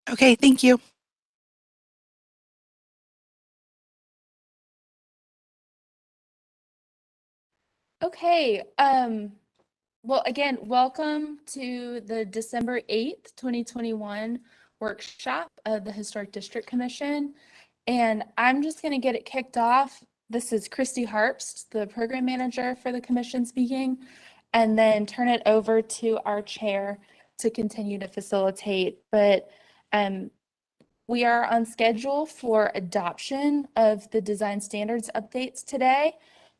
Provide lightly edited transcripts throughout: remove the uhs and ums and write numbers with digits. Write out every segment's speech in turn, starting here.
Okay, thank you. Okay, well, again, welcome to the December 8th, 2021 workshop of the Historic District Commission. And I'm just going to get it kicked off. This is Christy Harpst, the program manager for the commission speaking, and then turn it over to our chair to continue to facilitate. But we are on schedule for adoption of the design standards updates today,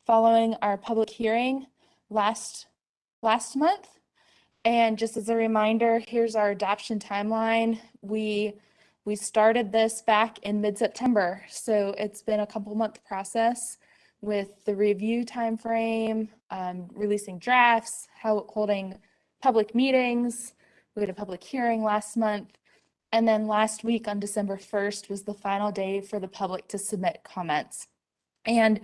following our public hearing last month. And just as a reminder, here's our adoption timeline. We started this back in mid-September, so it's been a couple-month process with the review timeframe, releasing drafts, holding public meetings. We had a public hearing last month. And then last week on December 1st was the final day for the public to submit comments. And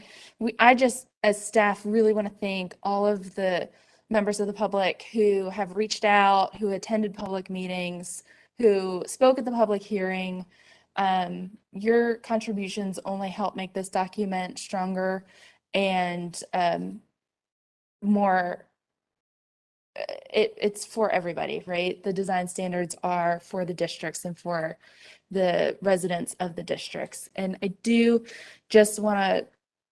I just, as staff, really want to thank all of the members of the public who have reached out, who attended public meetings, who spoke at the public hearing. Your contributions only help make this document stronger and more it's for everybody, right? The design standards are for the districts and for the residents of the districts. And I do just want to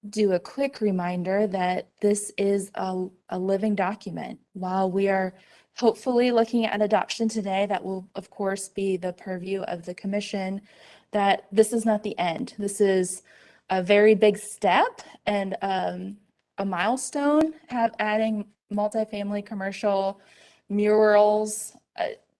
do a quick reminder that this is a living document. While we are hopefully looking at adoption today, that will of course be the purview of the commission, that this is not the end. This is a very big step and a milestone, adding multifamily commercial murals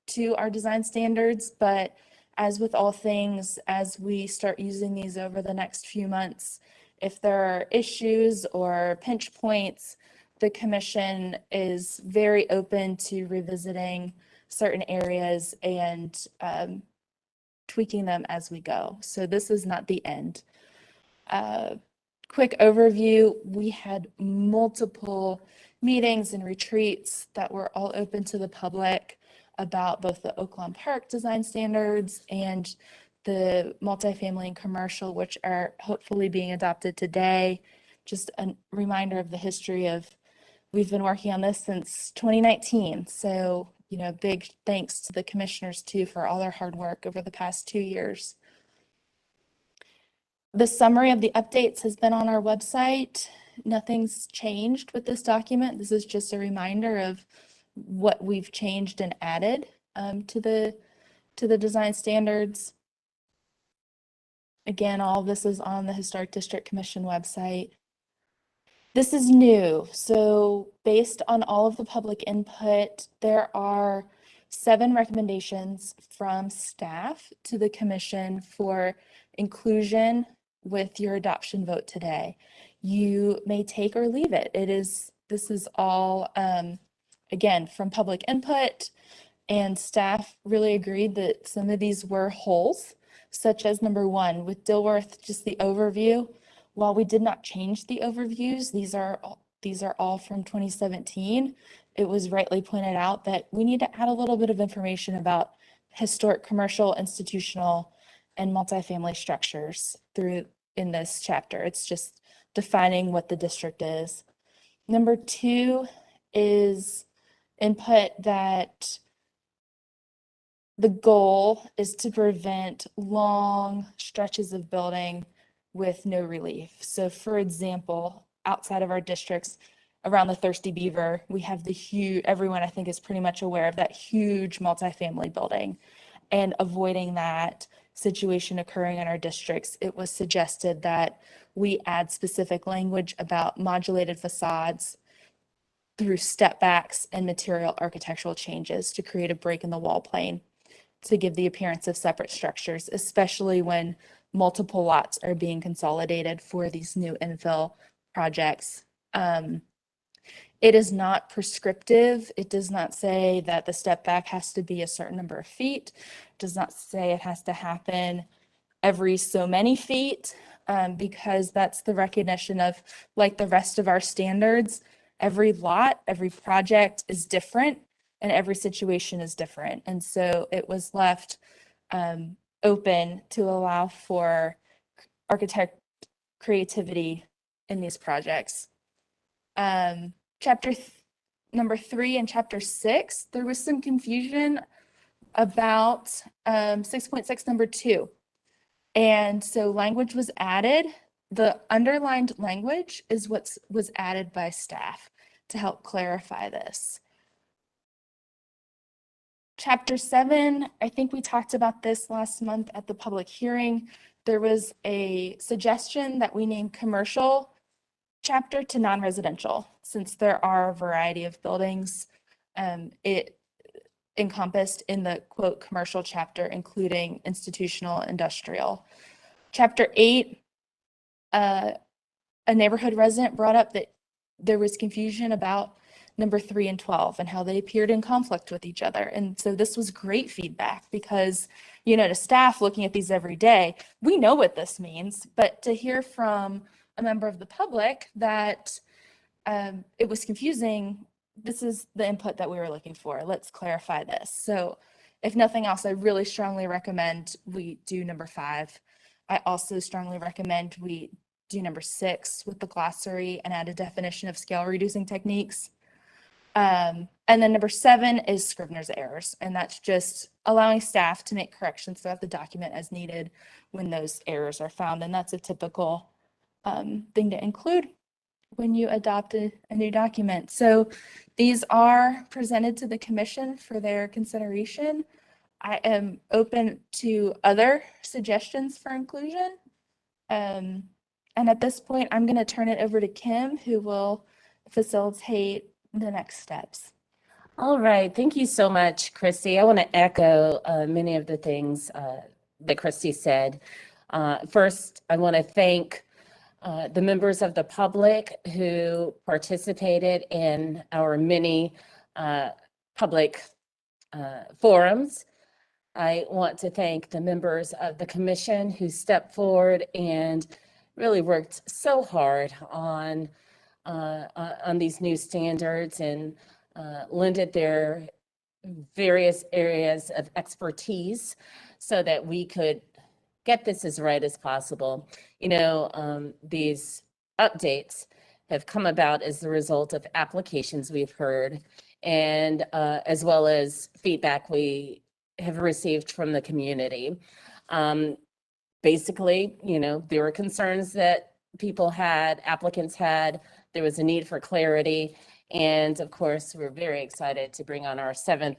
to our design standards. But as with all things, as we start using these over the next few months, if there are issues or pinch points, the commission is very open to revisiting certain areas and tweaking them as we go. So this is not the end. Quick overview, we had multiple meetings and retreats that were all open to the public about both the Oaklawn Park design standards and the multifamily and commercial, which are hopefully being adopted today. Just a reminder of the history of, we've been working on this since 2019. So, big thanks to the commissioners too for all their hard work over the past 2 years. The summary of the updates has been on our website. Nothing's changed with this document. This is just a reminder of what we've changed and added to the design standards. Again, all of this is on the Historic District Commission website. This is new. So based on all of the public input, there are 7 recommendations from staff to the commission for inclusion with your adoption vote today. You may take or leave it. This is all, again, from public input, and staff really agreed that some of these were holes, such as number 1, with Dilworth, just the overview. While we did not change the overviews, these are all from 2017. It was rightly pointed out that we need to add a little bit of information about historic, commercial, institutional, and multifamily structures in this chapter. It's just defining what the district is. Number 2 is input that the goal is to prevent long stretches of building with no relief. So for example, outside of our districts, around the Thirsty Beaver, we have the huge, everyone I think is pretty much aware of that huge multifamily building. And avoiding that situation occurring in our districts, it was suggested that we add specific language about modulated facades through step backs and material architectural changes to create a break in the wall plane to give the appearance of separate structures, especially when multiple lots are being consolidated for these new infill projects. It is not prescriptive. It does not say that the step back has to be a certain number of feet. It does not say it has to happen every so many feet, because that's the recognition of, like the rest of our standards, every lot, every project is different and every situation is different. And so it was left open to allow for architect creativity in these projects. Number 3 and chapter 6, there was some confusion about 6.6 number 2. And so language was added. The underlined language is what was added by staff to help clarify this. Chapter 7, I think we talked about this last month at the public hearing. There was a suggestion that we name commercial chapter to non-residential, since there are a variety of buildings. It encompassed in the quote commercial chapter, including institutional, industrial. Chapter 8, a neighborhood resident brought up that there was confusion about number 3 and 12 and how they appeared in conflict with each other. And so this was great feedback because, you know, to staff looking at these every day, we know what this means, but to hear from a member of the public that it was confusing, this is the input that we were looking for. Let's clarify this. So if nothing else, I really strongly recommend we do number 5. I also strongly recommend we do number 6 with the glossary and add a definition of scale reducing techniques. And then number 7 is Scrivener's errors, and that's just allowing staff to make corrections throughout the document as needed when those errors are found. And that's a typical thing to include when you adopt a new document. So these are presented to the commission for their consideration. I am open to other suggestions for inclusion. And at this point, I'm going to turn it over to Kim, who will facilitate the next steps. All right. Thank you so much, Christy. I want to echo many of the things that Christy said. First, I want to thank the members of the public who participated in our many public forums. I want to thank the members of the commission who stepped forward and really worked so hard on these new standards and lended their various areas of expertise so that we could get this as right as possible. You know, these updates have come about as the result of applications we've heard and as well as feedback we have received from the community. Basically, you know, there were concerns that people had, applicants had, there was a need for clarity. And of course, we're very excited to bring on our 7th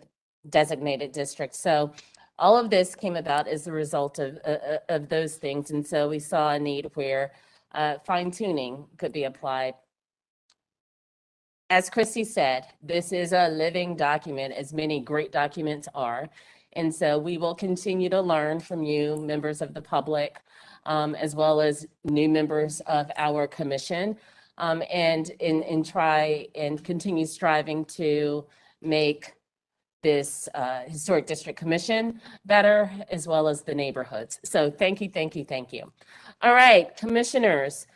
designated district. So all of this came about as a result of those things. And so we saw a need where fine tuning could be applied. As Christy said, this is a living document, as many great documents are. And so we will continue to learn from you, members of the public, as well as new members of our commission, and try and continue striving to make this Historic District Commission better, as well as the neighborhoods. So thank you, thank you, thank you. All right, commissioners,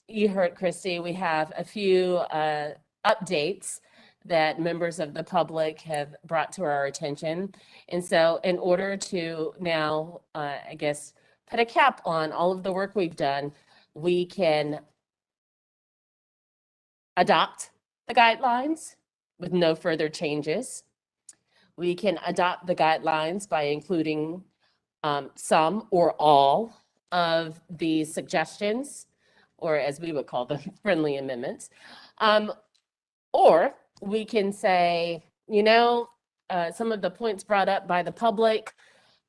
you heard Christy, we have a few updates that members of the public have brought to our attention. And so in order to now, I guess, put a cap on all of the work we've done, we can adopt the guidelines with no further changes. We can adopt the guidelines by including some or all of the suggestions, or as we would call them, friendly amendments. Or we can say, you know, some of the points brought up by the public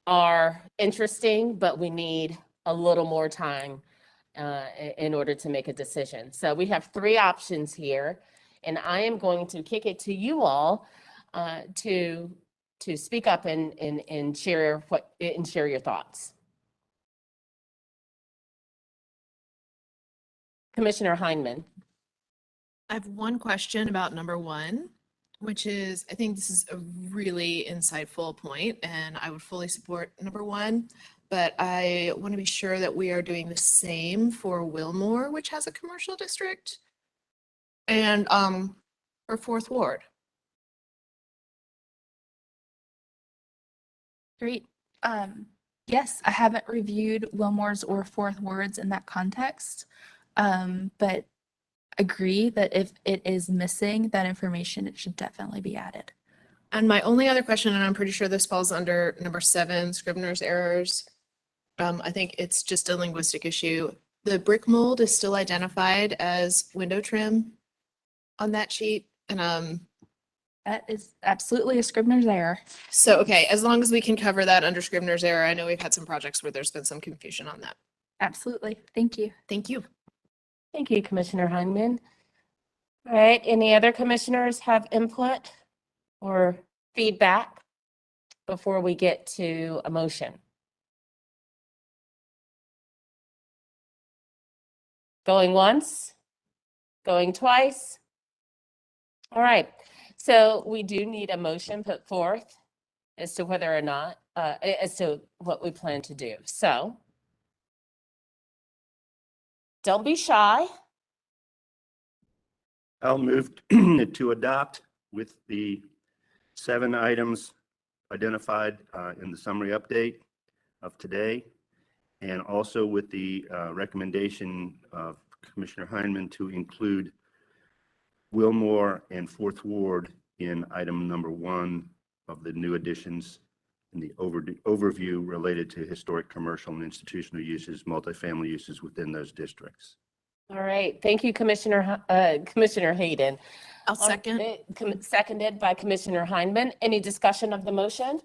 are interesting, but we need a little more time in order to make a decision. So we have 3 options here, and I am going to kick it to you all to speak up and share your thoughts. Commissioner Heineman. I have one question about number 1, which is, I think this is a really insightful point, and I would fully support number 1, but I want to be sure that we are doing the same for Wilmore, which has a commercial district, and for 4th Ward. Great. Yes, I haven't reviewed Wilmore's or Fourth Words in that context, but agree that if it is missing that information, it should definitely be added. And my only other question, and I'm pretty sure this falls under number 7, Scrivener's errors. I think it's just a linguistic issue. The brick mold is still identified as window trim on that sheet. And That is absolutely a Scrivener's error. so, okay, as long as we can cover that under Scrivener's error, I know we've had some projects where there's been some confusion on that. Absolutely. Thank you. Thank you. Thank you, Commissioner Heineman. All right, any other commissioners have input or feedback before we get to a motion? Going once? Going twice? All right, so we do need a motion put forth as to whether or not, as to what we plan to do. So don't be shy. I'll move to adopt with the 7 items identified in the summary update of today, and also with the recommendation of Commissioner Heineman to include Wilmore and Fourth Ward in item number 1 of the new additions in the overview related to historic, commercial, and institutional uses, multifamily uses within those districts. All right, thank you, Commissioner Hayden. I'll second. Seconded by Commissioner Heineman. Any discussion of the motion?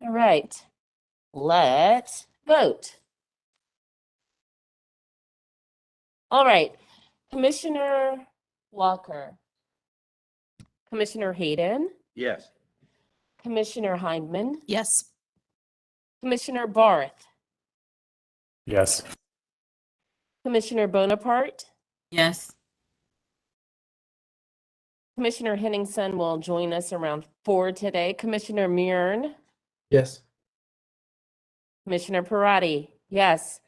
All right, let's vote. All right, Commissioner Walker, Commissioner Hayden, Yes. Commissioner Heineman, Yes. Commissioner Barth, Yes. Commissioner Bonaparte, Yes. Commissioner Henningsen will join us around 4 today. Commissioner Muirn, Yes. Commissioner Parati, yes.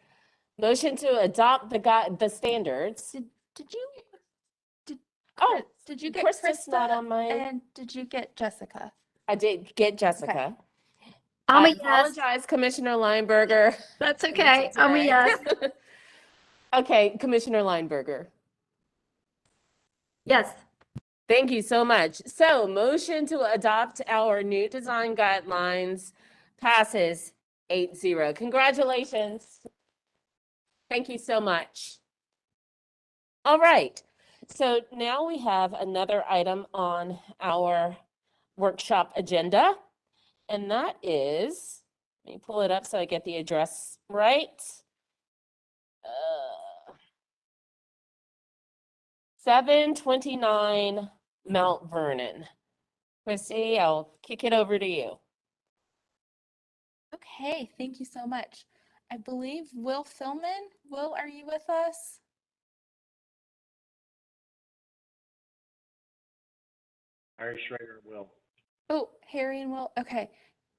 Motion to adopt the standards. Did you? Oh, Did you get Krista's not Krista? on my, And did you get Jessica? I did get Jessica. I'm I a yes. apologize, Commissioner Lineberger. That's okay. I'm a yes. Okay, Commissioner Lineberger. Yes. Thank you so much. So motion to adopt our new design guidelines passes 8-0. Congratulations. Thank you so much. All right. So now we have another item on our workshop agenda, and that is, let me pull it up so I get the address right. 729 Mount Vernon. Chrissy, I'll kick it over to you. Okay, thank you so much. I believe Will Philman. Will, are you with us? Harry Schrader will. Oh, Harry and Will. Okay.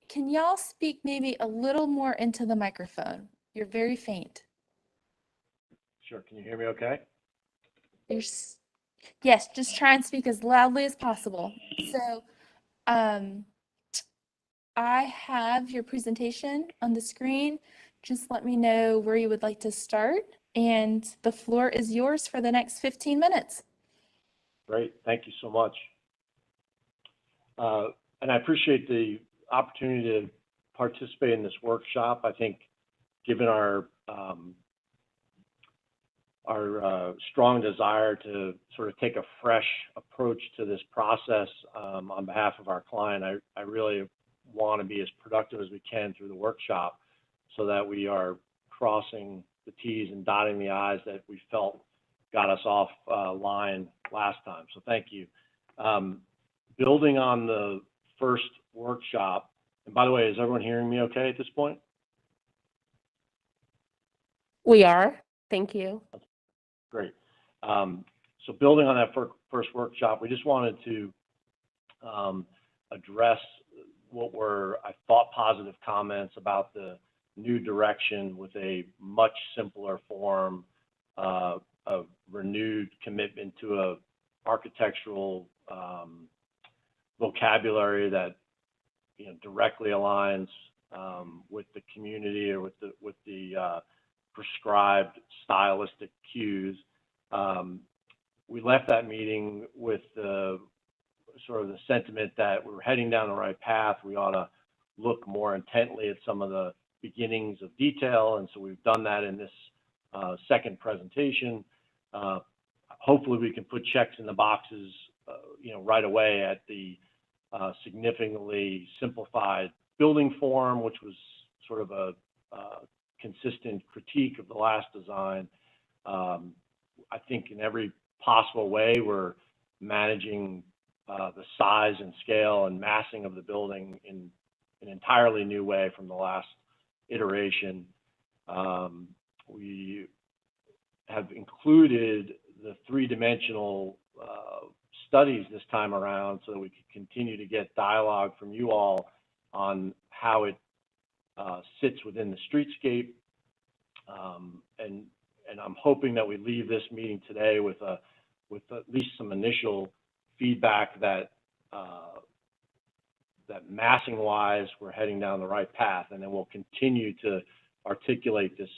Can y'all speak maybe a little more into the microphone? You're very faint. Sure. Can you hear me okay? Yes, just try and speak as loudly as possible. So, I have your presentation on the screen. Just let me know where you would like to start, and the floor is yours for the next 15 minutes. Great, thank you so much. And I appreciate the opportunity to participate in this workshop. I think given our strong desire to sort of take a fresh approach to this process on behalf of our client, I really want to be as productive as we can through the workshop so that we are crossing the T's and dotting the I's that we felt got us off line last time. So thank you. Building on the first workshop, and by the way, is everyone hearing me okay at this point? We are. Thank you. Great. So building on that first workshop, we just wanted to address what were, I thought, positive comments about the new direction with a much simpler form, of renewed commitment to a architectural vocabulary that directly aligns with the community or with the prescribed stylistic cues. We left that meeting with sort of the sentiment that we're heading down the right path. We ought to look more intently at some of the beginnings of detail, and so we've done that in this second presentation. Hopefully we can put checks in the boxes, right away at the significantly simplified building form, which was sort of a consistent critique of the last design. I think in every possible way, we're managing the size and scale and massing of the building in an entirely new way from the last iteration. We have included the three-dimensional studies this time around so that we could continue to get dialogue from you all on how it sits within the streetscape. And I'm hoping that we leave this meeting today with at least some initial feedback that that massing-wise, we're heading down the right path, and then we'll continue to articulate this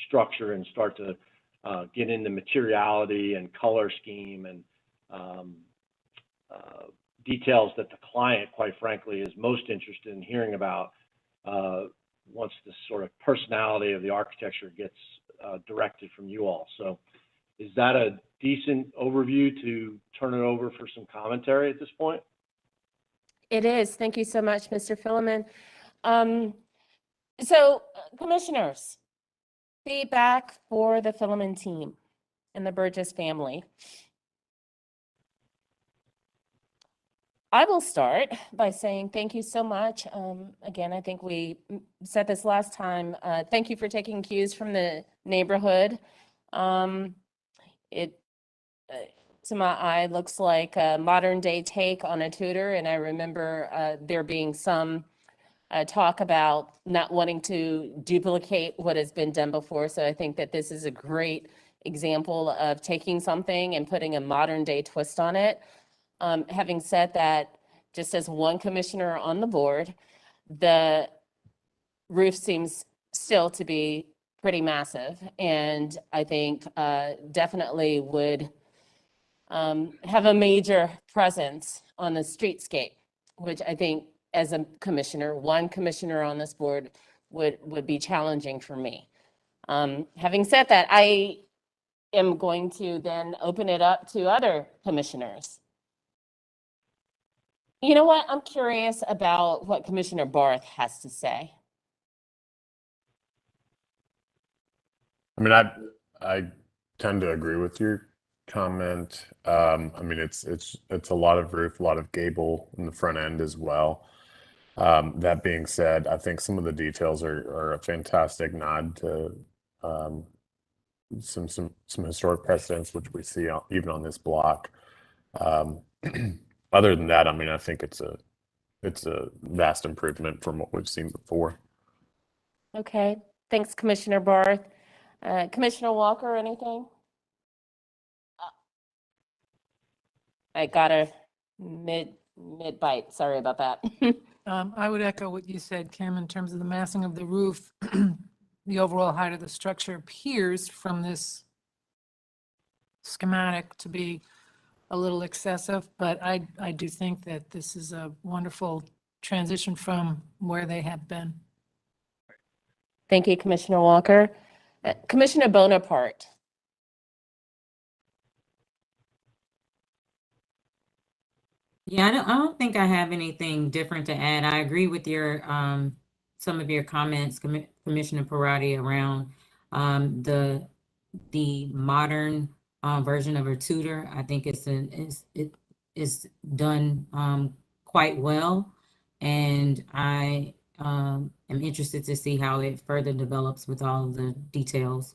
structure and start to get into materiality and color scheme and details that the client, quite frankly, is most interested in hearing about once this sort of personality of the architecture gets directed from you all. So is that a decent overview to turn it over for some commentary at this point? It is. Thank you so much, Mr. Philemon. So, commissioners, feedback for the Philemon team and the Burgess family. I will start by saying thank you so much. Again, I think we said this last time. Thank you for taking cues from the neighborhood. It, to my eye, looks like a modern day take on a Tudor, and I remember there being some talk about not wanting to duplicate what has been done before. So I think that this is a great example of taking something and putting a modern day twist on it. Having said that, just as one commissioner on the board, the roof seems still to be pretty massive, and I think definitely would have a major presence on the streetscape, which I think as a commissioner, one commissioner on this board would be challenging for me. Having said that, I am going to then open it up to other commissioners. You know what? I'm curious about what Commissioner Barth has to say. I mean, I tend to agree with your comment. I mean, it's a lot of roof, a lot of gable in the front end as well. That being said, I think some of the details are a fantastic nod to some historic precedents which we see even on this block. Other than that, I mean, I think it's a vast improvement from what we've seen before. Okay, thanks, Commissioner Barth. Commissioner Walker, anything? I got a mid bite. Sorry about that. I would echo what you said, Kim, in terms of the massing of the roof. The overall height of the structure appears from this schematic to be a little excessive, but I do think that this is a wonderful transition from where they have been. Thank you, Commissioner Walker. Commissioner Bonaparte. Yeah, I don't think I have anything different to add. I agree with your some of your comments, Commissioner Parati, around the modern version of a Tudor. I think it is done quite well, and I am interested to see how it further develops with all of the details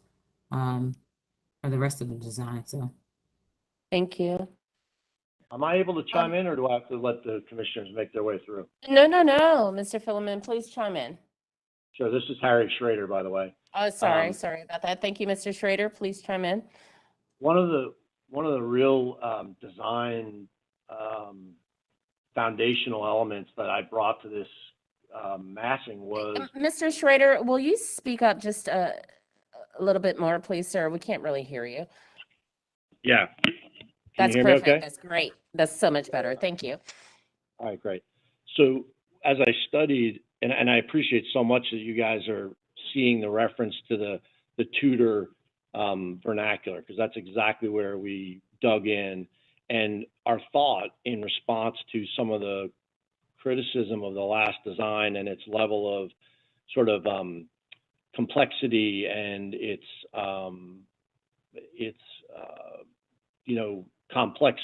for the rest of the design. So, Thank you. Am I able to chime in, or do I have to let the commissioners make their way through? No, Mr. Philemon, please chime in. Sure, this is Harry Schrader, by the way. Oh, sorry about that. Thank you, Mr. Schrader. Please chime in. One of the real design foundational elements that I brought to this massing was, Mr. Schrader, will you speak up just a little bit more, please, sir? We can't really hear you. yeah. Can That's you hear me perfect. okay? That's great. That's so much better. Thank you. All right, great. So as I studied, and I appreciate so much that you guys are seeing the reference to the Tudor vernacular, because that's exactly where we dug in. And our thought in response to some of the criticism of the last design and its level of sort of complexity and its complex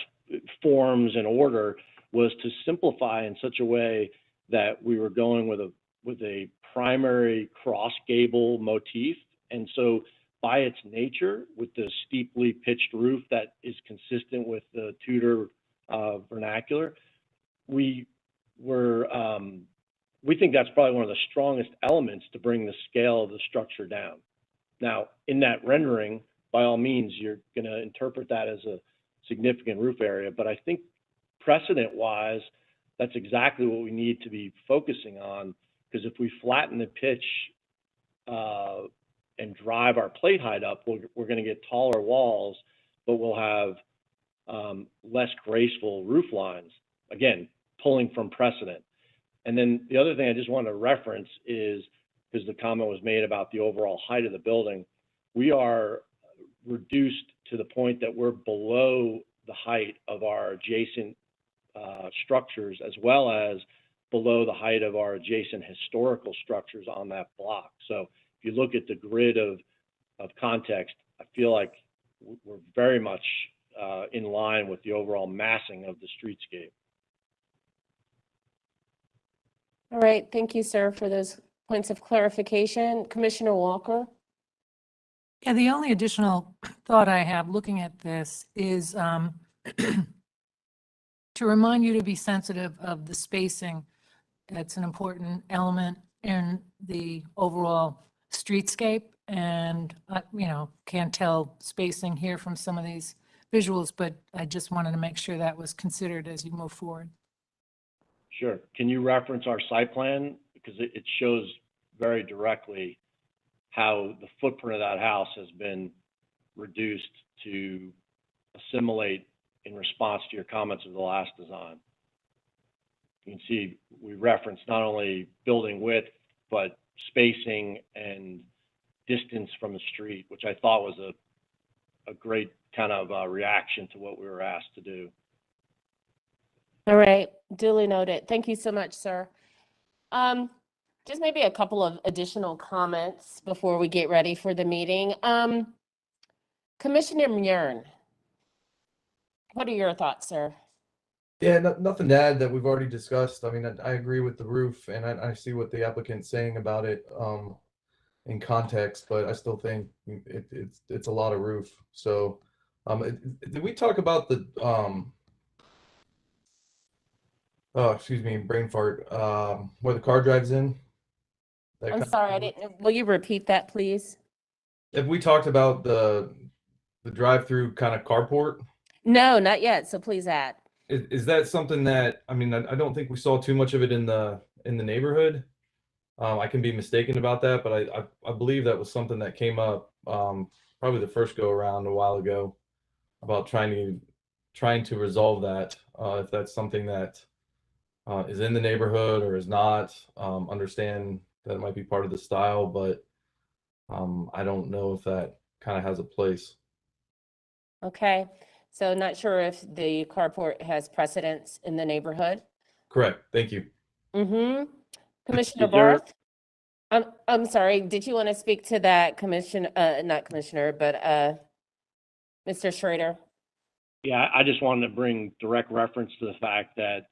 forms and order was to simplify in such a way that we were going with a primary cross gable motif. And so by its nature, with the steeply pitched roof that is consistent with the Tudor vernacular, we think that's probably one of the strongest elements to bring the scale of the structure down. Now, in that rendering, by all means, you're going to interpret that as a significant roof area, but I think precedent-wise, that's exactly what we need to be focusing on, because if we flatten the pitch and drive our plate height up, we're going to get taller walls, but we'll have less graceful roof lines. Again, pulling from precedent. And then the other thing I just want to reference is, because the comment was made about the overall height of the building, we are reduced to the point that we're below the height of our adjacent structures, as well as below the height of our adjacent historical structures on that block. So if you look at the grid of context, I feel like we're very much in line with the overall massing of the streetscape. All right. Thank you, sir, for those points of clarification. Commissioner Walker? Yeah, the only additional thought I have looking at this is to remind you to be sensitive of the spacing. It's an important element in the overall streetscape. And, can't tell spacing here from some of these visuals, but I just wanted to make sure that was considered as you move forward. Sure. Can you reference our site plan? Because it shows very directly how the footprint of that house has been reduced to assimilate in response to your comments of the last design. You can see we referenced not only building width, but spacing and distance from the street, which I thought was a great kind of reaction to what we were asked to do. All right, duly noted. Thank you so much, sir. Just maybe a couple of additional comments before we get ready for the meeting. Commissioner Murin, what are your thoughts, sir? Yeah, nothing to add that we've already discussed. I mean, I agree with the roof, and I see what the applicant's saying about it in context, but I still think it's a lot of roof. So, did we talk about the oh, excuse me, brain fart. Where the car drives in? That I'm kind sorry, I of- didn't, will you repeat that, please? If we talked about the drive-through kind of carport, No, not yet, so please add. is that something that, I mean, I don't think we saw too much of it in the neighborhood. I can be mistaken about that, but I believe that was something that came up probably the first go around a while ago about trying to resolve that. If that's something that is in the neighborhood or is not, understand that it might be part of the style, but I don't know if that kind of has a place. Okay, so not sure if the carport has precedence in the neighborhood. Correct. Thank you. Mm-hmm. Commissioner Is there- Barth? I'm sorry, did you want to speak to that not commissioner, but Mr. Schrader? Yeah, I just wanted to bring direct reference to the fact that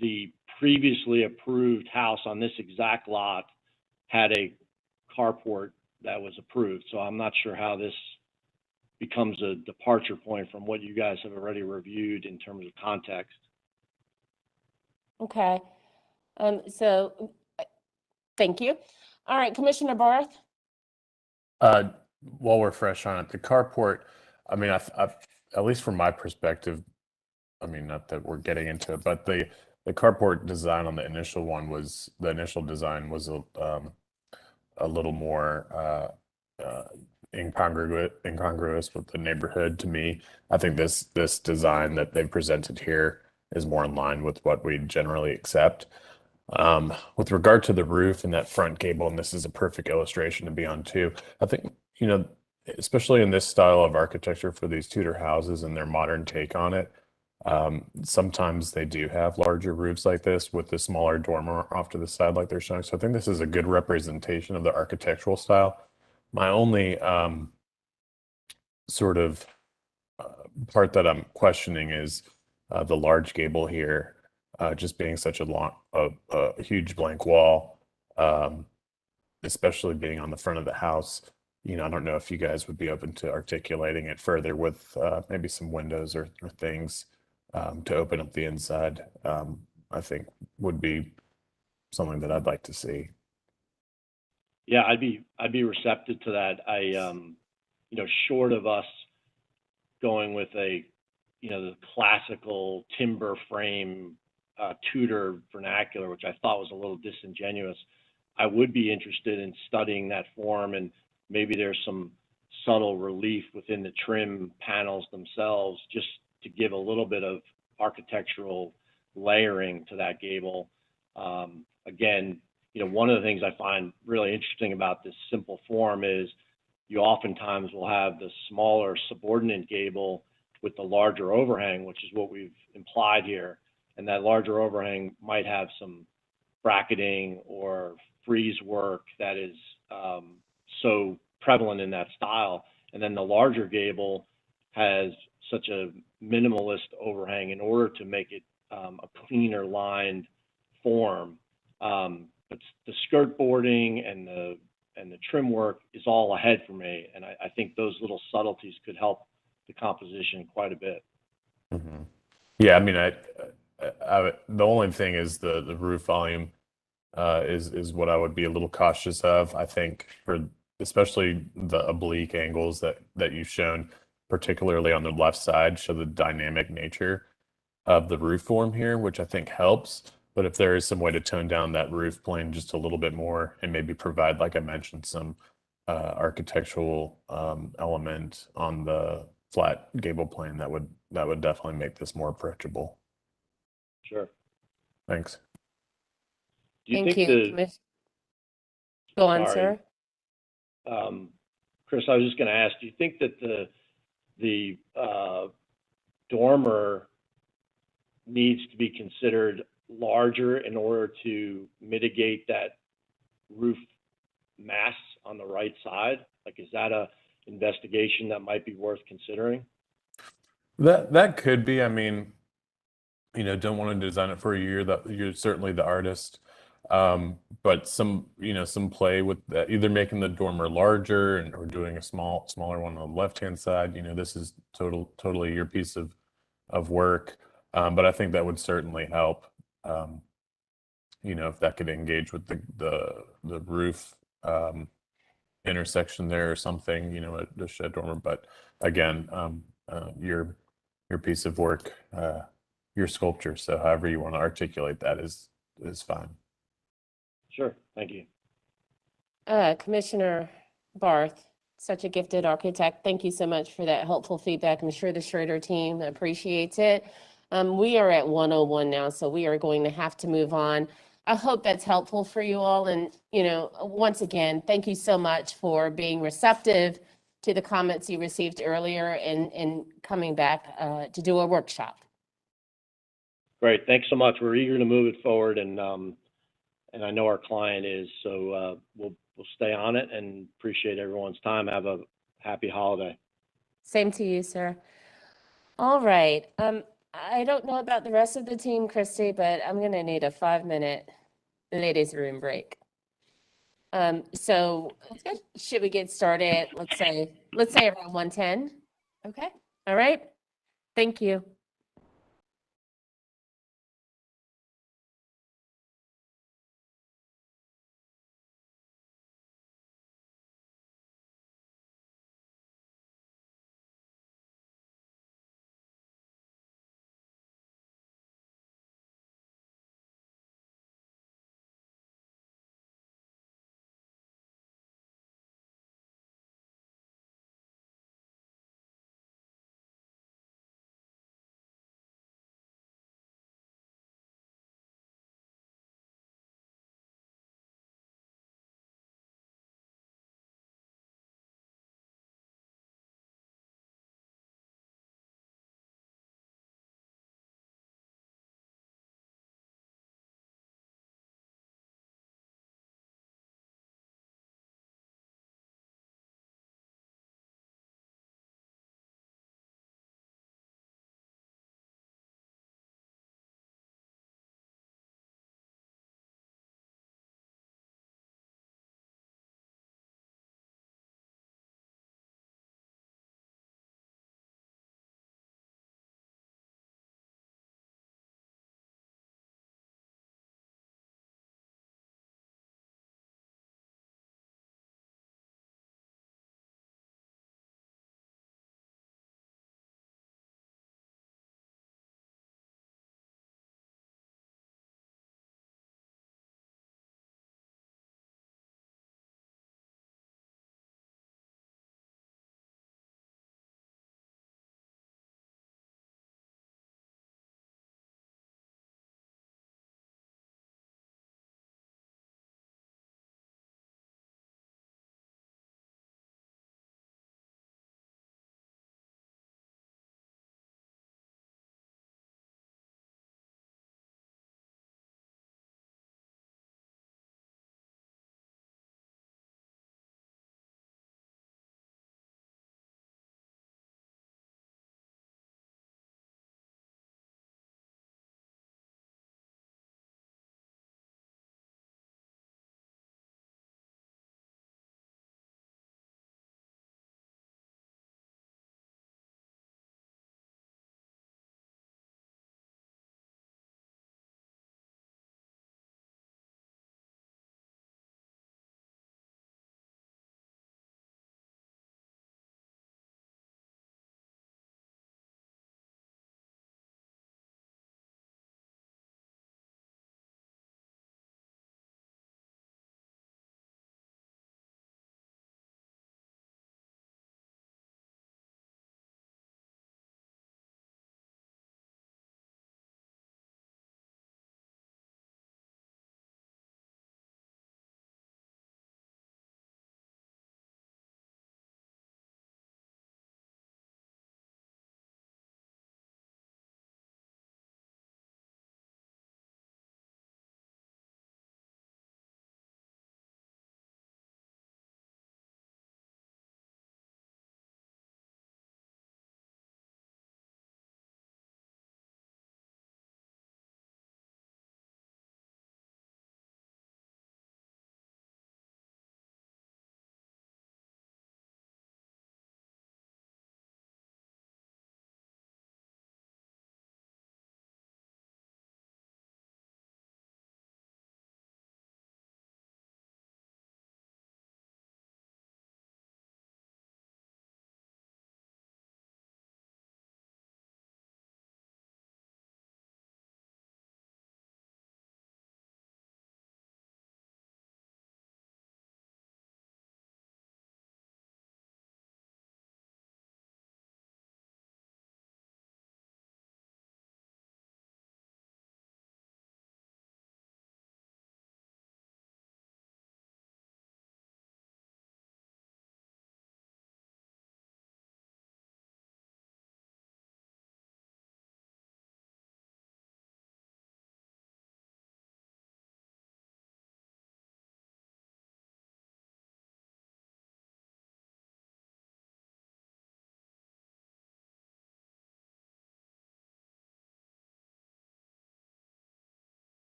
the previously approved house on this exact lot had a carport that was approved. So I'm not sure how this becomes a departure point from what you guys have already reviewed in terms of context. Okay, so thank you. All right, Commissioner Barth? While we're fresh on it, the carport, I mean, I've, at least from my perspective, I mean, not that we're getting into it, but the the carport design on the initial one was, the initial design was a little more incongruous with the neighborhood to me. I think this design that they've presented here is more in line with what we generally accept. With regard to the roof and that front gable, and this is a perfect illustration to be on too, I think, especially in this style of architecture for these Tudor houses and their modern take on it, sometimes they do have larger roofs like this with the smaller dormer off to the side like they're showing. So I think this is a good representation of the architectural style. My only sort of part that I'm questioning is the large gable here, just being such a huge blank wall, especially being on the front of the house. I don't know if you guys would be open to articulating it further with maybe some windows or things to open up the inside. I think would be something that I'd like to see. Yeah, I'd be receptive to that. Short of us going with the classical timber frame Tudor vernacular, which I thought was a little disingenuous, I would be interested in studying that form, and maybe there's some subtle relief within the trim panels themselves, just to give a little bit of architectural layering to that gable. Again, one of the things I find really interesting about this simple form is you oftentimes will have the smaller subordinate gable with the larger overhang, which is what we've implied here. And that larger overhang might have some bracketing or frieze work that is so prevalent in that style. And then the larger gable has such a minimalist overhang in order to make it a cleaner lined form. But the skirt boarding and the trim work is all ahead for me, and I think those little subtleties could help the composition quite a bit. Mm-hmm. Yeah, I mean, the only thing is the roof volume is what I would be a little cautious of. I think for especially the oblique angles that you've shown, particularly on the left side, show the dynamic nature of the roof form here, which I think helps. But if there is some way to tone down that roof plane just a little bit more and maybe provide, like I mentioned, some architectural element on the flat gable plane, that would definitely make this more approachable. Sure. Thanks. Do you Thank think you. Go on, Sorry. sir. Chris, I was just going to ask, do you think that the dormer needs to be considered larger in order to mitigate that roof mass on the right side? Like, is that a investigation that might be worth considering? That could be. I mean, don't want to design it for a year. That you're certainly the artist. But some play with that, either making the dormer larger or doing a smaller one on the left-hand side. This is totally your piece of work. But I think that would certainly help. If that could engage with the roof intersection there or something, the shed dormer. But again, your piece of work, your sculpture. So however you want to articulate that is fine. Sure. Thank you. Commissioner Barth, such a gifted architect. Thank you so much for that helpful feedback. I'm sure the Schroeder team appreciates it. We are at 1:01 now, so we are going to have to move on. I hope that's helpful for you all. And, once again, thank you so much for being receptive to the comments you received earlier and coming back to do a workshop. Great. Thanks so much. We're eager to move it forward, and I know our client is, so we'll stay on it and appreciate everyone's time. Have a happy holiday. Same to you, sir. All right. I don't know about the rest of the team, Christy, but I'm going to need a 5-minute ladies' room break. So should we get started? Let's say around 1:10. Okay. All right. Thank you.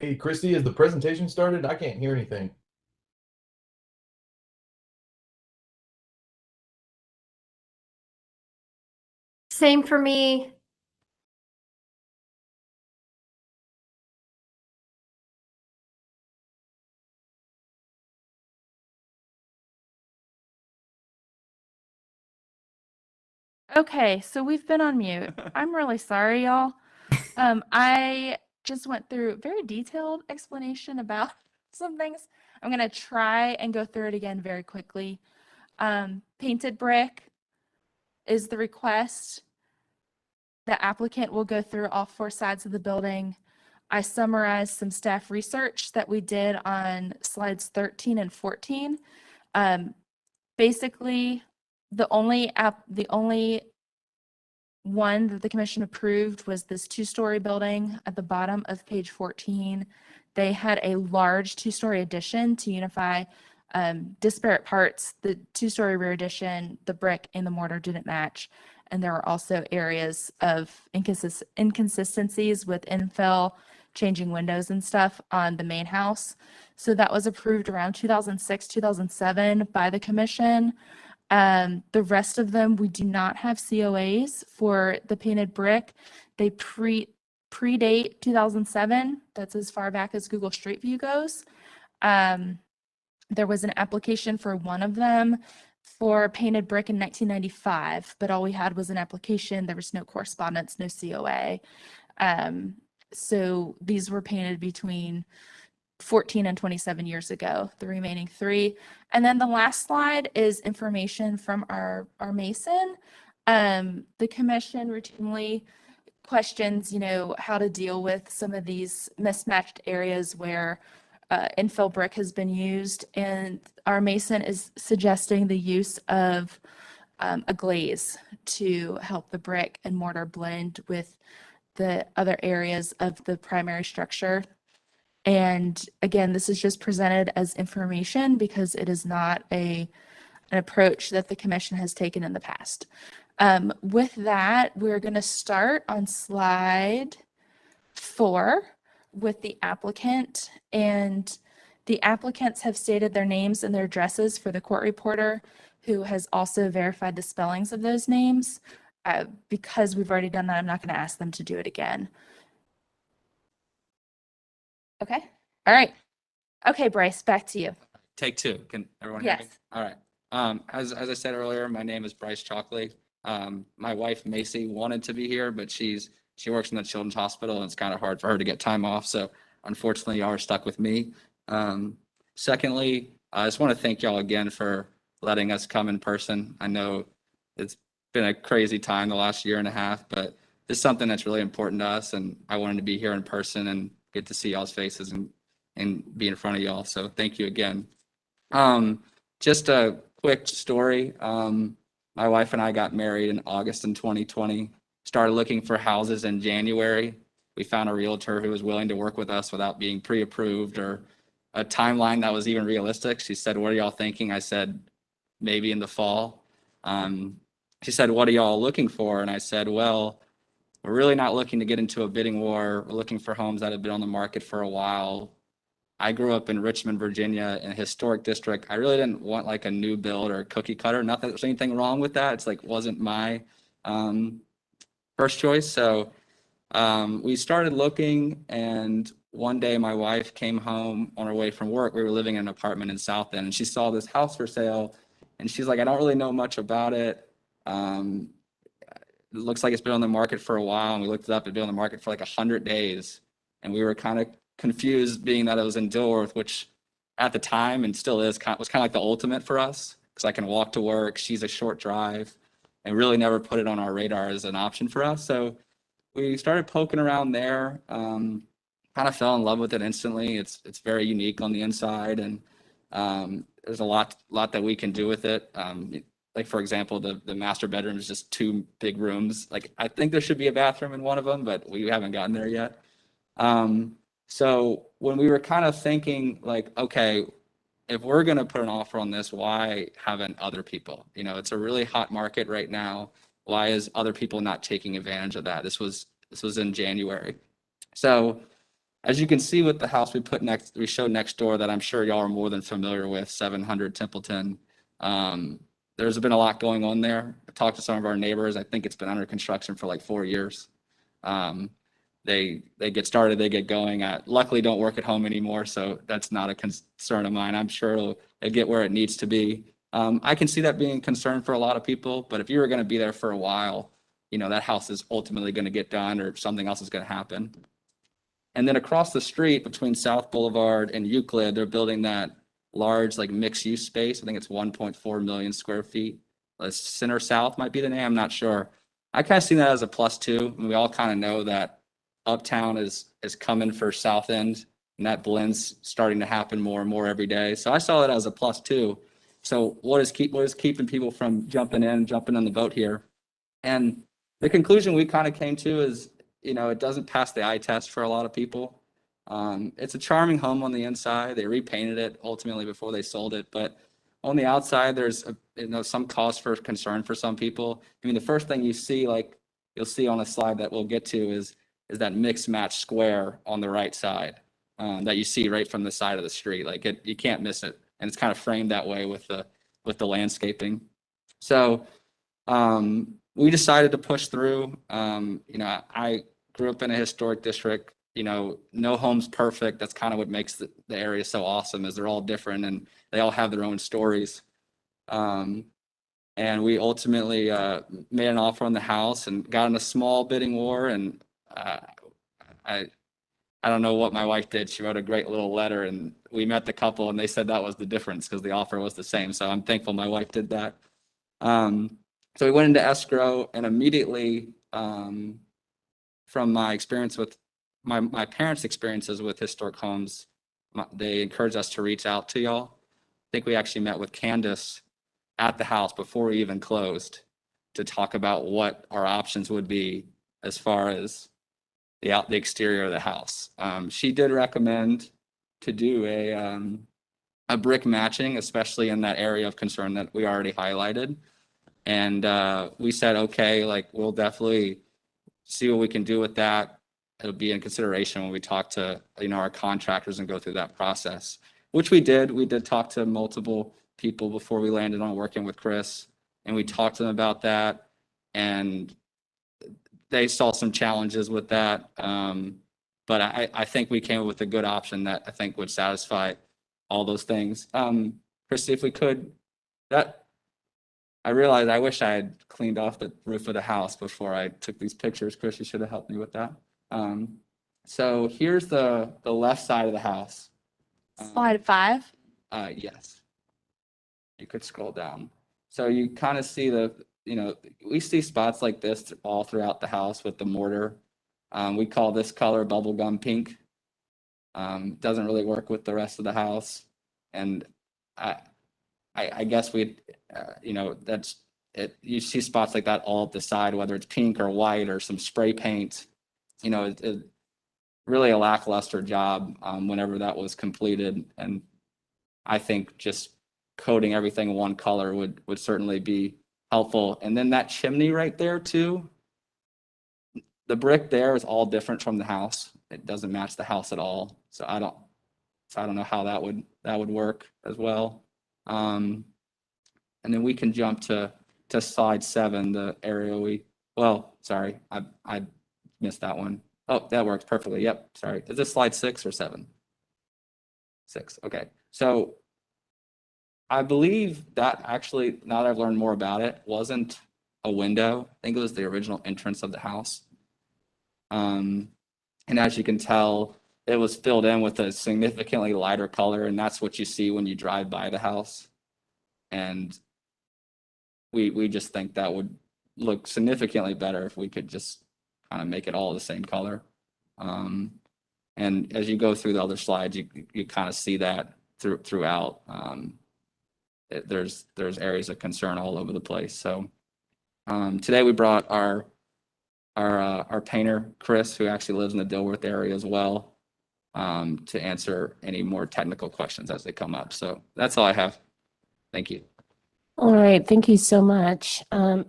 Hey, Christy, is the presentation started? I can't hear anything. Same for me. Okay, so we've been on mute. I'm really sorry, y'all. I just went through a very detailed explanation about some things. I'm gonna try and go through it again very quickly. Painted brick is the request. The applicant will go through all 4 sides of the building. I summarized some staff research that we did on slides 13 and 14. Basically, the only one that the commission approved was this 2-story building at the bottom of page 14. They had a large 2-story addition to unify disparate parts. The 2-story rear addition, the brick and the mortar didn't match. And there were also areas of inconsistencies with infill, changing windows and stuff on the main house. So that was approved around 2006, 2007 by the commission. The rest of them, we do not have COAs for the painted brick. They predate 2007. That's as far back as Google Street View goes. There was an application for one of them for painted brick in 1995, but all we had was an application. There was no correspondence, no COA. So these were painted between 14 and 27 years ago, the remaining 3. And then the last slide is information from our mason. The commission routinely questions, how to deal with some of these mismatched areas where infill brick has been used. And our mason is suggesting the use of a glaze to help the brick and mortar blend with the other areas of the primary structure. And again, this is just presented as information because it is not an approach that the commission has taken in the past. With that, we're going to start on slide 4 with the applicant. And the applicants have stated their names and their addresses for the court reporter, who has also verified the spellings of those names. Because we've already done that, I'm not going to ask them to do it again. Okay. All right. Okay, Bryce, back to you. Take 2. Can everyone hear me? Yes. All right. As I said earlier, my name is Bryce Chalkley. My wife Macy wanted to be here, but she works in the Children's Hospital, and it's kind of hard for her to get time off. So unfortunately, y'all are stuck with me. Secondly, I just want to thank y'all again for letting us come in person. I know it's been a crazy time the last year and a half, but it's something that's really important to us, and I wanted to be here in person and get to see y'all's faces and be in front of y'all. So thank you again. Just a quick story. My wife and I got married in August in 2020, started looking for houses in January. We found a realtor who was willing to work with us without being pre-approved or a timeline that was even realistic. She said, "What are y'all thinking?" I said, "Maybe in the fall." She said, "What are y'all looking for?" And I said, "Well, we're really not looking to get into a bidding war. We're looking for homes that have been on the market for a while. I grew up in Richmond, Virginia, in a historic district. I really didn't want like a new build or a cookie cutter. Not that there's anything wrong with that. It's like wasn't my first choice. So we started looking, and one day my wife came home on her way from work. We were living in an apartment in South End, and she saw this house for sale, and she's like, "I don't really know much about it. It looks like it's been on the market for a while." And we looked it up. It'd been on the market for like 100 days. And we were kind of confused, being that it was in Dilworth, which at the time and still is was kind of like the ultimate for us, because I can walk to work. She's a short drive, and really never put it on our radar as an option for us. So we started poking around there, kind of fell in love with it instantly. It's very unique on the inside, and there's a lot that we can do with it. Like, for example, the master bedroom is just 2 big rooms. Like, I think there should be a bathroom in one of them, but we haven't gotten there yet. So when we were kind of thinking like, okay, if we're going to put an offer on this, why haven't other people? It's a really hot market right now. Why is other people not taking advantage of that? This was in January. So as you can see with the house we showed next door that I'm sure y'all are more than familiar with, 700 Templeton. There's been a lot going on there. I talked to some of our neighbors. I think it's been under construction for like 4 years. They get started, they get going. I luckily don't work at home anymore, so that's not a concern of mine. I'm sure it'll get where it needs to be. I can see that being a concern for a lot of people, but if you were going to be there for a while, you know, that house is ultimately going to get done or something else is going to happen. And then across the street between South Boulevard and Euclid, they're building that large like mixed use space. I think it's 1.4 million square feet. Center South might be the name, I'm not sure. I kind of see that as a plus too. And we all kind of know that Uptown is coming for South End, and that blend's starting to happen more and more every day. So I saw it as a plus too. So what is keeping people from jumping on the boat here? And the conclusion we kind of came to is, you know, it doesn't pass the eye test for a lot of people. It's a charming home on the inside. They repainted it ultimately before they sold it, but on the outside, there's some cause for concern for some people. I mean, the first thing you see, like you'll see on a slide that we'll get to, is that mixed match square on the right side that you see right from the side of the street. Like you can't miss it, and it's kind of framed that way with the landscaping. So we decided to push through. You know, I grew up in a historic district. You know, no home's perfect. That's kind of what makes the area so awesome, is they're all different and they all have their own stories. And we ultimately made an offer on the house and got in a small bidding war. And I don't know what my wife did. She wrote a great little letter, and we met the couple, and they said that was the difference because the offer was the same. So I'm thankful my wife did that. So we went into escrow, and immediately from my experience with my parents' experiences with historic homes, they encouraged us to reach out to y'all. I think we actually met with Candace at the house before we even closed to talk about what our options would be as far as the exterior of the house. She did recommend to do a brick matching, especially in that area of concern that we already highlighted. And we said, okay, like we'll definitely see what we can do with that. It'll be in consideration when we talk to, you know, our contractors and go through that process, which we did. We did talk to multiple people before we landed on working with Chris, and we talked to them about that, and they saw some challenges with that. But I think we came up with a good option that I think would satisfy all those things. Christy, if we could, I realized I wish I had cleaned off the roof of the house before I took these pictures. Chris, you should have helped me with that. So here's the left side of the house. Slide 5. Yes. You could scroll down. So you kind of see we see spots like this all throughout the house with the mortar. We call this color bubblegum pink. Doesn't really work with the rest of the house. And I guess that's it. You see spots like that all up the side, whether it's pink or white or some spray paint. You know, it really a lackluster job whenever that was completed. And I think just coating everything one color would certainly be helpful. And then that chimney right there too, the brick there is all different from the house. It doesn't match the house at all. So I don't know how that would work as well. And then we can jump to slide 7, the area sorry, I missed that one. Oh, that works perfectly. Yep. Sorry. Is this slide 6 or 7? 6. Okay. So I believe that actually, now that I've learned more about it, wasn't a window. I think it was the original entrance of the house. And as you can tell, it was filled in with a significantly lighter color, and that's what you see when you drive by the house. And we just think that would look significantly better if we could just kind of make it all the same color. And as you go through the other slides, you kind of see that throughout. There's areas of concern all over the place. So today we brought our painter, Chris, who actually lives in the Dilworth area as well, to answer any more technical questions as they come up. So that's all I have. Thank you. All right, thank you so much.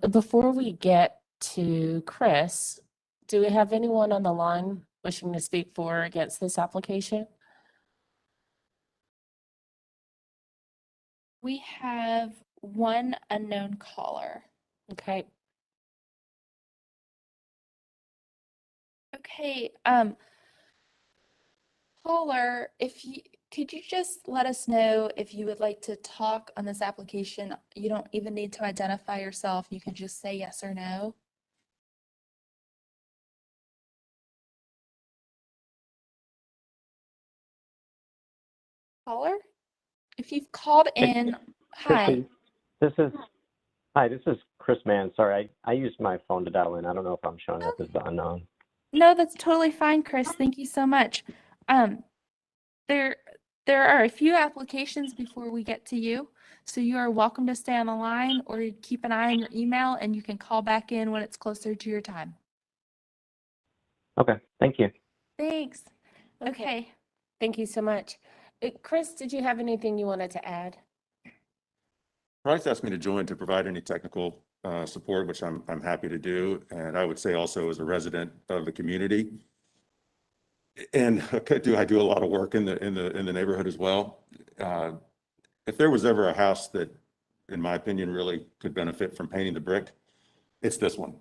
Before we get to Chris, do we have anyone on the line wishing to speak for or against this application? We have one unknown caller. Okay, Okay, caller, could you just let us know if you would like to talk on this application? You don't even need to identify yourself. You can just say yes or no. Caller, if you've called in, hi. Chrissy, this is Chris Mann. Sorry, I used my phone to dial in. I don't know if I'm showing up as the unknown. No, that's totally fine, Chris. Thank you so much. There are a few applications before we get to you, so you are welcome to stay on the line or keep an eye on your email, and you can call back in when it's closer to your time. Okay, thank you. Thanks. Okay. thank you so much. Chris, did you have anything you wanted to add? Bryce asked me to join to provide any technical support, which I'm happy to do. And I would say also as a resident of the community, and I do a lot of work in the neighborhood as well. If there was ever a house that, in my opinion, really could benefit from painting the brick, it's this one.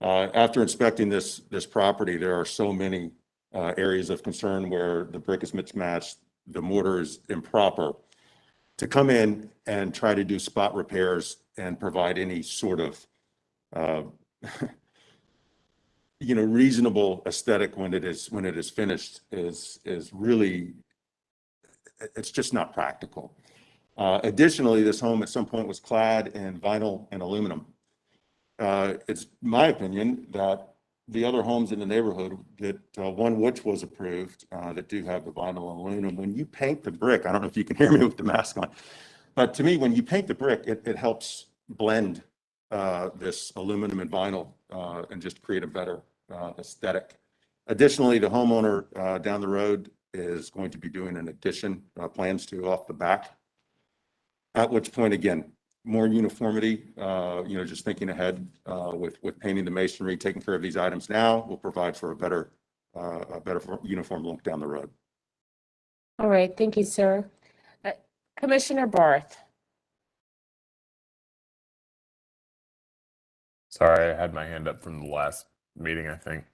After inspecting this property, there are so many areas of concern where the brick is mismatched, the mortar is improper. To come in and try to do spot repairs and provide any sort of reasonable aesthetic when it is finished is really, it's just not practical. Additionally, this home at some point was clad in vinyl and aluminum. It's my opinion that the other homes in the neighborhood that one which was approved that do have the vinyl and aluminum, when you paint the brick, I don't know if you can hear me with the mask on, but to me, when you paint the brick, it helps blend this aluminum and vinyl and just create a better aesthetic. Additionally, the homeowner down the road is going to be doing an addition, plans to off the back. At which point, again, more uniformity, just thinking ahead with painting the masonry, taking care of these items now will provide for a better uniform look down the road. All right, thank you, sir. Commissioner Barth. Sorry, I had my hand up from the last meeting, I think.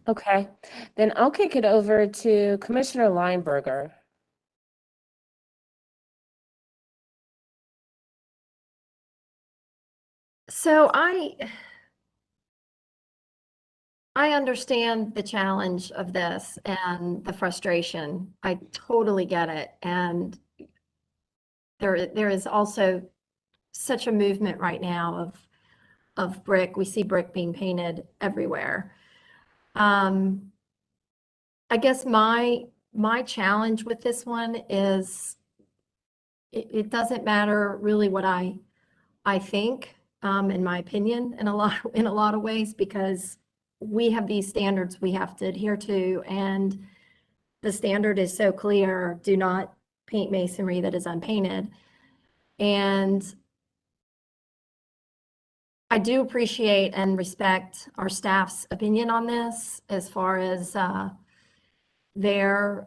Okay, then I'll kick it over to Commissioner Lineberger. So I understand the challenge of this and the frustration. I totally get it. And there is also such a movement right now of brick. We see brick being painted everywhere. I guess my challenge with this one is it doesn't matter really what I think, in my opinion, in a lot of ways, because we have these standards we have to adhere to, and the standard is so clear: do not paint masonry that is unpainted. And I do appreciate and respect our staff's opinion on this as far as their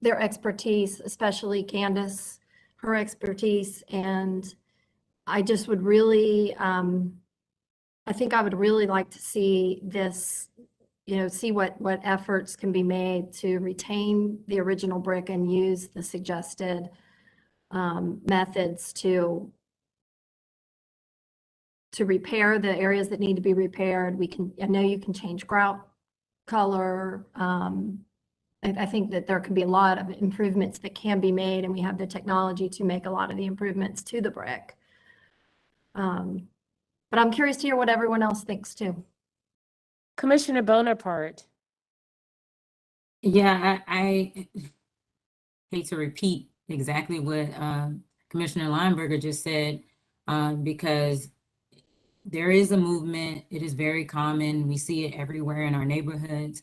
expertise, especially Candace, her expertise. And I just would really, I think I would really like to see this, see what efforts can be made to retain the original brick and use the suggested methods to repair the areas that need to be repaired. I know you can change grout color. I think that there could be a lot of improvements that can be made, and we have the technology to make a lot of the improvements to the brick. But I'm curious to hear what everyone else thinks too. Commissioner Bonaparte. Yeah, I hate to repeat exactly what Commissioner Lineberger just said, because there is a movement. It is very common. We see it everywhere in our neighborhoods,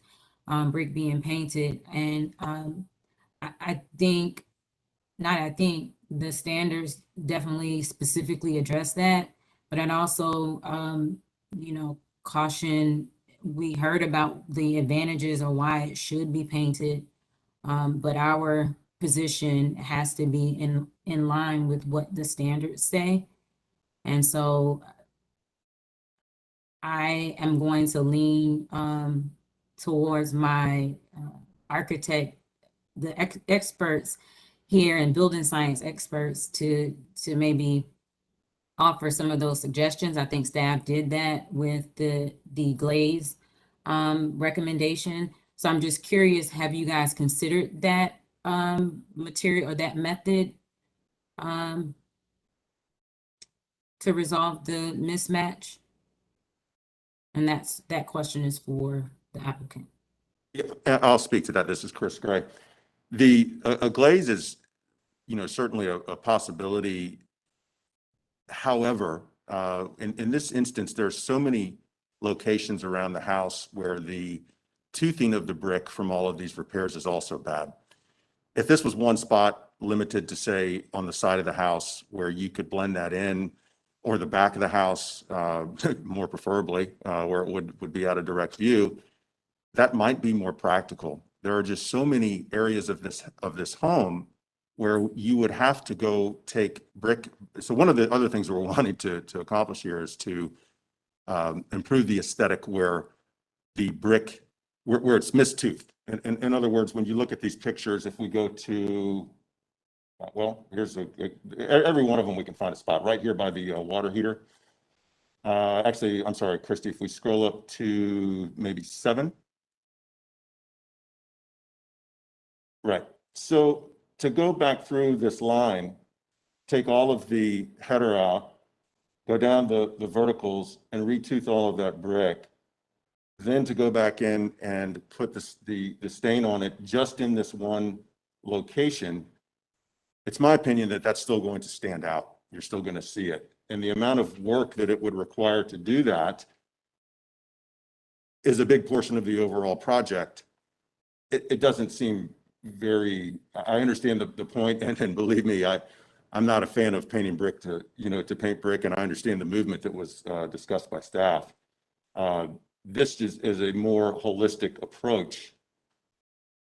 brick being painted. And I think the standards definitely specifically address that. But I'd also, caution we heard about the advantages or why it should be painted. But our position has to be in line with what the standards say. And so I am going to lean towards my architect, the experts here and building science experts to maybe offer some of those suggestions. I think staff did that with the glaze recommendation. So I'm just curious, have you guys considered that material or that method to resolve the mismatch? And that question is for the applicant. Yeah, I'll speak to that. This is Chris Gray. A glaze is, certainly a possibility. However, in this instance, there's so many locations around the house where the toothing of the brick from all of these repairs is also bad. If this was one spot limited to, say, on the side of the house where you could blend that in, or the back of the house, more preferably, where it would be out of direct view, that might be more practical. There are just so many areas of this home where you would have to go take brick. So one of the other things we're wanting to accomplish here is to improve the aesthetic where the brick, where it's mistoothed. In other words, when you look at these pictures, if we go to, well, here's every one of them, we can find a spot right here by the water heater. Actually, I'm sorry, Christy, if we scroll up to maybe 7. Right. So to go back through this line, take all of the header out, go down the verticals and retooth all of that brick, then to go back in and put the stain on it just in this one location, it's my opinion that that's still going to stand out. You're still going to see it. And the amount of work that it would require to do that is a big portion of the overall project. It doesn't seem very, I understand the point, and believe me, I'm not a fan of painting brick to paint brick, and I understand the movement that was discussed by staff. This is a more holistic approach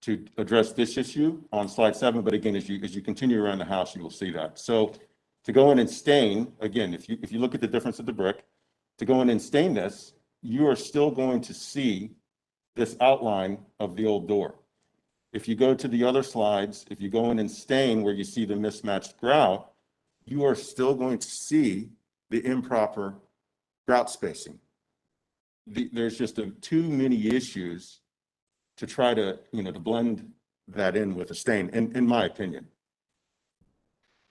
to address this issue on slide 7. But again, as you continue around the house, you will see that. So to go in and stain, again, if you look at the difference of the brick, to go in and stain this, you are still going to see this outline of the old door. If you go to the other slides, if you go in and stain where you see the mismatched grout, you are still going to see the improper grout spacing. There's just too many issues to try to, to blend that in with a stain, in my opinion.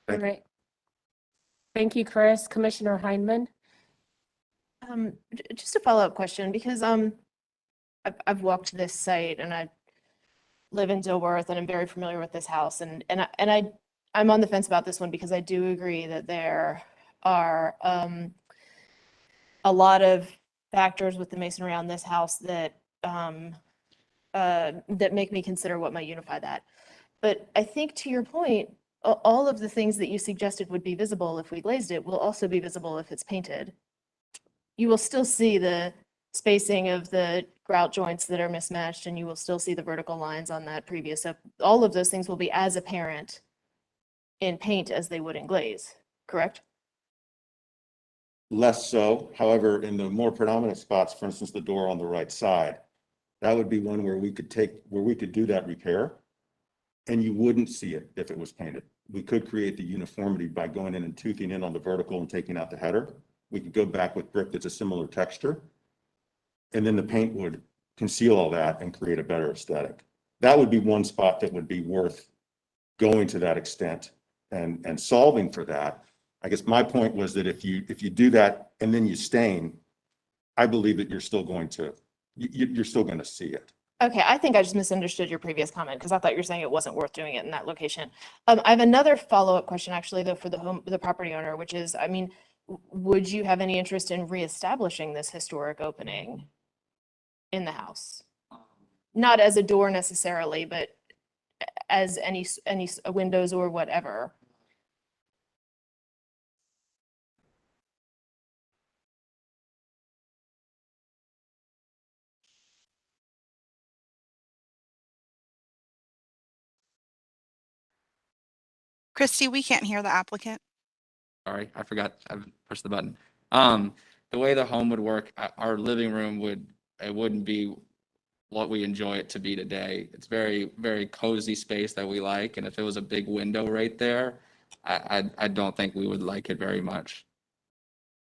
All right. Thank you, Chris. Commissioner Heineman. Just a follow-up question, because I've walked this site and I live in Dilworth and I'm very familiar with this house, and I'm on the fence about this one because I do agree that there are a lot of factors with the masonry on this house that that make me consider what might unify that. But I think, to your point, all of the things that you suggested would be visible if we glazed it will also be visible if it's painted. You will still see the spacing of the grout joints that are mismatched, and you will still see the vertical lines on that previous. So all of those things will be as apparent in paint as they would in glaze, correct? Less so. However, in the more predominant spots, for instance, the door on the right side, that would be one where we could do that repair and you wouldn't see it if it was painted. We could create the uniformity by going in and toothing in on the vertical and taking out the header. We could go back with brick that's a similar texture, and then the paint would conceal all that and create a better aesthetic. That would be one spot that would be worth going to that extent and solving for that. I guess my point was that if you do that and then you stain, I believe that you're still going to see it. Okay, I think I just misunderstood your previous comment because I thought you were saying it wasn't worth doing it in that location. I have another follow-up question actually, though, for the property owner, which is, I mean, would you have any interest in reestablishing this historic opening in the house? Not as a door necessarily, but as any windows or whatever. Christy, we can't hear the applicant. Sorry, I forgot, I pushed the button. The way the home would work, our living room it wouldn't be what we enjoy it to be today. It's very, very cozy space that we like, and if it was a big window right there, I don't think we would like it very much.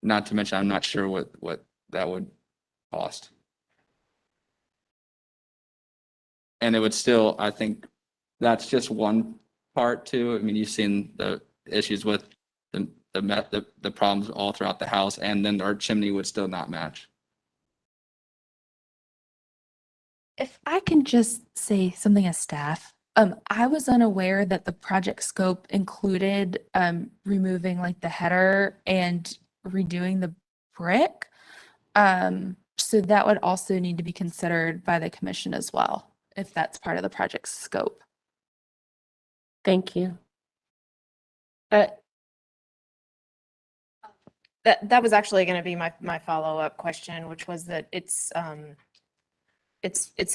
Not to mention, I'm not sure what that would cost. And it would still, I think, that's just one part too. I mean, you've seen the issues with the problems all throughout the house, and then our chimney would still not match. If I can just say something as staff, I was unaware that the project scope included removing like the header and redoing the brick. So that would also need to be considered by the commission as well, if that's part of the project's scope. Thank you. That was actually going to be my follow-up question, which was that it's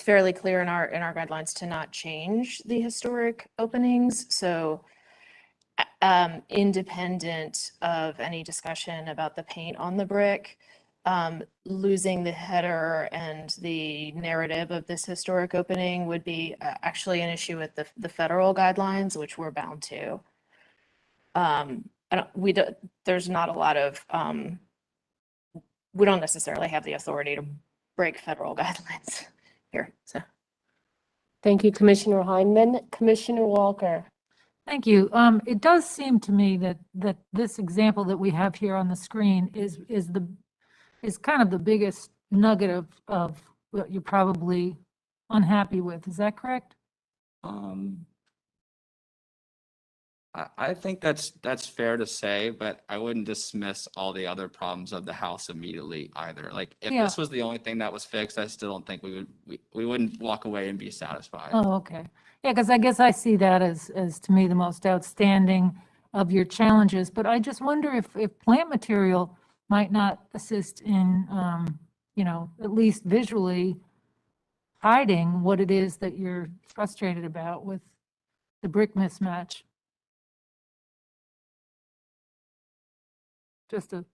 fairly clear in our guidelines to not change the historic openings. So independent of any discussion about the paint on the brick, losing the header and the narrative of this historic opening would be actually an issue with the federal guidelines, which we're bound to. There's not a lot of, we don't necessarily have the authority to break federal guidelines here, so. Thank you, Commissioner Heineman. Commissioner Walker. Thank you. It does seem to me that this example that we have here on the screen is kind of the biggest nugget of what you're probably unhappy with. Is that correct? I think that's fair to say, but I wouldn't dismiss all the other problems of the house immediately either. Like if Yeah. this was the only thing that was fixed, I still don't think we wouldn't walk away and be satisfied. Oh, okay. Yeah, because I guess I see that as to me the most outstanding of your challenges. But I just wonder if plant material might not assist in, at least visually hiding what it is that you're frustrated about with the brick mismatch. Just a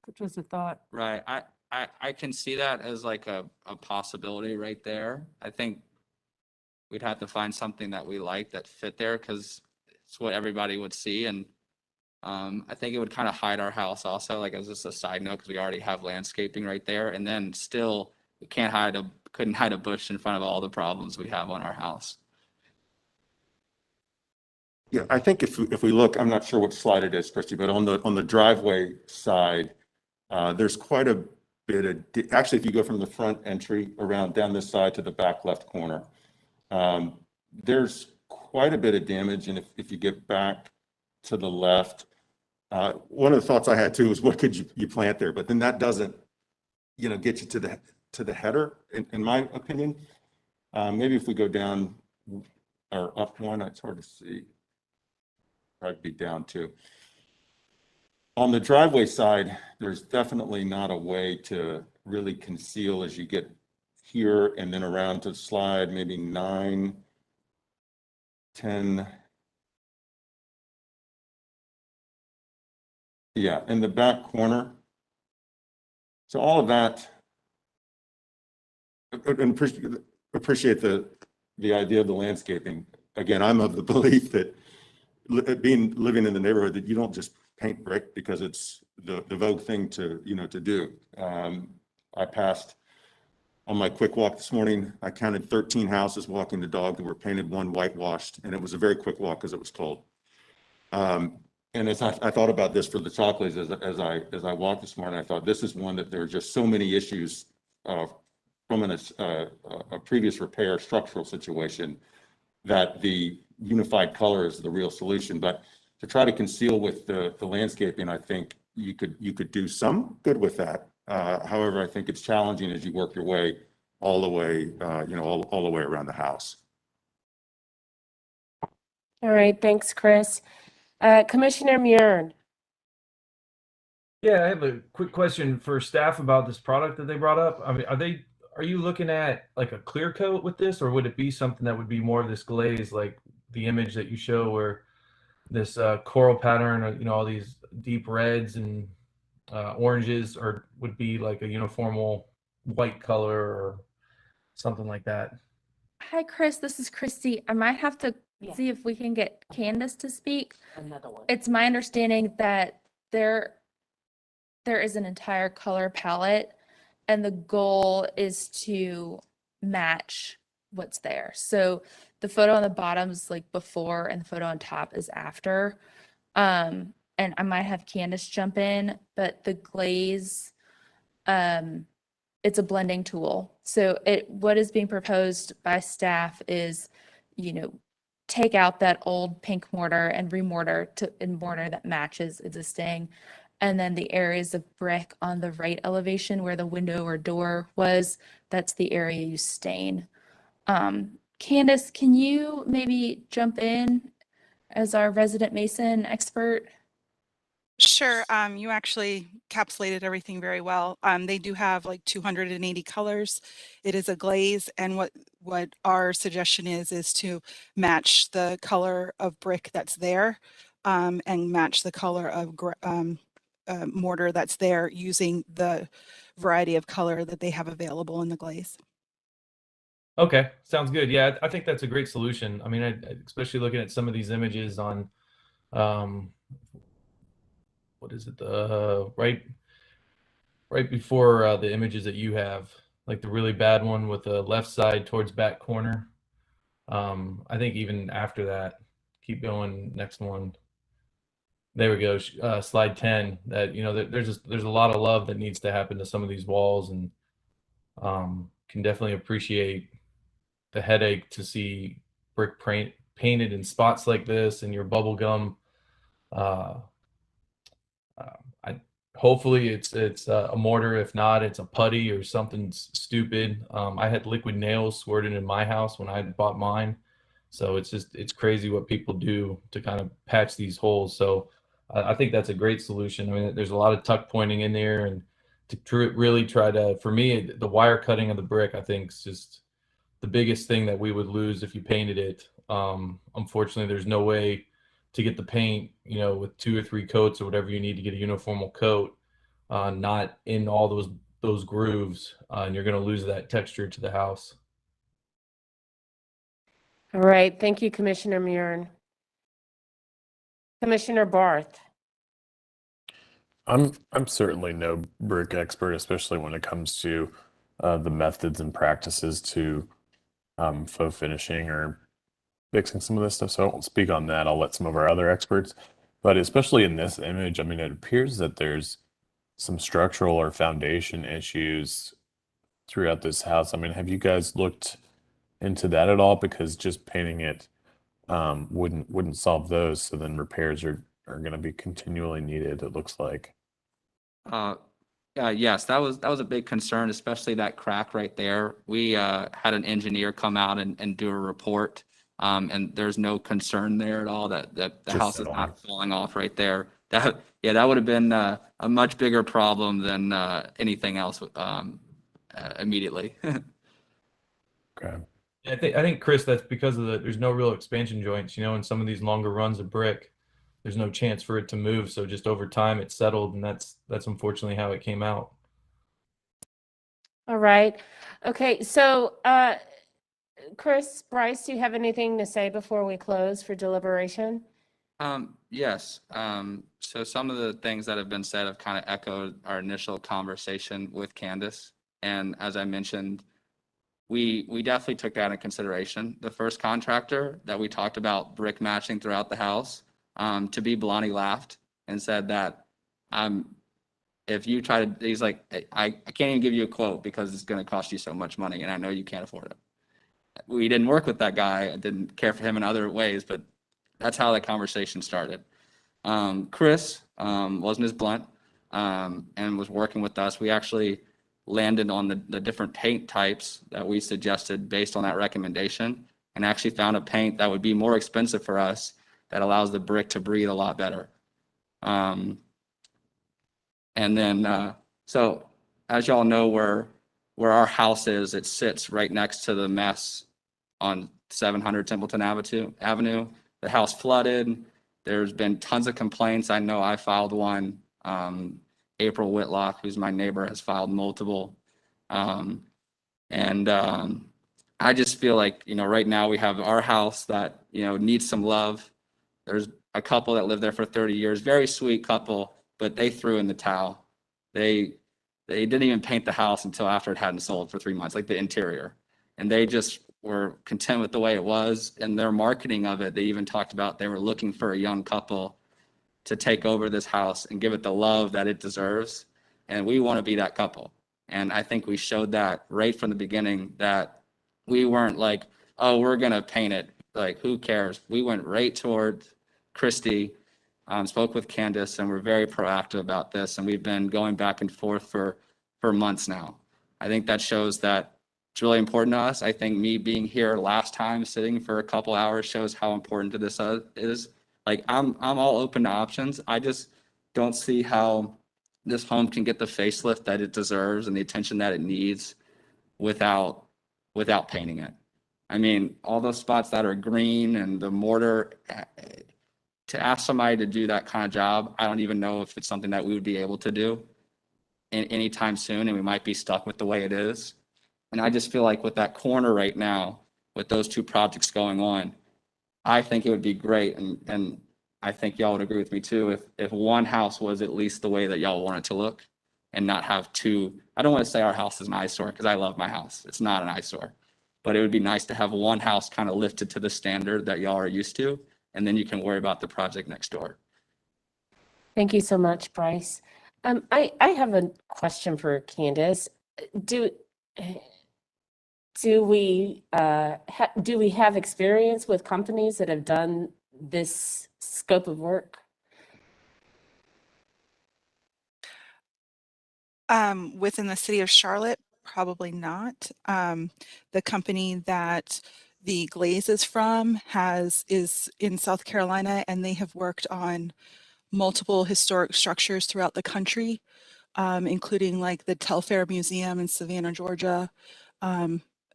thought. Right. I can see that as like a possibility right there. I think we'd have to find something that we like that fit there because it's what everybody would see. And I think it would kind of hide our house also, like as just a side note, because we already have landscaping right there. And then still we couldn't hide a bush in front of all the problems we have on our house. Yeah, I think if we look, I'm not sure what slide it is, Christy, but on the driveway side, there's quite a bit of, actually, if you go from the front entry around down this side to the back left corner, there's quite a bit of damage. And if you get back to the left, one of the thoughts I had too was what could you plant there? But then that doesn't, get you to the header, in my opinion. Maybe if we go down or up one, it's hard to see. Probably be down two. On the driveway side, there's definitely not a way to really conceal as you get here and then around to slide maybe 9, 10. Yeah, in the back corner. So all of that, and appreciate the idea of the landscaping. Again, I'm of the belief that living in the neighborhood that you don't just paint brick because it's the vogue thing to do. I passed on my quick walk this morning. I counted 13 houses walking the dog that were painted, one whitewashed, and it was a very quick walk because it was cold. And as I thought about this for the Chocolates, as I walked this morning, I thought this is one that there are just so many issues from a previous repair structural situation that the unified color is the real solution. But to try to conceal with the landscaping, I think you could do some good with that. However, I think it's challenging as you work your way all the way, all the way around the house. All right, thanks, Chris. Commissioner Murin. Yeah, I have a quick question for staff about this product that they brought up. I mean, are you looking at like a clear coat with this, or would it be something that would be more of this glaze, like the image that you show where this coral pattern, or, all these deep reds and oranges, or would be like a uniformal white color or something like that. Hi, Chris. This is Christy. I might have to Yeah. see if we can get Candace to speak. Another one. It's my understanding that there is an entire color palette, and the goal is to match what's there. So the photo on the bottom is like before, and the photo on top is after. And I might have Candace jump in, but the glaze, it's a blending tool. So what is being proposed by staff is, take out that old pink mortar and remortar in mortar that matches existing. And then the areas of brick on the right elevation where the window or door was, that's the area you stain. Candace, can you maybe jump in as our resident mason expert? Sure. You actually encapsulated everything very well. They do have like 280 colors. It is a glaze, and what our suggestion is to match the color of brick that's there, and match the color of mortar that's there using the variety of color that they have available in the glaze. Okay, sounds good. Yeah, I think that's a great solution. I mean, especially looking at some of these images on, what is it? Right before the images that you have, like the really bad one with the left side towards back corner. I think even after that, keep going. Next one. There we go. Slide 10. That there's a lot of love that needs to happen to some of these walls, and can definitely appreciate the headache to see brick painted in spots like this, and your bubble gum. Hopefully it's a mortar. If not, it's a putty or something stupid. I had liquid nails squirted in my house when I bought mine, so it's crazy what people do to kind of patch these holes. So I think that's a great solution. I mean, there's a lot of tuck pointing in there, and to really try to, for me, the wire cutting of the brick, I think, is just the biggest thing that we would lose if you painted it. Unfortunately, there's no way to get the paint, with 2 or 3 coats or whatever you need to get a uniformal coat, not in all those grooves, and you're going to lose that texture to the house. All right. Thank you, Commissioner Murin. Commissioner Barth. I'm certainly no brick expert, especially when it comes to the methods and practices to faux finishing or fixing some of this stuff. So I won't speak on that. I'll let some of our other experts. But especially in this image, I mean, it appears that there's some structural or foundation issues throughout this house. I mean, have you guys looked into that at all? Because just painting it wouldn't solve those. So then repairs are going to be continually needed, it looks like. Yes, that was a big concern, especially that crack right there. We had an engineer come out and do a report, and there's no concern there at all that the Just house is settling. not falling off right there. That would have been a much bigger problem than anything else immediately. Okay. I think Chris, that's because there's no real expansion joints, in some of these longer runs of brick. There's no chance for it to move, so just over time it settled, and that's unfortunately how it came out. All right. Okay. So, Chris, Bryce, do you have anything to say before we close for deliberation? Yes. So some of the things that have been said have kind of echoed our initial conversation with Candace. And as I mentioned, we definitely took that into consideration. The first contractor that we talked about brick matching throughout the house, to be blunt, he laughed and said that if you try to, he's like, I can't even give you a quote because it's going to cost you so much money, and I know you can't afford it. We didn't work with that guy. I didn't care for him in other ways, but that's how that conversation started. Chris wasn't as blunt and was working with us. We actually landed on the different paint types that we suggested based on that recommendation, and actually found a paint that would be more expensive for us that allows the brick to breathe a lot better. And then, so as y'all know, where our house is, it sits right next to the mess on 700 Templeton Avenue. The house flooded. There's been tons of complaints. I know I filed one. April Whitlock, who's my neighbor, has filed multiple. I just feel like, right now we have our house that, needs some love. There's a couple that lived there for 30 years, very sweet couple, but they threw in the towel. They didn't even paint the house until after it hadn't sold for 3 months, like the interior. And they just were content with the way it was. And their marketing of it, they even talked about they were looking for a young couple to take over this house and give it the love that it deserves. And we want to be that couple. And I think we showed that right from the beginning, that we weren't like, oh, we're going to paint it. Like, who cares? We went right toward Christy, spoke with Candace, and we're very proactive about this. And we've been going back and forth for months now. I think that shows that it's really important to us. I think me being here last time, sitting for a couple hours, shows how important to this is. Like, I'm all open to options. I just don't see how this home can get the facelift that it deserves and the attention that it needs without painting it. I mean, all those spots that are green and the mortar, to ask somebody to do that kind of job, I don't even know if it's something that we would be able to do anytime soon, and we might be stuck with the way it is. And I just feel like with that corner right now, with those two projects going on, I think it would be great. And I think y'all would agree with me too, if one house was at least the way that y'all want it to look and not have two. I don't want to say our house is an eyesore because I love my house. It's not an eyesore, but it would be nice to have one house kind of lifted to the standard that y'all are used to. And then you can worry about the project next door. Thank you so much, Bryce. I have a question for Candace. Do we have experience with companies that have done this scope of work? Within the city of Charlotte, probably not. The company that the glaze is from is in South Carolina, and they have worked on multiple historic structures throughout the country, including like the Telfair Museum in Savannah, Georgia,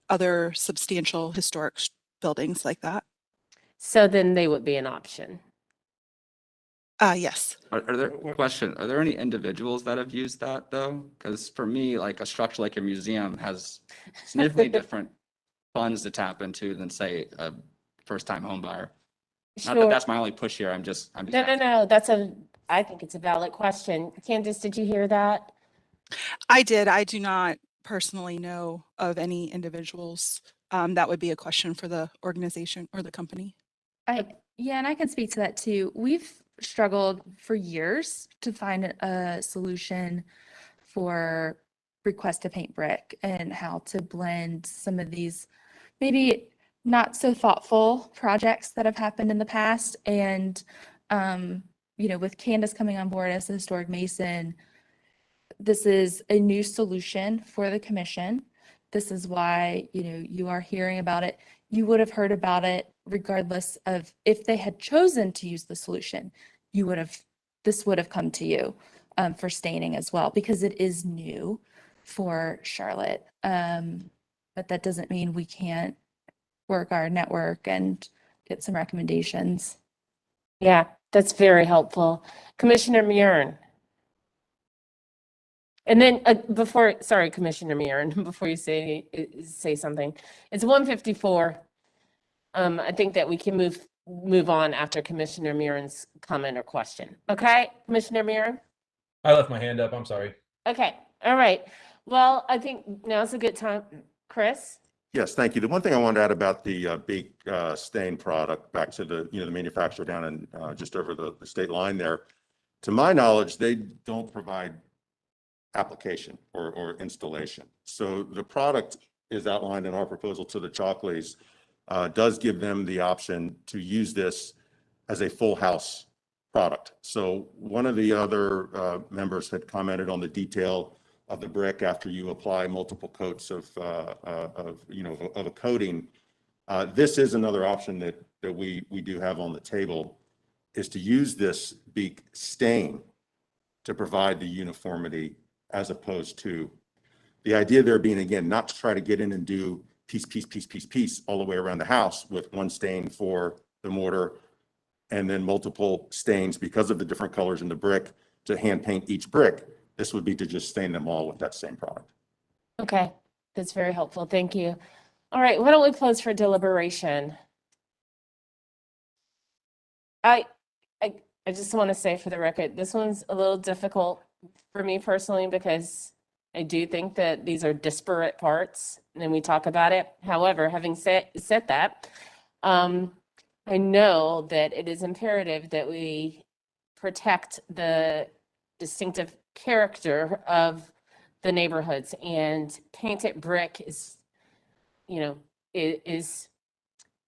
other substantial historic buildings like that. So then they would be an option. Yes. Are there any individuals that have used that though? Because for me, like a structure like a museum has significantly different funds to tap into than say a first-time home buyer. Not that Sure. that's my only push here. I'm just No. I think it's a valid question. Candace, did you hear that? I did. I do not personally know of any individuals. That would be a question for the organization or the company. Yeah, and I can speak to that too. We've struggled for years to find a solution for request to paint brick and how to blend some of these maybe not so thoughtful projects that have happened in the past. And, with Candace coming on board as a historic mason, this is a new solution for the commission. This is why, you are hearing about it. You would have heard about it regardless of if they had chosen to use the solution. This would have come to you for staining as well, because it is new for Charlotte. But that doesn't mean we can't work our network and get some recommendations. Yeah, that's very helpful. Commissioner Murin. And then sorry, Commissioner Murin, before you say something, it's 1:54. I think that we can move on after Commissioner Murin's comment or question. Okay, Commissioner Murin? I left my hand up. I'm sorry. Okay, all right. Well, I think now's a good time. Chris? Yes, thank you. The one thing I wanted to add about the Beek stain product, back to the manufacturer down in just over the state line there. To my knowledge, they don't provide application or installation. So the product is outlined in our proposal to the Chalkleys, does give them the option to use this as a full house product. So one of the other members had commented on the detail of the brick after you apply multiple coats of a coating. This is another option that we do have on the table, is to use this Beek stain to provide the uniformity, as opposed to the idea there being, again, not to try to get in and do piece all the way around the house with one stain for the mortar, and then multiple stains because of the different colors in the brick to hand paint each brick. This would be to just stain them all with that same product. Okay, that's very helpful. Thank you. All right, why don't we close for deliberation? I just want to say for the record, this one's a little difficult for me personally because I do think that these are disparate parts and we talk about it. However, having said that, I know that it is imperative that we protect the distinctive character of the neighborhoods, and painted brick is, you know,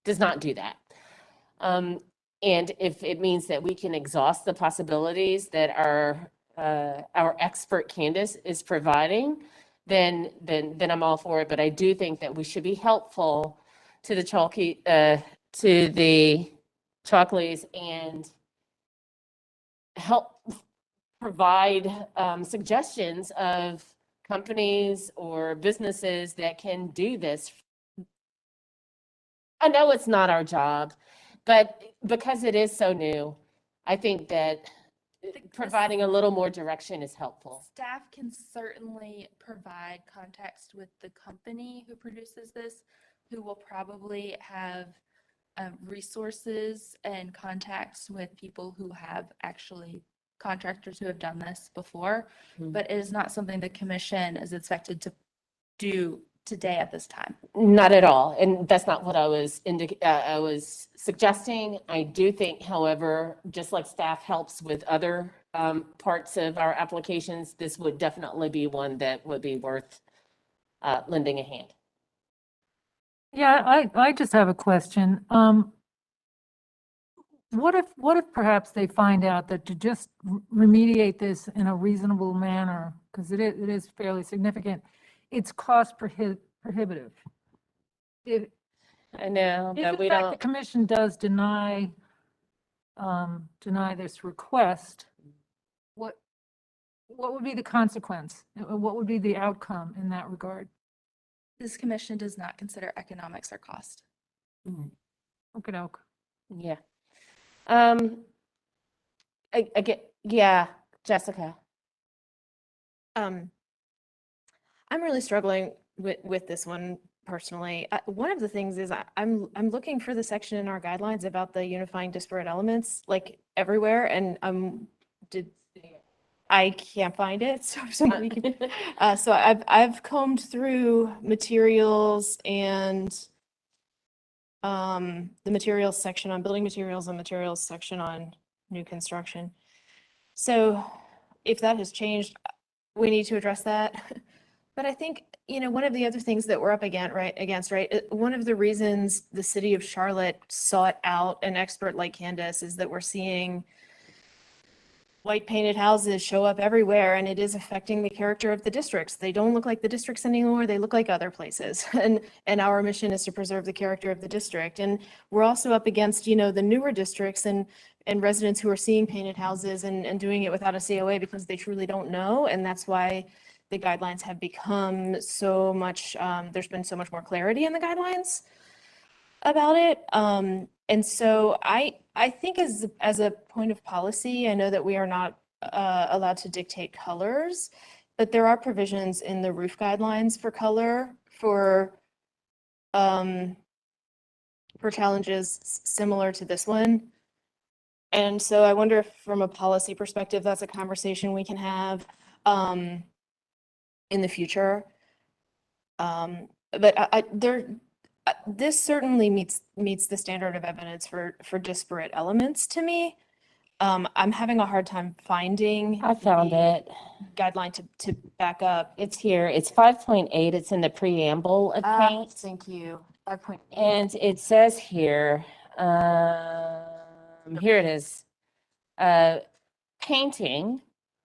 does not do that. And if it means that we can exhaust the possibilities that our expert Candace is providing, then I'm all for it. But I do think that we should be helpful to the Chalkleys and help provide suggestions of companies or businesses that can do this. I know it's not our job, but because it is so new, I think that providing a little more direction is helpful. Staff can certainly provide context with the company who produces this, who will probably have resources and contacts with people who have actually contractors who have done this before, but it is not something the commission is expected to do today at this time. Not at all, and that's not what I was suggesting. I do think, however, just like staff helps with other parts of our applications, this would definitely be one that would be worth lending a hand. Yeah, I just have a question. What if perhaps they find out that to just remediate this in a reasonable manner, because it is fairly significant, it's cost prohibitive? I know, If but in we fact the don't. commission does deny this request, what would be the consequence? What would be the outcome in that regard? This commission does not consider economics or cost. Okey-doke. Yeah. I get, yeah, Jessica. I'm really struggling with this one personally. One of the things is I'm looking for the section in our guidelines about the unifying disparate elements like everywhere, and I can't find it. So somebody can. So I've combed through materials and the materials section on building materials and materials section on new construction. So if that has changed, we need to address that. But I think, you know, one of the other things that we're up against, one of the reasons the city of Charlotte sought out an expert like Candace is that we're seeing white painted houses show up everywhere, and it is affecting the character of the districts. They don't look like the districts anymore. They look like other places. And our mission is to preserve the character of the district. And we're also up against, you know, the newer districts and residents who are seeing painted houses and doing it without a COA because they truly don't know. And that's why the guidelines have become so much, there's been so much more clarity in the guidelines about it. And so I think as a point of policy, I know that we are not allowed to dictate colors, but there are provisions in the roof guidelines for color for challenges similar to this one. And so I wonder if from a policy perspective, that's a conversation we can have in the future. But this certainly meets the standard of evidence for disparate elements to me. I'm having a hard time finding. I found it. Guideline to back up. It's here. It's 5.8. It's in the preamble of paint. Thank you. 5.8. And it says here, here it is. Painting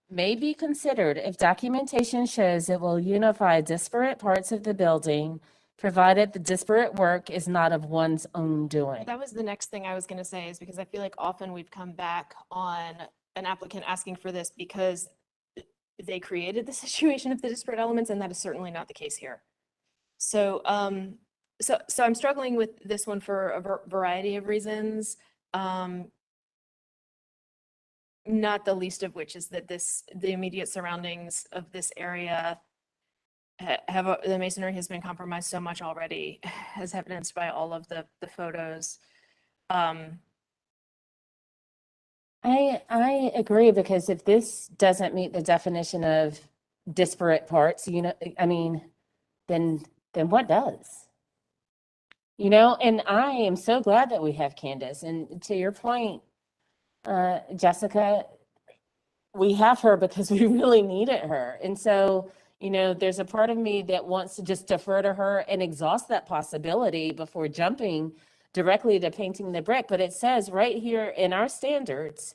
may be considered if documentation shows it will unify disparate parts of the building, provided the disparate work is not of one's own doing. That was the next thing I was going to say, is because I feel like often we've come back on an applicant asking for this because they created the situation of the disparate elements, and that is certainly not the case here. So, so I'm struggling with this one for a variety of reasons. Not the least of which is that the immediate surroundings of this area the masonry has been compromised so much already, as evidenced by all of the photos. I agree, because if this doesn't meet the definition of disparate parts, I mean, then what does? And I am so glad that we have Candace. And to your point, Jessica, we have her because we really needed her. And so, there's a part of me that wants to just defer to her and exhaust that possibility before jumping directly to painting the brick. But it says right here in our standards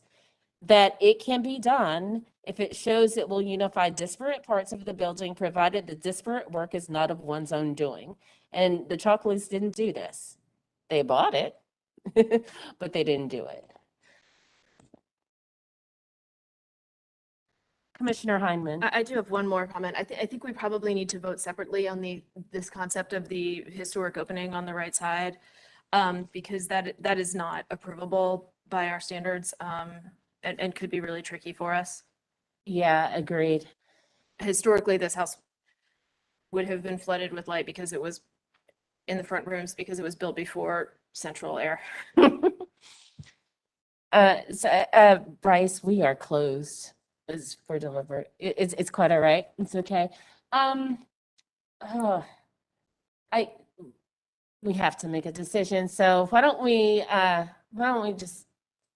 that it can be done if it shows it will unify disparate parts of the building, provided the disparate work is not of one's own doing. And the Chocolates didn't do this. They bought it, but they didn't do it. Commissioner Heineman. I do have one more comment. I think we probably need to vote separately on this concept of the historic opening on the right side, because that is not approvable by our standards, and could be really tricky for us. Yeah, agreed. Historically, this house would have been flooded with light because it was in the front rooms, because it was built before central air. Bryce, we are closed as for delivery. It's quite all right. It's okay. We have to make a decision. So why don't we just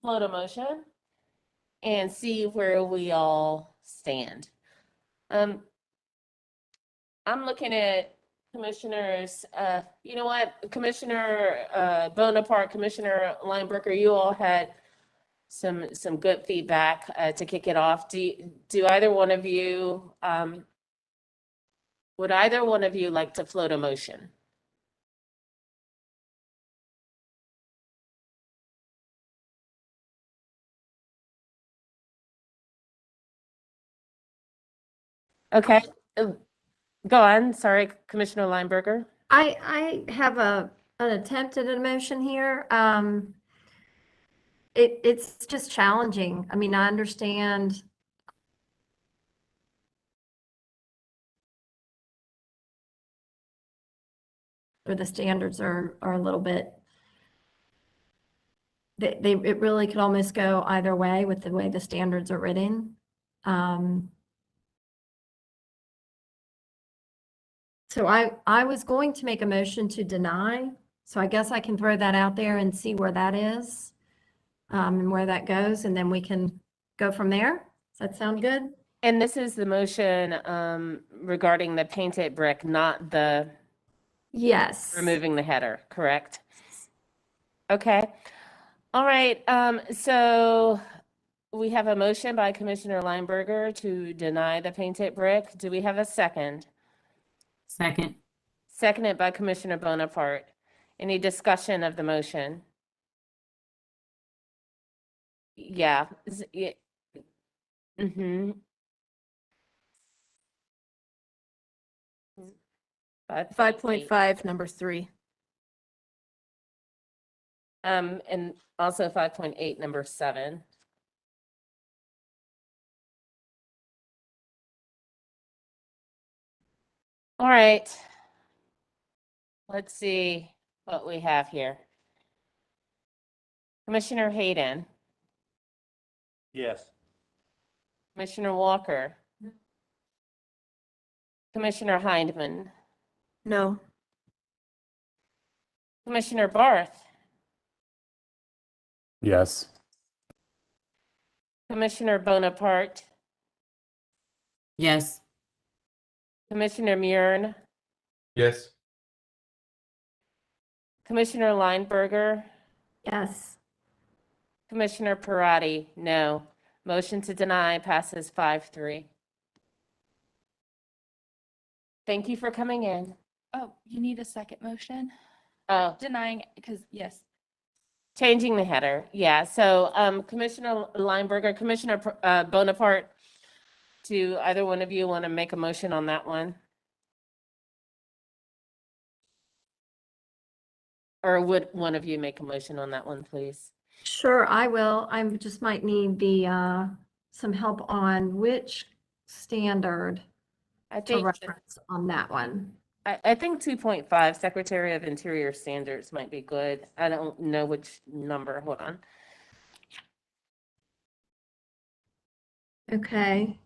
float a motion and see where we all stand? I'm looking at commissioners, you know what, Commissioner Bonaparte, Commissioner Lineberger, you all had some good feedback to kick it off. Do either one of you, would either one of you like to float a motion? Okay, go on. Sorry, Commissioner Lineberger. I have an attempt at a motion here. It's just challenging. I mean, I understand. Or the standards are a little bit, it really could almost go either way with the way the standards are written. So I was going to make a motion to deny, so I guess I can throw that out there and see where that is, and where that goes, and then we can go from there. Does that sound good? And this is the motion regarding the painted brick, not the Yes. removing the header, correct? Okay. All right. So we have a motion by Commissioner Lineberger to deny the painted brick. Do we have a second? Second. Seconded by Commissioner Bonaparte. Any discussion of the motion? Yeah. Mm-hmm. 5.5, number 3. And also 5.8, number 7. All right. Let's see what we have here. Commissioner Hayden, Yes. Commissioner Walker, Commissioner Heineman, No. Commissioner Barth, Yes. Commissioner Bonaparte, Yes. Commissioner Murin, Yes. Commissioner Lineberger, Yes. Commissioner Parati, no. Motion to deny passes 5-3. Thank you for coming in. Oh, you need a second motion? Oh, Denying, because yes. changing the header. Yeah. So Commissioner Lineberger, Commissioner Bonaparte, do either one of you want to make a motion on that one? Or would one of you make a motion on that one, please? Sure, I will. I just might need the, some help on which standard I to think, reference on that one. I think 2.5, Secretary of Interior Standards might be good. I don't know which number. Hold on. Okay,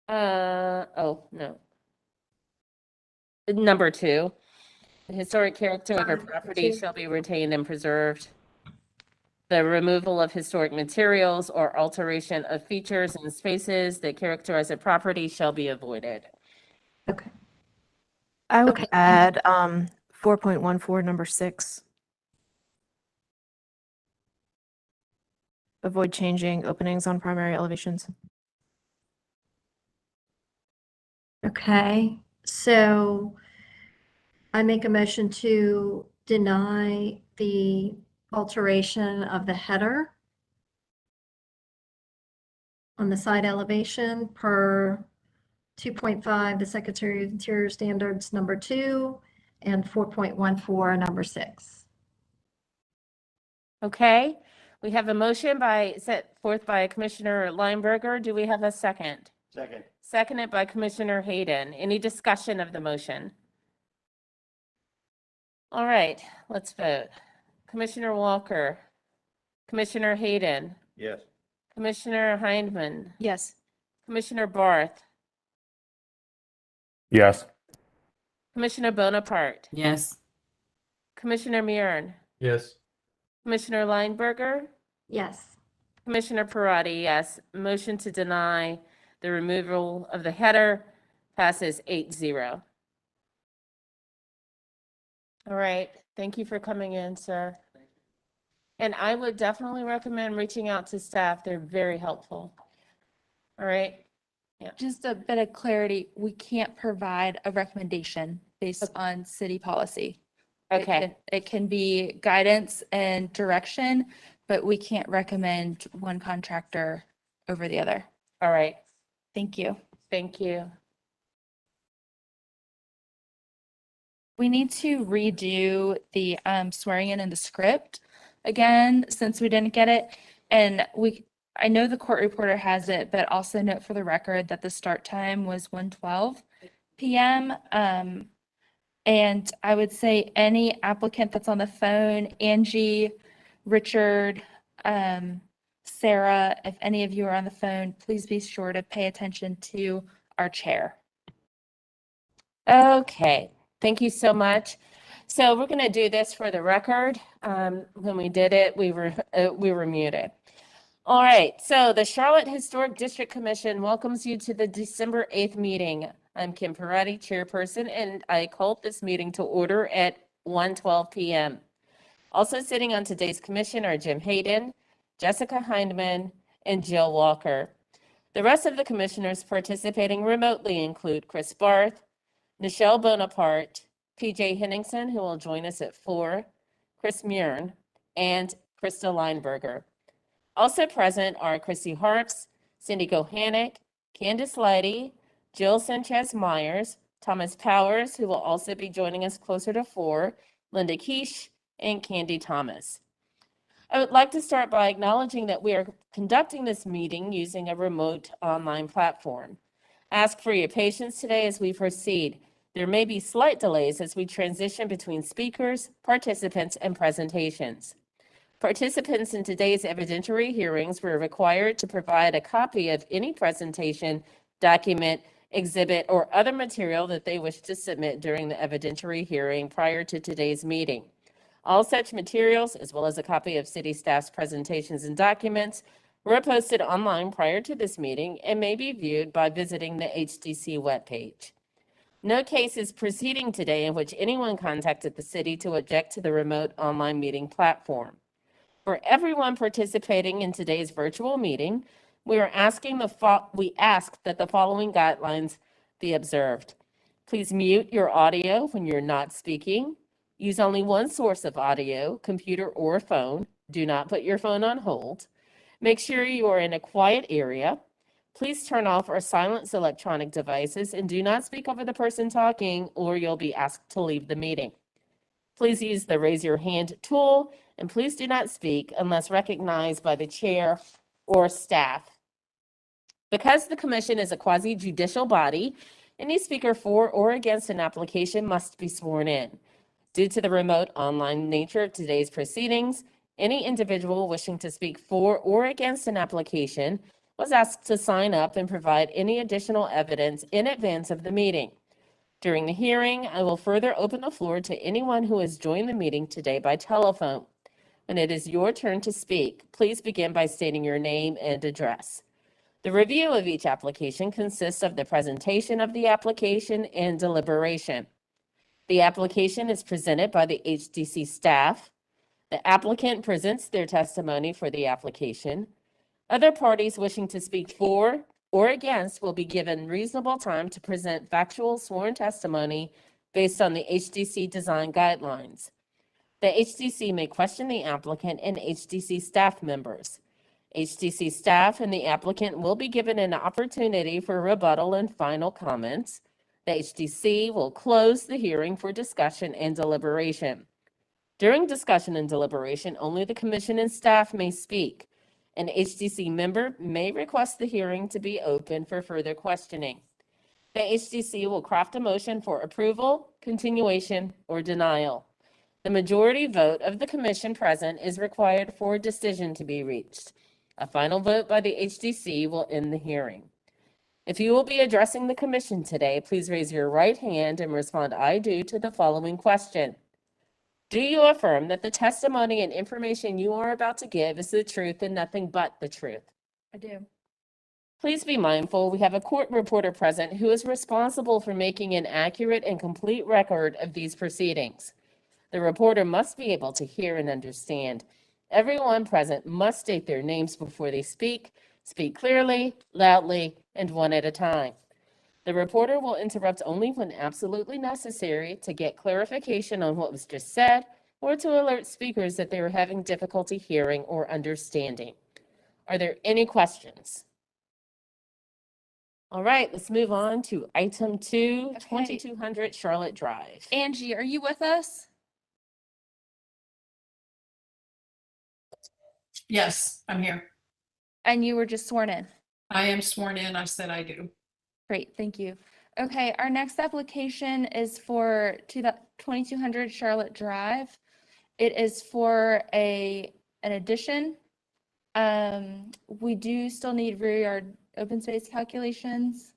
Oh, no. Number 2, the historic character of a Number property 2. shall be retained and preserved. The removal of historic materials or alteration of features and spaces that characterize a property shall be avoided. Okay. I would Okay. add 4.14, number 6. Avoid changing openings on primary elevations. Okay, so I make a motion to deny the alteration of the header on the side elevation per 2.5, the Secretary of Interior Standards number 2, and 4.14, number 6. Okay, we have a motion set forth by Commissioner Lineberger. Do we have a second? Second. Seconded by Commissioner Hayden. Any discussion of the motion? All right, let's vote. Commissioner Walker, Commissioner Hayden, Yes. Commissioner Hindman, Yes. Commissioner Barth, Yes. Commissioner Bonaparte, Yes. Commissioner Murin, Yes. Commissioner Lineberger, Yes. Commissioner Parati, yes. Motion to deny the removal of the header passes 8-0. All right, thank you for coming in, sir. And I would definitely recommend reaching out to staff. They're very helpful. All right, Just a bit of clarity, we can't provide a recommendation based on city policy. okay, It can be guidance and direction, but we can't recommend one contractor over the other. all right, Thank you. thank you. We need to redo the swearing in and the script again, since we didn't get it. And I know the court reporter has it, but also note for the record that the start time was 1:12 PM. And I would say any applicant that's on the phone, Angie, Richard, Sarah, if any of you are on the phone, please be sure to pay attention to our chair. Okay, thank you so much. So we're going to do this for the record. When we did it, we were muted. All right, so the Charlotte Historic District Commission welcomes you to the December 8th meeting. I'm Kim Parati, chairperson, and I called this meeting to order at 1:12 p.m. Also sitting on today's commission are Jim Hayden, Jessica Hindman, and Jill Walker. The rest of the commissioners participating remotely include Chris Barth, Nichelle Bonaparte, PJ Henningsen, who will join us at 4, Chris Murin, and Krista Lineberger. Also present are Chrissy Harps, Cindy Gohannick, Candace Leidy, Jill Sanchez Myers, Thomas Powers, who will also be joining us closer to 4, Linda Keish, and Candy Thomas. I would like to start by acknowledging that we are conducting this meeting using a remote online platform. Ask for your patience today as we proceed. There may be slight delays as we transition between speakers, participants, and presentations. Participants in today's evidentiary hearings were required to provide a copy of any presentation, document, exhibit, or other material that they wish to submit during the evidentiary hearing prior to today's meeting. All such materials, as well as a copy of city staff's presentations and documents, were posted online prior to this meeting and may be viewed by visiting the HDC webpage. No case is proceeding today in which anyone contacted the city to object to the remote online meeting platform. For everyone participating in today's virtual meeting, we ask that the following guidelines be observed. Please mute your audio when you're not speaking. Use only one source of audio, computer or phone. Do not put your phone on hold. Make sure you are in a quiet area. Please turn off or silence electronic devices and do not speak over the person talking or you'll be asked to leave the meeting. Please use the raise your hand tool, and please do not speak unless recognized by the chair or staff. Because the commission is a quasi-judicial body, any speaker for or against an application must be sworn in. Due to the remote online nature of today's proceedings, any individual wishing to speak for or against an application was asked to sign up and provide any additional evidence in advance of the meeting. During the hearing, I will further open the floor to anyone who has joined the meeting today by telephone. When it is your turn to speak, please begin by stating your name and address. The review of each application consists of the presentation of the application and deliberation. The application is presented by the HDC staff. The applicant presents their testimony for the application. Other parties wishing to speak for or against will be given reasonable time to present factual sworn testimony based on the HDC design guidelines. The HDC may question the applicant and HDC staff members. HDC staff and the applicant will be given an opportunity for rebuttal and final comments. The HDC will close the hearing for discussion and deliberation. During discussion and deliberation, only the commission and staff may speak. An HDC member may request the hearing to be open for further questioning. The HDC will craft a motion for approval, continuation, or denial. The majority vote of the commission present is required for a decision to be reached. A final vote by the HDC will end the hearing. If you will be addressing the commission today, please raise your right hand and respond "I do" to the following question. Do you affirm that the testimony and information you are about to give is the truth and nothing but the truth? I do. Please be mindful, we have a court reporter present who is responsible for making an accurate and complete record of these proceedings. The reporter must be able to hear and understand. Everyone present must state their names before they speak clearly, loudly, and one at a time. The reporter will interrupt only when absolutely necessary to get clarification on what was just said or to alert speakers that they are having difficulty hearing or understanding. Are there any questions? All right, let's move on to item 2, 2200 Charlotte Drive. Angie, are you with us? Yes, I'm here. And you were just sworn in. I am sworn in. I said I do. Great, thank you. Okay, our next application is for 2200 Charlotte Drive. It is for an addition. We do still need rear yard open space calculations,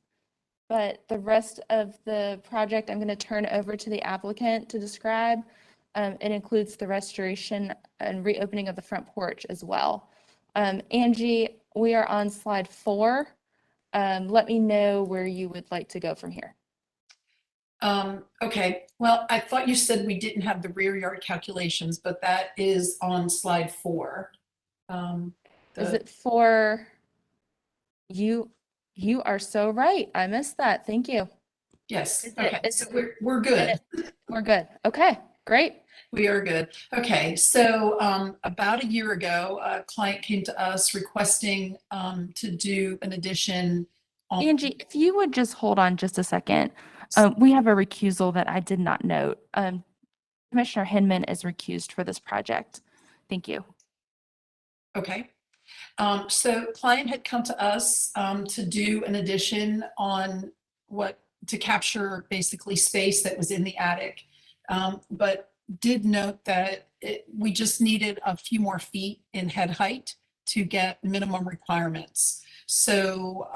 but the rest of the project I'm going to turn over to the applicant to describe. It includes the restoration and reopening of the front porch as well. Angie, we are on slide 4. Let me know where you would like to go from here. Okay, well, I thought you said we didn't have the rear yard calculations, but that is on slide 4. Is it for you? You are so right. I missed that. Thank you. Yes, Is it- okay, is so it- we're good. We're good. Okay, great. We are good. Okay, so about a year ago, a client came to us requesting to do an addition on. Angie, if you would just hold on just a second. We have a recusal that I did not note. Commissioner Hinman is recused for this project. Thank you. Okay. So client had come to us to do an addition on to capture basically space that was in the attic, but did note that we just needed a few more feet in head height to get minimum requirements. So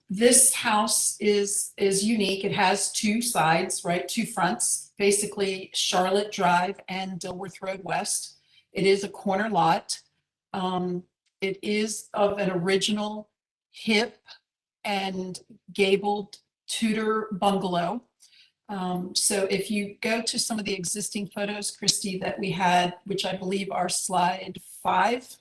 this house is unique. It has 2 sides, right? 2 fronts, basically Charlotte Drive and Dilworth Road West. It is a corner lot. It is of an original hip and gabled Tudor bungalow. So if you go to some of the existing photos, Christy, that we had, which I believe are slide 5.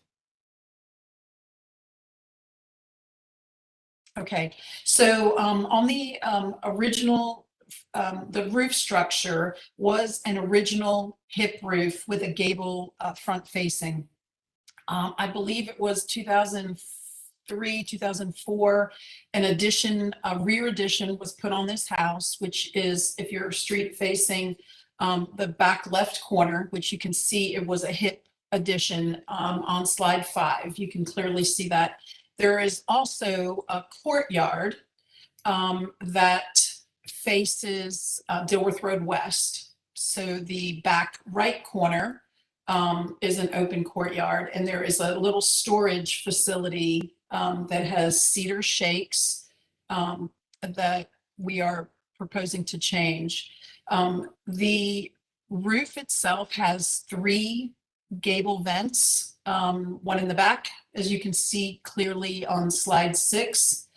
Okay, so on the original, the roof structure was an original hip roof with a gable front facing. I believe it was 2003, 2004, an addition, a rear addition was put on this house, which is, if you're street facing, The back left corner, which you can see it was a hip addition on slide 5. You can clearly see that. There is also a courtyard that faces Dilworth Road West. So the back right corner is an open courtyard, and there is a little storage facility that has cedar shakes that we are proposing to change. The roof itself has 3 gable vents, one in the back, as you can see clearly on slide 6.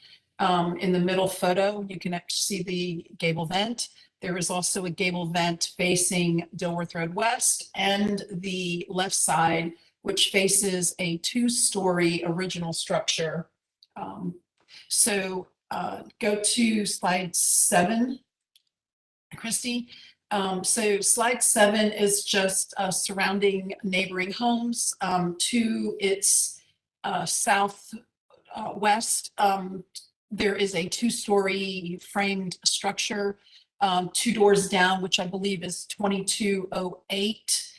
In the middle photo, you can actually see the gable vent. There is also a gable vent facing Dilworth Road West, and the left side, which faces a 2-story original structure. Go to slide 7, Christy. So slide 7 is just surrounding neighboring homes to its southwest. There is a 2-story framed structure. 2 doors down, which I believe is 2208,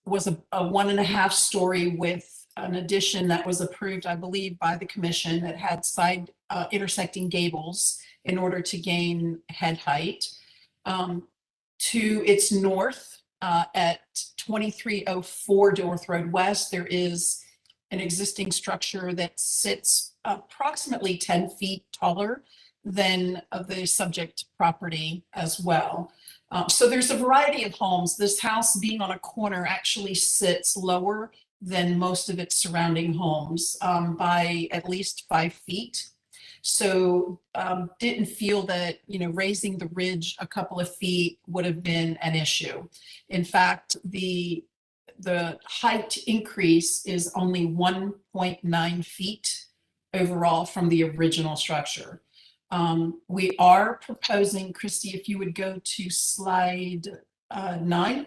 was a 1.5-story with an addition that was approved, I believe, by the commission that had side intersecting gables in order to gain head height. To its north, at 2304 Dilworth Road West, there is an existing structure that sits approximately 10 feet taller than the subject property as well. So there's a variety of homes. This house, being on a corner, actually sits lower than most of its surrounding homes by at least 5 feet. So didn't feel that, raising the ridge a couple of feet would have been an issue. In fact, the height increase is only 1.9 feet overall from the original structure. We are proposing, Christy, if you would go to slide 9.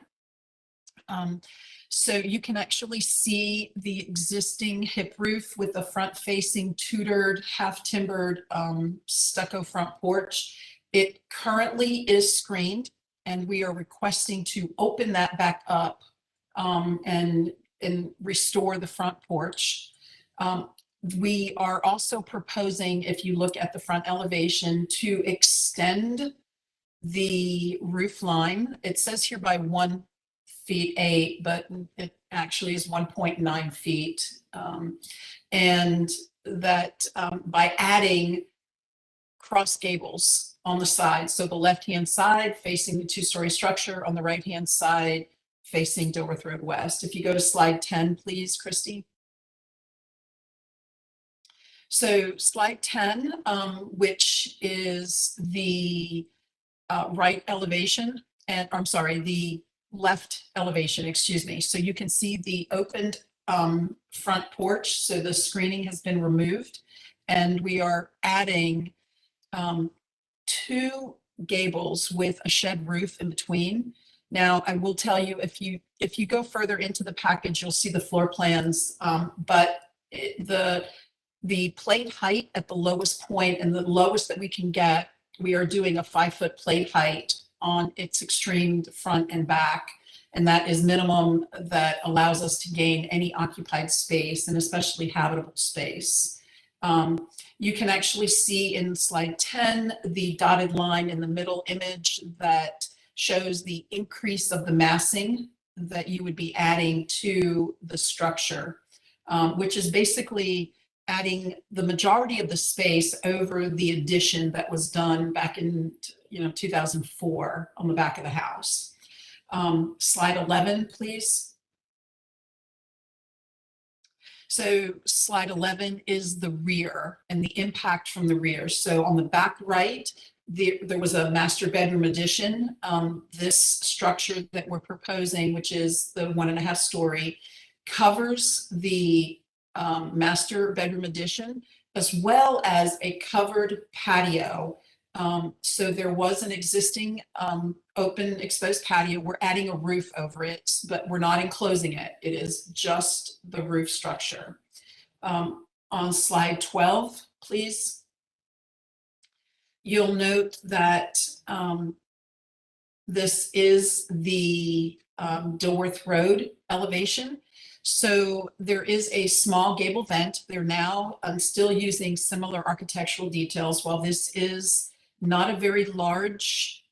So you can actually see the existing hip roof with the front facing tutored, half timbered stucco front porch. It currently is screened, and we are requesting to open that back up and restore the front porch. We are also proposing, if you look at the front elevation, to extend the roof line. It says here by 1.8 feet, but it actually is 1.9 feet. And that by adding cross gables on the side, so the left-hand side facing the 2-story structure, on the right-hand side facing Dilworth Road West. If you go to slide 10, please, Christy. So slide 10, which is the right elevation, and I'm sorry, the left elevation, excuse me. So you can see the opened front porch. So the screening has been removed, and we are adding 2 gables with a shed roof in between. Now, I will tell you, if you go further into the package, you'll see the floor plans, but the plate height at the lowest point and the lowest that we can get, we are doing a 5-foot plate height on its extreme front and back. And that is minimum that allows us to gain any occupied space, and especially habitable space. You can actually see in slide 10, the dotted line in the middle image that shows the increase of the massing that you would be adding to the structure, which is basically adding the majority of the space over the addition that was done back in 2004 on the back of the house. Slide 11, please. So slide 11 is the rear and the impact from the rear. So on the back right, there was a master bedroom addition. This structure that we're proposing, which is the 1.5-story, covers the master bedroom addition, as well as a covered patio. So there was an existing open exposed patio. We're adding a roof over it, but we're not enclosing it. It is just the roof structure. On slide 12, please. You'll note that This is the Dilworth Road elevation. So there is a small gable vent. They're now still using similar architectural details. While this is not a very large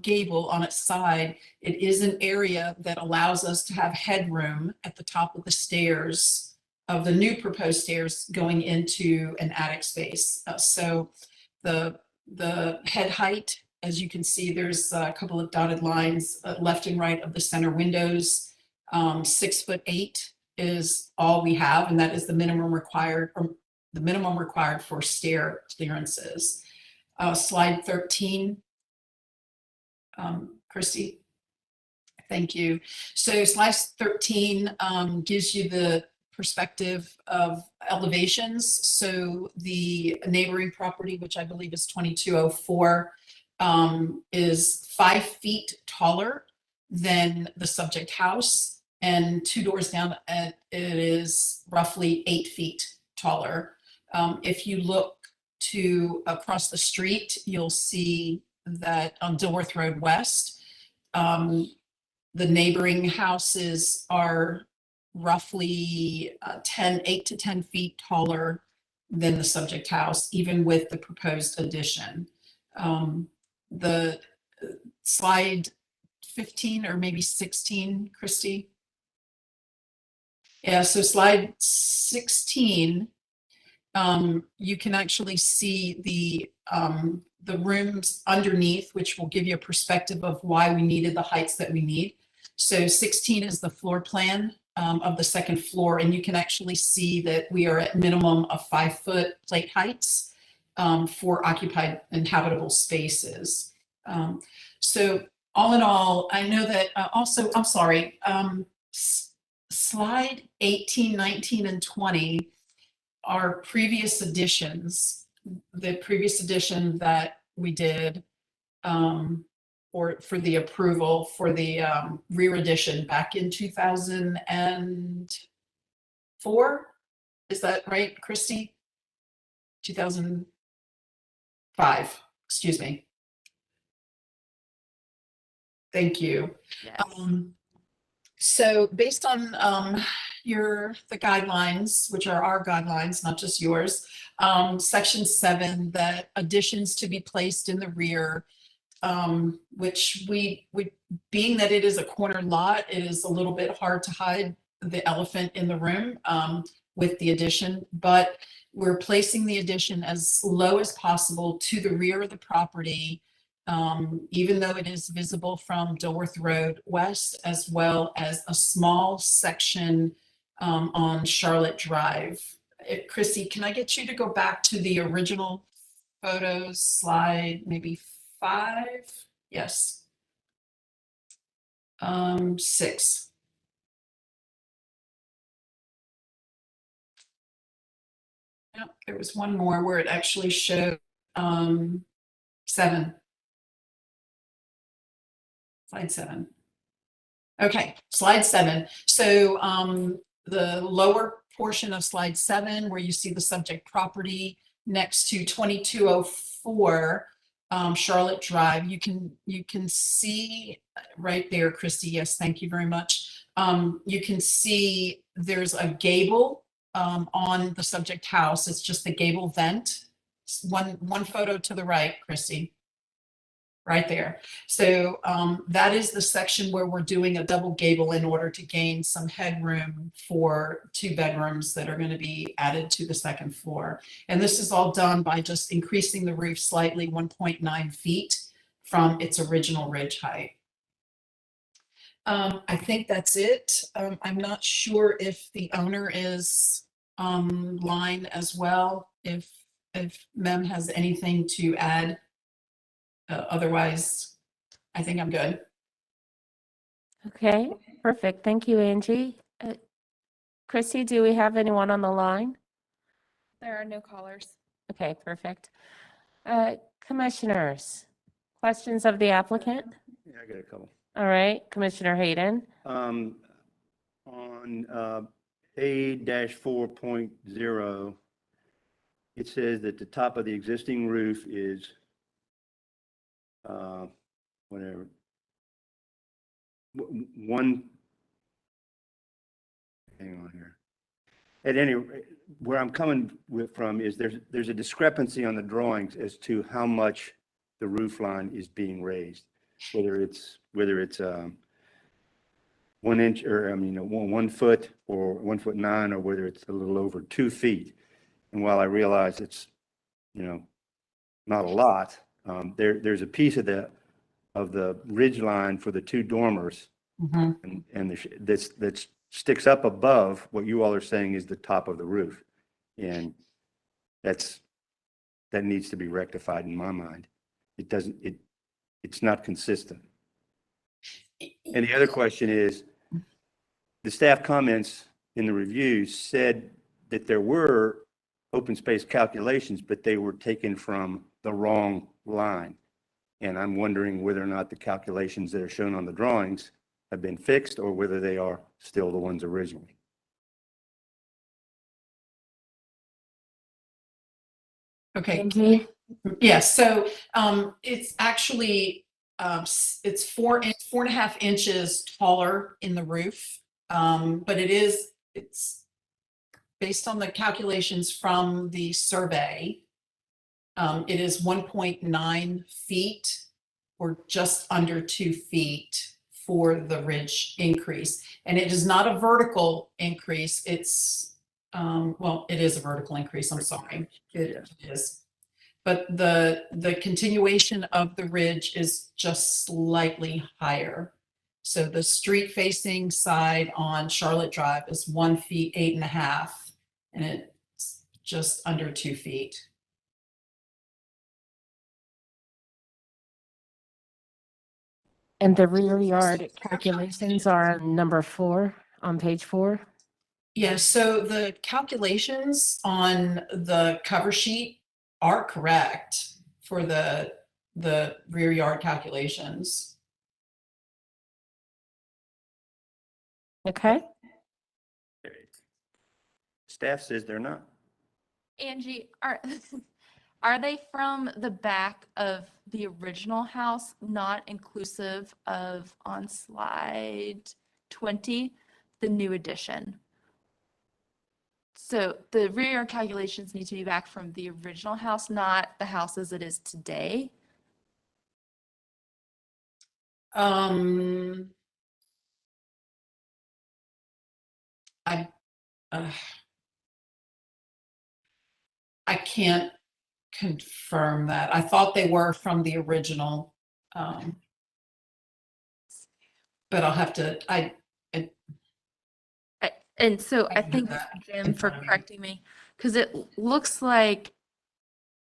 gable on its side, it is an area that allows us to have headroom at the top of the stairs, of the new proposed stairs going into an attic space. So the head height, as you can see, there's a couple of dotted lines left and right of the center windows. 6'8" is all we have, and that is the minimum required, or the minimum required for stair clearances. Slide 13. Christy, thank you. So slide 13 gives you the perspective of elevations. So the neighboring property, which I believe is 2204, is 5 feet taller than the subject house, and 2 doors down it is roughly 8 feet taller. If you look to across the street, you'll see that on Dilworth Road West, the neighboring houses are roughly 8 to 10 feet taller than the subject house, even with the proposed addition. The slide 15 or maybe 16, Christy. Yeah, so slide 16, you can actually see the rooms underneath, which will give you a perspective of why we needed the heights that we need. So 16 is the floor plan of the second floor, and you can actually see that we are at minimum of 5-foot plate heights for occupied inhabitable spaces. So all in all, I know that also, I'm sorry, slide 18, 19, and 20 are previous additions. The previous edition that we did for the approval for the rear addition back in 2004. Is that right, Christy? 2005, excuse me. Thank you. Yes. So based on the guidelines, which are our guidelines, not just yours, section 7, that additions to be placed in the rear, which we being that it is a corner lot, it is a little bit hard to hide the elephant in the room with the addition, but we're placing the addition as low as possible to the rear of the property, even though it is visible from Dilworth Road West, as well as a small section on Charlotte Drive. Chrissy, can I get you to go back to the original photos, slide maybe 5? Yes. 6. Yep, there was one more where it actually showed 7. Slide 7. Okay, slide 7. So the lower portion of slide 7, where you see the subject property next to 2204 Charlotte Drive, you can see right there, Christy. Yes, thank you very much. You can see there's a gable on the subject house. It's just the gable vent. One photo to the right, Christy. Right there. So that is the section where we're doing a double gable in order to gain some headroom for 2 bedrooms that are going to be added to the second floor. And this is all done by just increasing the roof slightly 1.9 feet from its original ridge height. I think that's it. I'm not sure if the owner is online as well, if Mem has anything to add. Otherwise, I think I'm good. Okay, perfect. Thank you, Angie. Chrissy, do we have anyone on the line? There are no callers. Okay, perfect. Commissioners, questions of the applicant? Yeah, I got a couple. All right, Commissioner Hayden. On A-4.0, it says that the top of the existing roof is whatever, one, hang on here. At any, where I'm coming from is there's a discrepancy on the drawings as to how much the roof line is being raised, whether it's 1 inch or, 1 foot or 1'9", or whether it's a little over 2 feet. And while I realize it's, not a lot, there's a piece of the ridge line for the 2 dormers and that sticks up above what you all are saying is the top of the roof. And that needs to be rectified in my mind. It's not consistent. And the other question is, the staff comments in the reviews said that there were open space calculations, but they were taken from the wrong line. And I'm wondering whether or not the calculations that are shown on the drawings have been fixed or whether they are still the ones originally. Okay. Yeah, so it's actually it's 4.5 inches taller in the roof. But it's based on the calculations from the survey. It is 1.9 feet or just under 2 feet for the ridge increase. And it is not a vertical increase. It's, well, it is a vertical increase. I'm sorry. It is. But the continuation of the ridge is just slightly higher. So the street facing side on Charlotte Drive is 1 feet 8.5, and it's just under 2 feet. And the rear yard calculations are number 4 on page 4. Yeah, so the calculations on the cover sheet are correct for the rear yard calculations. Okay. Staff says they're not. Angie, are they from the back of the original house, not inclusive of on slide 20, the new addition? So the rear yard calculations need to be back from the original house, not the house as it is today. I can't confirm that. I thought they were from the original. But I'll have to, And so I I can do think that Jim in for front of me. correcting me, because it looks like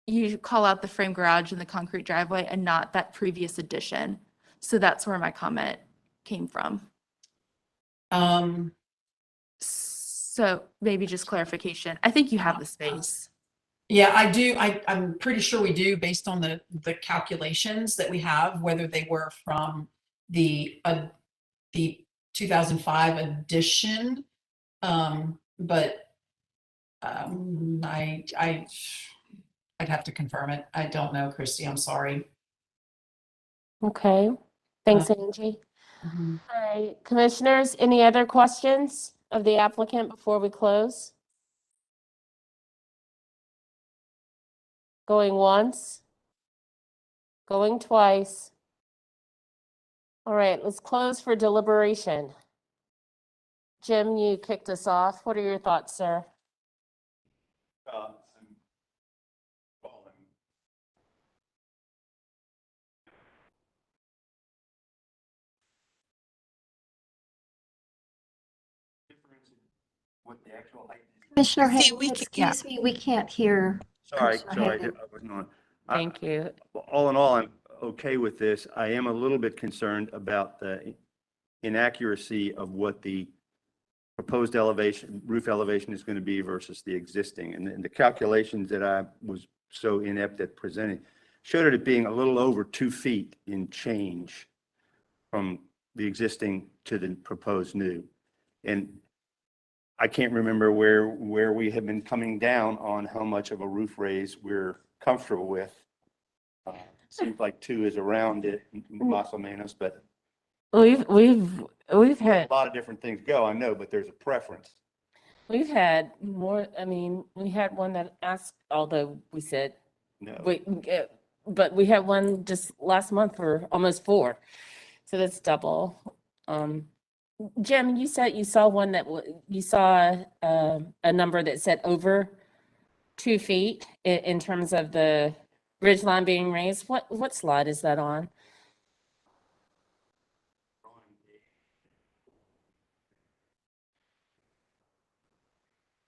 you call out the frame garage and the concrete driveway and not that previous addition. So that's where my comment came from. So maybe just clarification. I think you have the space. Yeah, I do. I'm pretty sure we do based on the calculations that we have, whether they were from the 2005 edition. But I'd have to confirm it. I don't know, Christy. I'm sorry. Okay. Thanks, Angie. All right, commissioners, any other questions of the applicant before we close? Going once? Going twice? All right, let's close for deliberation. Jim, you kicked us off. What are your thoughts, sir? What the actual height is. Commissioner See, Hayden, excuse me, we can't hear. Sorry, Commissioner Hayden. I wasn't on. Thank you. All in all, I'm okay with this. I am a little bit concerned about the inaccuracy of what the proposed elevation, roof elevation is going to be versus the existing. And the calculations that I was so inept at presenting showed it being a little over 2 feet in change from the existing to the proposed new. And I can't remember where we have been coming down on how much of a roof raise we're comfortable with. Seems like 2 is around it, más o menos, but We've had A lot of different things go, I know, but there's a preference. we've had more. I mean, we had one that asked, although we said No. but we had one just last month for almost 4, so that's double. Jim, you said you saw one that you saw a number that said over 2 feet in terms of the ridge line being raised. What slide is that on?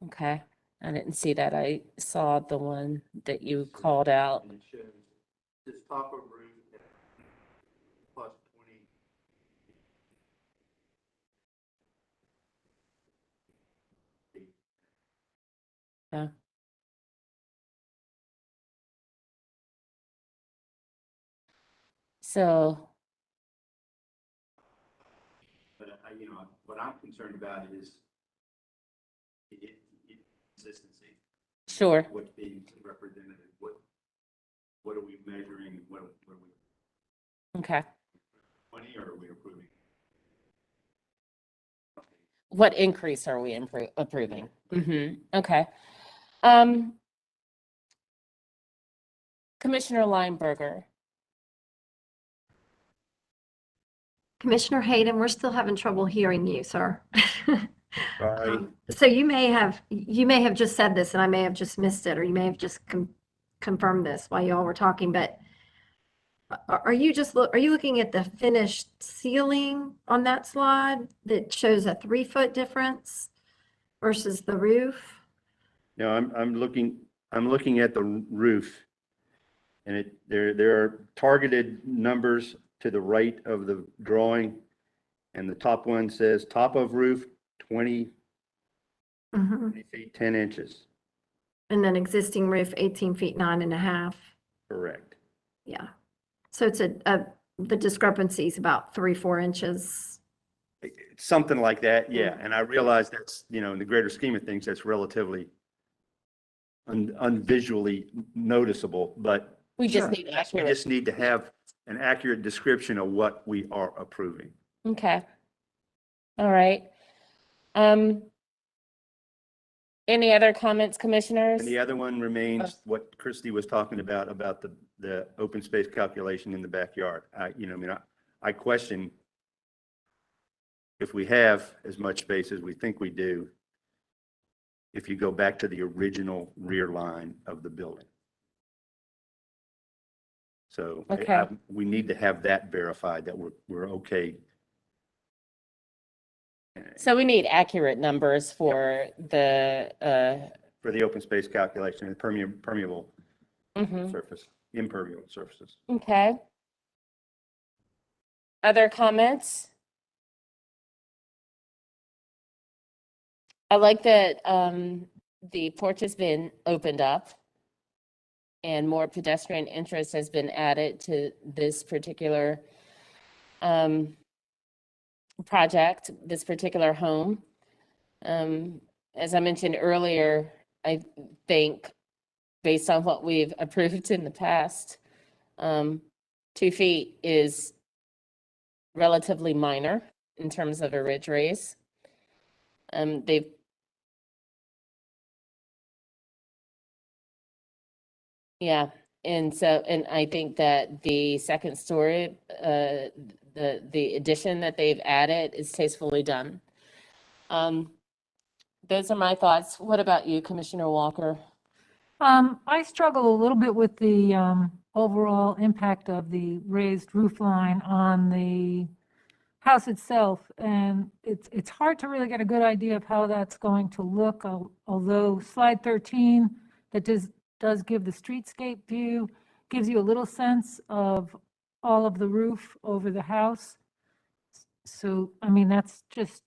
Okay, I didn't see that. I saw the one that you called out. And it shows this top of roof plus 20. Yeah. So, But what I'm concerned about is consistency. sure. What's being represented, what are we measuring, what are we, Okay. 20 or are we approving? What increase are we approving? Okay. Commissioner Lineberger. Commissioner Hayden, we're still having trouble hearing you, sir. Sorry. So you may have just said this and I may have just missed it, or you may have just confirmed this while y'all were talking, but are you looking at the finished ceiling on that slide that shows a 3-foot difference versus the roof? No, I'm looking at the roof, and there are targeted numbers to the right of the drawing, and the top one says top of roof 20 feet 10 inches. And then existing roof 18 feet 9.5. Correct. Yeah. So it's the discrepancy is about 3-4 inches. Something like that, yeah. And I realize that's, in the greater scheme of things, that's relatively unvisually noticeable, but We just need we accurate. just need to have an accurate description of what we are approving. Okay. All right. Any other comments, commissioners? And the other one remains what Christie was talking about the open space calculation in the backyard. I question if we have as much space as we think we do, if you go back to the original rear line of the building. So Okay. we need to have that verified that we're okay. So we need accurate numbers for the, For the open space calculation and permeable mhm. surface, impermeable surfaces. Okay. Other comments? I like that the porch has been opened up and more pedestrian interest has been added to this particular project, this particular home. As I mentioned earlier, I think based on what we've approved in the past, 2 feet is relatively minor in terms of a ridge raise. Yeah, and I think that the second story, the addition that they've added is tastefully done. Those are my thoughts. What about you, Commissioner Walker? I struggle a little bit with the overall impact of the raised roof line on the house itself. And it's hard to really get a good idea of how that's going to look, although slide 13, that does give the streetscape view, gives you a little sense of all of the roof over the house. So, I mean, that's just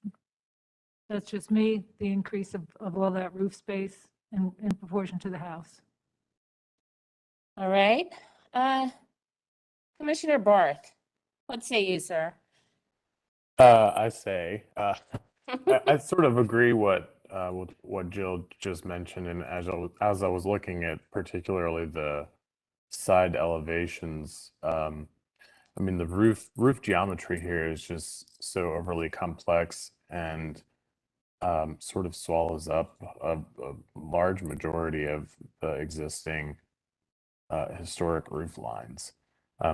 me, the increase of all that roof space in proportion to the house. All right. Commissioner Barth, what say you, sir? I say, I sort of agree with what Jill just mentioned, and as I was looking at particularly the side elevations, I mean, the roof geometry here is just so overly complex and sort of swallows up a large majority of the existing historic roof lines.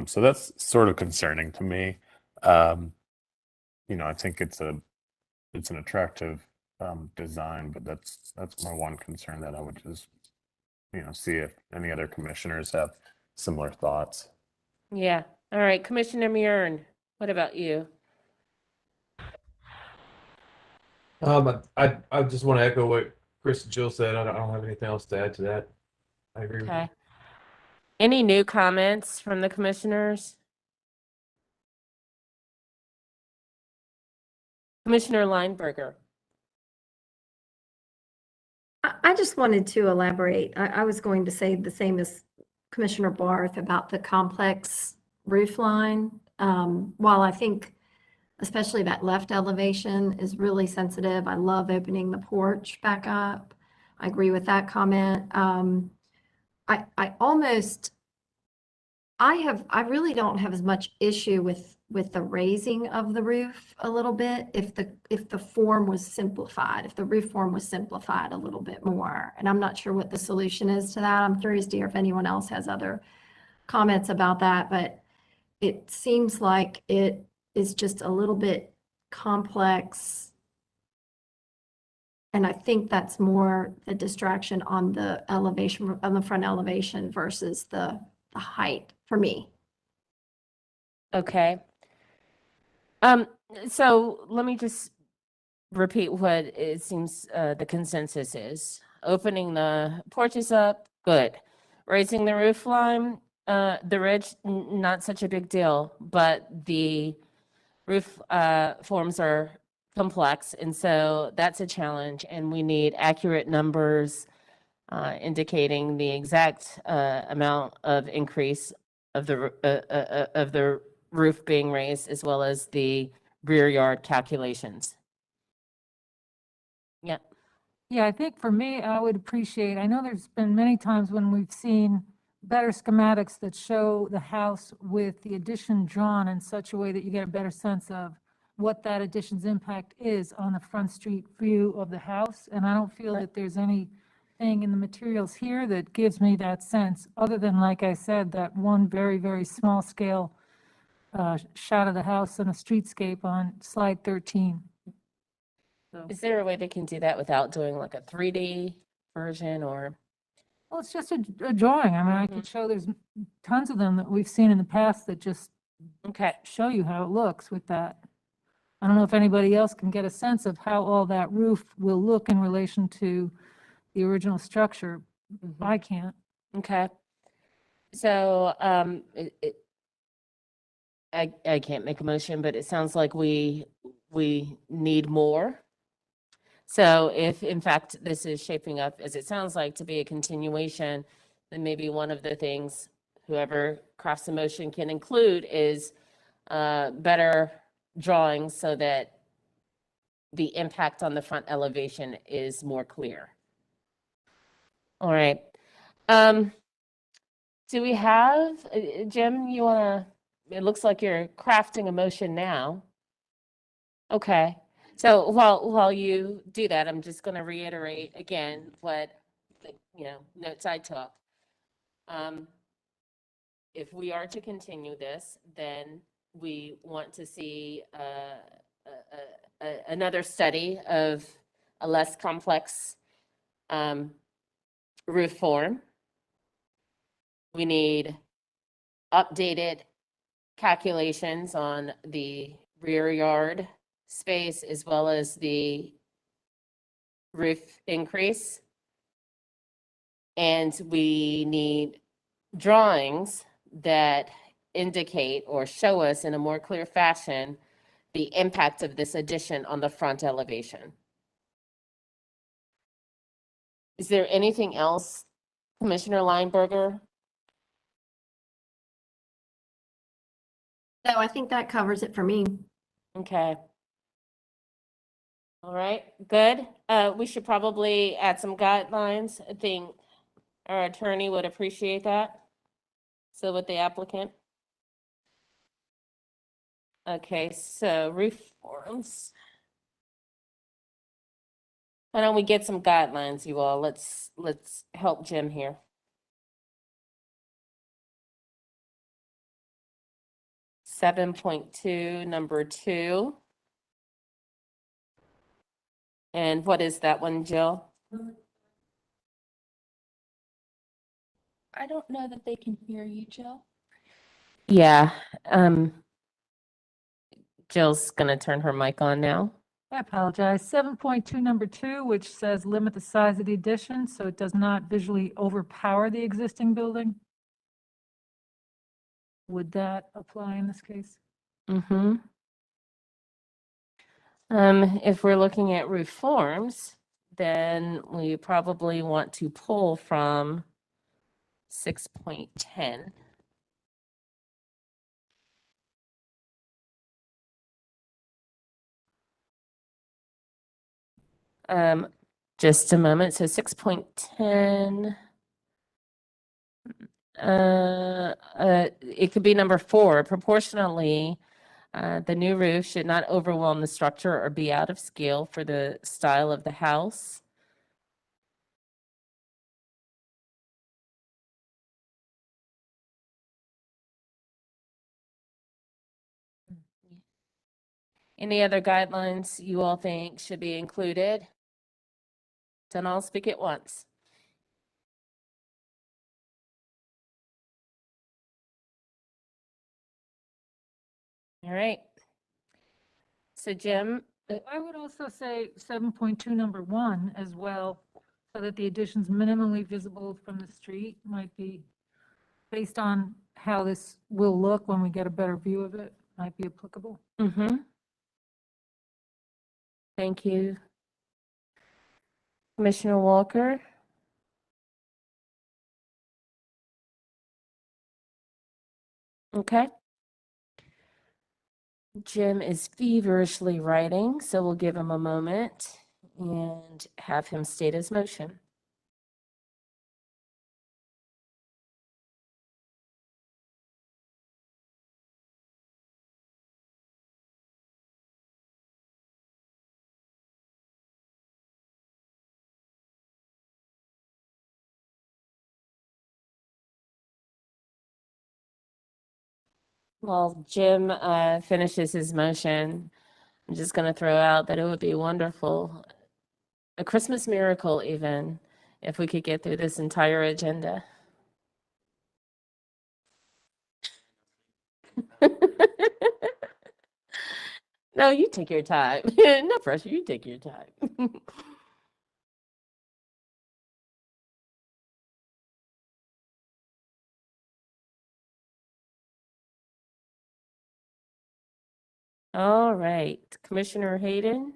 So that's sort of concerning to me. I think it's an attractive design, but that's my one concern that I would just see if any other commissioners have similar thoughts. Yeah. All right, Commissioner Murn, what about you? I just want to echo what Chris and Jill said. I don't have anything else to add to that. I agree with you. Okay. Any new comments from the commissioners? Commissioner Lineberger. I just wanted to elaborate. I was going to say the same as Commissioner Barth about the complex roof line. While I think especially that left elevation is really sensitive, I love opening the porch back up. I agree with that comment. I really don't have as much issue with the raising of the roof a little bit if the form was simplified, if the roof form was simplified a little bit more. And I'm not sure what the solution is to that. I'm curious to hear if anyone else has other comments about that, but it seems like it is just a little bit complex. And I think that's more the distraction on the elevation, on the front elevation versus the height for me. Okay. So let me just repeat what it seems the consensus is. Opening the porches up, good. Raising the roof line, the ridge, not such a big deal, but the roof forms are complex, and so that's a challenge, and we need accurate numbers indicating the exact amount of increase of the roof being raised, as well as the rear yard calculations. Yeah. Yeah, I think for me, I would appreciate, I know there's been many times when we've seen better schematics that show the house with the addition drawn in such a way that you get a better sense of what that addition's impact is on the front street view of the house. And I don't feel that there's anything in the materials here that gives me that sense, other than, like I said, that one very, very small scale shot of the house and a streetscape on slide 13. So, Is there a way they can do that without doing like a 3D version or? well, it's just a drawing. I mean, I could show there's tons of them that we've seen in the past that just Okay. show you how it looks with that. I don't know if anybody else can get a sense of how all that roof will look in relation to the original structure. I can't. Okay. So, I can't make a motion, but it sounds like we need more. So if in fact this is shaping up, as it sounds like, to be a continuation, then maybe one of the things whoever crafts the motion can include is better drawings so that the impact on the front elevation is more clear. All right. Do we have, Jim, you wanna, it looks like you're crafting a motion now. Okay. So while you do that, I'm just gonna reiterate again what, notes I took. If we are to continue this, then we want to see another study of a less complex roof form. We need updated calculations on the rear yard space as well as the roof increase. And we need drawings that indicate or show us in a more clear fashion the impact of this addition on the front elevation. Is there anything else, Commissioner Lineberger? No, I think that covers it for me. Okay. All right, good. We should probably add some guidelines. I think our attorney would appreciate that. So with the applicant. Okay, so roof forms. Why don't we get some guidelines, you all? Let's help Jim here. (7.2), number 2. And what is that one, Jill? I don't know that they can hear you, Jill. Yeah, Jill's gonna turn her mic on now. I apologize. 7.2, number 2, which says limit the size of the addition so it does not visually overpower the existing building. Would that apply in this case? Mm-hmm. If we're looking at roof forms, then we probably want to pull from 6.10. Just a moment. So 6.10. It could be number 4. Proportionally, the new roof should not overwhelm the structure or be out of scale for the style of the house. Any other guidelines you all think should be included? Don't all speak at once. All right. So Jim, I would also say 7.2, number 1 as well, so that the addition's minimally visible from the street might be, based on how this will look when we get a better view of it, might be applicable. mm-hmm. Thank you. Commissioner Walker? Okay. Jim is feverishly writing, so we'll give him a moment and have him state his motion. While Jim finishes his motion, I'm just going to throw out that it would be wonderful, a Christmas miracle even, if we could get through this entire agenda. No, you take your time. No pressure, you take your time. All right, Commissioner Hayden?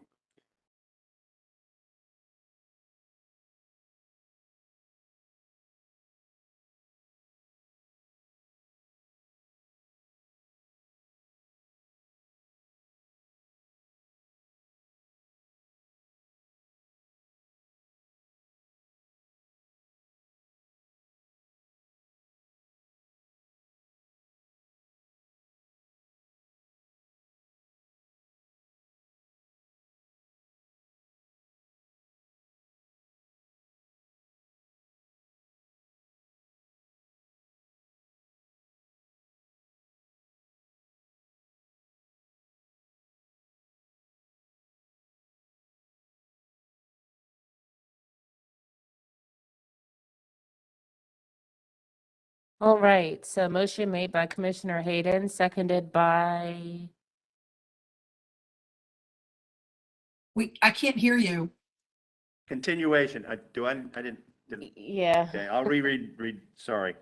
All right, so motion made by Commissioner Hayden, seconded by, I can't hear you. Continuation. I didn't. yeah. Okay, I'll read, sorry.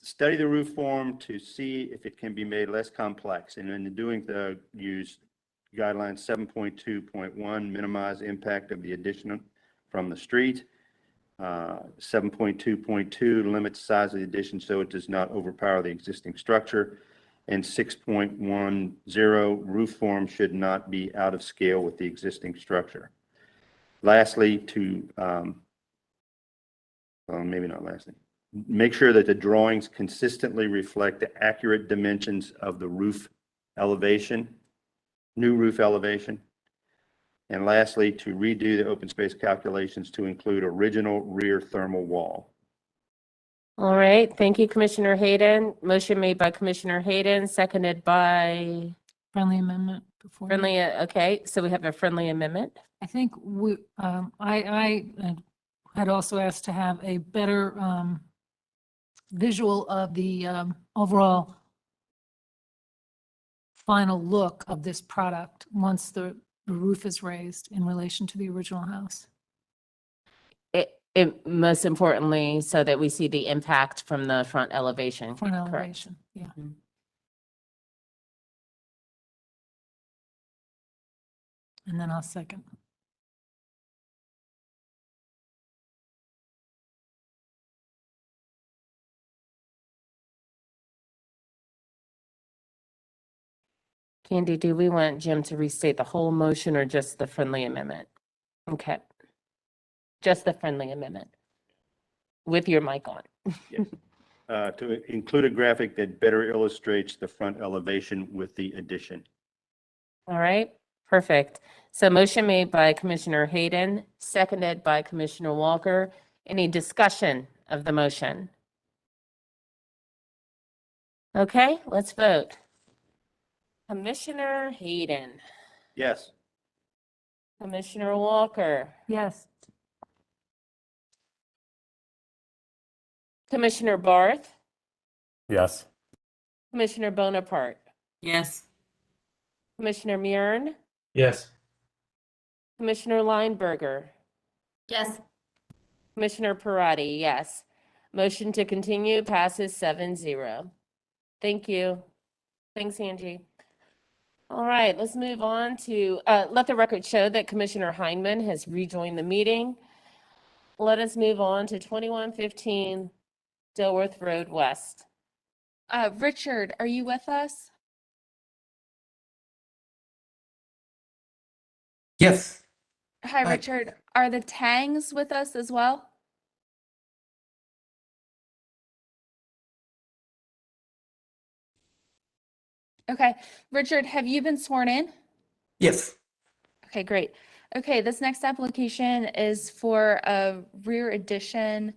Study the roof form to see if it can be made less complex. And in doing the use guidelines 7.2.1, minimize impact of the addition from the street. 7.2.2, limit the size of the addition so it does not overpower the existing structure. And 6.10, roof form should not be out of scale with the existing structure. Lastly, well, maybe not lastly, make sure that the drawings consistently reflect the accurate dimensions of the roof elevation, new roof elevation. And lastly, to redo the open space calculations to include original rear thermal wall. All right, thank you, Commissioner Hayden. Motion made by Commissioner Hayden, seconded by Friendly amendment before. friendly, okay, so we have a friendly amendment. I think I had also asked to have a better visual of the overall final look of this product once the roof is raised in relation to the original house. It most importantly, so that we see the impact from the front elevation. Front Correct. elevation, yeah. Mhm. And then I'll second. Candy, do we want Jim to restate the whole motion or just the friendly amendment? Okay. Just the friendly amendment. With your mic on. To include a graphic that better illustrates the front elevation with the addition. All right, perfect. So motion made by Commissioner Hayden, seconded by Commissioner Walker. Any discussion of the motion? Okay, let's vote. Commissioner Hayden, Yes. Commissioner Walker, Yes. Commissioner Barth, Yes. Commissioner Bonaparte, Yes. Commissioner Murin, Yes. Commissioner Lineberger, Yes. Commissioner Parati, yes. Motion to continue passes 7-0. Thank you. Thanks, Angie. All right, let's move on to, let the record show that Commissioner Heineman has rejoined the meeting. Let us move on to 2115 Dilworth Road West. Richard, are you with us? Yes. Hi, Hi. Richard. Are the Tangs with us as well? Okay, Richard, have you been sworn in? Yes. Okay, great. Okay, this next application is for a rear addition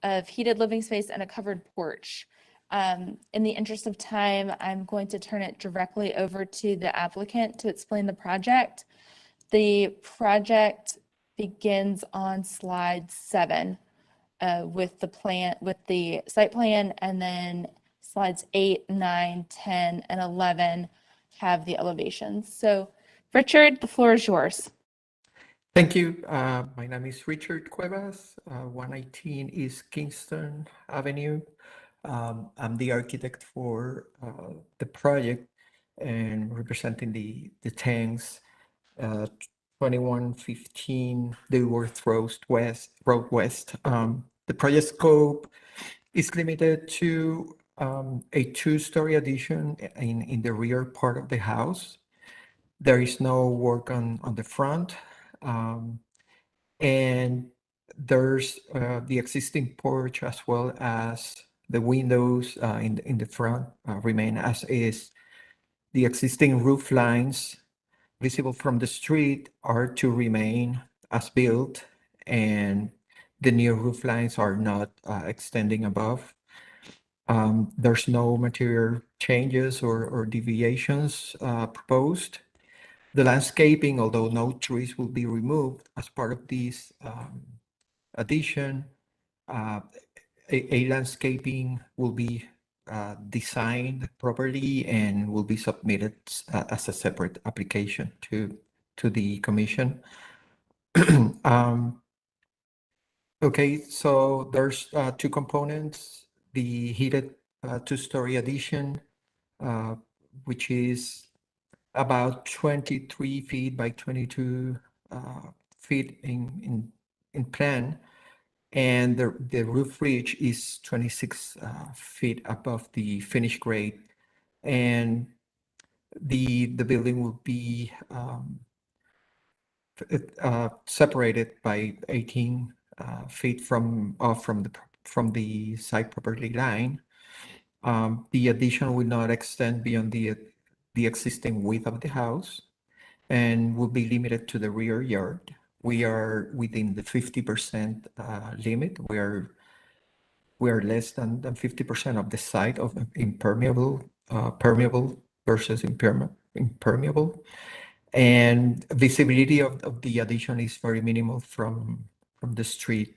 of heated living space and a covered porch. In the interest of time, I'm going to turn it directly over to the applicant to explain the project. The project begins on slide 7 with the plan, with the site plan, and then slides 8, 9, 10, and 11 have the elevations. So Richard, the floor is yours. Thank you. My name is Richard Cuevas, 119 East Kingston Avenue. I'm the architect for the project and representing the Tangs, 2115 Dilworth Road West. The project scope is limited to a 2-story addition in the rear part of the house. There is no work on the front. And there's the existing porch as well as the windows in the front remain as is. The existing roof lines visible from the street are to remain as built, and the new roof lines are not extending above. There's no material changes or deviations proposed. The landscaping, although no trees will be removed as part of this addition, a landscaping will be designed properly and will be submitted as a separate application to the commission. Okay, so there's 2 components: the heated 2-story addition, which is about 23 feet by 22 feet in plan, and the roof ridge is 26 feet above the finished grade, and the building will be separated by 18 feet from the site property line. The addition will not extend beyond the the existing width of the house and will be limited to the rear yard. We are within the 50% limit. We are less than 50% of the site of impermeable, permeable versus impermeable. And visibility of the addition is very minimal from the street.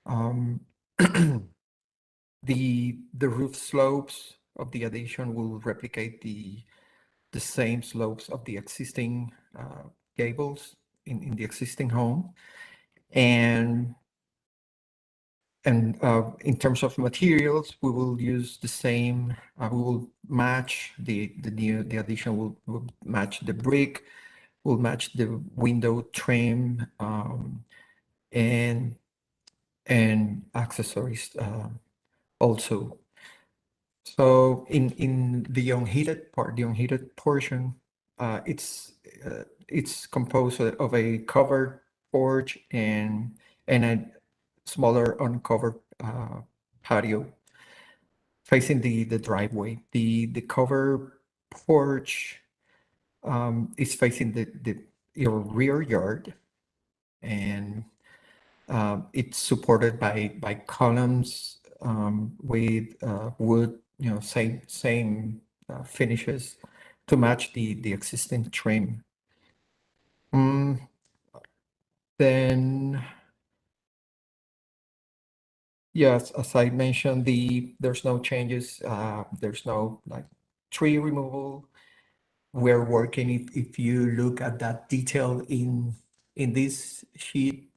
The roof slopes of the addition will replicate the same slopes of the existing gables in the existing home. And in terms of materials, we will use the same, we will match the addition will match the brick, will match the window trim, and accessories also. So in the unheated part, the unheated portion, it's composed of a covered porch and a smaller uncovered patio facing the driveway. The covered porch is facing your rear yard, and it's supported by columns with wood, same finishes to match the existing trim. Then, yes, as I mentioned, there's no changes. There's no tree removal. We're working. If you look at that detail in this sheet,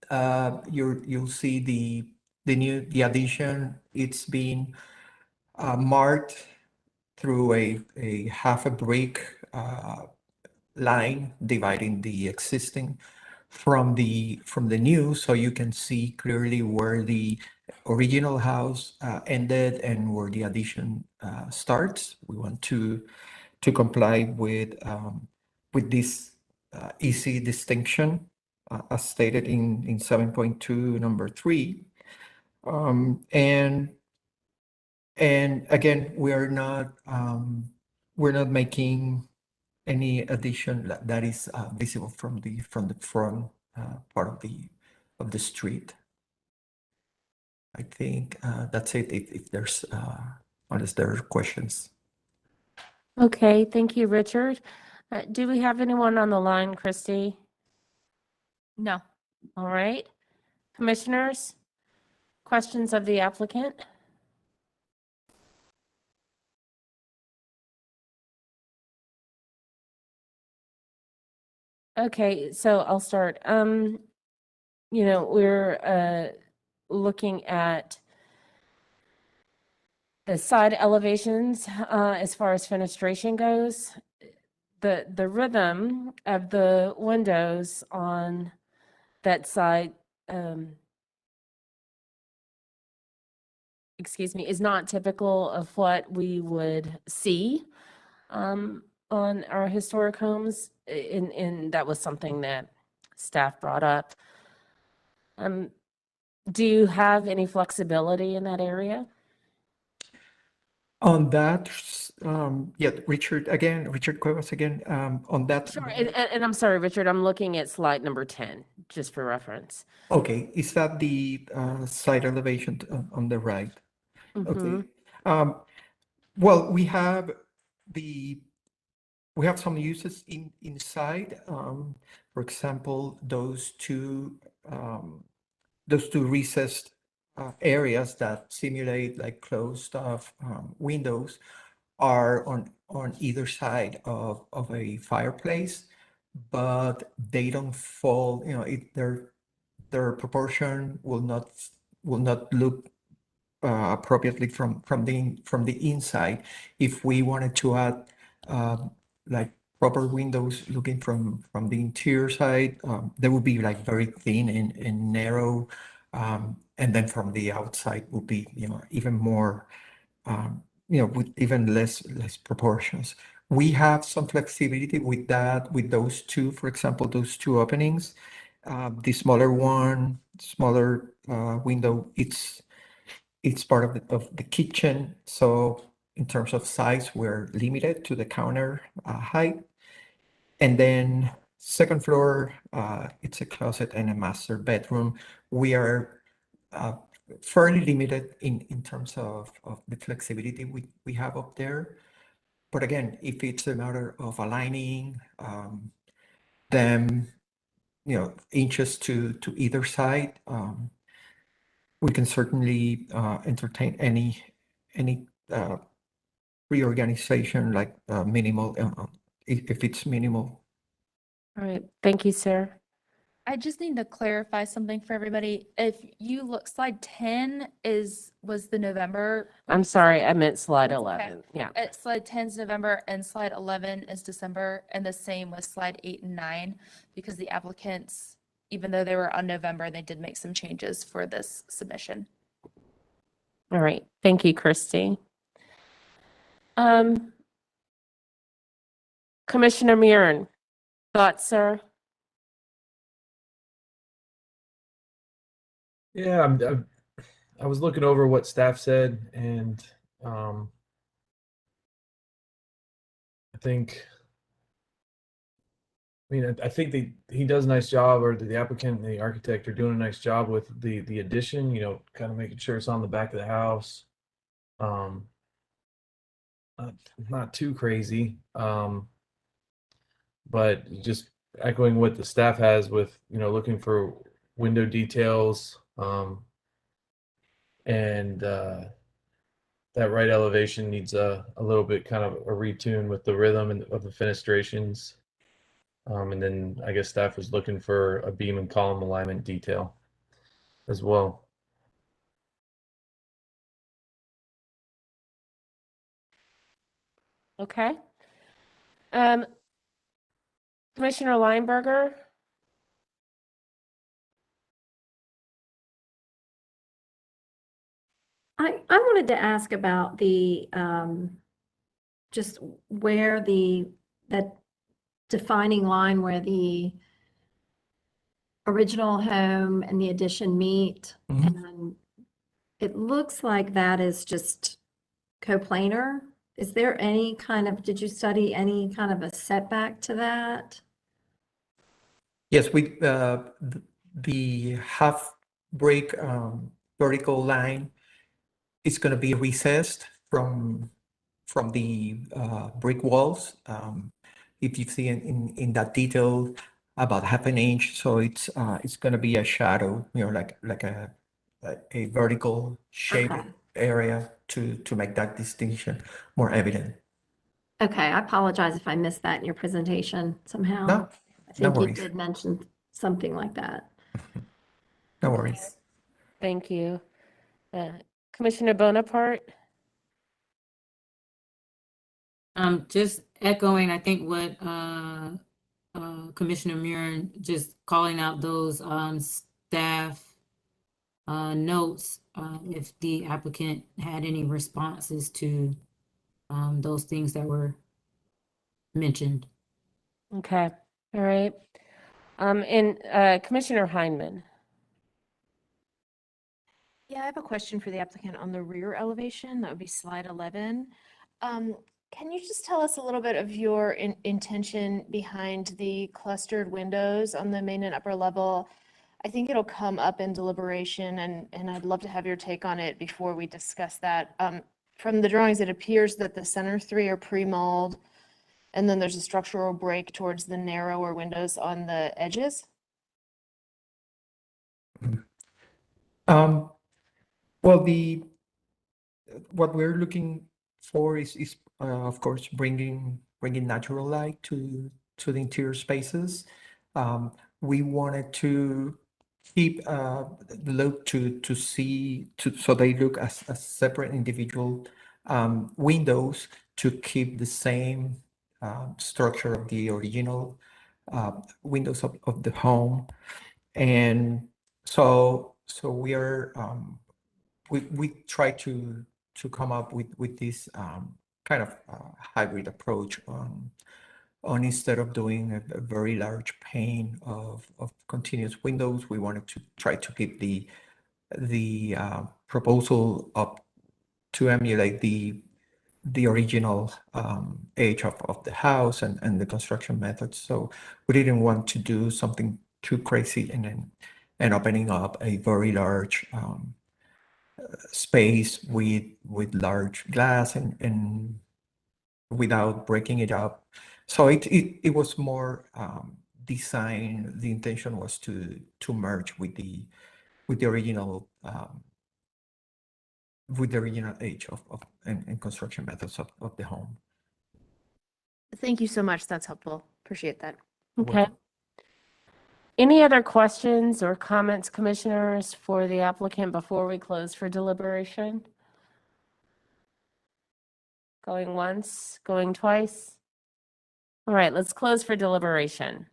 you'll see the addition. It's been marked through a half a brick line dividing the existing from the new, so you can see clearly where the original house ended and where the addition starts. We want to comply with this easy distinction as stated in 7.2 number 3. And again, we're not making any addition that is visible from the front part of the street. I think that's it. If there's unless there are questions. Okay, thank you, Richard. Do we have anyone on the line, Christy? No. All right. Commissioners, questions of the applicant? Okay, so I'll start. We're looking at the side elevations as far as fenestration goes. The rhythm of the windows on that side, is not typical of what we would see on our historic homes, and that was something that staff brought up. Do you have any flexibility in that area? On that, yeah, Richard Cuevas again, on that. Sure, and I'm sorry, Richard, I'm looking at slide number 10, just for reference. Okay, is that the side elevation on the right? Okay. Well, we have some uses inside. For example, those two recessed areas that simulate like closed off windows are on either side of a fireplace, but they don't fall. Their proportion will not look appropriately from the inside. If we wanted to add like proper windows looking from the interior side, they would be like very thin and narrow, and then from the outside would be even more with even less proportions. We have some flexibility with that, with those two, for example, those two openings. The smaller window, it's part of the kitchen, so in terms of size, we're limited to the counter height. And then second floor, it's a closet and a master bedroom. We are fairly limited in terms of the flexibility we have up there. But again, if it's a matter of aligning them, inches to either side, we can certainly entertain any reorganization, like minimal, if it's minimal. All right, thank you, sir. I just need to clarify something for everybody. If you look, slide 10 was the November. I'm sorry, I meant slide That's okay. 11. Yeah. Slide 10 is November and slide 11 is December, and the same with slide 8 and 9, because the applicants, even though they were on November, they did make some changes for this submission. All right, thank you, Christy. Commissioner Murin, thoughts, sir? Yeah, I was looking over what staff said, and I think, I think he does a nice job, or the applicant and the architect are doing a nice job with the addition, kind of making sure it's on the back of the house. Not too crazy, but just echoing what the staff has with, looking for window details, and that right elevation needs a little bit kind of a retune with the rhythm of the fenestrations. And then I guess staff was looking for a beam and column alignment detail as well. Okay. Commissioner Lineberger? I wanted to ask about the, just where that defining line where the original home and the addition meet. And it looks like that is just coplanar. Is there any kind of, did you study any kind of a setback to that? Yes, the half break vertical line is going to be recessed from the brick walls. If you see in that detail, about half an inch, so it's going to be a shadow, like a vertical shape area to make that distinction more evident. Okay, I apologize if I missed that in your presentation somehow. No, I think no you worries. did mention something like that. No worries. Thank you. Commissioner Bonaparte? Just echoing, I think what Commissioner Murin, just calling out those staff notes, if the applicant had any responses to those things that were mentioned. Okay, all right. And Commissioner Heineman? Yeah, I have a question for the applicant on the rear elevation. That would be slide 11. Can you just tell us a little bit of your intention behind the clustered windows on the main and upper level? I think it'll come up in deliberation, and I'd love to have your take on it before we discuss that. From the drawings, it appears that the center three are pre-molded, and then there's a structural break towards the narrower windows on the edges. Well, what we're looking for is of course bringing natural light to the interior spaces. We wanted to keep the look so they look as separate individual windows, to keep the same structure of the original windows of the home. And so we are we try to come up with this kind of hybrid approach on instead of doing a very large pane of continuous windows. We wanted to try to keep the proposal up to emulate the the original age of the house and the construction methods. So we didn't want to do something too crazy and opening up a very large space with large glass and without breaking it up. So it was more design. The intention was to merge with the original age of and construction methods of the home. Thank you so much. That's helpful. Appreciate that. Okay. Any other questions or comments, commissioners, for the applicant before we close for deliberation? Going once, going twice? All right, let's close for deliberation.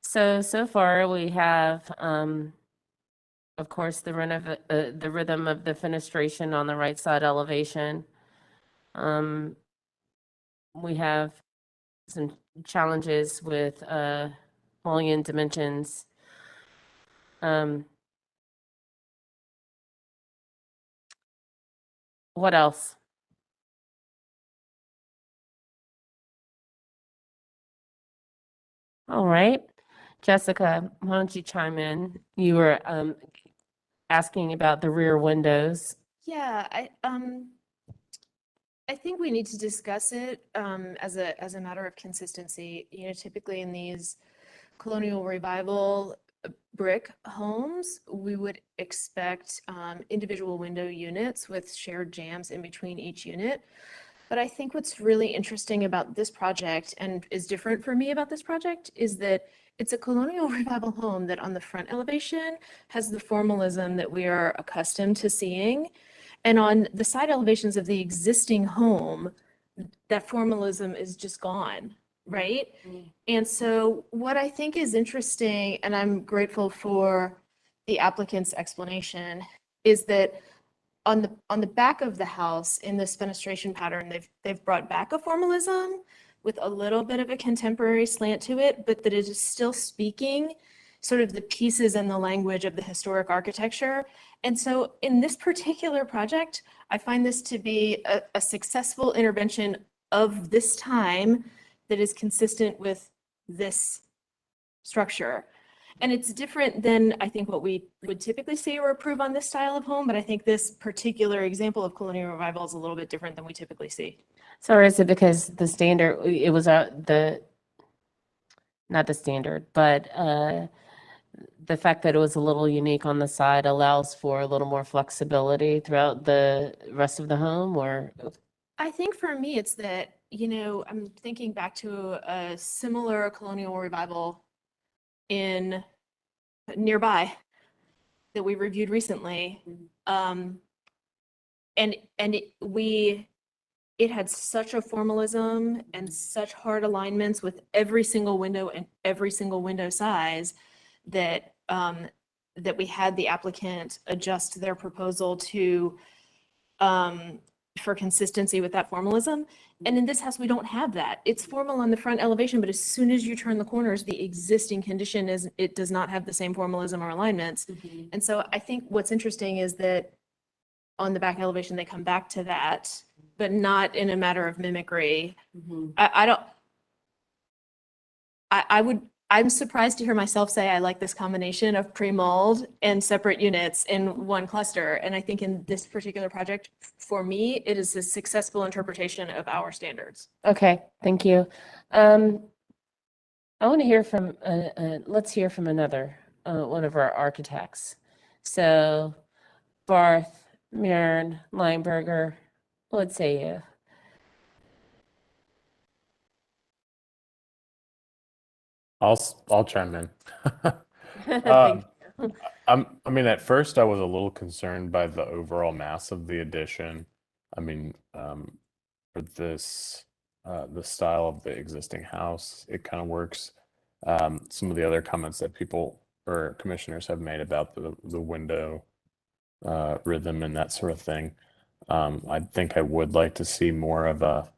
So far we have, of course, the rhythm of the fenestration on the right side elevation. We have some challenges with mullion dimensions. What else? All right, Jessica, why don't you chime in? You were asking about the rear windows. Yeah, I think we need to discuss it as a matter of consistency. You know, typically in these colonial revival brick homes, we would expect individual window units with shared jambs in between each unit. But I think what's really interesting about this project and is different for me about this project is that it's a colonial revival home that on the front elevation has the formalism that we are accustomed to seeing. And on the side elevations of the existing home, that formalism is just gone, right? And so what I think is interesting, and I'm grateful for the applicant's explanation, is that on the back of the house in this fenestration pattern, they've brought back a formalism with a little bit of a contemporary slant to it, but that it is still speaking sort of the pieces and the language of the historic architecture. And so in this particular project, I find this to be a successful intervention of this time that is consistent with this structure. And it's different than I think what we would typically see or approve on this style of home, but I think this particular example of colonial revival is a little bit different than we typically see. So is it because the standard, it was not the standard, but the fact that it was a little unique on the side allows for a little more flexibility throughout the rest of the home, or? I think for me, it's that, you know, I'm thinking back to a similar colonial revival in nearby that we reviewed recently. It had such a formalism and such hard alignments with every single window and every single window size that that we had the applicant adjust their proposal to for consistency with that formalism. And in this house, we don't have that. It's formal on the front elevation, but as soon as you turn the corners, the existing condition is it does not have the same formalism or alignments. And so I think what's interesting is that on the back elevation, they come back to that, but not in a matter of mimicry. I'm surprised to hear myself say I like this combination of pre-mold and separate units in one cluster. And I think in this particular project, for me, it is a successful interpretation of our standards. Okay, thank you. I want to hear from, let's hear from another, one of our architects. So Barth, Marin, Lineberger, what say you? I'll chime in. Thank you. I mean, at first I was a little concerned by the overall mass of the addition. I mean, for this, the style of the existing house, it kind of works. Some of the other comments that people or commissioners have made about the window rhythm and that sort of thing. I think I would like to see more of a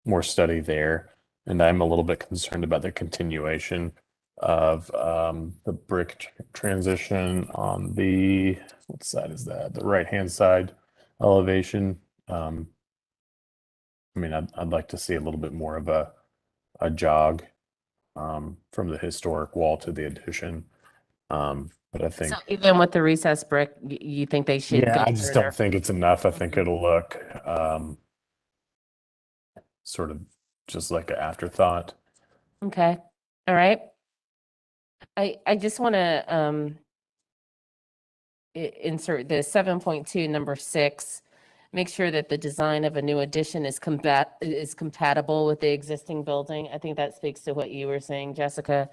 more study there. And I'm a little bit concerned about the continuation of the brick transition on the, what side is that? The right-hand side elevation. I mean, I'd like to see a little bit more of a jog from the historic wall to the addition. But I think, So even with the recessed brick, you think they should yeah, go I just further? don't think it's enough. I think it'll look sort of just like an afterthought. Okay, all right. I just want to insert the 7.2 number 6. Make sure that the design of a new addition is compatible with the existing building. I think that speaks to what you were saying, Jessica.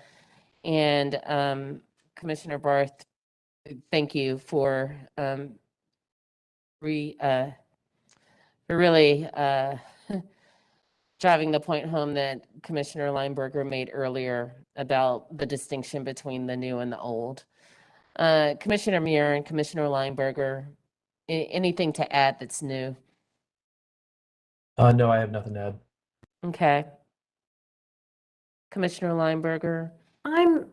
And Commissioner Barth, thank you for really driving the point home that Commissioner Lineberger made earlier about the distinction between the new and the old. Commissioner Muir and Commissioner Lineberger, anything to add that's new? No, I have nothing to add. Okay. Commissioner Lineberger, I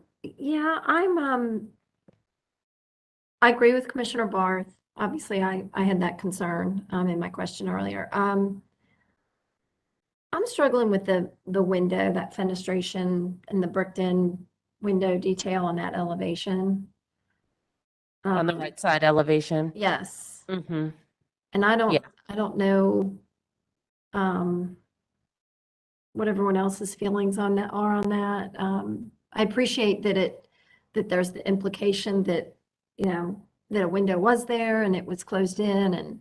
agree with Commissioner Barth. Obviously, I had that concern in my question earlier. I'm struggling with the window, that fenestration and the bricked in window detail on that elevation. on the right side elevation. Yes. Mm-hmm. And I Yeah. don't know what everyone else's feelings on that are on that. I appreciate that there's the implication that, that a window was there and it was closed in, and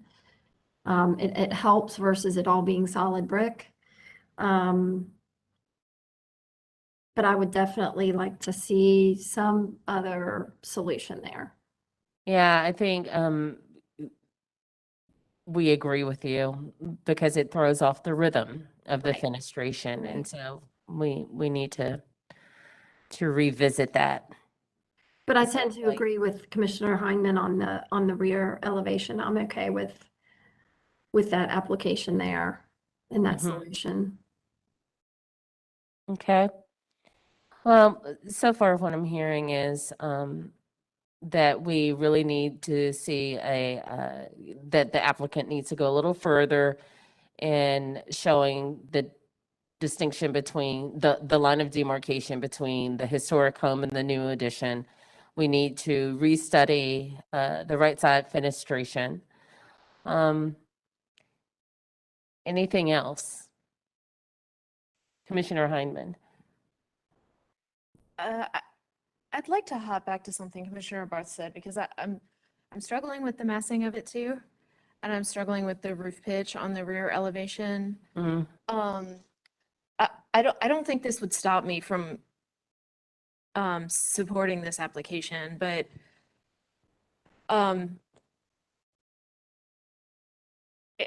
it helps versus it all being solid brick. But I would definitely like to see some other solution there. Yeah, I think we agree with you because it throws off the rhythm of the fenestration. And so we need to revisit that. But I tend to agree with Commissioner Heineman on the rear elevation. I'm okay with that application there and that solution. Okay. Well, so far what I'm hearing is that we really need to see that the applicant needs to go a little further in showing the distinction between the line of demarcation between the historic home and the new addition. We need to restudy the right side fenestration. Anything else? Commissioner Heineman. I'd like to hop back to something Commissioner Barth said, because I'm struggling with the massing of it too. And I'm struggling with the roof pitch on the rear elevation. I don't think this would stop me from supporting this application, but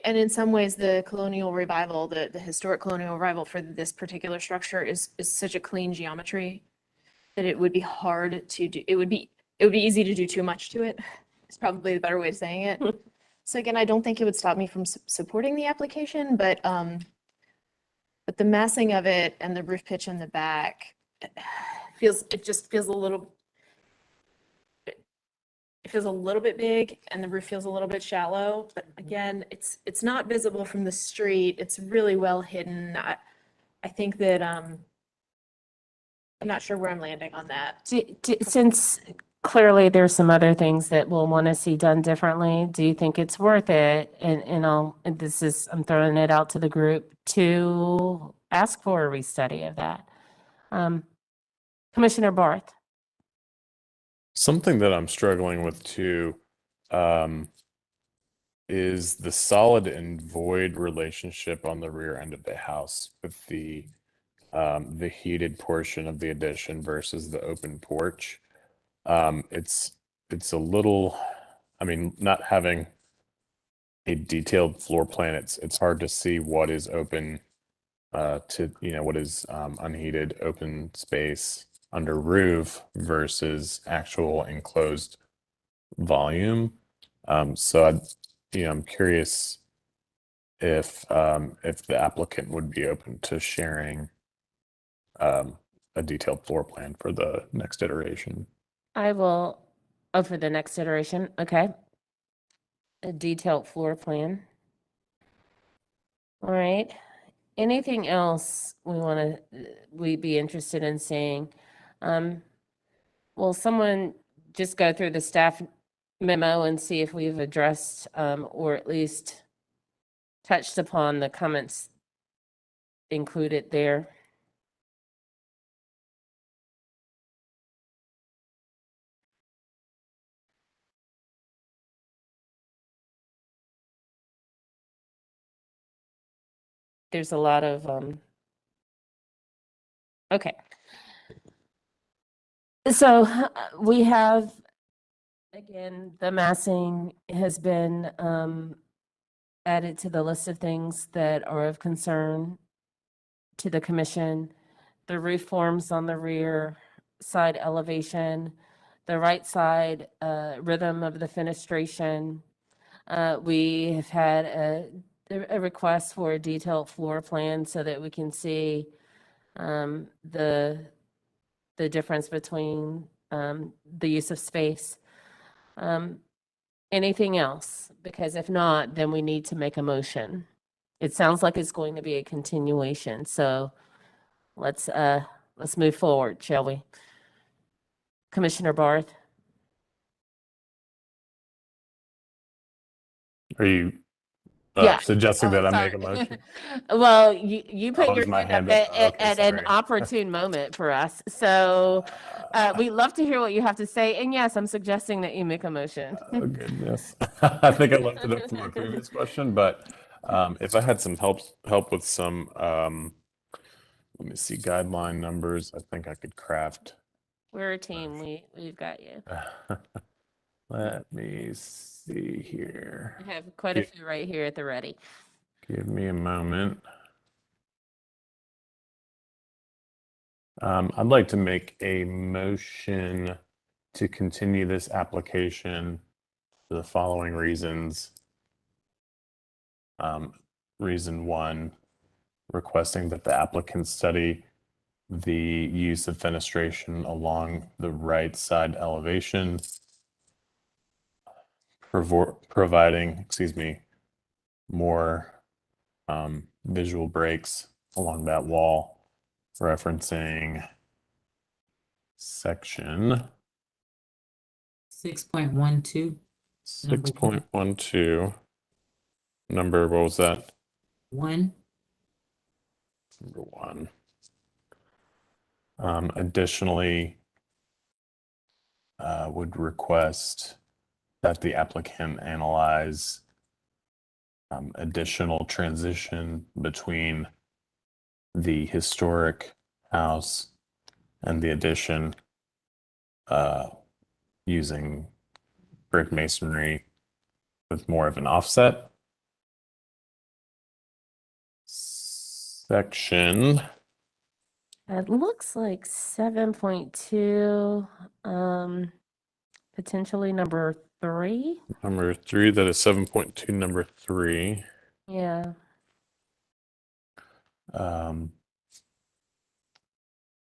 and in some ways the colonial revival, the historic colonial revival for this particular structure is such a clean geometry that it would be hard to do. It would be easy to do too much to it. It's probably the better way of saying it. So again, I don't think it would stop me from supporting the application, but the massing of it and the roof pitch in the back it feels a little bit big, and the roof feels a little bit shallow. But again, it's not visible from the street. It's really well hidden. I think that I'm not sure where I'm landing on that. Since clearly there's some other things that we'll want to see done differently, do you think it's worth it? And I'm throwing it out to the group to ask for a restudy of that. Commissioner Barth. Something that I'm struggling with too is the solid and void relationship on the rear end of the house with the heated portion of the addition versus the open porch. It's a little, I mean, not having a detailed floor plan, it's hard to see what is open to, what is unheated open space under roof versus actual enclosed volume. So I'm curious if the applicant would be open to sharing a detailed floor plan for the next iteration. I will, for the next iteration, okay. a detailed floor plan. All right. Anything else we'd be interested in seeing? Will someone just go through the staff memo and see if we've addressed, or at least touched upon the comments included there? There's a lot of, okay. So we have, again, the massing has been added to the list of things that are of concern to the commission. The roof forms on the rear side elevation, the right side rhythm of the fenestration. We have had a request for a detailed floor plan so that we can see the difference between the use of space. Anything else? Because if not, then we need to make a motion. It sounds like it's going to be a continuation, so let's move forward, shall we? Commissioner Barth? Are you Yeah. suggesting that I Sorry. make a motion? Well, you put Oh, your is my hand up hand up? Okay, at an sorry. opportune moment for us. So we'd love to hear what you have to say. And yes, I'm suggesting that you make a motion. Oh, goodness. I think I left it up from my previous question, but if I had some help with some, let me see, guideline numbers, I think I could craft. We're a team. We've got you. Let me see here. I have quite a few right here at the ready. Give me a moment. I'd like to make a motion to continue this application for the following reasons. Reason one, requesting that the applicant study the use of fenestration along the right side elevation, providing, more visual breaks along that wall, referencing section 6.12. 6.12. Number, what was that? 1. Number 1. Additionally, would request that the applicant analyze additional transition between the historic house and the addition using brick masonry with more of an offset. Section. It looks like 7.2, potentially number 3. Number 3, that is 7.2, number 3. Yeah.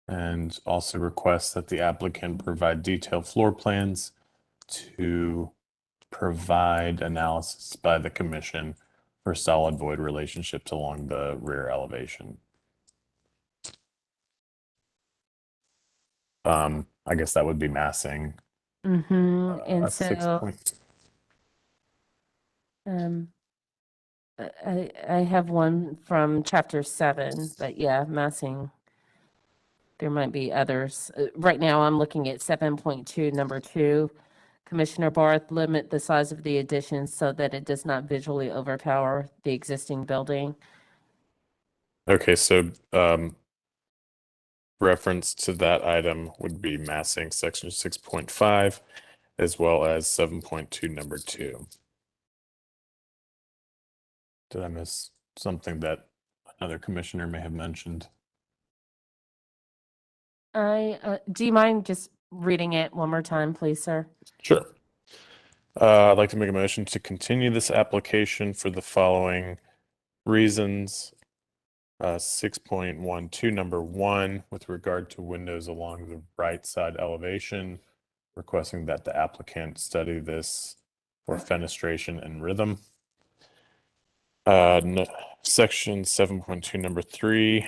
And also request that the applicant provide detailed floor plans to provide analysis by the commission for solid void relationships along the rear elevation. I guess that would be massing. And That's 6 so point. I have one from chapter 7, but yeah, massing. There might be others. Right now, I'm looking at 7.2, number 2. Commissioner Barth, limit the size of the addition so that it does not visually overpower the existing building. Okay, so reference to that item would be massing section 6.5 as well as 7.2, number 2. Did I miss something that another commissioner may have mentioned? Do you mind just reading it one more time, please, sir? Sure. I'd like to make a motion to continue this application for the following reasons. 6.12, number 1, with regard to windows along the right side elevation, requesting that the applicant study this for fenestration and rhythm. Section 7.2, number 3,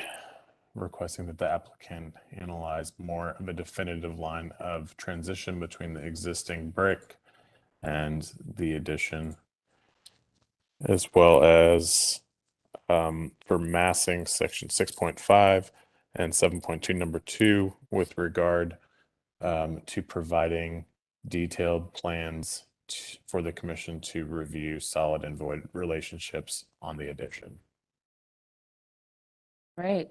requesting that the applicant analyze more of a definitive line of transition between the existing brick and the addition, as well as for massing, section 6.5 and 7.2, number 2, with regard to providing detailed plans for the commission to review solid and void relationships on the addition. Right.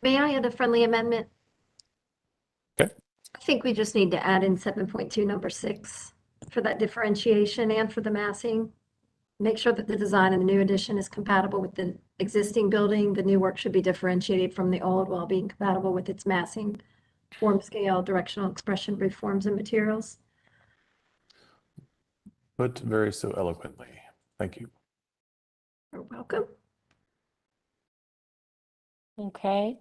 May I add a friendly amendment? Okay. I think we just need to add in 7.2, number 6 for that differentiation and for the massing. Make sure that the design of the new addition is compatible with the existing building. The new work should be differentiated from the old while being compatible with its massing, form scale, directional expression, roof forms, and materials. Put very so eloquently. Thank you. You're welcome. Okay.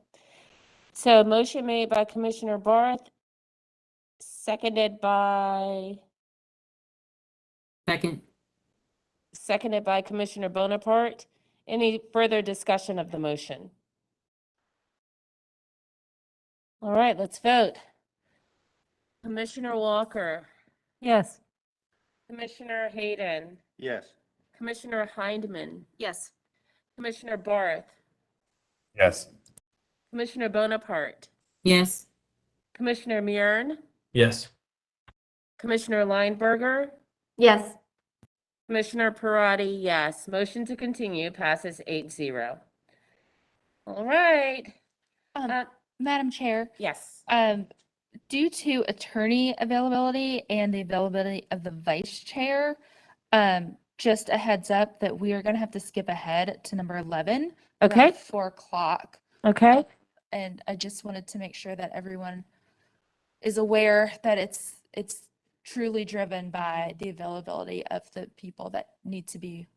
So motion made by Commissioner Barth, seconded by Commissioner Bonaparte. Any further discussion of the motion? All right, let's vote. Commissioner Walker, Yes. Commissioner Hayden, Yes. Commissioner Hindman, Yes. Commissioner Barth, Yes. Commissioner Bonaparte, Yes. Commissioner Murin, Yes. Commissioner Lineberger, Yes. Commissioner Parati, yes. Motion to continue passes 8-0. All right. Madam Chair, Yes. due to attorney availability and the availability of the vice chair, just a heads up that we are going to have to skip ahead to number 11. Okay. Around 4 o'clock. Okay. And I just wanted to make sure that everyone is aware that it's truly driven by the availability of the people that need to be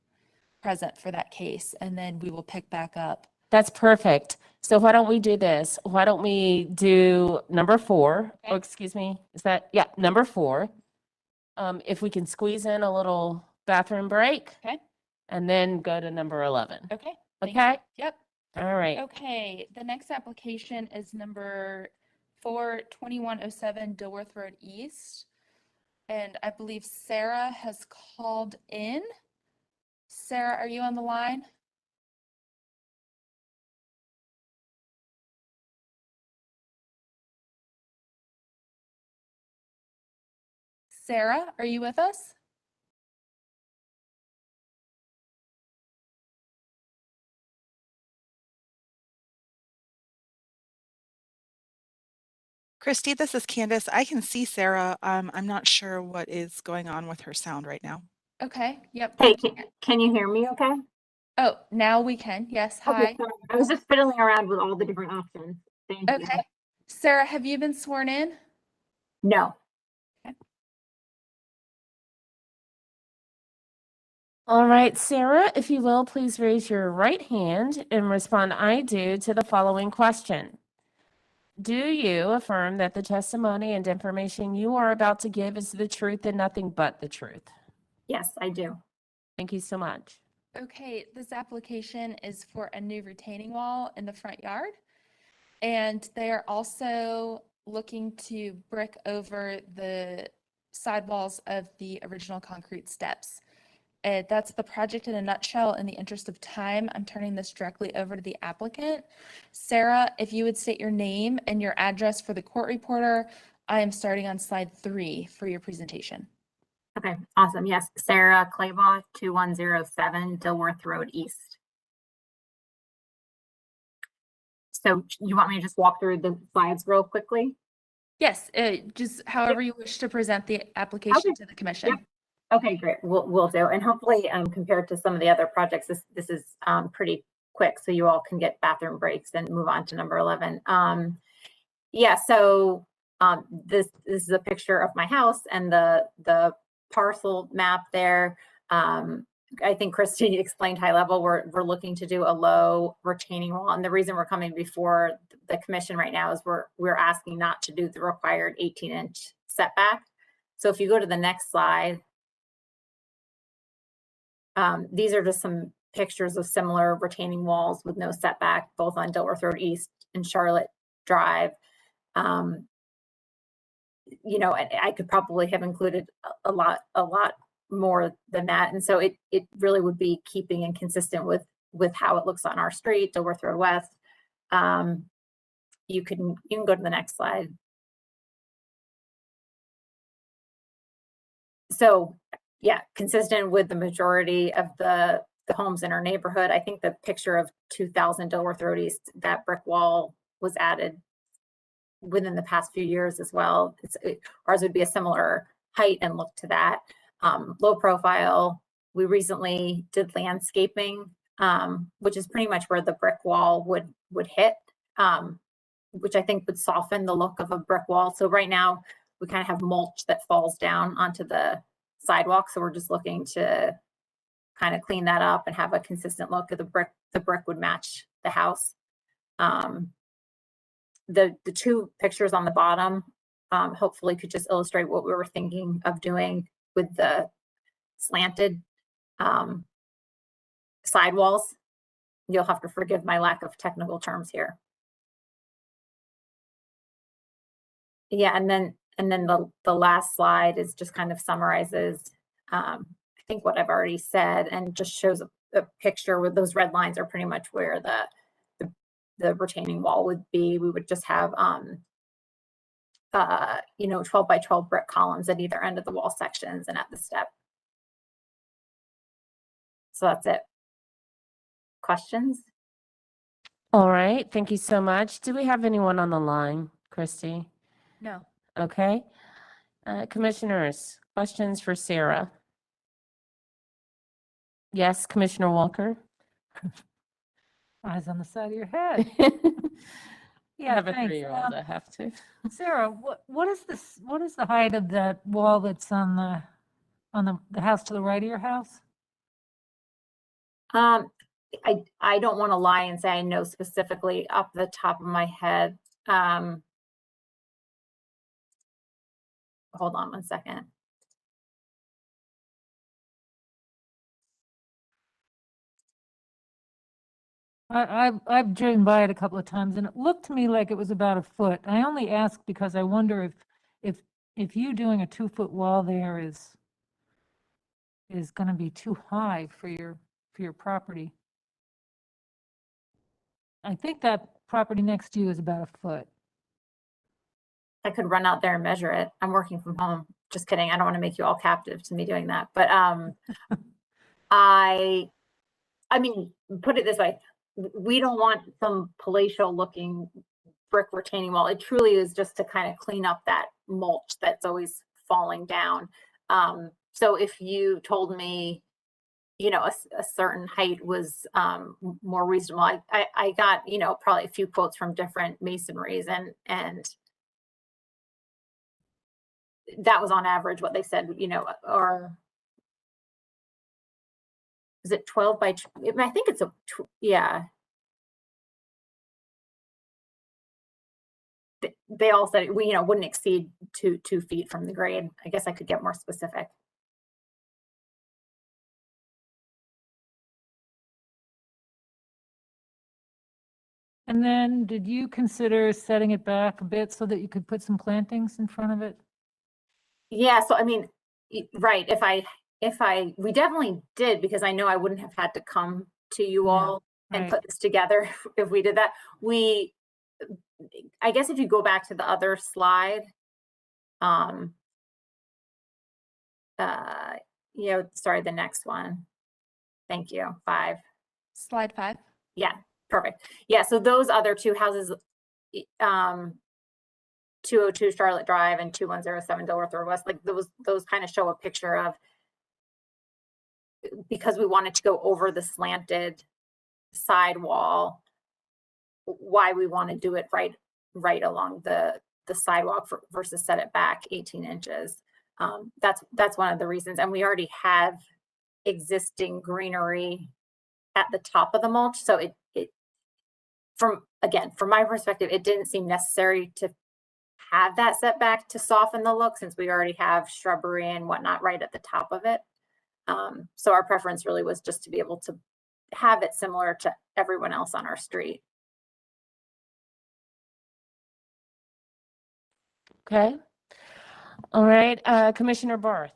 present for that case. And then we will pick back up. That's perfect. So why don't we do this? Why don't we do number 4? Oh, excuse me. Is that, yeah, number 4. If we can squeeze in a little bathroom break. Okay. And then go to number 11. Okay. thank you. Okay? Yep. All right. Okay, the next application is number 42107 Dilworth Road East. And I believe Sarah has called in. Sarah, are you on the line? Sarah, are you with us? Christy, this is Candace. I can see Sarah. I'm not sure what is going on with her sound right now. Okay, yep. Hey, can you hear me okay? Oh, now we can. Yes, hi. Okay, sorry. I was just fiddling around with all the different options. Thank you. Okay. Sarah, have you been sworn in? No. All right, Sarah, if you will, please raise your right hand and respond, I do, to the following question. Do you affirm that the testimony and information you are about to give is the truth and nothing but the truth? Yes, I do. Thank you so much. Okay, this application is for a new retaining wall in the front yard. And they are also looking to brick over the sidewalls of the original concrete steps. That's the project in a nutshell. In the interest of time, I'm turning this directly over to the applicant. Sarah, if you would state your name and your address for the court reporter, I am starting on slide 3 for your presentation. Okay, awesome. Yes, Sarah Claybaugh, 2107 Dilworth Road East. So you want me to just walk through the slides real quickly? Yes, just however you wish to present the application to the commission. Yep. Okay, great. We'll do. And hopefully, compared to some of the other projects, this is pretty quick, so you all can get bathroom breaks and move on to number 11. Yeah. So this is a picture of my house and the parcel map there. I think Christy explained high level. We're looking to do a low retaining wall, and the reason we're coming before the commission right now is we're asking not to do the required 18-inch setback. So if you go to the next slide. These are just some pictures of similar retaining walls with no setback, both on Dilworth Road East and Charlotte Drive. You know, I could probably have included a lot more than that. And so it really would be keeping and consistent with how it looks on our street, Dilworth Road West. You can go to the next slide. So yeah, consistent with the majority of the homes in our neighborhood. I think the picture of 2000 Dilworth Road East, that brick wall was added within the past few years as well. Ours would be a similar height and look to that. Low profile. We recently did landscaping, which is pretty much where the brick wall would hit, which I think would soften the look of a brick wall. So right now we kind of have mulch that falls down onto the sidewalk. So we're just looking to kind of clean that up and have a consistent look of the brick. The brick would match the house. The two pictures on the bottom hopefully could just illustrate what we were thinking of doing with the slanted sidewalls. You'll have to forgive my lack of technical terms here. Yeah, and then the last slide is just kind of summarizes I think what I've already said, and just shows a picture with those red lines are pretty much where the retaining wall would be. We would just have you know, 12 by 12 brick columns at either end of the wall sections and at the step. So that's it. Questions? All right, thank you so much. Do we have anyone on the line, Christy? No. Okay. Commissioners, questions for Sarah? Yes, Commissioner Walker? Eyes on the side of your head. I have a thanks. 3-year-old, I have to. Sarah, what is this? What is the height of that wall that's on the house to the right of your house? I don't want to lie and say I know specifically off the top of my head. Hold on one second. I've driven by it a couple of times and it looked to me like it was about a foot. I only ask because I wonder if you doing a 2-foot wall there is going to be too high for your property. I think that property next to you is about a foot. I could run out there and measure it. I'm working from home. Just kidding. I don't want to make you all captive to me doing that. But I mean, put it this way. We don't want some palatial looking brick retaining wall. It truly is just to kind of clean up that mulch that's always falling down. So if you told me, you know, a certain height was more reasonable, I got, you know, probably a few quotes from different masonries and that was on average what they said, you know, or is it 12 by, I think it's yeah. They all said, we, you know, wouldn't exceed 2 feet from the grade. I guess I could get more specific. And then did you consider setting it back a bit so that you could put some plantings in front of it? Yeah, so I mean, right, we definitely did, because I know I wouldn't have had to come to you all and put this together if we did that. I guess if you go back to the other slide, you know, sorry, the next one. Thank you, 5. Slide 5. Yeah, perfect. Yeah, so those other two houses, 202 Charlotte Drive and 2107 Dilworth Road West, like those kind of show a picture of, because we wanted to go over the slanted sidewall, why we want to do it right along the sidewalk versus set it back 18 inches. That's one of the reasons. And we already have existing greenery at the top of the mulch. So from my perspective, it didn't seem necessary to have that setback to soften the look, since we already have shrubbery and whatnot right at the top of it. So our preference really was just to be able to have it similar to everyone else on our street. Okay. All right, Commissioner Barth.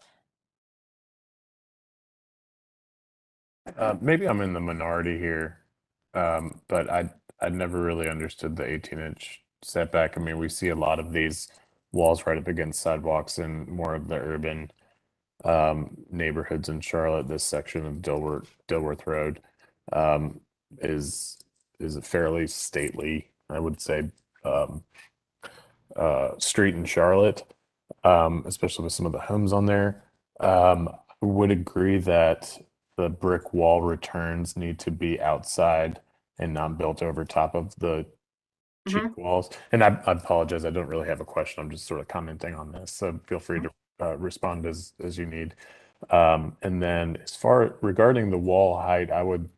Maybe I'm in the minority here, but I never really understood the 18-inch setback. I mean, we see a lot of these walls right up against sidewalks in more of the urban neighborhoods in Charlotte. This section of Dilworth Road is a fairly stately, I would say, street in Charlotte, especially with some of the homes on there. I would agree that the brick wall returns need to be outside and not built over top of the cheek walls. And I apologize, I don't really have a question. I'm just sort of commenting on this. So feel free to respond as you need. And then as far regarding the wall height, I would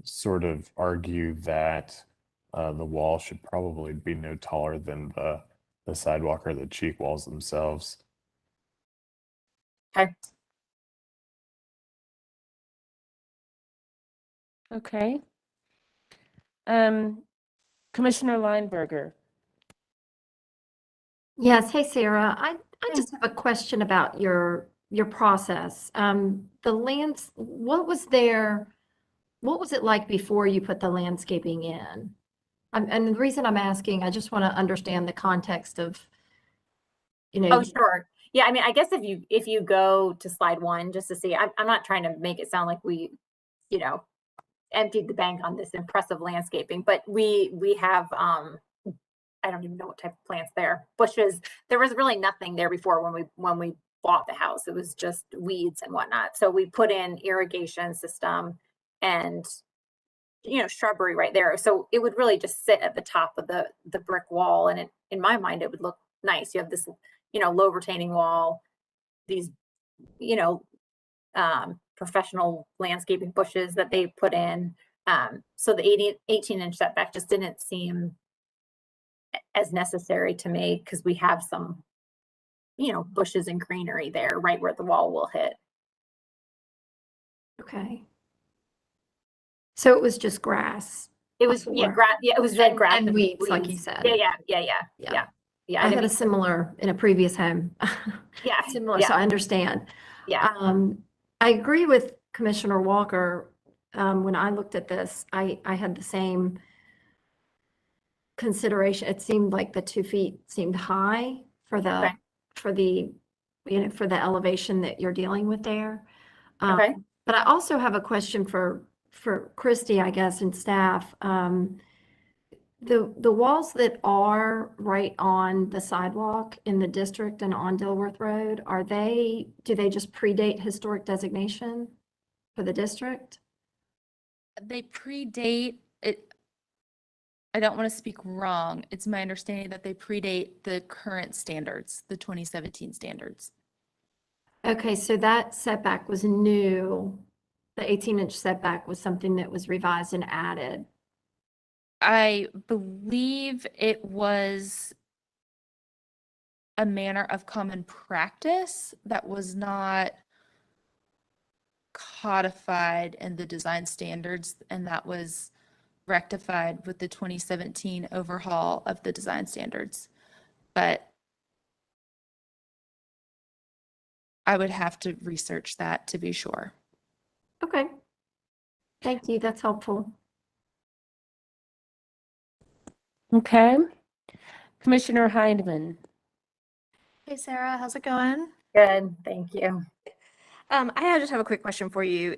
sort of argue that the wall should probably be no taller than the sidewalk or the cheek walls themselves. Okay. Okay. Commissioner Lineberger. Yes, hey Sarah, I just have a question about your process. The lands, what was it like before you put the landscaping in? And the reason I'm asking, I just want to understand the context of, Oh, sure. Yeah, I mean, I guess if you go to slide 1, just to see, I'm not trying to make it sound like we, emptied the bank on this impressive landscaping, but we have, I don't even know what type of plants there, bushes. There was really nothing there before when we bought the house. It was just weeds and whatnot. So we put in irrigation system and, shrubbery right there. So it would really just sit at the top of the brick wall. And in my mind, it would look nice. You have this, low retaining wall, these, professional landscaping bushes that they put in. So the 18-inch setback just didn't seem as necessary to me because we have some, bushes and greenery there right where the wall will hit. Okay. So it was just grass. It was, grass. Yeah, it was red grass and weeds, like you said. Yeah. I had a similar in a previous home. Yeah. Similar, so I understand. Yeah. I agree with Commissioner Walker. When I looked at this, I had the same consideration. It seemed like the 2 feet seemed high for the for the elevation that you're dealing with there. Okay. But I also have a question for Christy, I guess, and staff. The walls that are right on the sidewalk in the district and on Dilworth Road, do they just predate historic designation for the district? They predate it. I don't want to speak wrong. It's my understanding that they predate the current standards, the 2017 standards. Okay, so that setback was new. The 18-inch setback was something that was revised and added. I believe it was a manner of common practice that was not codified in the design standards, and that was rectified with the 2017 overhaul of the design standards. But I would have to research that to be sure. Okay. Thank you. That's helpful. Okay. Commissioner Hindman. Hey, Sarah, how's it going? Good, thank you. I just have a quick question for you.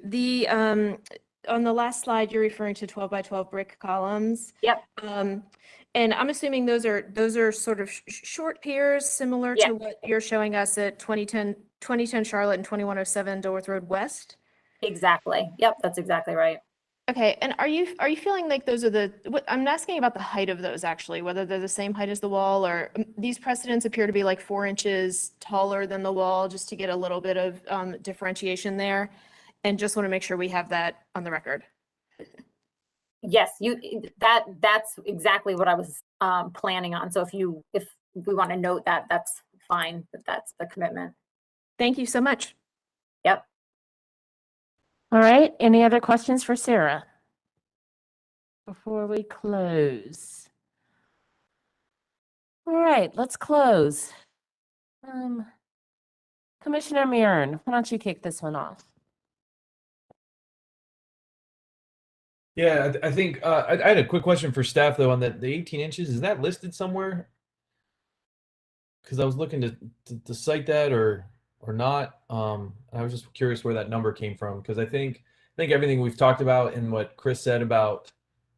On the last slide, you're referring to 12 by 12 brick columns. Yep. And I'm assuming those are sort of short piers, similar to what you're showing us at 2010 Charlotte and 2107 Dilworth Road West. Exactly. Yep, that's exactly right. Okay, and are you feeling like those are I'm asking about the height of those actually, whether they're the same height as the wall, or these precedents appear to be like 4 inches taller than the wall, just to get a little bit of differentiation there, and just want to make sure we have that on the record. Yes, that's exactly what I was planning on. So if we want to note that, that's fine, but that's the commitment. Thank you so much. All right, any other questions for Sarah? Before we close. All right, let's close. Commissioner Murin, why don't you kick this one off? Yeah, I think I had a quick question for staff though on the 18 inches. Is that listed somewhere? Because I was looking to cite that or not. I was just curious where that number came from because I think everything we've talked about and what Chris said about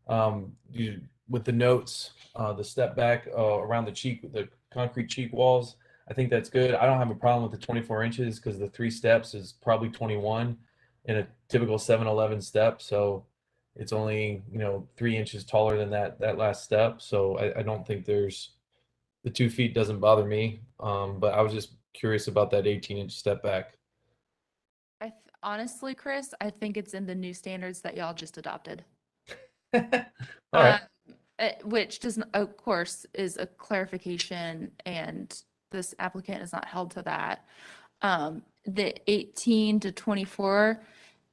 with the notes, the step back around the concrete cheek walls. I think that's good. I don't have a problem with the 24 inches because the 3 steps is probably 21 in a typical 7-Eleven step. So it's only 3 inches taller than that last step. So I don't think there's the 2 feet doesn't bother me. But I was just curious about that 18-inch step back. Honestly, Chris, I think it's in the new standards that y'all just adopted. All right. Which doesn't, of course, is a clarification, and this applicant is not held to that. The 18 to 24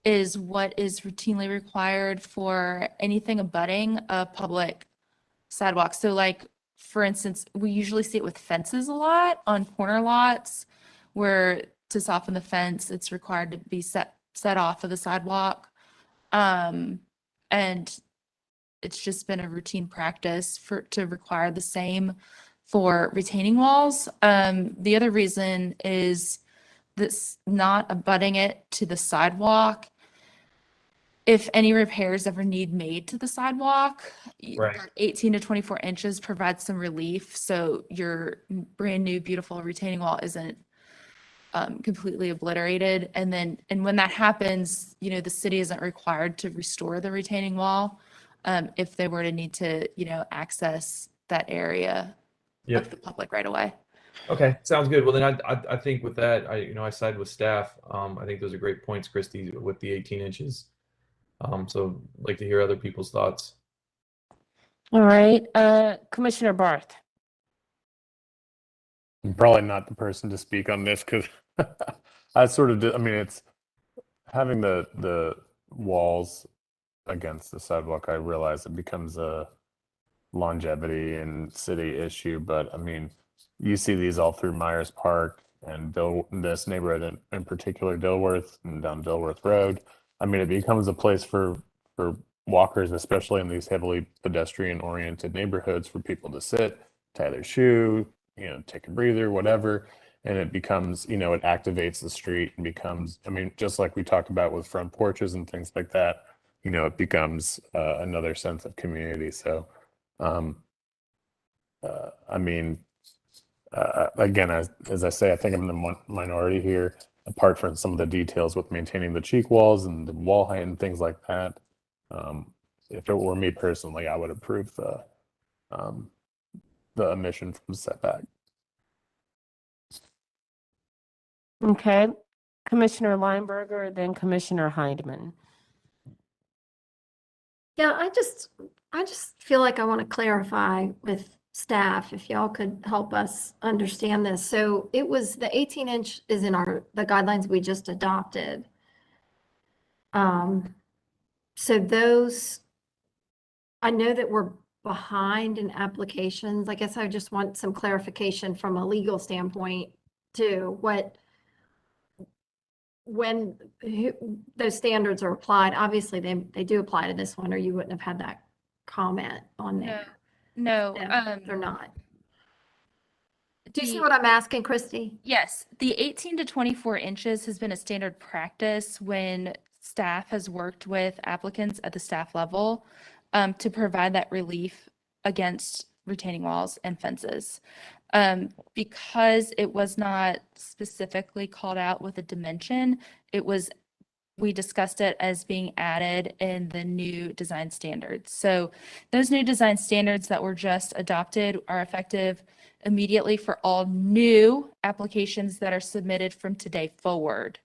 is what is routinely required for anything abutting a public sidewalk. So like, for instance, we usually see it with fences a lot on corner lots where to soften the fence, it's required to be set off of the sidewalk. And it's just been a routine practice to require the same for retaining walls. The other reason is this not abutting it to the sidewalk. If any repairs ever need made to the sidewalk, Right. that 18 to 24 inches provides some relief. So your brand new, beautiful retaining wall isn't completely obliterated. And when that happens, the city isn't required to restore the retaining wall if they were to need to, access that area Yep. of the public right away. Okay, sounds good. Well, then I think with that, I side with staff. I think those are great points, Christy, with the 18 inches. So I'd like to hear other people's thoughts. All right, Commissioner Barth. I'm probably not the person to speak on this because I sort of, I mean, it's having the walls against the sidewalk. I realize it becomes a longevity and city issue, but I mean, you see these all through Myers Park and this neighborhood in particular, Dilworth and down Dilworth Road. I mean, it becomes a place for walkers, especially in these heavily pedestrian-oriented neighborhoods, for people to sit, tie their shoe, take a breather, whatever. And it becomes, it activates the street and becomes, I mean, just like we talked about with front porches and things like that, it becomes another sense of community. So, I mean, again, as I say, I think I'm in the minority here, apart from some of the details with maintaining the cheek walls and the wall height and things like that. If it were me personally, I would approve the omission from setback. Okay, Commissioner Lineberger, then Commissioner Heidemann. Yeah, I just feel like I want to clarify with staff, if y'all could help us understand this. So it was the 18-inch is in the guidelines we just adopted. So those, I know that we're behind in applications. I guess I just want some clarification from a legal standpoint to when those standards are applied. Obviously they do apply to this one, or you wouldn't have had that comment on there. No, They're not. Do you see what I'm asking, Christy? Yes, the 18 to 24 inches has been a standard practice when staff has worked with applicants at the staff level to provide that relief against retaining walls and fences. Because it was not specifically called out with a dimension, we discussed it as being added in the new design standards. So those new design standards that were just adopted are effective immediately for all new applications that are submitted from today forward.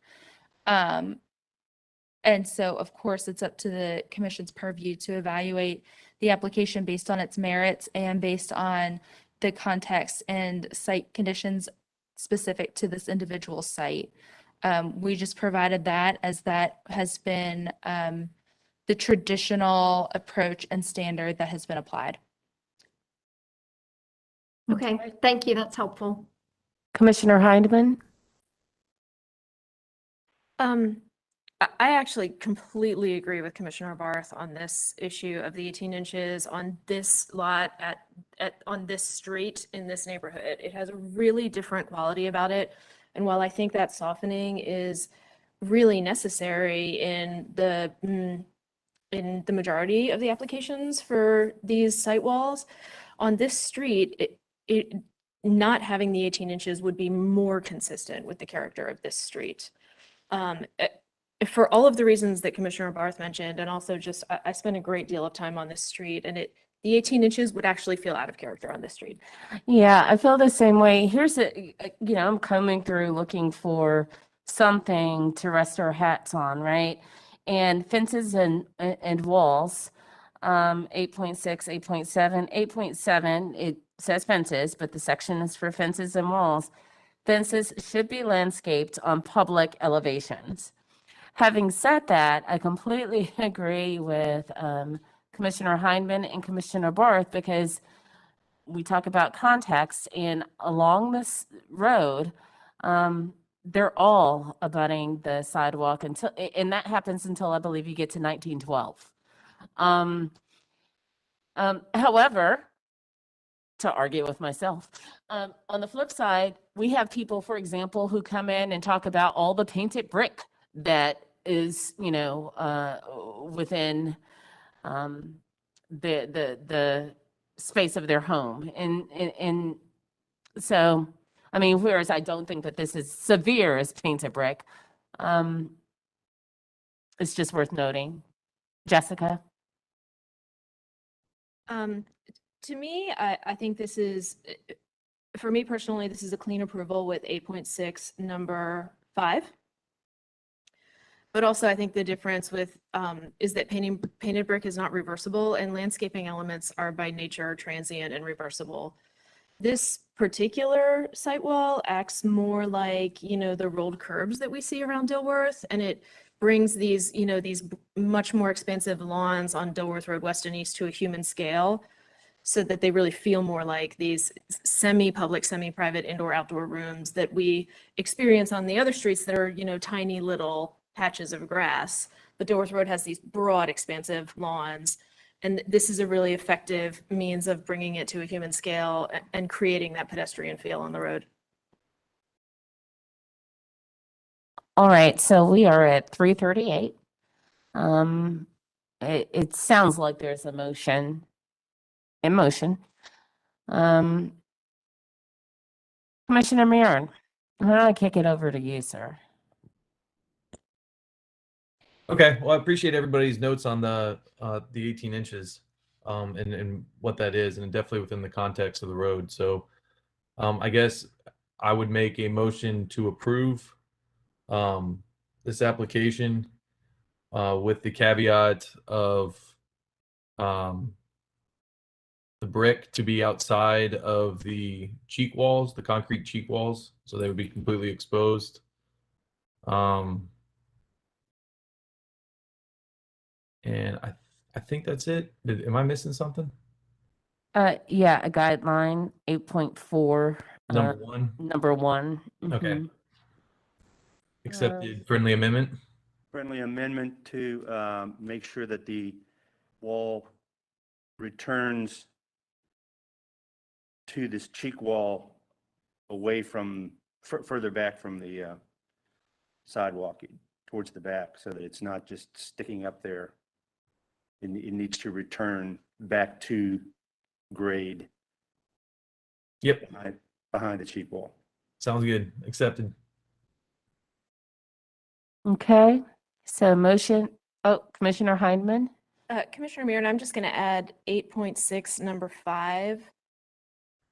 And so, of course, it's up to the commission's purview to evaluate the application based on its merits and based on the context and site conditions specific to this individual site. We just provided that as that has been the traditional approach and standard that has been applied. Okay, thank you. That's helpful. Commissioner Heidemann? I actually completely agree with Commissioner Barth on this issue of the 18 inches on this lot on this street in this neighborhood. It has a really different quality about it. And while I think that softening is really necessary in the majority of the applications for these site walls, on this street, not having the 18 inches would be more consistent with the character of this street. For all of the reasons that Commissioner Barth mentioned, and also just I spent a great deal of time on this street, and the 18 inches would actually feel out of character on this street. Yeah, I feel the same way. Here's I'm coming through looking for something to rest our hats on, right? And fences and walls, 8.6, 8.7, 8.7, it says fences, but the section is for fences and walls. Fences should be landscaped on public elevations. Having said that, I completely agree with Commissioner Heidemann and Commissioner Barth, because we talk about context, and along this road, they're all abutting the sidewalk and that happens until I believe you get to 1912. However, to argue with myself, on the flip side, we have people, for example, who come in and talk about all the painted brick that is, within the space of their home. And so, I mean, whereas I don't think that this is severe as painted brick, it's just worth noting. Jessica? To me, I think this is, for me personally, this is a clean approval with 8.6 number 5. But also I think the difference with is that painted brick is not reversible, and landscaping elements are by nature transient and reversible. This particular site wall acts more like, the rolled curbs that we see around Dilworth, and it brings these, these much more expansive lawns on Dilworth Road West and East to a human scale, so that they really feel more like these semi-public, semi-private indoor-outdoor rooms that we experience on the other streets that are, tiny little patches of grass. But Dilworth Road has these broad, expansive lawns, and this is a really effective means of bringing it to a human scale and creating that pedestrian feel on the road. All right, so we are at 3:38. It sounds like there's a motion. In motion. Commissioner Marin, I'm gonna kick it over to you, sir. Okay, well, I appreciate everybody's notes on the 18 inches, and what that is, and definitely within the context of the road. So, I guess I would make a motion to approve this application with the caveat of the brick to be outside of the cheek walls, the concrete cheek walls, so they would be completely exposed. And I think that's it. Am I missing something? Yeah, a guideline, 8.4. Number 1? Number 1. Okay. Mhm. Accepted. Friendly amendment? Friendly amendment to make sure that the wall returns to this cheek wall away from, further back from the sidewalk towards the back, so that it's not just sticking up there. It needs to return back to grade. Yep. Behind the cheek wall. Sounds good. Accepted. Okay, so motion, Commissioner Heidemann? Commissioner Marin, I'm just going to add 8.6 number 5.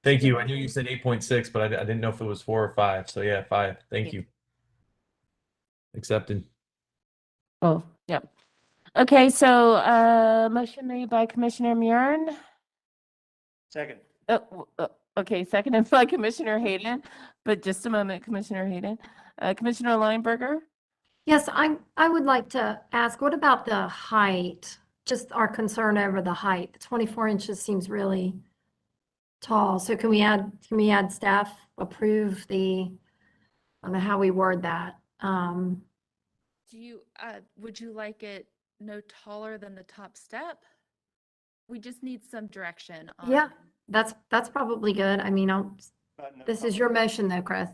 Thank you. I knew you said 8.6, but I didn't know if it was 4 or 5. So yeah, 5. Thank you. Accepted. Oh, yep. Okay, so motion made by Commissioner Murin. Second. Okay, seconded by Commissioner Hayden, but just a moment, Commissioner Hayden. Commissioner Lineberger? Yes, I would like to ask, what about the height? Just our concern over the height. 24 inches seems really tall. So can we add staff approve the, I don't know how we word that. Do you, would you like it no taller than the top step? We just need some direction on. Yeah, that's probably good. I mean, this is your motion though, Chris.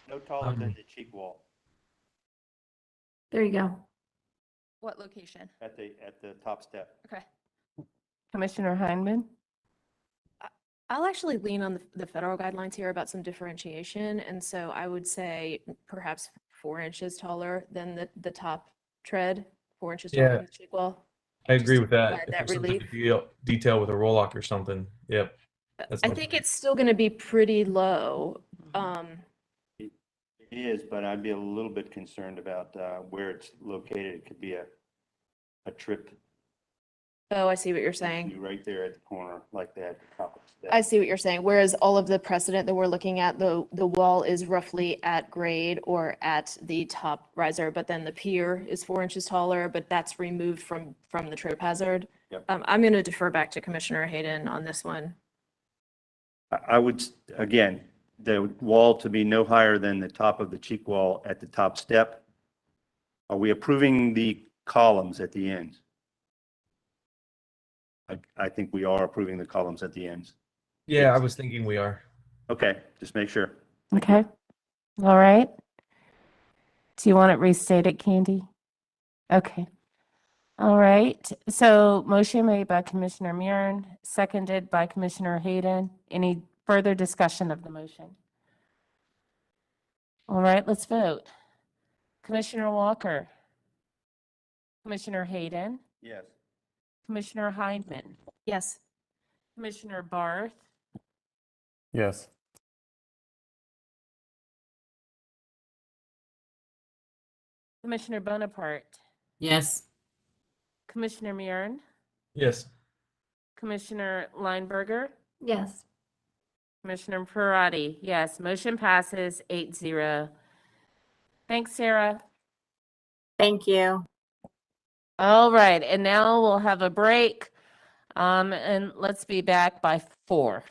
No taller than the cheek wall There you go. What location? at the top step. Okay. Commissioner Heineman? I'll actually lean on the federal guidelines here about some differentiation. And so I would say perhaps 4 inches taller than the top tread, 4 inches taller Yeah. than the cheek wall. I agree with that. provide If that there's something relief. to detail with a roll lock or something. Yep. That's I my think point. it's still going to be pretty low. It is, but I'd be a little bit concerned about where it's located. It could be a trip Oh, I see what you're saying. right there at the corner like that. top of the step. I see what you're saying. Whereas all of the precedent that we're looking at, the wall is roughly at grade or at the top riser, but then the pier is 4 inches taller, but that's removed from the trip hazard. Yep. I'm going to defer back to Commissioner Hayden on this one. I would, again, the wall to be no higher than the top of the cheek wall at the top step. Are we approving the columns at the ends? I think we are approving the columns at the ends. Yeah, I was thinking we are. Okay, just make sure. Okay. All right. Do you want it restated, Candy? Okay. All right. So motion made by Commissioner Murin, seconded by Commissioner Hayden. Any further discussion of the motion? All right, let's vote. Commissioner Walker? Commissioner Hayden? Yes. Commissioner Heineman? Yes. Commissioner Barth? Yes. Commissioner Bonaparte? Yes. Commissioner Murin? Yes. Commissioner Lineberger? Yes. Commissioner Parati? Yes. Motion passes 8-0. Thanks, Sarah. Thank you. All right, and now we'll have a break. And let's be back by 4.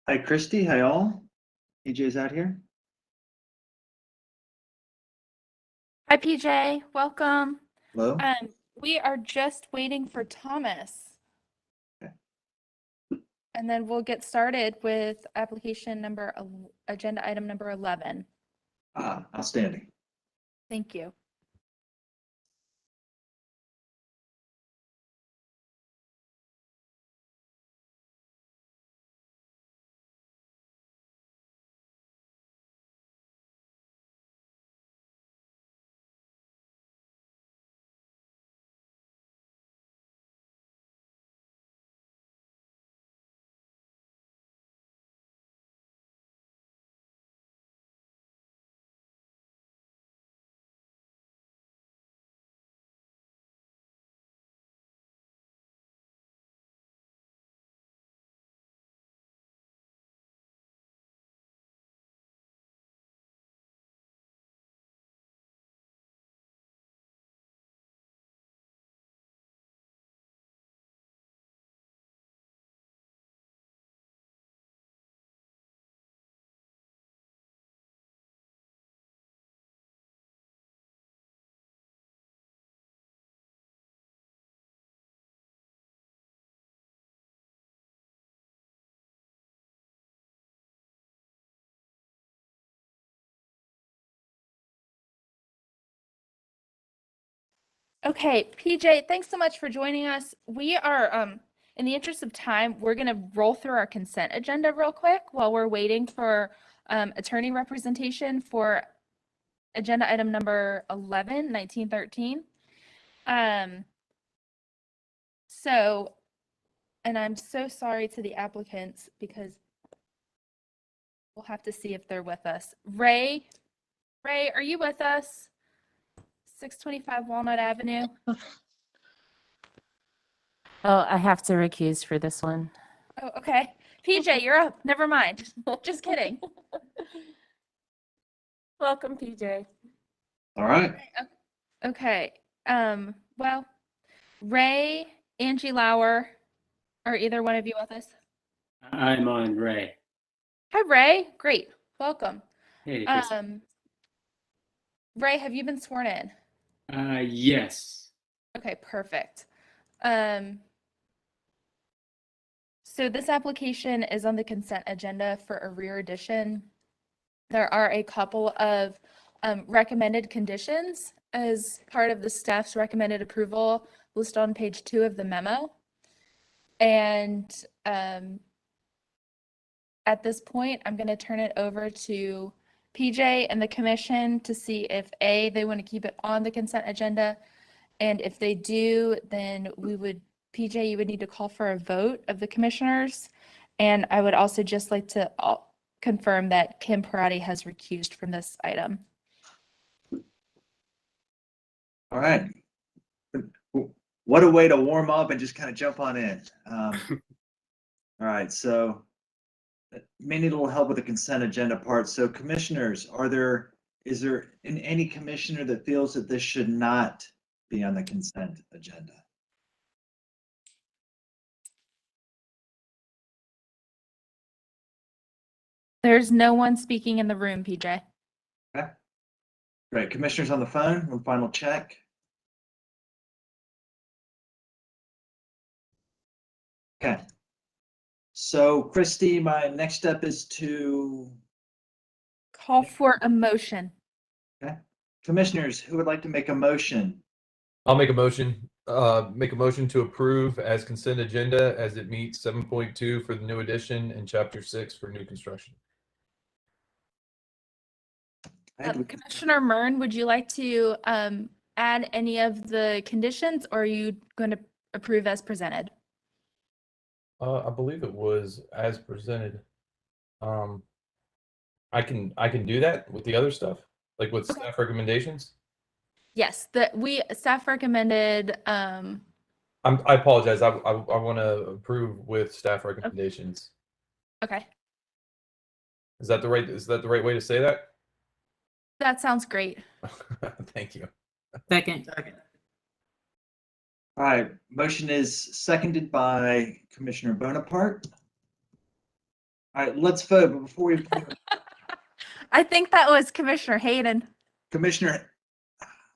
Hi, Christy. Hi, all. PJ's out here. Hi, PJ. Welcome. Hello. We are just waiting for Thomas. Okay. And then we'll get started with agenda item number 11. Outstanding. Thank you. Okay, PJ, thanks so much for joining us. We are, in the interest of time, we're going to roll through our consent agenda real quick while we're waiting for attorney representation for agenda item number 11, 1913. So, and I'm so sorry to the applicants because we'll have to see if they're with us. Ray, are you with us? 625 Walnut Avenue. Oh, I have to recuse for this one. Oh, okay. PJ, you're up. Never mind. Just kidding. Welcome, PJ. All right. Okay. Well, Ray, Angie Lauer, are either one of you with us? I'm on Ray. Hi, Ray. Great. Welcome. Hey, Chris. Ray, have you been sworn in? Yes. Okay, perfect. So this application is on the consent agenda for a rear addition. There are a couple of recommended conditions as part of the staff's recommended approval listed on page 2 of the memo. And at this point, I'm going to turn it over to PJ and the commission to see if A, they want to keep it on the consent agenda. And if they do, then PJ, you would need to call for a vote of the commissioners. And I would also just like to confirm that Kim Parati has recused from this item. All right. What a way to warm up and just kind of jump on in. All right. So may need a little help with the consent agenda part. So commissioners, is there any commissioner that feels that this should not be on the consent agenda? There's no one speaking in the room, PJ. Okay. Great. Commissioners on the phone, one final check. Okay. So Christy, my next step is to call for a motion. Okay. Commissioners, who would like to make a motion? I'll make a motion. Make a motion to approve as consent agenda as it meets 7.2 for the new addition and chapter 6 for new construction. Commissioner Mern, would you like to add any of the conditions, or are you going to approve as presented? I believe it was as presented. I can do that with the other stuff, like with staff recommendations. Yes, staff recommended. I apologize. I want to approve with staff recommendations. Okay. Is that the right way to say that? That sounds great. Thank you. Second. All right, motion is seconded by Commissioner Bonaparte. All right, let's vote, but before we, I think that was Commissioner Hayden. Commissioner,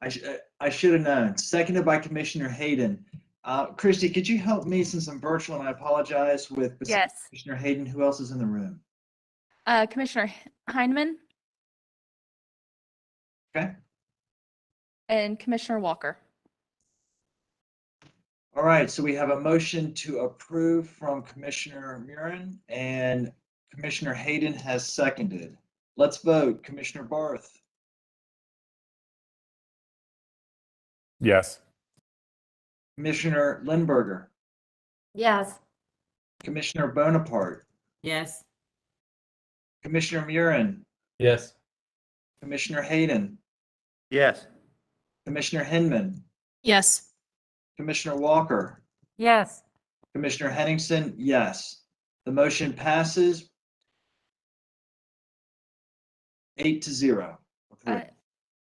I should have known. Seconded by Commissioner Hayden. Christy, could you help me since I'm virtual and I apologize with besides Yes. Commissioner Hayden, who else is in the room? Commissioner Heineman Okay. and Commissioner Walker. All right, so we have a motion to approve from Commissioner Murin and Commissioner Hayden has seconded. Let's vote. Commissioner Barth, Yes. Commissioner Lindberger, Yes. Commissioner Bonaparte, Yes. Commissioner Murin, Yes. Commissioner Hayden, Yes. Commissioner Hinman, Yes. Commissioner Walker, Yes. Commissioner Henningsen, yes. The motion passes 8-0. Approved.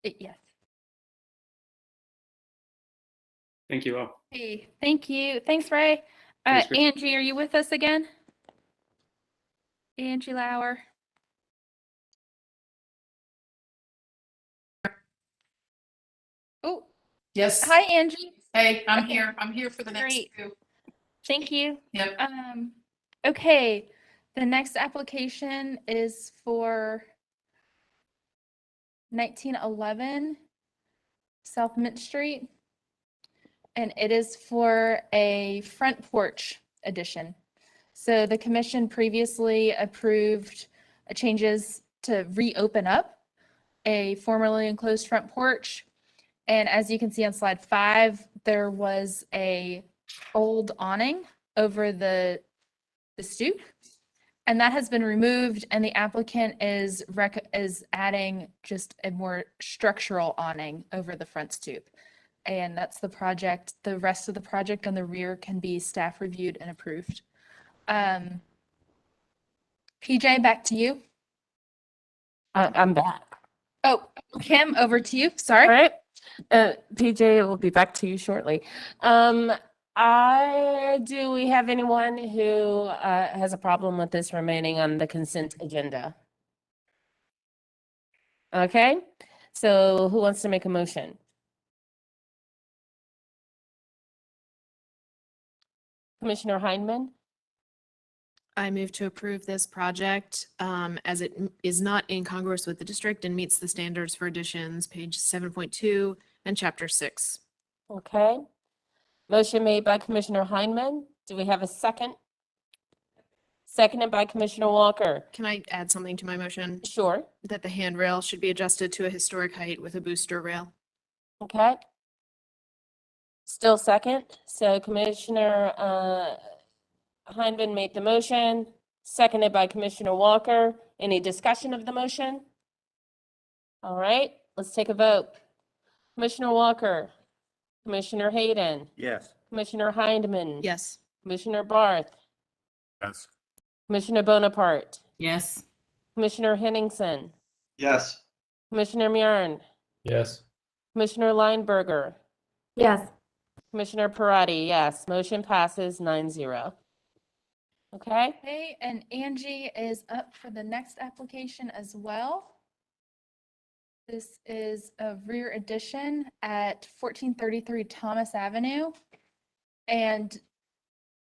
Yes. Thank you all. Hey, thank you. Thanks, Ray. Thanks, Chris. Angie, are you with us again? Angie Lauer. Oh, Yes. hi, Angie. Hey, I'm Okay. here. I'm here for the next Great. two. Thank you. Yep. Okay, the next application is for 1911 South Mint Street. And it is for a front porch addition. So the commission previously approved changes to reopen up a formerly enclosed front porch. And as you can see on slide 5, there was a old awning over the stoop. And that has been removed, and the applicant is adding just a more structural awning over the front stoop. And that's the project. The rest of the project on the rear can be staff reviewed and approved. PJ, back to you. I'm back. Oh, Kim, over to you. Sorry. All right. PJ will be back to you shortly. Do we have anyone who has a problem with this remaining on the consent agenda? Okay, so who wants to make a motion? Commissioner Heineman? I move to approve this project as it is not incongruous with the district and meets the standards for additions, page 7.2 and chapter 6. Okay. Motion made by Commissioner Heineman. Do we have a second? Seconded by Commissioner Walker. Can I add something to my motion? Sure. That the handrail should be adjusted to a historic height with a booster rail. Okay. Still second. So Commissioner Heineman made the motion, seconded by Commissioner Walker. Any discussion of the motion? All right, let's take a vote. Commissioner Walker, Commissioner Hayden, Yes. Commissioner Heineman. Yes. Commissioner Barth, Yes. Commissioner Bonaparte, Yes. Commissioner Henningsen, Yes. Commissioner Murin, Yes. Commissioner Lineberger, Yes. Commissioner Parati, yes. Motion passes 9-0. Okay, Okay, and Angie is up for the next application as well. This is a rear addition at 1433 Thomas Avenue. And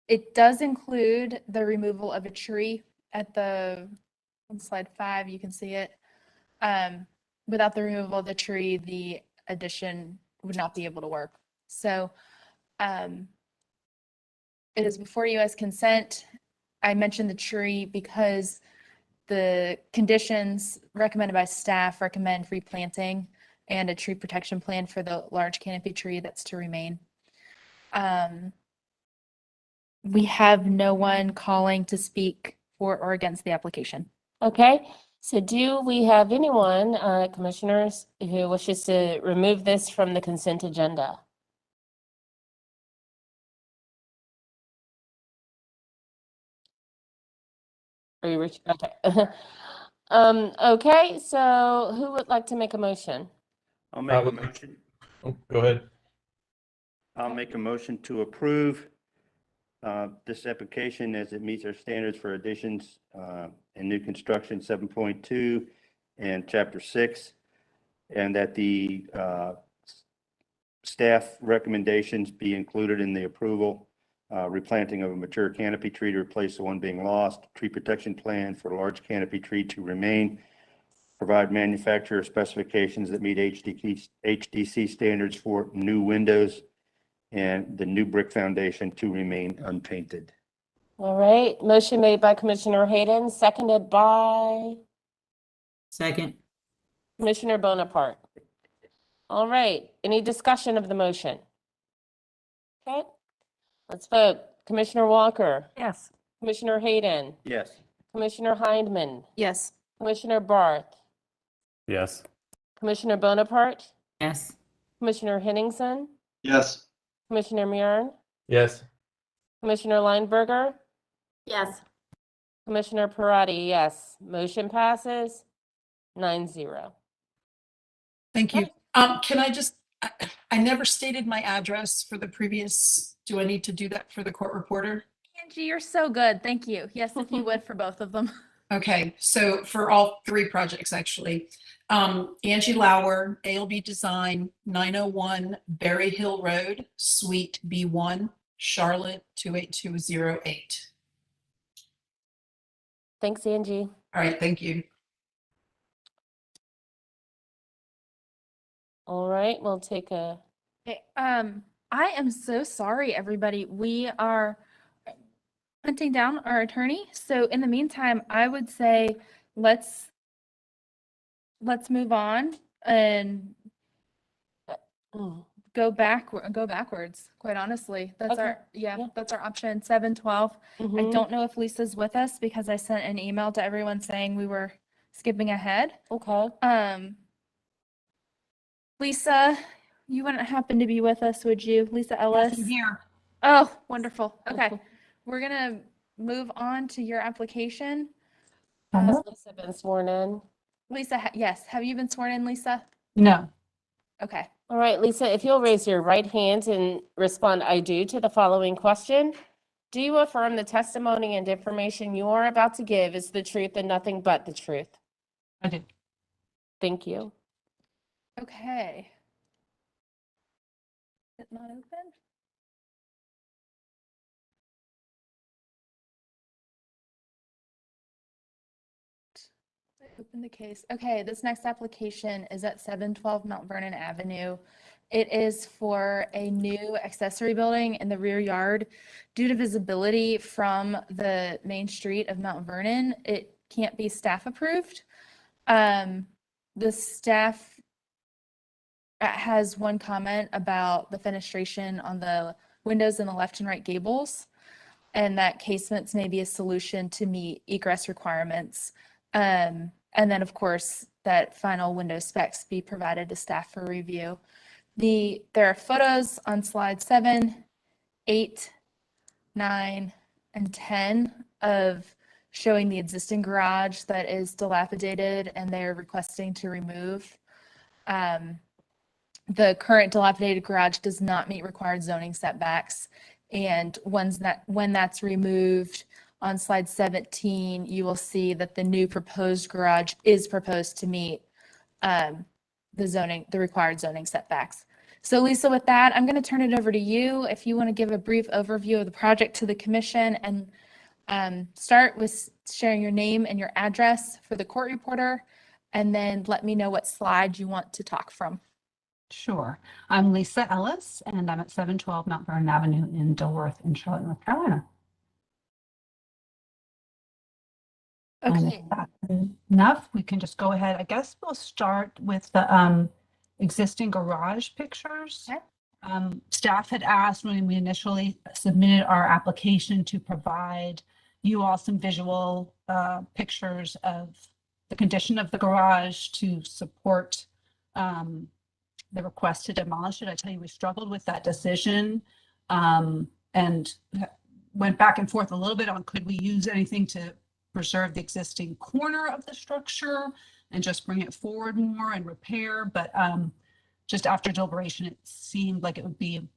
it does include the removal of a tree at on slide 5, you can see it. Without the removal of the tree, the addition would not be able to work. So it is before you as consent. I mentioned the tree because the conditions recommended by staff recommend replanting and a tree protection plan for the large canopy tree that's to remain. We have no one calling to speak for or against the application. okay. So do we have anyone, commissioners, who wishes to remove this from the consent agenda? Are you okay. Okay, so who would like to make a motion? I'll make a motion. Oh, go ahead. I'll make a motion to approve this application as it meets our standards for additions and new construction 7.2 and Chapter 6, and that the staff recommendations be included in the approval. Replanting of a mature canopy tree to replace the one being lost, tree protection plan for a large canopy tree to remain, provide manufacturer specifications that meet HDC standards for new windows, and the new brick foundation to remain unpainted. All right, motion made by Commissioner Hayden, seconded by Second. Commissioner Bonaparte. All right, any discussion of the motion? Okay, let's vote. Commissioner Walker, Yes. Commissioner Hayden, Yes. Commissioner Hindman, Yes. Commissioner Barth, Yes. Commissioner Bonaparte, Yes. Commissioner Henningsen, Yes. Commissioner Murin, Yes. Commissioner Lineberger, Yes. Commissioner Parati, yes. Motion passes 9-0. Thank you. Can I just, I never stated my address for the previous, do I need to do that for the court reporter? Angie, you're so good. Thank you. Yes, if you would for both of them. Okay, so for all three projects, actually. Angie Lauer, ALB Design, 901 Berry Hill Road, Suite B1, Charlotte 28208. Thanks, Angie. All right, thank you. All right, we'll take a, Okay, I am so sorry, everybody. We are hunting down our attorney. So in the meantime, I would say let's move on and go backwards, quite honestly. That's Okay. our, yeah, that's our option, 712. I Mhm. don't know if Lisa's with us because I sent an email to everyone saying we were skipping ahead. Okay. Lisa, you wouldn't happen to be with us, would you? Lisa Ellis? Yes, I'm here. Oh, wonderful. Okay. We're gonna move on to your application. Has Lisa been sworn in? Lisa, yes. Have you been sworn in, Lisa? No. Okay. All right, Lisa, if you'll raise your right hand and respond, I do, to the following question. Do you affirm the testimony and information you are about to give is the truth and nothing but the truth? I do. Thank you. Okay. Is it not open? Open the case. Okay, this next application is at 712 Mount Vernon Avenue. It is for a new accessory building in the rear yard. Due to visibility from the main street of Mount Vernon, it can't be staff approved. The staff has one comment about the fenestration on the windows in the left and right gables, and that casements may be a solution to meet egress requirements. And then, of course, that final window specs be provided to staff for review. There are photos on slide 7, 8, 9, and 10 of showing the existing garage that is dilapidated and they're requesting to remove. The current dilapidated garage does not meet required zoning setbacks. And when that's removed, on slide 17, you will see that the new proposed garage is proposed to meet the required zoning setbacks. So Lisa, with that, I'm going to turn it over to you. If you want to give a brief overview of the project to the commission and start with sharing your name and your address for the court reporter, and then let me know what slide you want to talk from. Sure. I'm Lisa Ellis, and I'm at 712 Mount Vernon Avenue in Dilworth in Charlotte, North Carolina. And Okay. if that's enough, we can just go ahead. I guess we'll start with the existing garage pictures. Staff had asked when we initially submitted our application to provide you all some visual pictures of the condition of the garage to support the request to demolish it. I tell you, we struggled with that decision and went back and forth a little bit on could we use anything to preserve the existing corner of the structure and just bring it forward more and repair. But just after deliberation, it seemed like it would be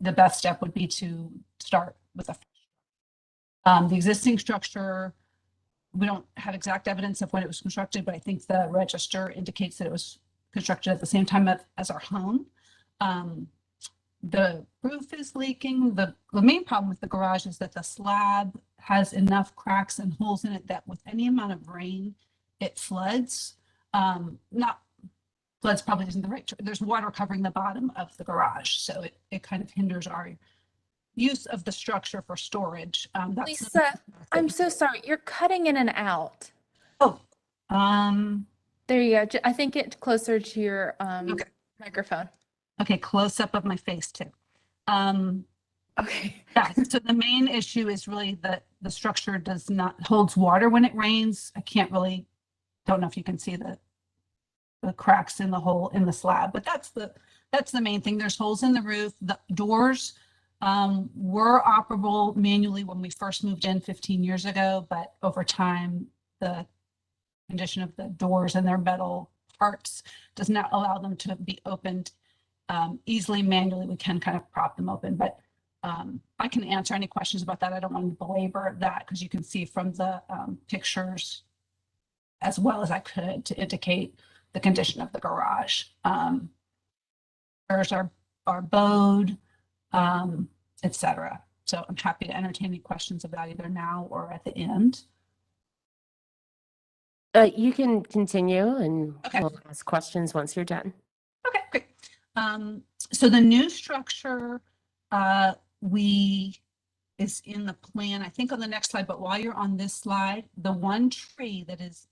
the best step would be to start with a fresh The existing structure, we don't have exact evidence of when it was constructed, but I think the register indicates that it was constructed at the same time as our home. The roof is leaking. The main problem with the garage is that the slab has enough cracks and holes in it that with any amount of rain, it floods. Not floods probably isn't the right term. There's water covering the bottom of the garage, so it kind of hinders our use of the structure for storage. That's Lisa, I'm so sorry. You're cutting in and out. Oh, there you go. I think get closer to your microphone. okay, close up of my face too. Okay. Yeah, so the main issue is really that the structure does not holds water when it rains. I don't know if you can see the cracks in the hole in the slab, but that's the main thing. There's holes in the roof. The doors were operable manually when we first moved in 15 years ago, but over time, the condition of the doors and their metal parts does not allow them to be opened easily manually. We can kind of prop them open, but I can answer any questions about that. I don't want to belabor that because you can see from the pictures as well as I could to indicate the condition of the garage. There's our bode, etc. So I'm happy to entertain any questions about either now or at the end. You can continue and we'll ask questions once you're done. Okay, great. So the new structure is in the plan, I think on the next slide, but while you're on this slide, the one tree that is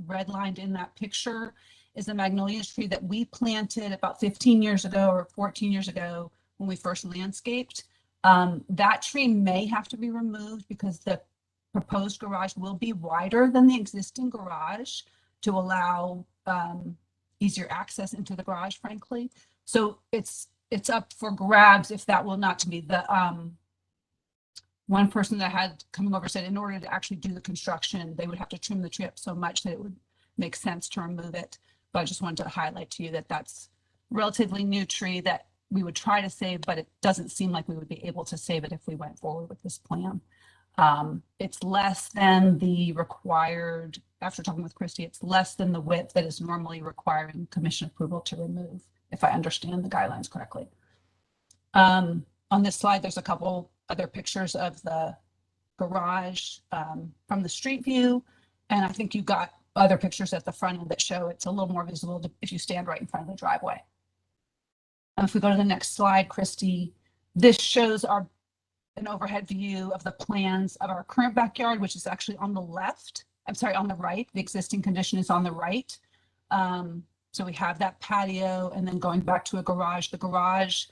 redlined in that picture is a magnolia tree that we planted about 15 years ago or 14 years ago when we first landscaped. That tree may have to be removed because the proposed garage will be wider than the existing garage to allow easier access into the garage, frankly. So it's up for grabs if that will not to be the one person that had coming over said in order to actually do the construction, they would have to trim the tree up so much that it would make sense to remove it. But I just wanted to highlight to you that that's relatively new tree that we would try to save, but it doesn't seem like we would be able to save it if we went forward with this plan. It's less than the required, after talking with Christy, it's less than the width that is normally requiring commission approval to remove, if I understand the guidelines correctly. On this slide, there's a couple other pictures of the garage from the street view. And I think you got other pictures at the front end that show it's a little more visible if you stand right in front of the driveway. If we go to the next slide, Christy, this shows an overhead view of the plans of our current backyard, which is actually on the left. I'm sorry, on the right. The existing condition is on the right. So we have that patio and then going back to a garage. The garage,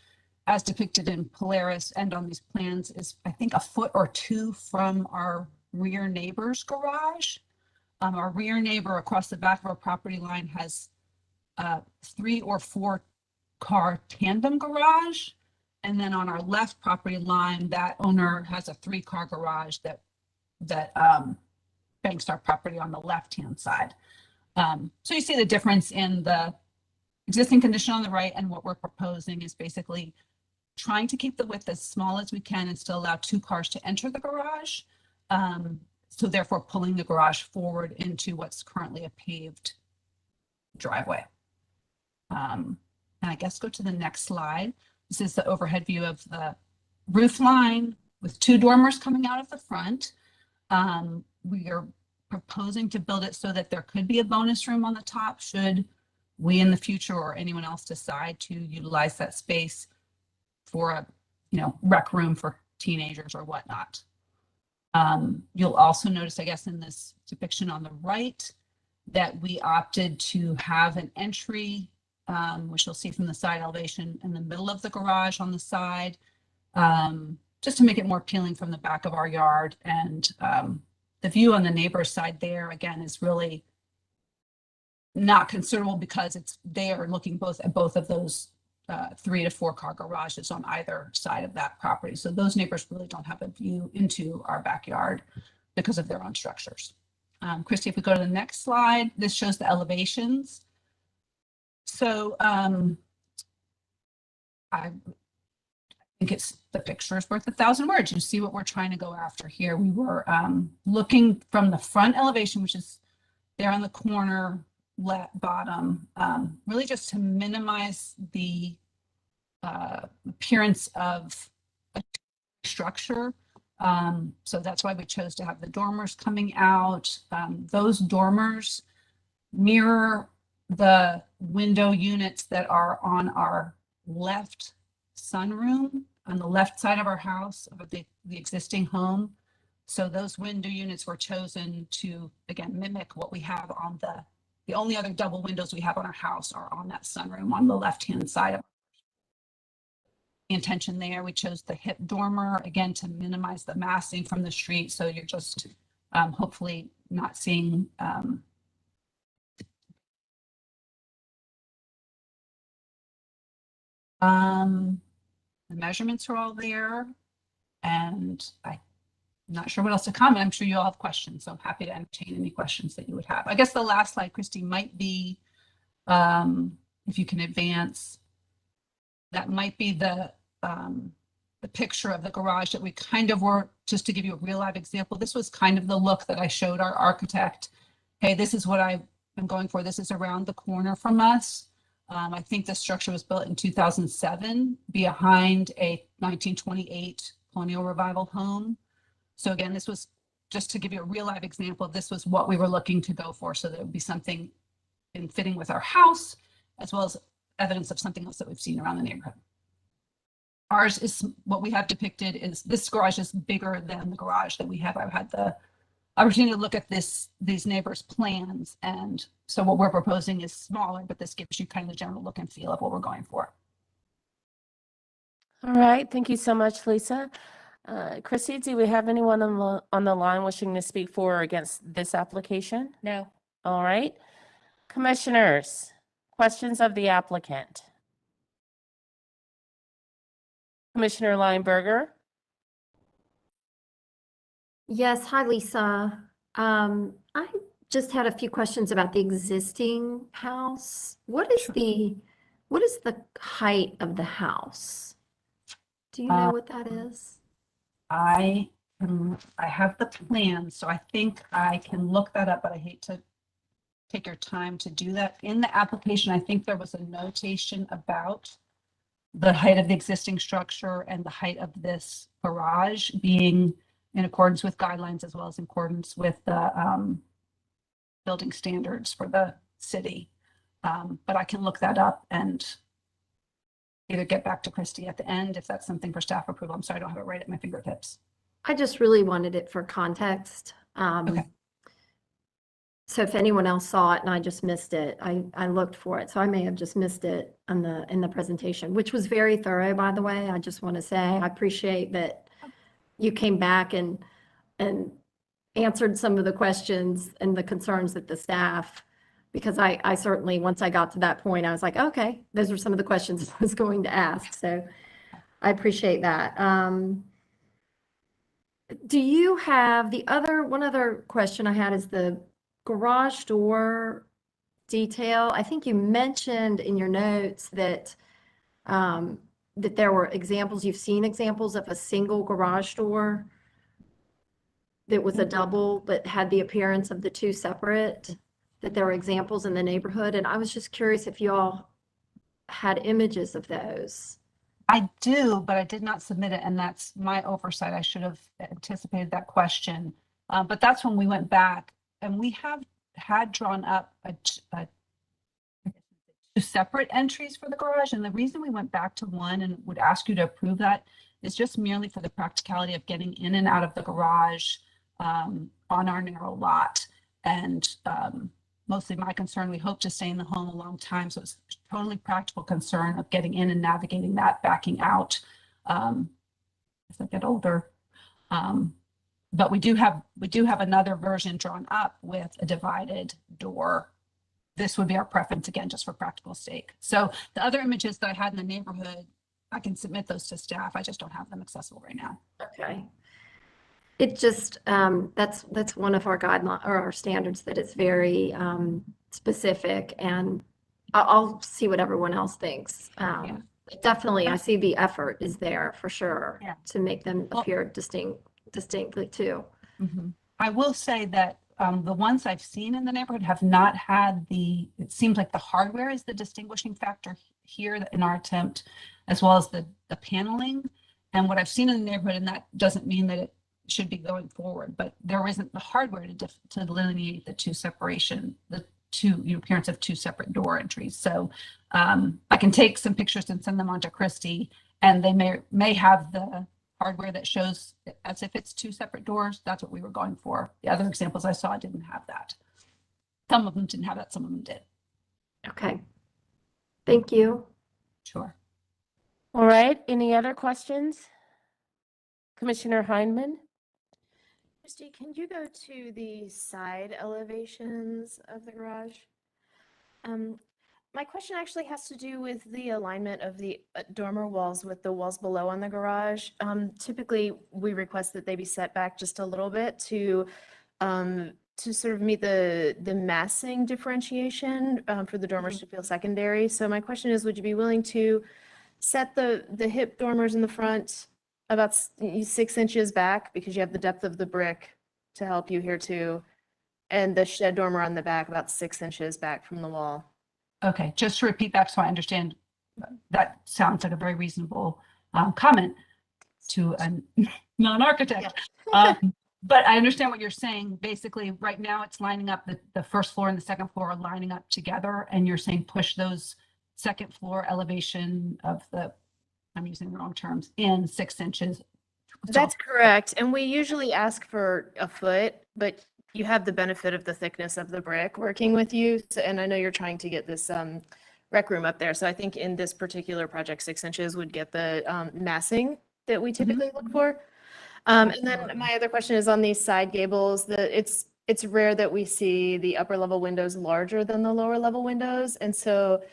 as depicted in Polaris and on these plans, is I think a foot or two from our rear neighbor's garage. Our rear neighbor across the back of our property line has 3 or 4 car tandem garage. And then on our left property line, that owner has a 3-car garage that banks our property on the left-hand side. So you see the difference in the existing condition on the right, and what we're proposing is basically trying to keep the width as small as we can and still allow 2 cars to enter the garage. So therefore pulling the garage forward into what's currently a paved driveway. And I guess go to the next slide. This is the overhead view of the roof line with 2 dormers coming out of the front. We are proposing to build it so that there could be a bonus room on the top should we in the future or anyone else decide to utilize that space for a rec room for teenagers or whatnot. You'll also notice, I guess, in this depiction on the right that we opted to have an entry, which you'll see from the side elevation, in the middle of the garage on the side, just to make it more appealing from the back of our yard. And the view on the neighbor's side there, again, is really not considerable because they are looking at both of those 3 to 4 car garages on either side of that property. So those neighbors really don't have a view into our backyard because of their own structures. Christy, if we go to the next slide, this shows the elevations. So think it's the picture is worth 1,000 words. You see what we're trying to go after here. We were looking from the front elevation, which is there on the corner bottom, really just to minimize the appearance of a structure. So that's why we chose to have the dormers coming out. Those dormers mirror the window units that are on our left sunroom on the left side of our house of the existing home. So those window units were chosen to, again, mimic what we have on the only other double windows we have on our house are on that sunroom on the left-hand side of the intention there. We chose the hip dormer, again, to minimize the massing from the street. So you're just hopefully not seeing the measurements are all there, and I'm not sure what else to comment. I'm sure you all have questions, so I'm happy to entertain any questions that you would have. I guess the last slide, Christy, might be, if you can advance, that might be the picture of the garage that we kind of were, just to give you a real live example, this was kind of the look that I showed our architect. Hey, this is what I am going for. This is around the corner from us. I think the structure was built in 2007 behind a 1928 colonial revival home. So again, this was just to give you a real live example. This was what we were looking to go for. So there would be something in fitting with our house, as well as evidence of something else that we've seen around the neighborhood. Ours is what we have depicted is this garage is bigger than the garage that we have. I've had the opportunity to look at these neighbors' plans. And so what we're proposing is smaller, but this gives you kind of the general look and feel of what we're going for. All right, thank you so much, Lisa. Chrissy, do we have anyone on the line wishing to speak for or against this application? No. All right. Commissioners, questions of the applicant? Commissioner Lineberger? Yes, hi, Lisa. I just had a few questions about the existing house. What is the height of the house? Do you know what that is? I have the plan, so I think I can look that up, but I hate to take your time to do that. In the application, I think there was a notation about the height of the existing structure and the height of this garage being in accordance with guidelines as well as in accordance with the building standards for the city. But I can look that up and either get back to Christy at the end if that's something for staff approval. I'm sorry, I don't have it right at my fingertips. I just really wanted it for context. Okay. So if anyone else saw it and I just missed it, I looked for it. So I may have just missed it in the presentation, which was very thorough, by the way. I just want to say I appreciate that you came back and answered some of the questions and the concerns that the staff, because I certainly, once I got to that point, I was like, okay, those are some of the questions I was going to ask. So I appreciate that. Do you have one other question I had is the garage door detail. I think you mentioned in your notes that that there were examples, you've seen examples of a single garage door that was a double but had the appearance of the two separate, that there were examples in the neighborhood. And I was just curious if you all had images of those. I do, but I did not submit it, and that's my oversight. I should have anticipated that question. But that's when we went back, and we had drawn up two separate entries for the garage. And the reason we went back to one and would ask you to approve that is just merely for the practicality of getting in and out of the garage on our narrow lot. And mostly my concern, we hope to stay in the home a long time. So it's a totally practical concern of getting in and navigating that, backing out as I get older. But we do have another version drawn up with a divided door. This would be our preference, again, just for practical sake. So the other images that I had in the neighborhood, I can submit those to staff. I just don't have them accessible right now. Okay. It just, that's one of our guidelines or our standards, that it's very specific, and I'll see what everyone else thinks. Definitely, I see the effort is there for sure Yeah. to make them appear distinctly too. Mhm. I will say that the ones I've seen in the neighborhood have not had it seems like the hardware is the distinguishing factor here in our attempt, as well as the paneling. And what I've seen in the neighborhood, and that doesn't mean that it should be going forward, but there isn't the hardware to delineate the appearance of two separate door entries. So I can take some pictures and send them on to Christy, and they may have the hardware that shows as if it's two separate doors. That's what we were going for. The other examples I saw didn't have that. Some of them didn't have that, some of them did. Okay. Thank you. Sure. All right, any other questions? Commissioner Heineman? Christy, can you go to the side elevations of the garage? My question actually has to do with the alignment of the dormer walls with the walls below on the garage. Typically, we request that they be set back just a little bit to sort of meet the massing differentiation for the dormers to feel secondary. So my question is, would you be willing to set the hip dormers in the front about 6 inches back, because you have the depth of the brick to help you here too, and the shed dormer on the back about 6 inches back from the wall? Okay, just to repeat back so I understand, that sounds like a very reasonable comment to a non-architect. But I understand what you're saying. Basically, right now it's lining up, the first floor and the second floor are lining up together, and you're saying push those second floor elevation of I'm using the wrong terms, in 6 inches. That's correct. And we usually ask for a foot, but you have the benefit of the thickness of the brick working with you. So, and I know you're trying to get this rec room up there. So I think in this particular project, 6 inches would get the massing that we typically look for. And then my other question is on these side gables, it's rare that we see the upper level windows larger than the lower level windows. And so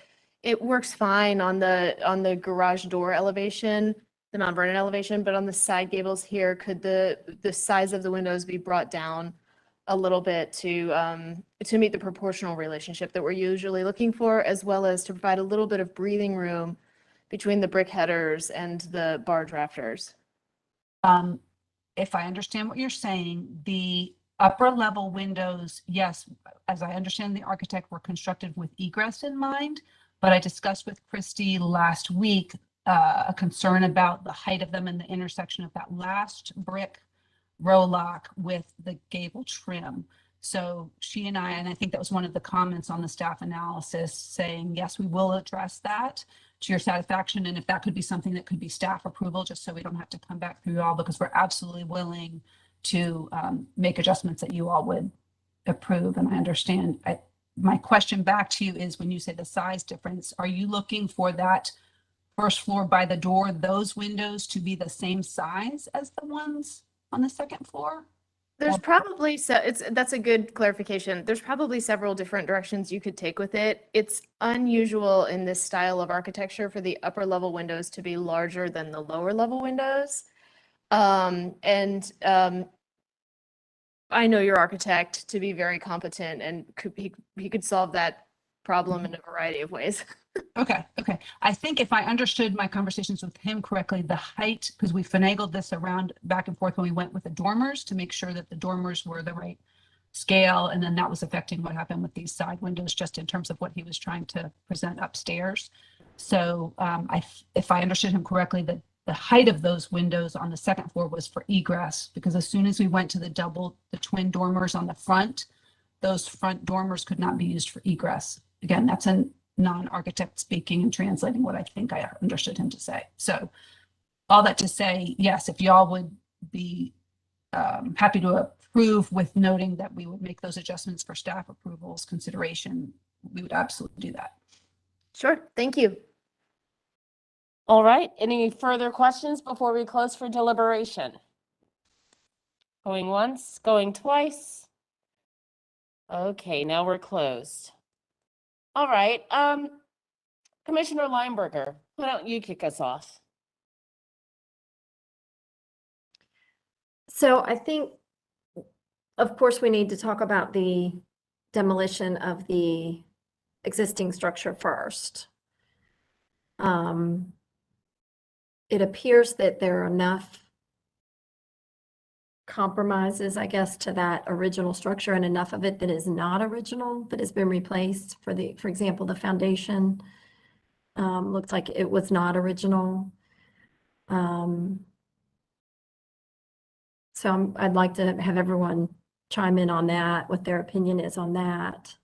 it works fine on the garage door elevation, the Mount Vernon elevation, but on the side gables here, could the size of the windows be brought down a little bit to meet the proportional relationship that we're usually looking for, as well as to provide a little bit of breathing room between the brick headers and the barge rafters? If I understand what you're saying, the upper level windows, yes, as I understand the architect, were constructed with egress in mind, but I discussed with Christy last week a concern about the height of them and the intersection of that last brick row lock with the gable trim. So she and I think that was one of the comments on the staff analysis, saying, yes, we will address that to your satisfaction. And if that could be something that could be staff approval, just so we don't have to come back through you all, because we're absolutely willing to make adjustments that you all would approve. And I understand. My question back to you is, when you say the size difference, are you looking for that first floor by the door, those windows to be the same size as the ones on the second floor? There's probably, that's a good clarification. There's probably several different directions you could take with it. It's unusual in this style of architecture for the upper level windows to be larger than the lower level windows. I know your architect to be very competent, and he could solve that problem in a variety of ways. Okay. I think if I understood my conversations with him correctly, the height, because we finagled this around back and forth when we went with the dormers to make sure that the dormers were the right scale, and then that was affecting what happened with these side windows, just in terms of what he was trying to present upstairs. So if I understood him correctly, that the height of those windows on the second floor was for egress, because as soon as we went to the twin dormers on the front, those front dormers could not be used for egress. Again, that's a non-architect speaking and translating what I think I understood him to say. So all that to say, yes, if y'all would be happy to approve, with noting that we would make those adjustments for staff approvals consideration, we would absolutely do that. Sure, thank you. All right, any further questions before we close for deliberation? Going once, going twice. Okay, now we're closed. All right, Commissioner Lineberger, why don't you kick us off? So I think, of course, we need to talk about the demolition of the existing structure first. it appears that there are enough compromises, I guess, to that original structure and enough of it that is not original, that has been replaced. For example, the foundation looks like it was not original. So I'd like to have everyone chime in on that, what their opinion is on that.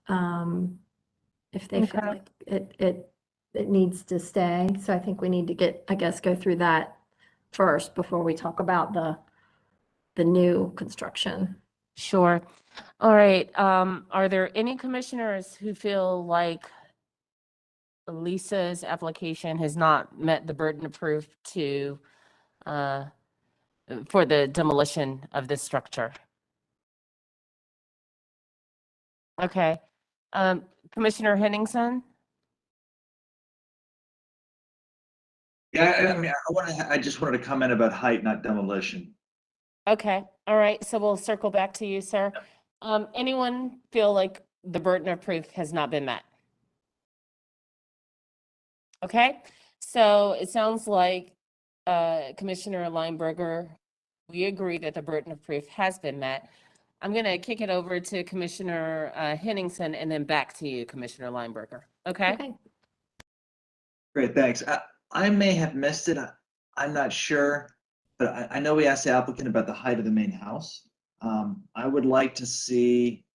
If they feel like it needs to stay. So I think we need to go through that first before we talk about the new construction. Sure. All right. Are there any commissioners who feel like Lisa's application has not met the burden of proof to, for the demolition of this structure? Okay. Commissioner Henningsen? Yeah, I mean, I just wanted to comment about height, not demolition. Okay. All right. So we'll circle back to you, sir. Anyone feel like the burden of proof has not been met? Okay. So it sounds like Commissioner Lineberger, we agree that the burden of proof has been met. I'm going to kick it over to Commissioner Henningsen and then back to you, Commissioner Lineberger. Okay? Okay. Great, thanks. I may have missed it. I'm not sure, but I know we asked the applicant about the height of the main house. I would like to see,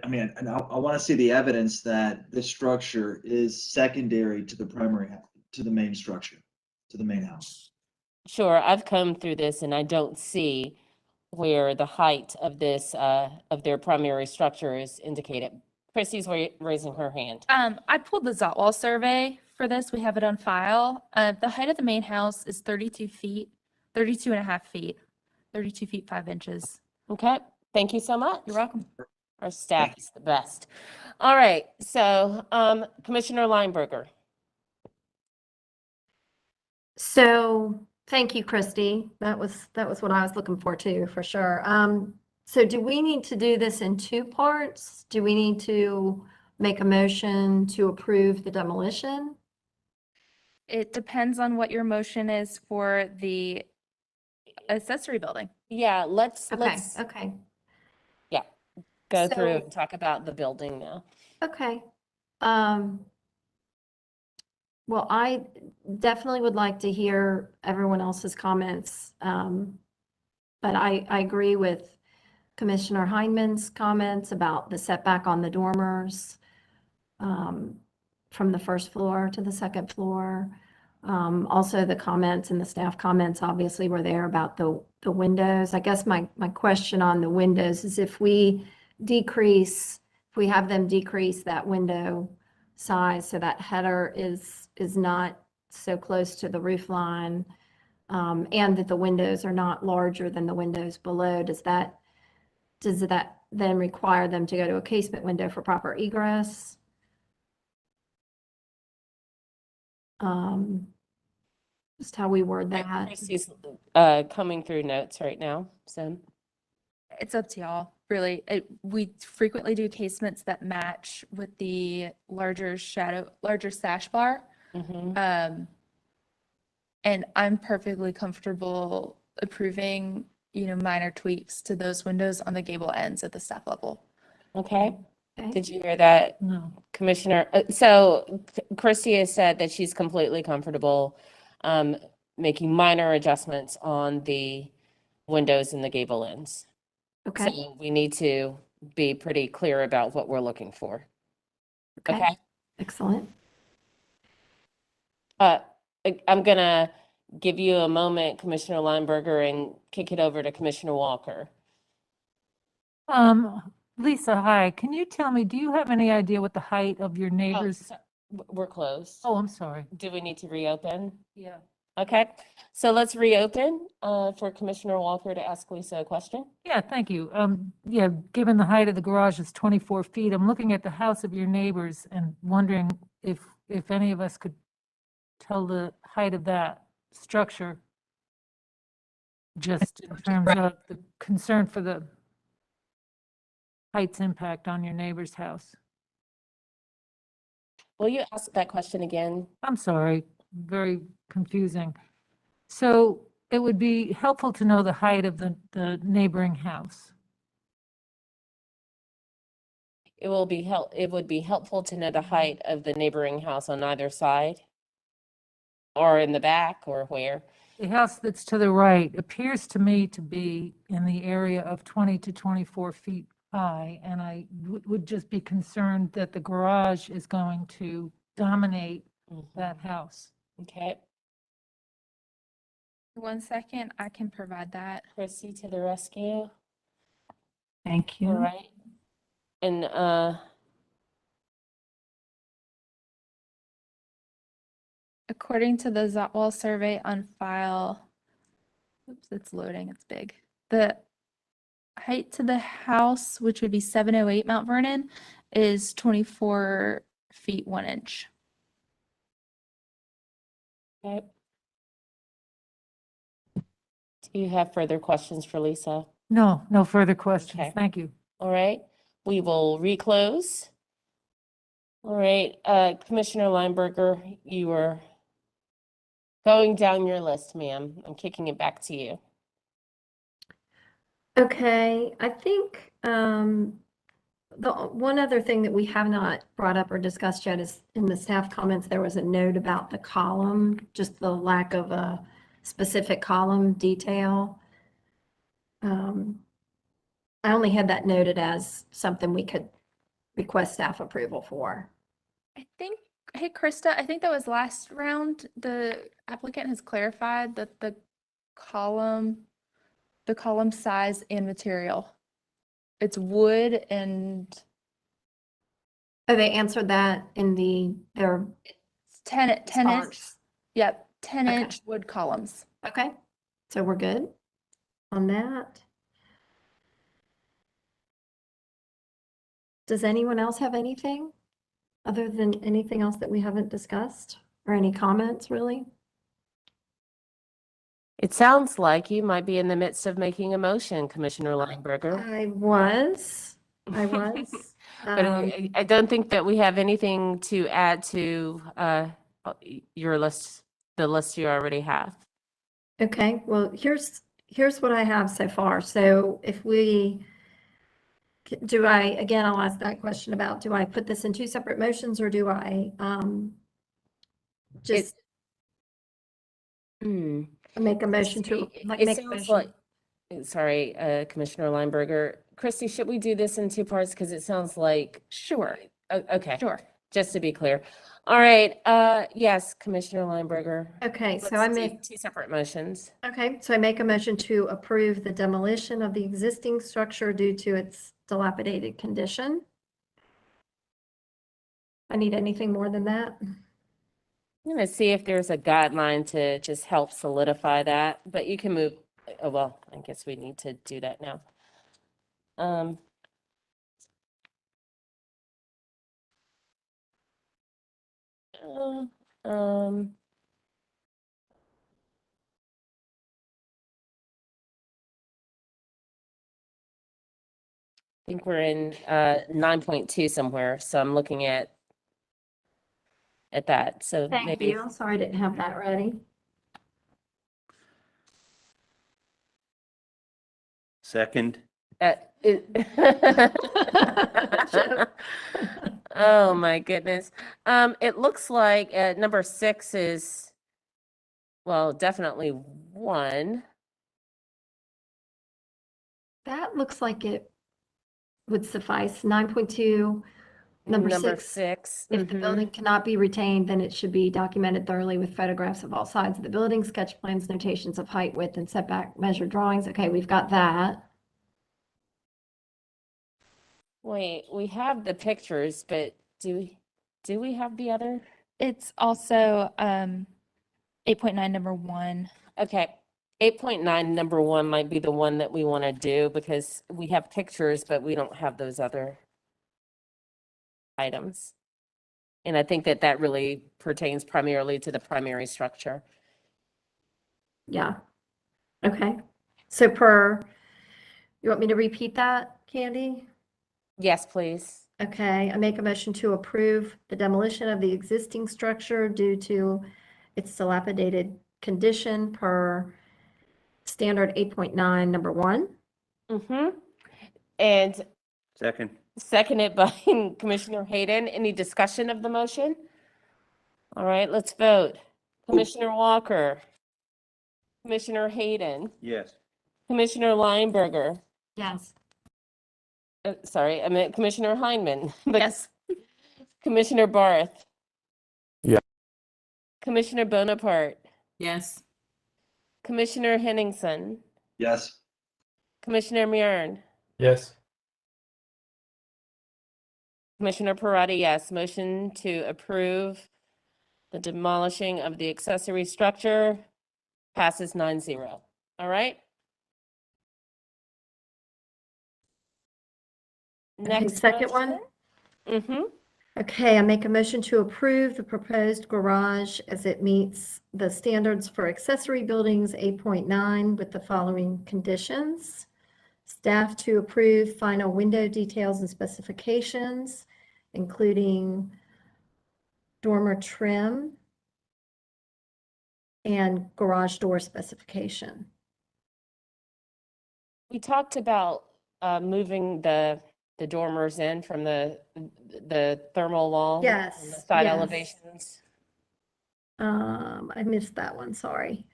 I mean, and I want to see the evidence that this structure is secondary to the to the main structure, to the main house. Sure. I've come through this and I don't see where the height of this, of their primary structure is indicated. Chrissy's raising her hand. I pulled the Zotwall survey for this. We have it on file. The height of the main house is 32 feet, 32 and a half feet, 32 feet, 5 inches. Okay. Thank you so much. You're welcome. Our staff is the best. All right. So, Commissioner Lineberger. So thank you, Christy. That was what I was looking for too, for sure. So do we need to do this in 2 parts? Do we need to make a motion to approve the demolition? It depends on what your motion is for the accessory building. Yeah, let's Okay. yeah, go through So- and talk about the building now. Okay. Well, I definitely would like to hear everyone else's comments. But I agree with Commissioner Heineman's comments about the setback on the dormers from the first floor to the second floor. Also the comments and the staff comments obviously were there about the windows. I guess my question on the windows is if we have them decrease that window size so that header is not so close to the roof line, and that the windows are not larger than the windows below, does that then require them to go to a casement window for proper egress? Just how we word that. Chrissy's coming through notes right now, so. It's up to y'all, really. We frequently do casements that match with the larger sash bar. Mhm. And I'm perfectly comfortable approving, minor tweaks to those windows on the gable ends at the staff level. Okay. Okay. Did you hear that, No. Commissioner? So Christy has said that she's completely comfortable making minor adjustments on the windows and the gable ends. Okay. So we need to be pretty clear about what we're looking for. Okay? Excellent. I'm gonna give you a moment, Commissioner Lineberger, and kick it over to Commissioner Walker. Lisa, hi. Can you tell me, do you have any idea what the height of your Oh, neighbors? we're closed. Oh, I'm sorry. Do we need to reopen? Yeah. Okay, so let's reopen for Commissioner Walker to ask Lisa a question. Yeah, thank you. Yeah, given the height of the garage is 24 feet, I'm looking at the house of your neighbors and wondering if any of us could tell the height of that structure, just in terms of the concern for the height's impact on your neighbor's house. Will you ask that question again? I'm sorry, very confusing. So it would be helpful to know the height of the neighboring house. It would be helpful to know the height of the neighboring house on either side? Or in the back, or where? The house that's to the right appears to me to be in the area of 20 to 24 feet high, and I would just be concerned that the garage is going to dominate that house. Okay, 1 second, I can provide that. Chrissy to the rescue. Thank All you. right. And, According to the Zotwall survey on file, oops, it's loading, it's big. The height to the house, which would be 708 Mount Vernon, is 24 feet 1 inch. okay. Do you have further questions for Lisa? No, no further questions. Okay. Thank you. All right, we will reclose. All right, Commissioner Lineberger, you are going down your list, ma'am. I'm kicking it back to you. Okay, I think the one other thing that we have not brought up or discussed yet is in the staff comments, there was a note about the column, just the lack of a specific column detail. I only had that noted as something we could request staff approval for. I think, hey, Krista, I think that was last round. The applicant has clarified that the column size and material. It's wood and Oh, they answered that in their 10 inch. response. Yep, 10 Okay. inch wood columns. Okay, so we're good on that. Does anyone else have anything other than anything else that we haven't discussed or any comments really? It sounds like you might be in the midst of making a motion, Commissioner Lineberger. I was. But I don't think that we have anything to add to your list, the list you already have. Okay, well, here's what I have so far. So if we, again, I'll ask that question about, do I put this in two separate motions or do I just make a motion to, like, It make a sounds motion? like, sorry, Commissioner Lineberger. Christy, should we do this in two parts? Because it sounds like. Sure. Okay. Sure. Just to be clear. All right, yes, Commissioner Lineberger. Okay, so Let's I do make, two separate motions. okay, so I make a motion to approve the demolition of the existing structure due to its dilapidated condition. I need anything more than that? I'm gonna see if there's a guideline to just help solidify that, but you can move, oh, well, I guess we need to do that now. I think we're in 9.2 somewhere, so I'm looking at that, so Thank maybe. you. Sorry I didn't have that ready. Second, Oh, my goodness. It looks like number 6 is, well, definitely 1. That looks like it would suffice. 9.2, number Number 6. 6. If the building cannot be retained, then it should be documented thoroughly with photographs of all sides of the building, sketch plans, notations of height, width, and setback measure drawings. Okay, we've got that. Wait, we have the pictures, but do we have the other? It's also 8.9 number 1. Okay, 8.9 number 1 might be the one that we want to do because we have pictures, but we don't have those other items. And I think that really pertains primarily to the primary structure. Yeah. Okay. So you want me to repeat that, Candy? Yes, please. Okay, I make a motion to approve the demolition of the existing structure due to its dilapidated condition per standard 8.9, number 1. Mm-hmm. And Second. seconded by Commissioner Hayden. Any discussion of the motion? All right, let's vote. Commissioner Walker. Commissioner Hayden. Yes. Commissioner Lineberger. Yes. Sorry, I meant Commissioner Heineman. but Yes. Commissioner Barth. Yeah. Commissioner Bonaparte. Yes. Commissioner Henningsen. Yes. Commissioner Murn. Yes. Commissioner Parati, yes. Motion to approve the demolishing of the accessory structure passes 9-0. All right? Okay, Next second one. Mm-hmm. Okay, I make a motion to approve the proposed garage as it meets the standards for accessory buildings 8.9 with the following conditions. Staff to approve final window details and specifications, including dormer trim and garage door specification. We talked about moving the dormers in from the thermal wall. Yes, on the side yes. elevations. I missed that one, sorry.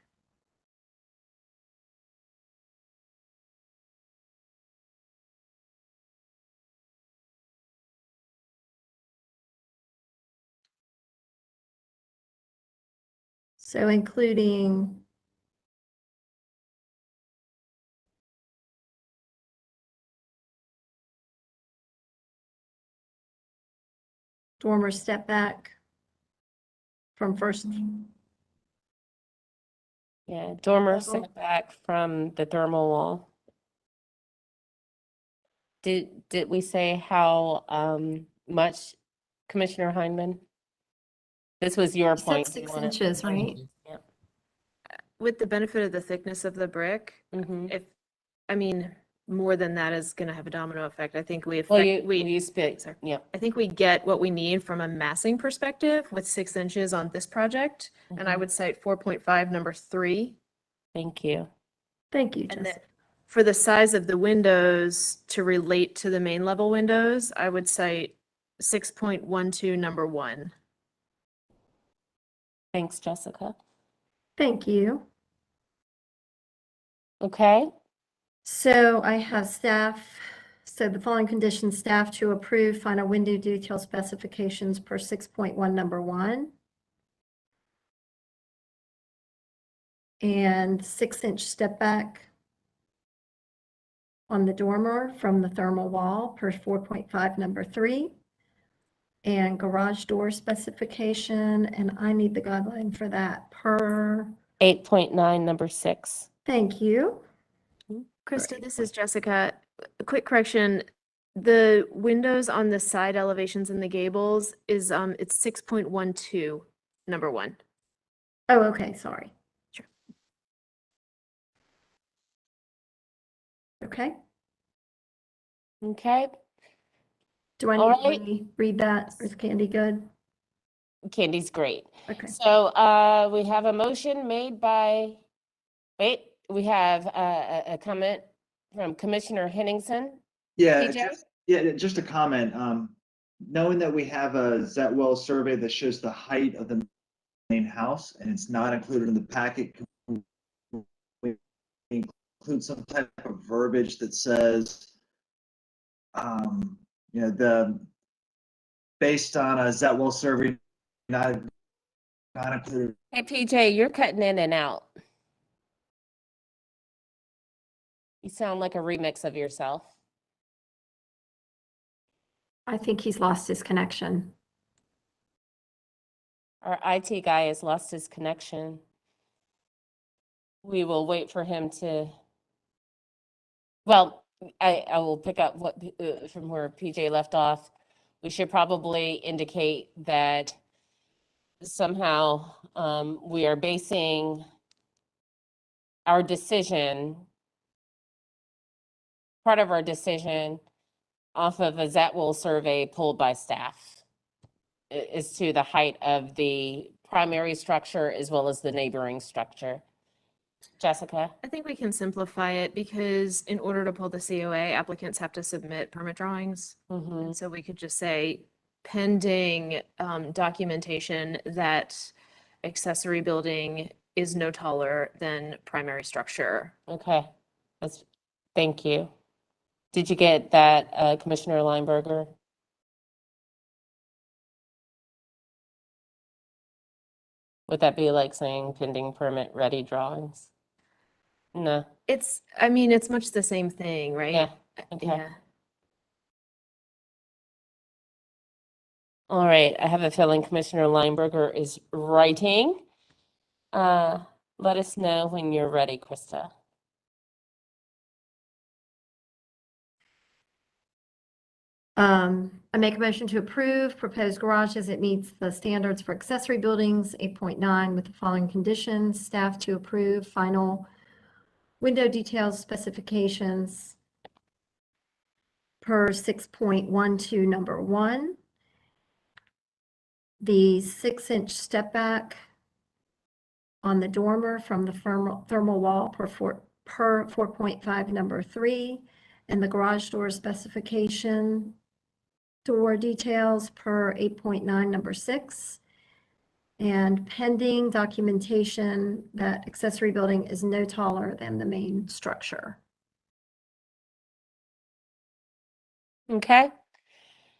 So including dormer step back from first. Yeah, dormer Level. set back from the thermal wall. Did we say how much, Commissioner Heineman? This was your You said point. You 6 wanted- inches, right? Yep. With the benefit of the thickness of the brick, if, I mean, more than that is gonna have a domino effect. I think we Well, affect, you spit, sorry. yep. I think we get what we need from a massing perspective with 6 inches on this project. And I would cite 4.5, number 3. Thank you. Thank you, And then Jessica. for the size of the windows to relate to the main level windows, I would cite 6.12, number 1. Thanks, Jessica. Thank you. Okay, So I have staff, so the following conditions, staff to approve final window detail specifications per 6.1, number 1. And 6-inch step back on the dormer from the thermal wall per 4.5, number 3. And garage door specification, and I need the guideline for that per, 8.9, number 6. thank you. Krista, this is Jessica. A quick correction. The windows on the side elevations and the gables is, it's 6.12, number 1. Oh, okay, sorry. Sure. Okay, Okay, do I All need right. to read that? Is Candy good? Candy's great. Okay. So we have a motion made by, wait, we have a comment from Commissioner Henningsen. Yeah, PJ? just a comment. Knowing that we have a Zetwell survey that shows the height of the main house and it's not included in the packet, can we include some type of verbiage that says, based on a Zetwell survey, not included. Hey, PJ, you're cutting in and out. You sound like a remix of yourself. I think he's lost his connection. Our IT guy has lost his connection. We will wait for him to, well, I will pick up what from where PJ left off. We should probably indicate that somehow we are basing our decision, part of our decision, off of a Zetwell survey pulled by staff as to the height of the primary structure as well as the neighboring structure. Jessica? I think we can simplify it because in order to pull the COA, applicants have to submit permit drawings. And so we could just say pending documentation that accessory building is no taller than primary structure. Okay, thank you. Did you get that, Commissioner Lineberger? Would that be like saying pending permit ready drawings? No. I mean, it's much the same thing, right? Yeah, okay. Yeah. All right, I have a feeling Commissioner Lineberger is writing. Let us know when you're ready, Krista. I make a motion to approve proposed garage as it meets the standards for accessory buildings, 8.9, with the following conditions. Staff to approve final window details specifications per 6.12 number 1. The 6-inch step back on the dormer from the thermal wall per 4.5 number 3, and the garage door specification door details per 8.9 number 6, and pending documentation that accessory building is no taller than the main structure. Okay.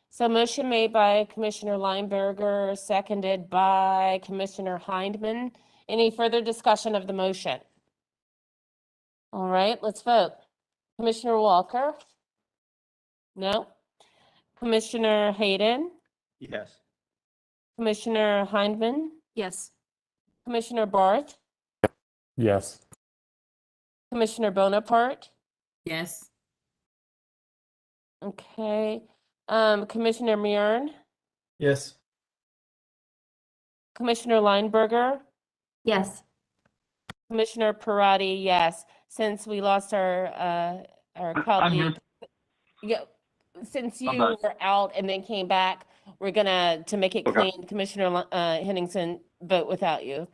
So motion made by Commissioner Lineberger, seconded by Commissioner Hindman. Any further discussion of the motion? All right, let's vote. Commissioner Walker? No. Commissioner Hayden? Yes. Commissioner Hindman? Yes. Commissioner Barth? Yes. Commissioner Bonaparte? Yes. Okay. Commissioner Mjorn? Yes. Commissioner Lineberger? Yes. Commissioner Parati, yes. Since we lost our colleague, yeah, since you done. were out and then came back, we're gonna, to make it Okay. clean, Commissioner Henningsen vote without you.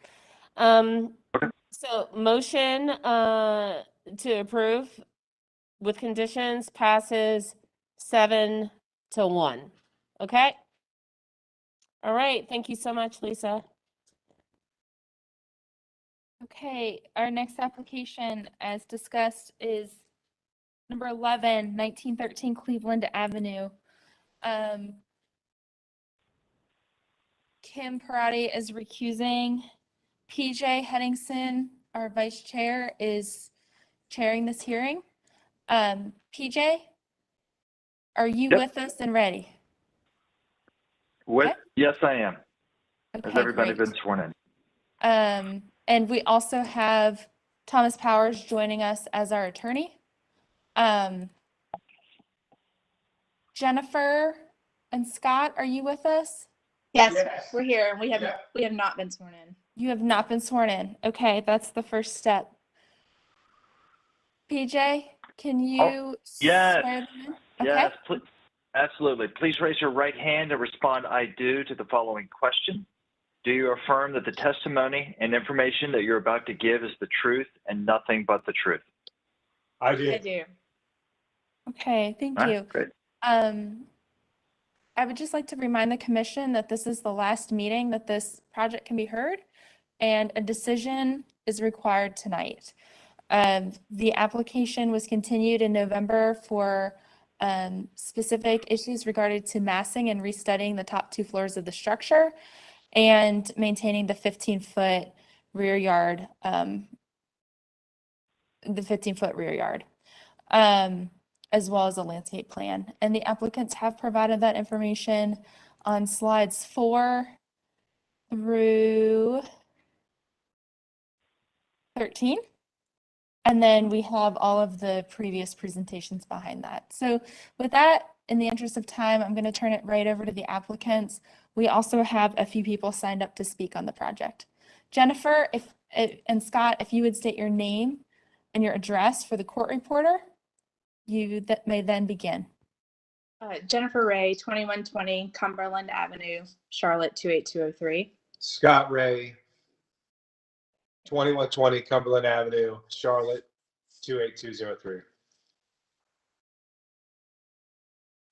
So motion to approve with conditions passes 7-1. Okay? All right, thank you so much, Lisa. Okay, our next application, as discussed, is number 11, 1913 Cleveland Avenue. Kim Parati is recusing. PJ Henningsen, our vice chair, is chairing this hearing. PJ, are you Yep. with us and ready? Yes, I am. Has Okay, everybody great. been sworn in? And we also have Thomas Powers joining us as our attorney. Jennifer and Scott, are you with us? Yes, we're here. We have not been sworn in. You have not been sworn in. Okay, that's the first step. PJ, can you Yes. swear them in? Okay. Yes, absolutely. Please raise your right hand and respond "I do" to the following question. Do you affirm that the testimony and information that you're about to give is the truth and nothing but the truth? I do. Okay, thank All right, you. great. I would just like to remind the commission that this is the last meeting that this project can be heard, and a decision is required tonight. The application was continued in November for specific issues regarding to massing and restudying the top 2 floors of the structure and maintaining the 15-foot rear yard, as well as a landscape plan. And the applicants have provided that information on slides 4 through 13. And then we have all of the previous presentations behind that. So with that, in the interest of time, I'm going to turn it right over to the applicants. We also have a few people signed up to speak on the project. Jennifer, and Scott, if you would state your name and your address for the court reporter, you may then begin. Jennifer Ray, 2120 Cumberland Avenue, Charlotte 28203. Scott Ray, 2120 Cumberland Avenue, Charlotte, 28203.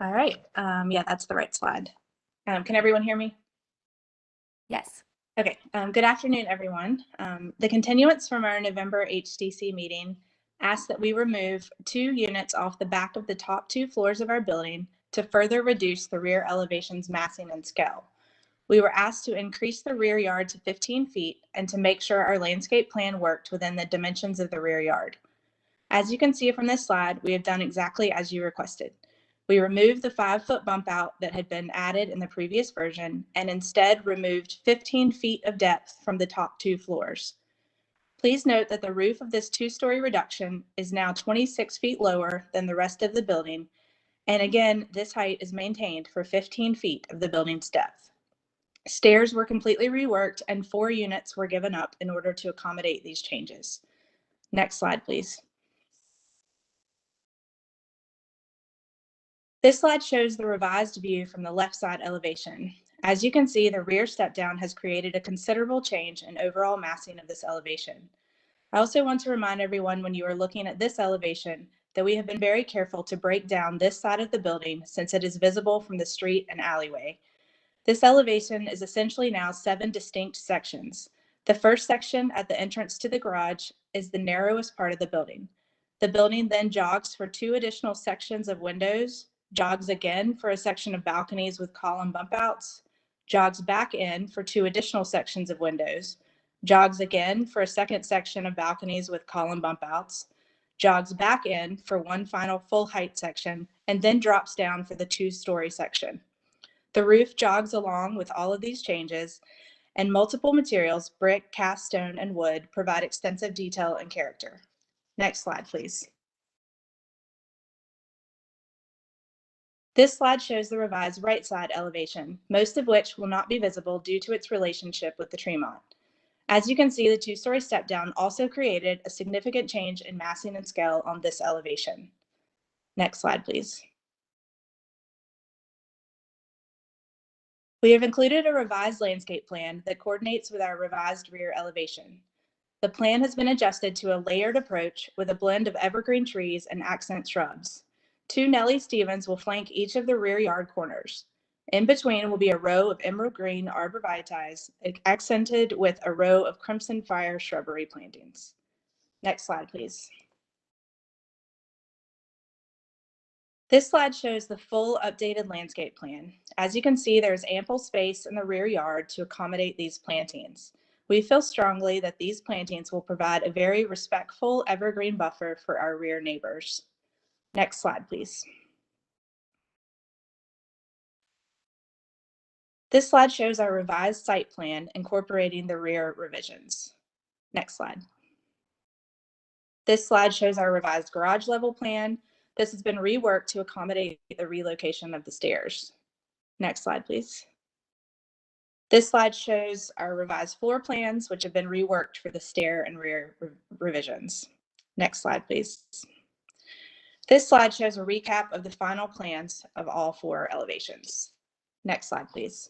All right. Yeah, that's the right slide. Can everyone hear me? Yes. Okay. Good afternoon, everyone. The continuance from our November HDC meeting asked that we remove 2 units off the back of the top 2 floors of our building to further reduce the rear elevation's massing and scale. We were asked to increase the rear yard to 15 feet and to make sure our landscape plan worked within the dimensions of the rear yard. As you can see from this slide, we have done exactly as you requested. We removed the 5-foot bump out that had been added in the previous version and instead removed 15 feet of depth from the top 2 floors. Please note that the roof of this 2-story reduction is now 26 feet lower than the rest of the building. And again, this height is maintained for 15 feet of the building's depth. Stairs were completely reworked and 4 units were given up in order to accommodate these changes. Next slide, please. This slide shows the revised view from the left side elevation. As you can see, the rear step down has created a considerable change in overall massing of this elevation. I also want to remind everyone when you are looking at this elevation that we have been very careful to break down this side of the building since it is visible from the street and alleyway. This elevation is essentially now 7 distinct sections. The first section at the entrance to the garage is the narrowest part of the building. The building then jogs for 2 additional sections of windows, jogs again for a section of balconies with column bump outs, jogs back in for 2 additional sections of windows, jogs again for a second section of balconies with column bump outs, jogs back in for one final full height section, and then drops down for the 2-story section. The roof jogs along with all of these changes, and multiple materials, brick, cast stone, and wood, provide extensive detail and character. Next slide, please. This slide shows the revised right side elevation, most of which will not be visible due to its relationship with the Tremont. As you can see, the 2-story step down also created a significant change in massing and scale on this elevation. Next slide, please. We have included a revised landscape plan that coordinates with our revised rear elevation. The plan has been adjusted to a layered approach with a blend of evergreen trees and accent shrubs. 2 Nellie Stevens will flank each of the rear yard corners. In between will be a row of emerald green arborvitaes accented with a row of crimson fire shrubbery plantings. Next slide, please. This slide shows the full updated landscape plan. As you can see, there's ample space in the rear yard to accommodate these plantings. We feel strongly that these plantings will provide a very respectful evergreen buffer for our rear neighbors. Next slide, please. This slide shows our revised site plan incorporating the rear revisions. Next slide. This slide shows our revised garage level plan. This has been reworked to accommodate the relocation of the stairs. Next slide, please. This slide shows our revised floor plans, which have been reworked for the stair and rear revisions. Next slide, please. This slide shows a recap of the final plans of all 4 elevations. Next slide, please.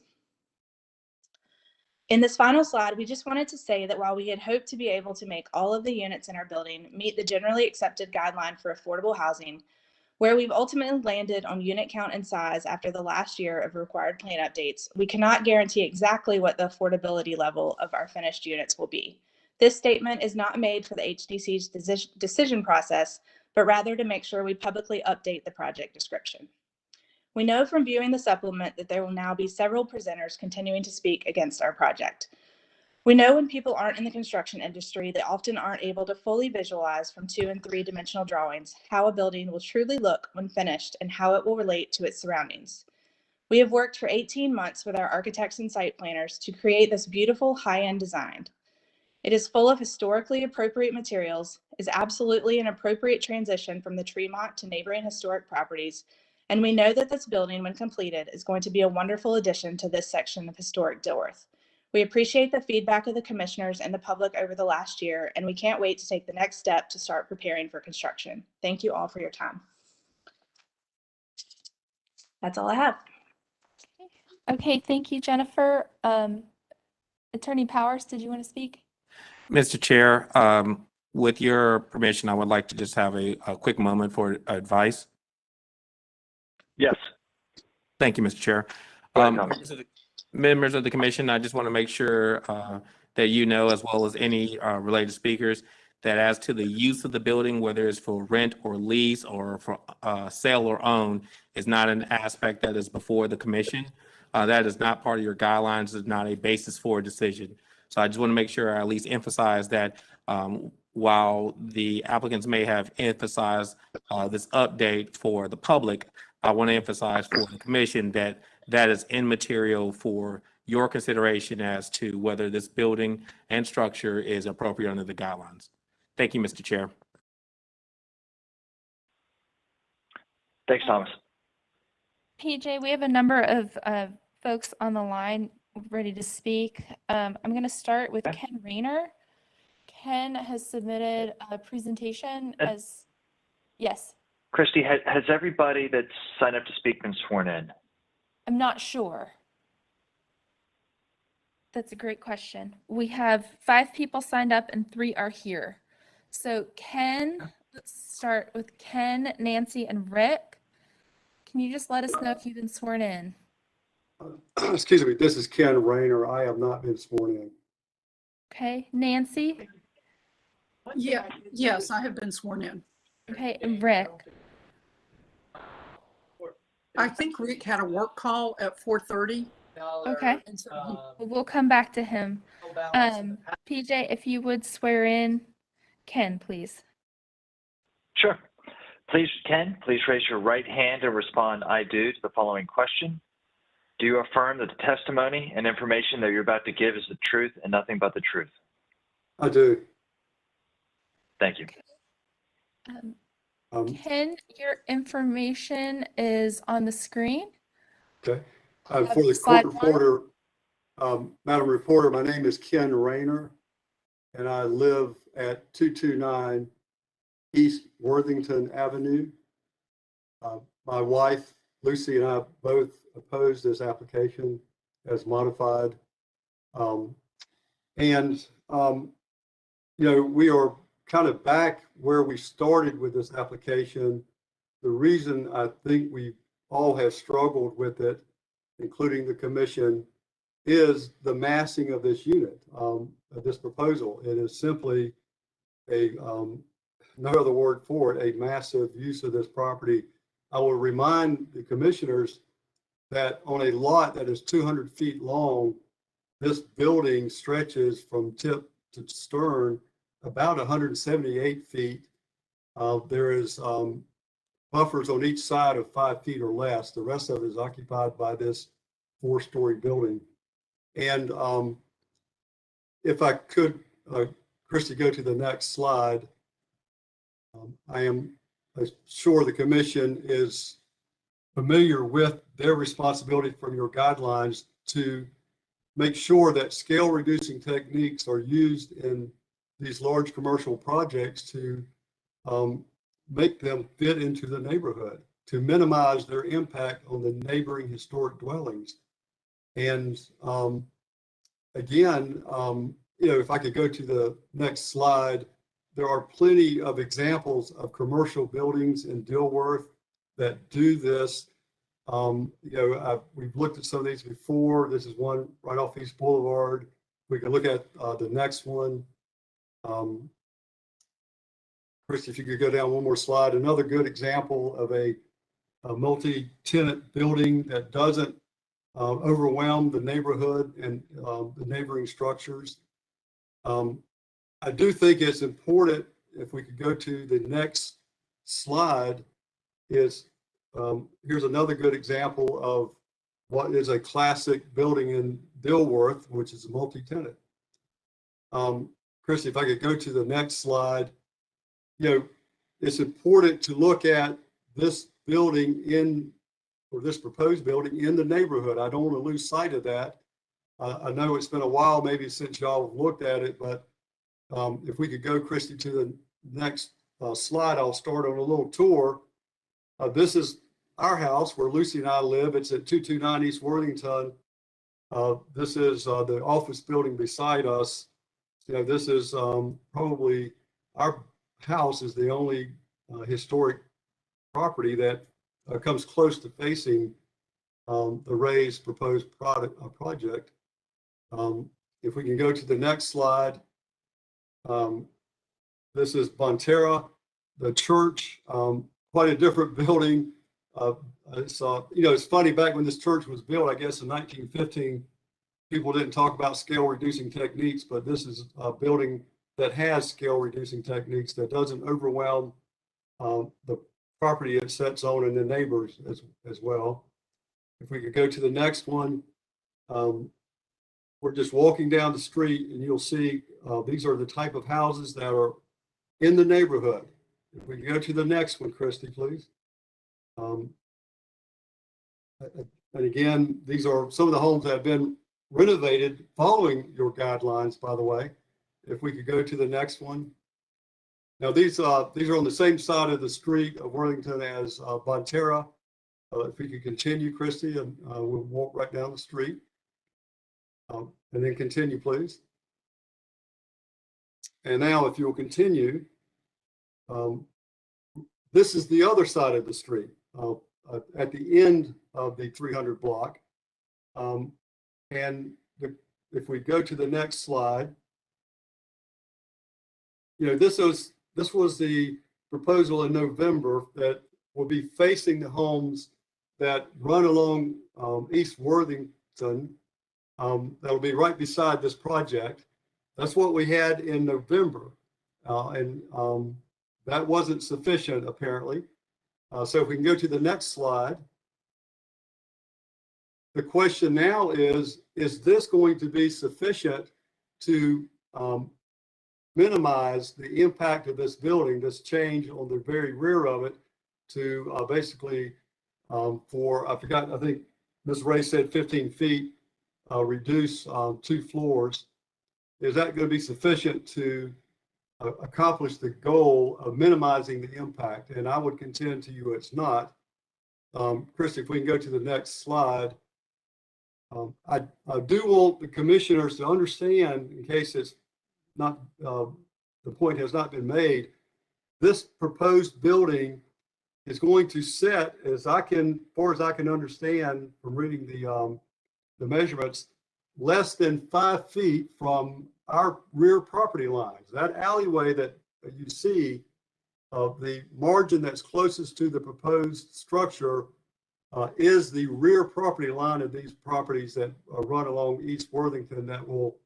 In this final slide, we just wanted to say that while we had hoped to be able to make all of the units in our building meet the generally accepted guideline for affordable housing, where we've ultimately landed on unit count and size after the last year of required plan updates, we cannot guarantee exactly what the affordability level of our finished units will be. This statement is not made for the HDC's decision process, but rather to make sure we publicly update the project description. We know from viewing the supplement that there will now be several presenters continuing to speak against our project. We know when people aren't in the construction industry, they often aren't able to fully visualize from 2- and 3-dimensional drawings how a building will truly look when finished and how it will relate to its surroundings. We have worked for 18 months with our architects and site planners to create this beautiful high-end design. It is full of historically appropriate materials, is absolutely an appropriate transition from the Tremont to neighboring historic properties, and we know that this building, when completed, is going to be a wonderful addition to this section of historic Dilworth. We appreciate the feedback of the commissioners and the public over the last year, and we can't wait to take the next step to start preparing for construction. Thank you all for your time. That's all I have. Okay, thank you, Jennifer. Attorney Powers, did you want to speak? Mr. Chair, with your permission, I would like to just have a quick moment for advice. Yes. Thank you, Mr. Chair. Go ahead, Thomas. Members of the commission, I just want to make sure that you know, as well as any related speakers, that as to the use of the building, whether it's for rent or lease or for sale or own, is not an aspect that is before the commission. That is not part of your guidelines, is not a basis for a decision. So I just want to make sure I at least emphasize that while the applicants may have emphasized this update for the public, I want to emphasize for the commission that that is immaterial for your consideration as to whether this building and structure is appropriate under the guidelines. Thank you, Mr. Chair. Thanks, Thomas. PJ, we have a number of folks on the line ready to speak. I'm going to start with Ken Rayner. Ken has submitted a presentation as, yes, Christy, has everybody that's signed up to speak been sworn in? I'm not sure. That's a great question. We have 5 people signed up and 3 are here. So Ken, let's start with Ken, Nancy, and Rick. Can you just let us know if you've been sworn in? Excuse me, this is Ken Rayner. I have not been sworn in. Okay, Nancy? Yeah, yes, I have been sworn in. Okay, and Rick? I think Rick had a work call at 4:30. Okay, And so we'll come back to him. PJ, if you would swear in Ken, please. Sure. Ken, please raise your right hand and respond, I do, to the following question. Do you affirm that the testimony and information that you're about to give is the truth and nothing but the truth? I do. Thank you. Ken, your information is on the screen. Okay. For the court reporter, Madam Reporter, my name is Ken Rayner, and I live at 229 East Worthington Avenue. My wife, Lucy, and I both opposed this application as modified. You know, we are kind of back where we started with this application. The reason I think we all have struggled with it, including the commission, is the massing of this unit, of this proposal. It is simply a, no other word for it, a massive use of this property. I will remind the commissioners that on a lot that is 200 feet long, this building stretches from tip to stern about 178 feet. There is buffers on each side of 5 feet or less. The rest of it is occupied by this 4-story building. And if I could, Christy, go to the next slide. I am sure the commission is familiar with their responsibility from your guidelines to make sure that scale reducing techniques are used in these large commercial projects to make them fit into the neighborhood, to minimize their impact on the neighboring historic dwellings. And again, you know, if I could go to the next slide, there are plenty of examples of commercial buildings in Dilworth that do this. You know, we've looked at some of these before. This is one right off East Boulevard. We can look at the next one. Chris, if you could go down one more slide. Another good example of a multi-tenant building that doesn't overwhelm the neighborhood and the neighboring structures. I do think it's important, if we could go to the next slide, is here's another good example of what is a classic building in Dilworth, which is a multi-tenant. Christy, if I could go to the next slide, you know, it's important to look at this building or this proposed building in the neighborhood. I don't want to lose sight of that. I know it's been a while maybe since y'all have looked at it, but if we could go, Christy, to the next slide, I'll start on a little tour. This is our house where Lucy and I live. It's at 229 East Worthington. This is the office building beside us. You know, this is probably, our house is the only historic property that comes close to facing the Ray's proposed project. If we can go to the next slide. This is Bonterra, the church, quite a different building. It's, you know, it's funny, back when this church was built, I guess in 1915, people didn't talk about scale reducing techniques, but this is a building that has scale reducing techniques that doesn't overwhelm the property it sets on and the neighbors as well. If we could go to the next one, we're just walking down the street and you'll see these are the type of houses that are in the neighborhood. If we can go to the next one, Christy, please. And again, these are some of the homes that have been renovated following your guidelines, by the way. If we could go to the next one. Now, these are on the same side of the street of Worthington as Bonterra. If we could continue, Christy, and we'll walk right down the street. And then continue, please. And now, if you'll continue, this is the other side of the street at the end of the 300 block. And if we go to the next slide, you know, this was the proposal in November that will be facing the homes that run along East Worthington. That'll be right beside this project. That's what we had in November. And that wasn't sufficient, apparently. So if we can go to the next slide. The question now is this going to be sufficient to minimize the impact of this building, this change on the very rear of it, to basically for, I think Ms. Ray said 15 feet, reduce 2 floors. Is that going to be sufficient to accomplish the goal of minimizing the impact? And I would contend to you it's not. Chris, if we can go to the next slide. I do want the commissioners to understand, in case it's not, the point has not been made, this proposed building is going to set, as far as I can understand from reading the measurements, less than 5 feet from our rear property lines. That alleyway that you see, the margin that's closest to the proposed structure is the rear property line of these properties that run along East Worthington that will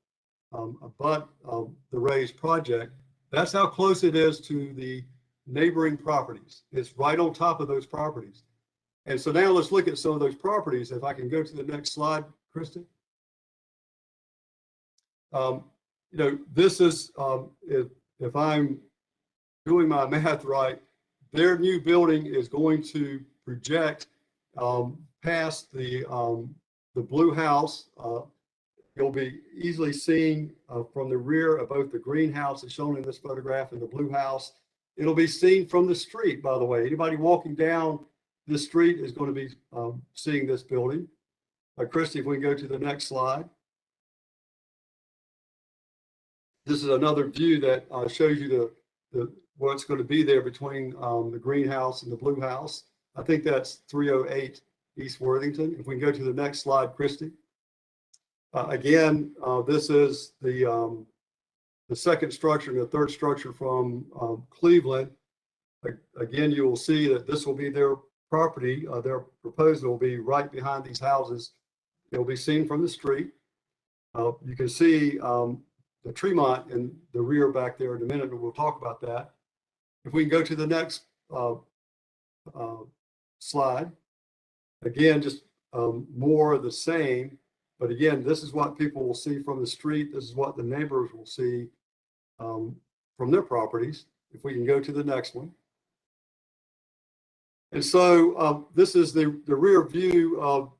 abut the Ray's project. That's how close it is to the neighboring properties. It's right on top of those properties. And so now let's look at some of those properties. If I can go to the next slide, Kristen. You know, this is, if I'm doing my math right, their new building is going to project past the blue house. You'll be easily seen from the rear of both the greenhouse as shown in this photograph and the blue house. It'll be seen from the street, by the way. Anybody walking down this street is going to be seeing this building. Christy, if we can go to the next slide. This is another view that shows you what's going to be there between the greenhouse and the blue house. I think that's 308 East Worthington. If we can go to the next slide, Christy. Again, this is the second structure and the third structure from Cleveland. Again, you will see that this will be their property. Their proposal will be right behind these houses. It will be seen from the street. You can see the Tremont in the rear back there in a minute, and we'll talk about that. If we can go to the next slide. Again, just more of the same. But again, this is what people will see from the street. This is what the neighbors will see from their properties. If we can go to the next one. And so this is the rear view of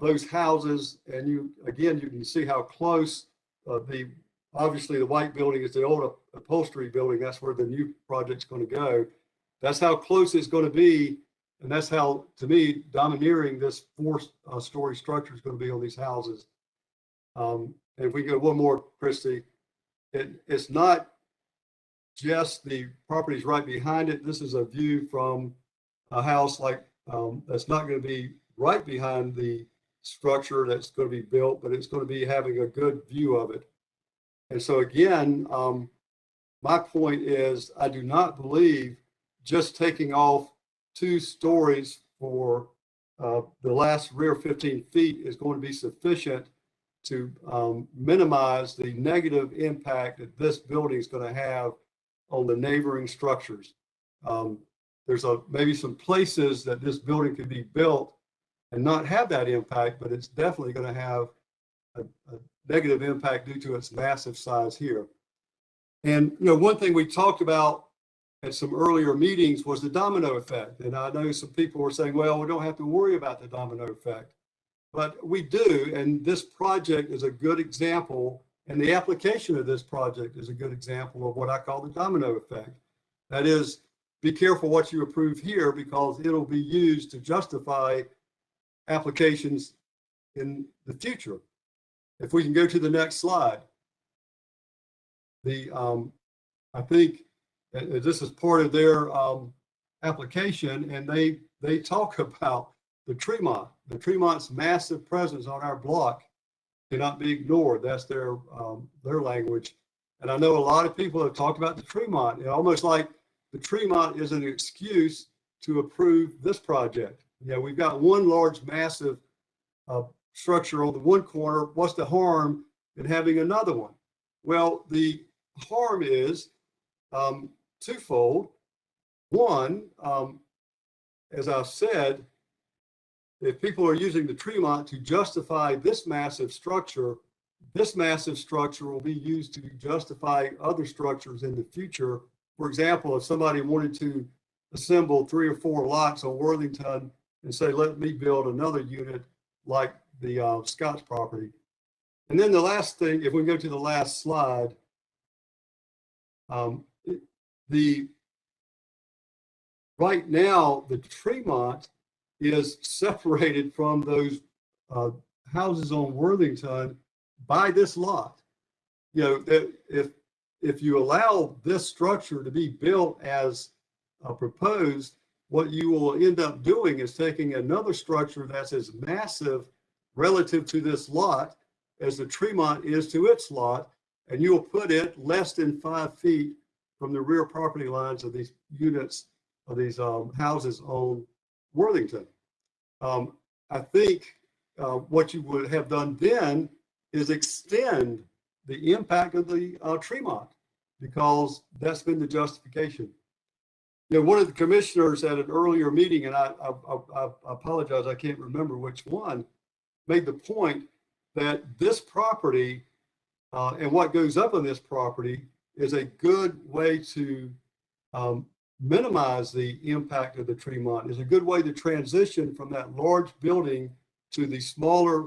those houses. And you can see how close obviously the white building is the old upholstery building. That's where the new project's going to go. That's how close it's going to be. And that's how, to me, domineering this 4-story structure is going to be on these houses. And if we go one more, Christy, it's not just the properties right behind it. This is a view from a house like that's not going to be right behind the structure that's going to be built, but it's going to be having a good view of it. And so again, my point is I do not believe just taking off 2 stories for the last rear 15 feet is going to be sufficient to minimize the negative impact that this building is going to have on the neighboring structures. There's maybe some places that this building could be built and not have that impact, but it's definitely going to have a negative impact due to its massive size here. And one thing we talked about at some earlier meetings was the domino effect. And I know some people were saying, well, we don't have to worry about the domino effect, but we do. And this project is a good example, and the application of this project is a good example of what I call the domino effect. That is, be careful what you approve here, because it'll be used to justify applications in the future. If we can go to the next slide. I think this is part of their application, and they talk about the Tremont. The Tremont's massive presence on our block cannot be ignored. That's their language. And I know a lot of people have talked about the Tremont, and almost like the Tremont is an excuse to approve this project. We've got one large, massive structure on the one corner. What's the harm in having another one? Well, the harm is twofold. One, as I've said, if people are using the Tremont to justify this massive structure will be used to justify other structures in the future. For example, if somebody wanted to assemble 3 or 4 lots on Worthington and say, let me build another unit like the Scott's property. And then the last thing, if we go to the last slide, right now, the Tremont is separated from those houses on Worthington by this lot. If you allow this structure to be built as proposed, what you will end up doing is taking another structure that's as massive relative to this lot as the Tremont is to its lot, and you will put it less than 5 feet from the rear property lines of these units, of these houses on Worthington. I think what you would have done then is extend the impact of the Tremont, because that's been the justification. One of the commissioners at an earlier meeting, and I apologize, I can't remember which one, made the point that this property and what goes up on this property is a good way to minimize the impact of the Tremont, is a good way to transition from that large building to the smaller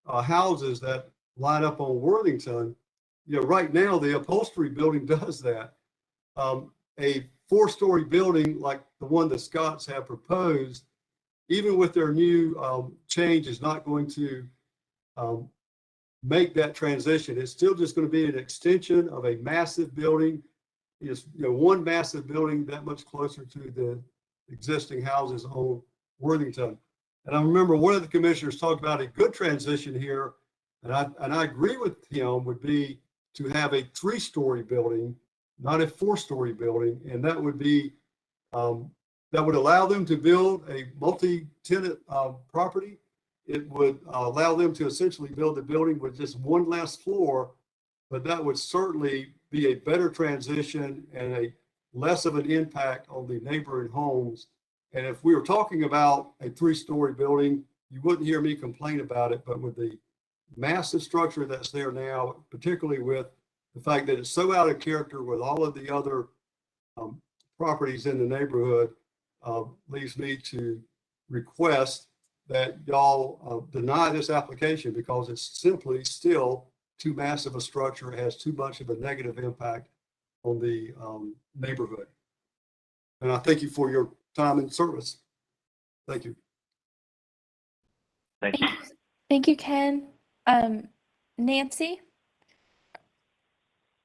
houses that line up on Worthington. Right now, the upholstery building does that. A 4-story building like the one that Scott's have proposed, even with their new change, is not going to make that transition. It's still just going to be an extension of a massive building. It's one massive building that much closer to the existing houses on Worthington. And I remember one of the commissioners talked about a good transition here, and I agree with him, would be to have a 3-story building, not a 4-story building, and that would be that would allow them to build a multi-tenant property. It would allow them to essentially build a building with just one less floor, but that would certainly be a better transition and a less of an impact on the neighboring homes. And if we were talking about a 3-story building, you wouldn't hear me complain about it, but with the massive structure that's there now, particularly with the fact that it's so out of character with all of the other properties in the neighborhood, leads me to request that y'all deny this application, because it's simply still too massive a structure. It has too much of a negative impact on the neighborhood. And I thank you for your time and service. Thank you. Thank you. Thank you, Ken. Nancy,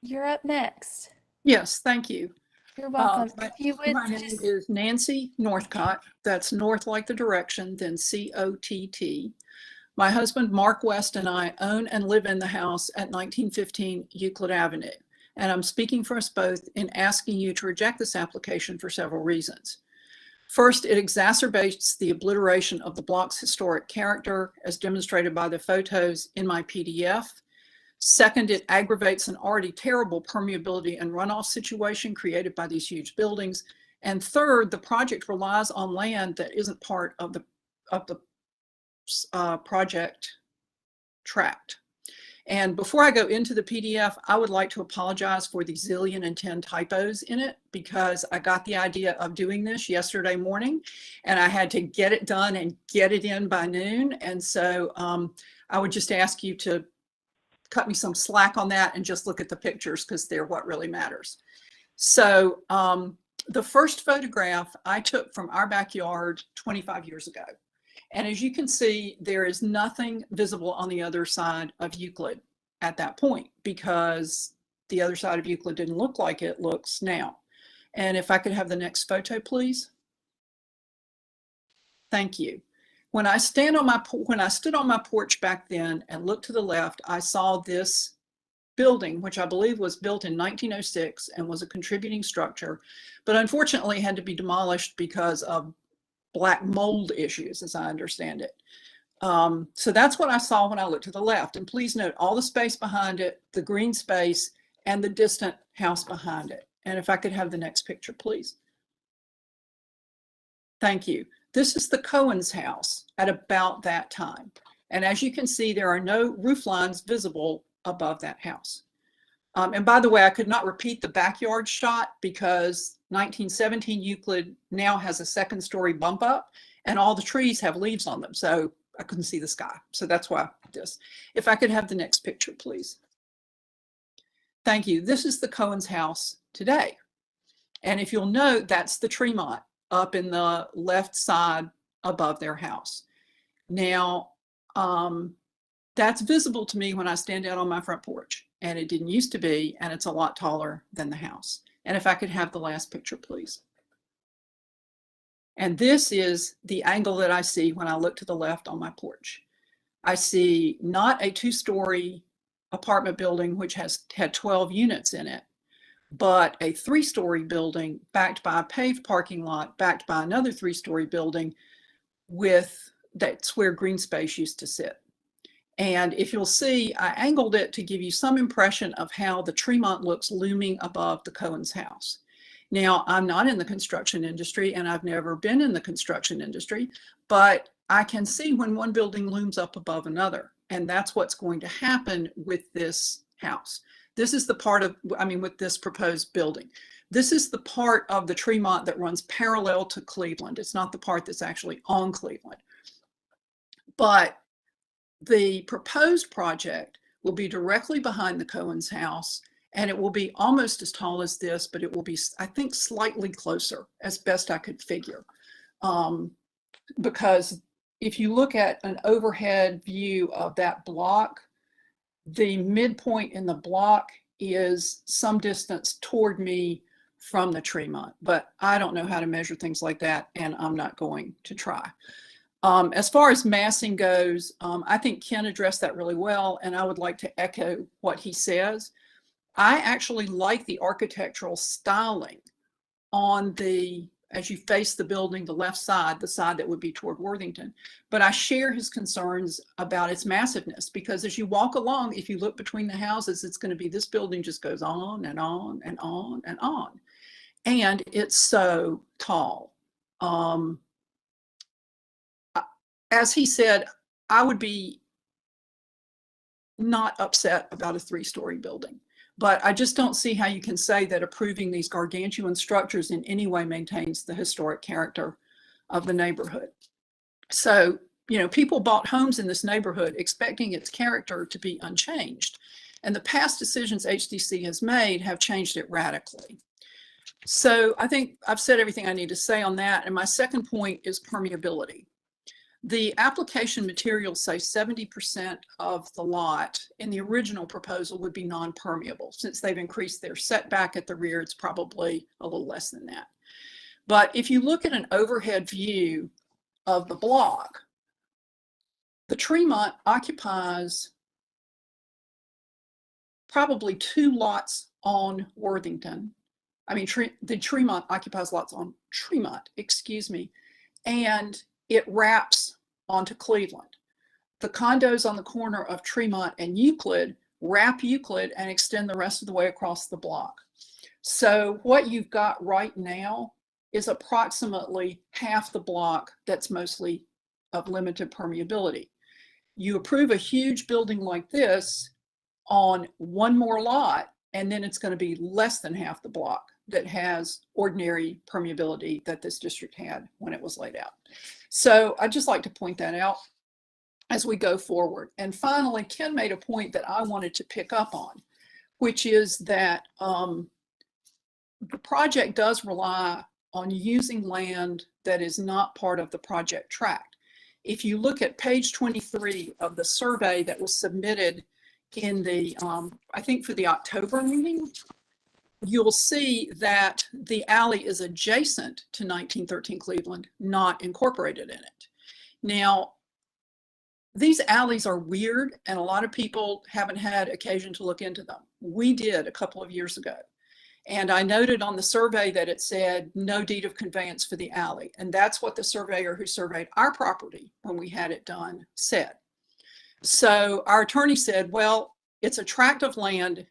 you're up next. Yes, thank you. You're welcome. My If you would my name just, is Nancy Northcott. That's north like the direction, then C-O-T-T. My husband, Mark West, and I own and live in the house at 1915 Euclid Avenue. And I'm speaking for us both in asking you to reject this application for several reasons. First, it exacerbates the obliteration of the block's historic character, as demonstrated by the photos in my PDF. Second, it aggravates an already terrible permeability and runoff situation created by these huge buildings. And third, the project relies on land that isn't part of the project tract. And before I go into the PDF, I would like to apologize for the zillion and 10 typos in it, because I got the idea of doing this yesterday morning and I had to get it done and get it in by noon. And so I would just ask you to cut me some slack on that and just look at the pictures, because they're what really matters. So the first photograph I took from our backyard 25 years ago. And as you can see, there is nothing visible on the other side of Euclid at that point, because the other side of Euclid didn't look like it looks now. And if I could have the next photo, please. Thank you. When I stood on my porch back then and looked to the left, I saw this building, which I believe was built in 1906 and was a contributing structure, but unfortunately had to be demolished because of black mold issues, as I understand it. So that's what I saw when I looked to the left. And please note all the space behind it, the green space, and the distant house behind it. And if I could have the next picture, please. Thank you. This is the Cohen's house at about that time. And as you can see, there are no roof lines visible above that house. And by the way, I could not repeat the backyard shot because 1917 Euclid now has a second-story bump up and all the trees have leaves on them. So I couldn't see the sky. So that's why this. If I could have the next picture, please. Thank you. This is the Cohen's house today. And if you'll note, that's the Tremont up in the left side above their house. Now, that's visible to me when I stand out on my front porch, and it didn't used to be, and it's a lot taller than the house. And if I could have the last picture, please. And this is the angle that I see when I look to the left on my porch. I see not a two-story apartment building, which had 12 units in it, but a three-story building backed by a paved parking lot, backed by another three-story building that's where green space used to sit. And if you'll see, I angled it to give you some impression of how the Tremont looks looming above the Cohen's house. Now, I'm not in the construction industry and I've never been in the construction industry, but I can see when one building looms up above another. And that's what's going to happen with this house. This is the part of, with this proposed building. This is the part of the Tremont that runs parallel to Cleveland. It's not the part that's actually on Cleveland. But the proposed project will be directly behind the Cohen's house, and it will be almost as tall as this, but it will be, I think, slightly closer, as best I could figure. Because if you look at an overhead view of that block, the midpoint in the block is some distance toward me from the Tremont, but I don't know how to measure things like that, and I'm not going to try. As far as massing goes, I think Ken addressed that really well, and I would like to echo what he says. I actually like the architectural styling on the, as you face the building, the left side, the side that would be toward Worthington. But I share his concerns about its massiveness, because as you walk along, if you look between the houses, it's going to be, this building just goes on and on and on and on. And it's so tall. As he said, I would be not upset about a three-story building, but I just don't see how you can say that approving these gargantuan structures in any way maintains the historic character of the neighborhood. So, people bought homes in this neighborhood expecting its character to be unchanged, and the past decisions HDC has made have changed it radically. So I think I've said everything I need to say on that. And my second point is permeability. The application materials say 70% of the lot in the original proposal would be non-permeable. Since they've increased their setback at the rear, it's probably a little less than that. But if you look at an overhead view of the block, the Tremont occupies probably 2 lots on Worthington. I mean, the Tremont occupies lots on Tremont, excuse me, and it wraps onto Cleveland. The condos on the corner of Tremont and Euclid wrap Euclid and extend the rest of the way across the block. So what you've got right now is approximately half the block that's mostly of limited permeability. You approve a huge building like this on one more lot, and then it's going to be less than half the block that has ordinary permeability that this district had when it was laid out. So I'd just like to point that out as we go forward. And finally, Ken made a point that I wanted to pick up on, which is that the project does rely on using land that is not part of the project tract. If you look at page 23 of the survey that was submitted in the, I think for the October meeting, you'll see that the alley is adjacent to 1913 Cleveland, not incorporated in it. Now, these alleys are weird, and a lot of people haven't had occasion to look into them. We did a couple of years ago. And I noted on the survey that it said no deed of conveyance for the alley. And that's what the surveyor who surveyed our property when we had it done said. So our attorney said, well, it's a tract of land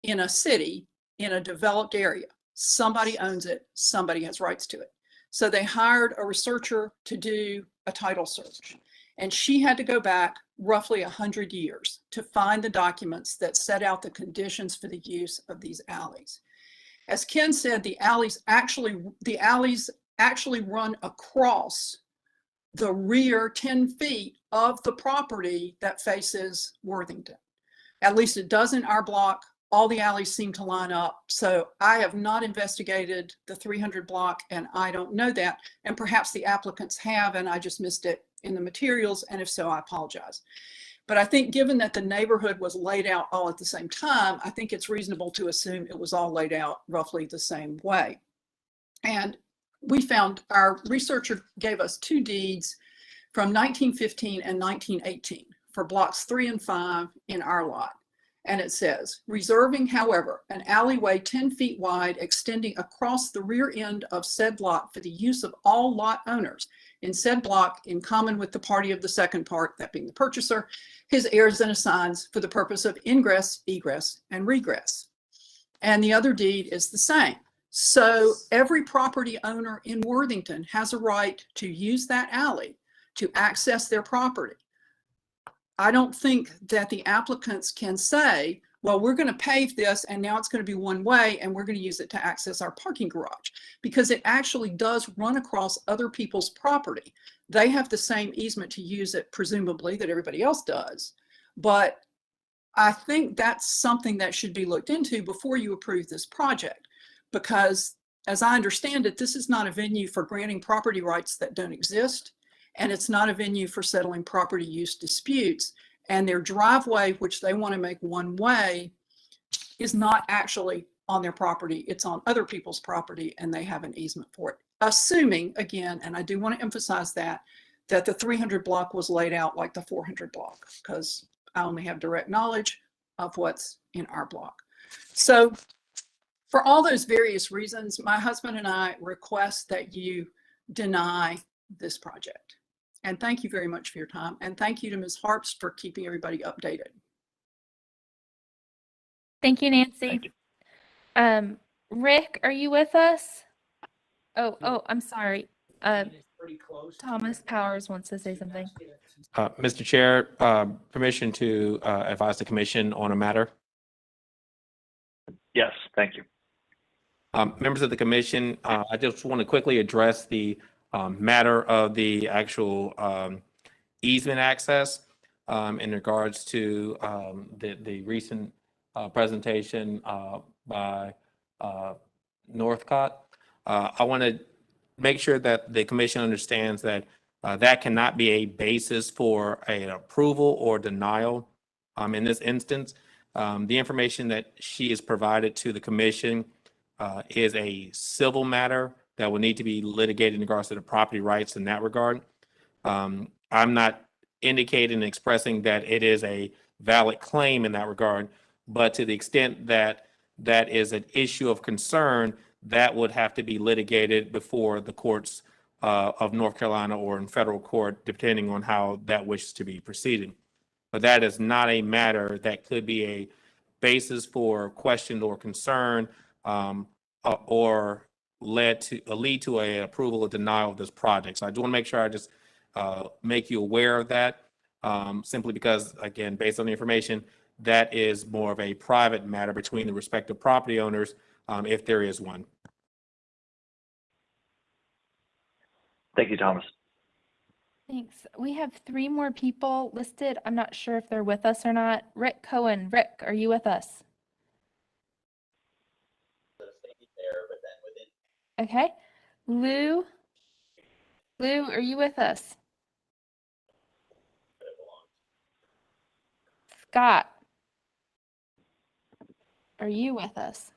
in a city, in a developed area. Somebody owns it, somebody has rights to it. So they hired a researcher to do a title search. And she had to go back roughly 100 years to find the documents that set out the conditions for the use of these alleys. As Ken said, the alleys actually run across the rear 10 feet of the property that faces Worthington. At least it does in our block. All the alleys seem to line up. So I have not investigated the 300 block, and I don't know that. And perhaps the applicants have, and I just missed it in the materials. And if so, I apologize. But I think given that the neighborhood was laid out all at the same time, I think it's reasonable to assume it was all laid out roughly the same way. And we found, our researcher gave us 2 deeds from 1915 and 1918 for blocks 3 and 5 in our lot. And it says, reserving, however, an alleyway 10 feet wide extending across the rear end of said lot for the use of all lot owners in said block in common with the party of the second part, that being the purchaser, his heirs and assigns for the purpose of ingress, egress, and regress. And the other deed is the same. So every property owner in Worthington has a right to use that alley to access their property. I don't think that the applicants can say, well, we're going to pave this and now it's going to be one way and we're going to use it to access our parking garage, because it actually does run across other people's property. They have the same easement to use it, presumably, that everybody else does. But I think that's something that should be looked into before you approve this project, because as I understand it, this is not a venue for granting property rights that don't exist. And it's not a venue for settling property use disputes. And their driveway, which they want to make one way, is not actually on their property. It's on other people's property, and they have an easement for it. Assuming, again, and I do want to emphasize that the 300 block was laid out like the 400 block, because I only have direct knowledge of what's in our block. So for all those various reasons, my husband and I request that you deny this project. And thank you very much for your time. And thank you to Ms. Harps for keeping everybody updated. Thank you, Nancy. Thank you. Rick, are you with us? Oh, I'm sorry. Thomas Powers wants to say something. Mr. Chair, permission to advise the commission on a matter? Yes, thank you. Members of the commission, I just want to quickly address the matter of the actual easement access in regards to the recent presentation by Northcott. I want to make sure that the commission understands that That cannot be a basis for an approval or denial. In this instance, the information that she has provided to the commission is a civil matter that will need to be litigated in regards to the property rights in that regard. I'm not indicating and expressing that it is a valid claim in that regard, but to the extent that that is an issue of concern, that would have to be litigated before the courts of North Carolina or in federal court, depending on how that wishes to be proceeding. But that is not a matter that could be a basis for question or concern or lead to a approval or denial of this project. So I do want to make sure I just make you aware of that, simply because, again, based on the information, that is more of a private matter between the respective property owners, if there is one. Thank you, Thomas. Thanks. We have 3 more people listed. I'm not sure if they're with us or not. Rick Cohen. Rick, are you with us? Okay. Lou, are you with us? Scott, are you with us?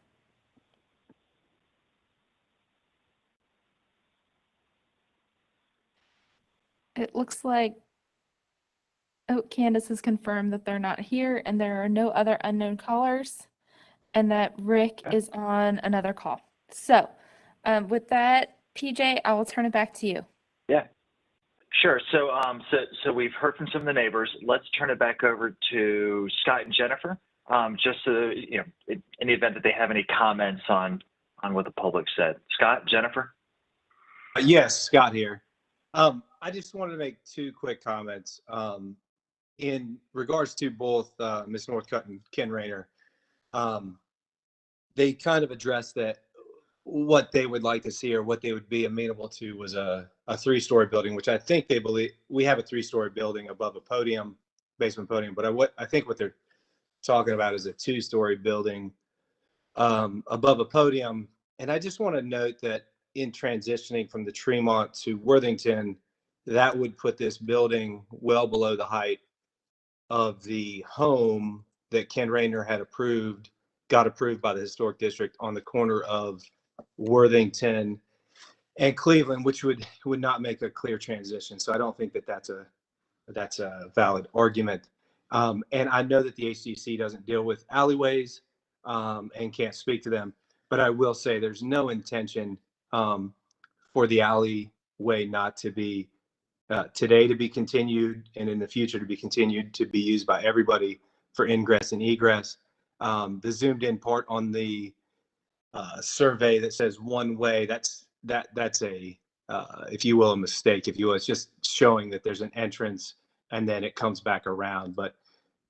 It looks like Candace has confirmed that they're not here and there are no other unknown callers and that Rick is on another call. So with that, PJ, I will turn it back to you. Yeah, sure. So, so we've heard from some of the neighbors. Let's turn it back over to Scott and Jennifer, just so, you know, in the event that they have any comments on what the public said. Scott, Jennifer? Yes, Scott here. I just wanted to make 2 quick comments. In regards to both Ms. Northcutt and Ken Rayner, they kind of addressed that what they would like to see or what they would be amenable to was a 3-story building, which I think they believe we have a 3-story building above a podium, basement podium, but I think what they're talking about is a 2-story building above a podium. And I just want to note that in transitioning from the Tremont to Worthington, that would put this building well below the height of the home that Ken Rayner had got approved by the Historic District on the corner of Worthington and Cleveland, which would not make a clear transition. So I don't think that that's a valid argument. And I know that the HDC doesn't deal with alleyways and can't speak to them, but I will say there's no intention for the alleyway not to be today to be continued and in the future to be continued to be used by everybody for ingress and egress. The zoomed in part on the survey that says one way, that's a if you will, a mistake, if you will. It's just showing that there's an entrance and then it comes back around, but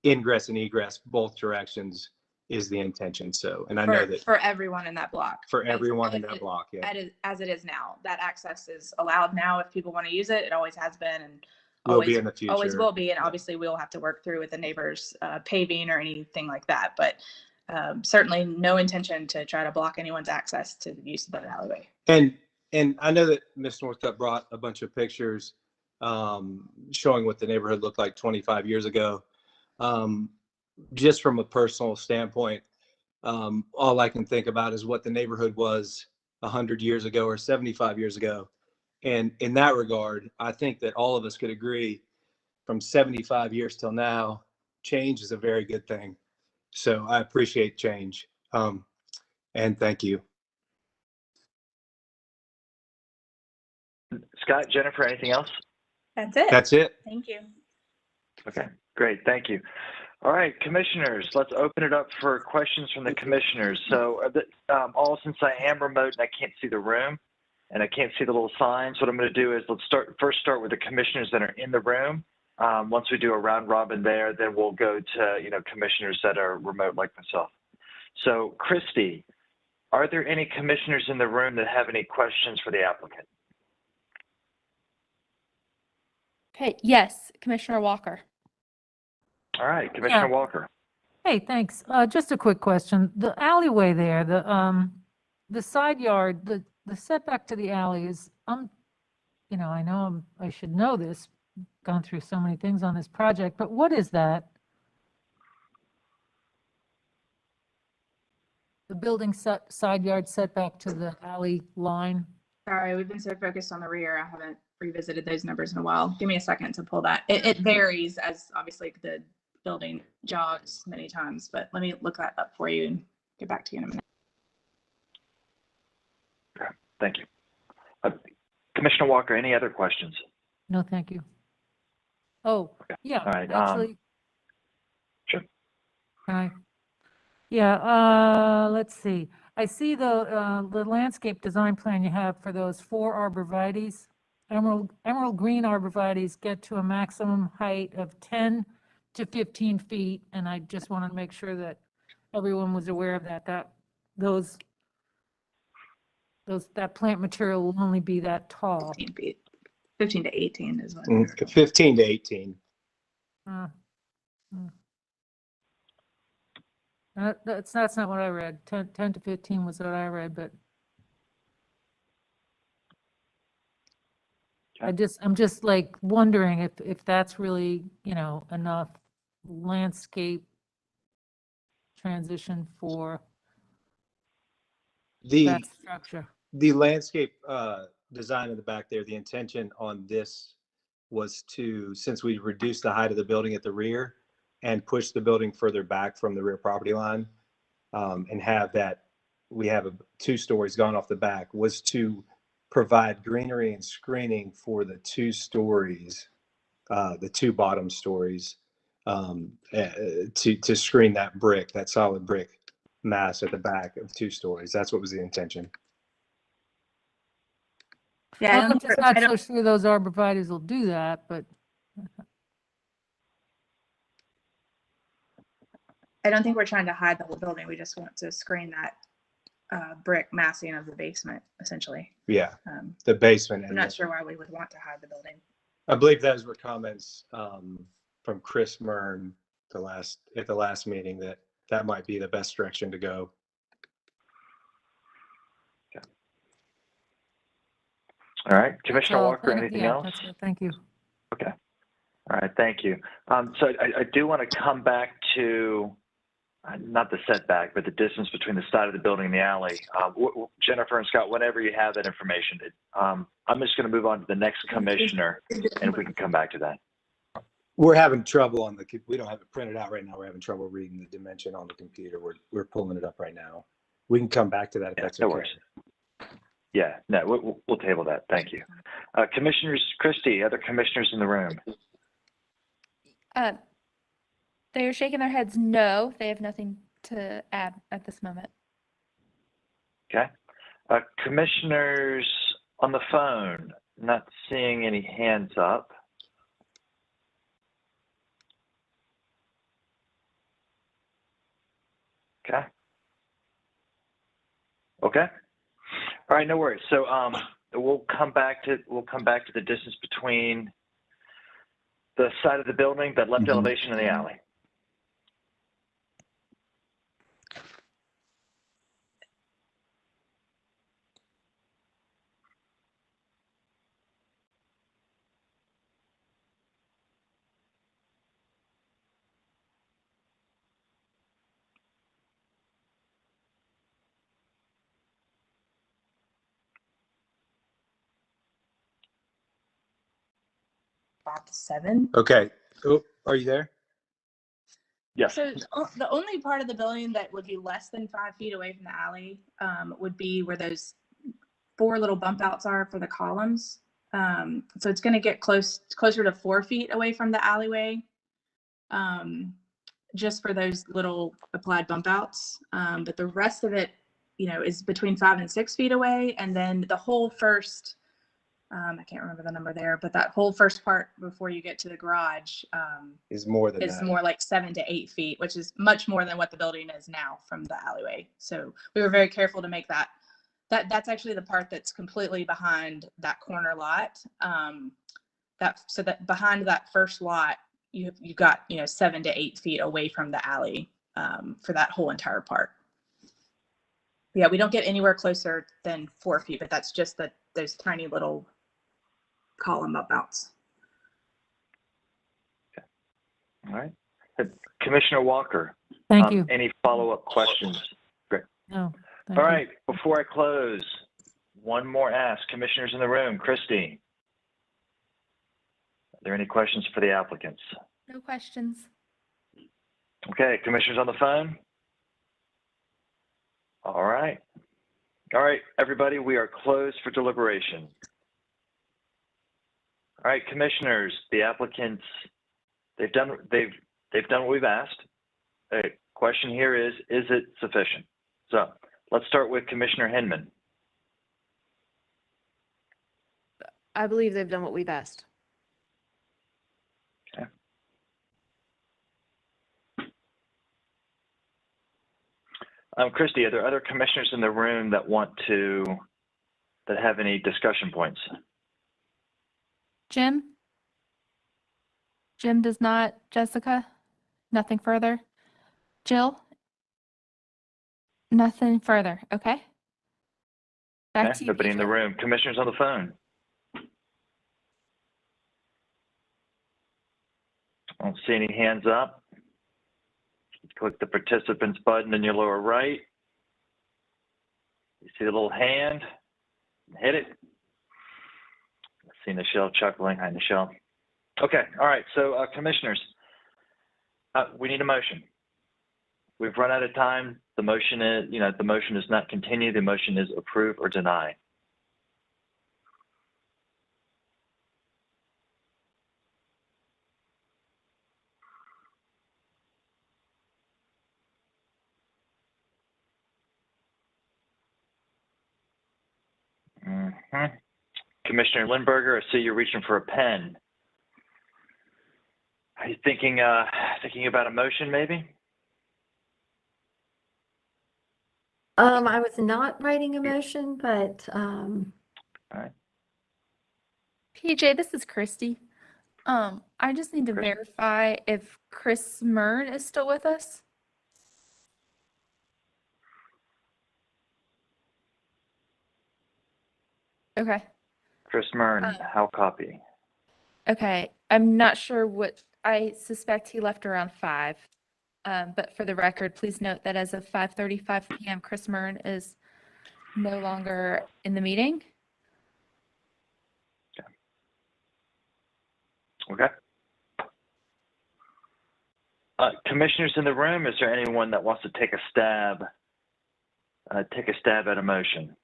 ingress and egress both directions is the intention. So, and I know that For everyone in that block. for everyone in that block, yeah. As it is now, that access is allowed now if people want to use it. It always has been and Will be in the future. always will be. And obviously we'll have to work through with the neighbors paving or anything like that. But certainly no intention to try to block anyone's access to the use of that alleyway. And I know that Ms. Northcutt brought a bunch of pictures showing what the neighborhood looked like 25 years ago. Just from a personal standpoint, all I can think about is what the neighborhood was 100 years ago or 75 years ago. And in that regard, I think that all of us could agree from 75 years till now, change is a very good thing. So I appreciate change. And thank you. Scott, Jennifer, anything else? That's it. That's it. Thank you. Okay, great. Thank you. All right, commissioners, let's open it up for questions from the commissioners. So since I am remote and I can't see the room and I can't see the little signs, what I'm going to do is let's first start with the commissioners that are in the room. Once we do a round robin there, then we'll go to, commissioners that are remote like myself. So Christy, are there any commissioners in the room that have any questions for the applicant? Okay, yes, Commissioner Walker. All right, Commissioner Yeah. Walker. Hey, thanks. Just a quick question. The alleyway there, the side yard, the setback to the alley is, I know I should know this, gone through so many things on this project, but what is that? The building side yard setback to the alley line? Sorry, we've been so focused on the rear. I haven't revisited those numbers in a while. Give me a second to pull that. It varies as obviously the building jogs many times, but let me look that up for you and get back to you in a minute. Okay, thank you. Commissioner Walker, any other questions? No, thank you. Oh, yeah, All right, actually. Sure. Can I? Yeah, let's see. I see the landscape design plan you have for those 4 arborvitaes. Emerald green arborvitaes get to a maximum height of 10 to 15 feet, and I just wanted to make sure that everyone was aware of that. That plant material will only be that tall. 15 feet. 15 to 18 is what. 15 to 18. That's not what I read. 10 to 15 was what I read, but I'm just like wondering if that's really, enough landscape transition for that structure. The landscape design in the back there, the intention on this was to, since we reduced the height of the building at the rear and push the building further back from the rear property line, and have that, we have 2 stories gone off the back, was to provide greenery and screening for the 2 stories, the 2 bottom stories, to screen that solid brick mass at the back of 2 stories. That's what was the intention. Yeah, I'm just not so sure those arborvitaes will do that, but. I don't think we're trying to hide the whole building. We just want to screen that brick massing of the basement, essentially. Yeah, the basement. I'm not sure why we would want to hide the building. I believe those were comments from Chris Mern at the last meeting that might be the best direction to go. Okay. All right, Commissioner Walker, anything else? That's it. Thank you. Okay. All right, thank you. So I do want to come back to not the setback, but the distance between the side of the building and the alley. Jennifer and Scott, whenever you have that information, I'm just going to move on to the next commissioner, and we can come back to that. We're having trouble we don't have it printed out right now. We're having trouble reading the dimension on the computer. We're pulling it up right now. We can come back to that if that's no okay. worries. Yeah, no, we'll table that. Thank you. Commissioners, Christie, other commissioners in the room? They are shaking their heads no. They have nothing to add at this moment. Okay. Commissioners on the phone, not seeing any hands up. Okay. Okay. All right, no worries. So we'll come back to the distance between the side of the building, that left elevation, and the alley. About 7. Okay. Oh, are you there? Yes. So the only part of the building that would be less than 5 feet away from the alley would be where those 4 little bump outs are for the columns. So it's going to get closer to 4 feet away from the alleyway, just for those little applied bump outs. But the rest of it, is between 5 and 6 feet away. And then the whole first, I can't remember the number there, but that whole first part before you get to the garage is more than is that. more like 7 to 8 feet, which is much more than what the building is now from the alleyway. So we were very careful to make that's actually the part that's completely behind that corner lot. So that behind that first lot, you got 7 to 8 feet away from the alley for that whole entire part. Yeah, we don't get anywhere closer than 4 feet, but that's just those tiny little column bump outs. All right. Commissioner Walker. Thank you. Any follow-up questions? Great. No, thank All you. right, before I close, one more ask. Commissioners in the room, Christy. Are there any questions for the applicants? No questions. Okay, commissioners on the phone? All right. All right, everybody, we are closed for deliberation. All right, commissioners, the applicants, they've done what we've asked. The question here is it sufficient? So let's start with Commissioner Hinman. I believe they've done what we've asked. Okay. Christy, are there other commissioners in the room that have any discussion points? Jim? Jim does not. Jessica? Nothing further? Jill? Nothing further. Okay. Back Okay, to you. nobody in the PJ. room. Commissioners on the phone? I don't see any hands up. Click the participants button in your lower right. You see the little hand? Hit it. I see Nichelle chuckling. Hi, Nichelle. Okay, all right. So, commissioners, we need a motion. We've run out of time. The motion is not continue. The motion is approve or deny. Mhm. Commissioner Lindberger, I see you're reaching for a pen. Are you thinking about a motion, maybe? I was not writing a motion, but, All right. PJ, this is Christy. I just need to verify if Chris Mern is still with us. Okay. Chris Mern, how copy? Okay. I'm not sure what, I suspect he left around 5. But for the record, please note that as of 5:35 p.m., Chris Mern is no longer in the meeting. Okay. Commissioners in the room, is there anyone that wants to take a stab at a motion?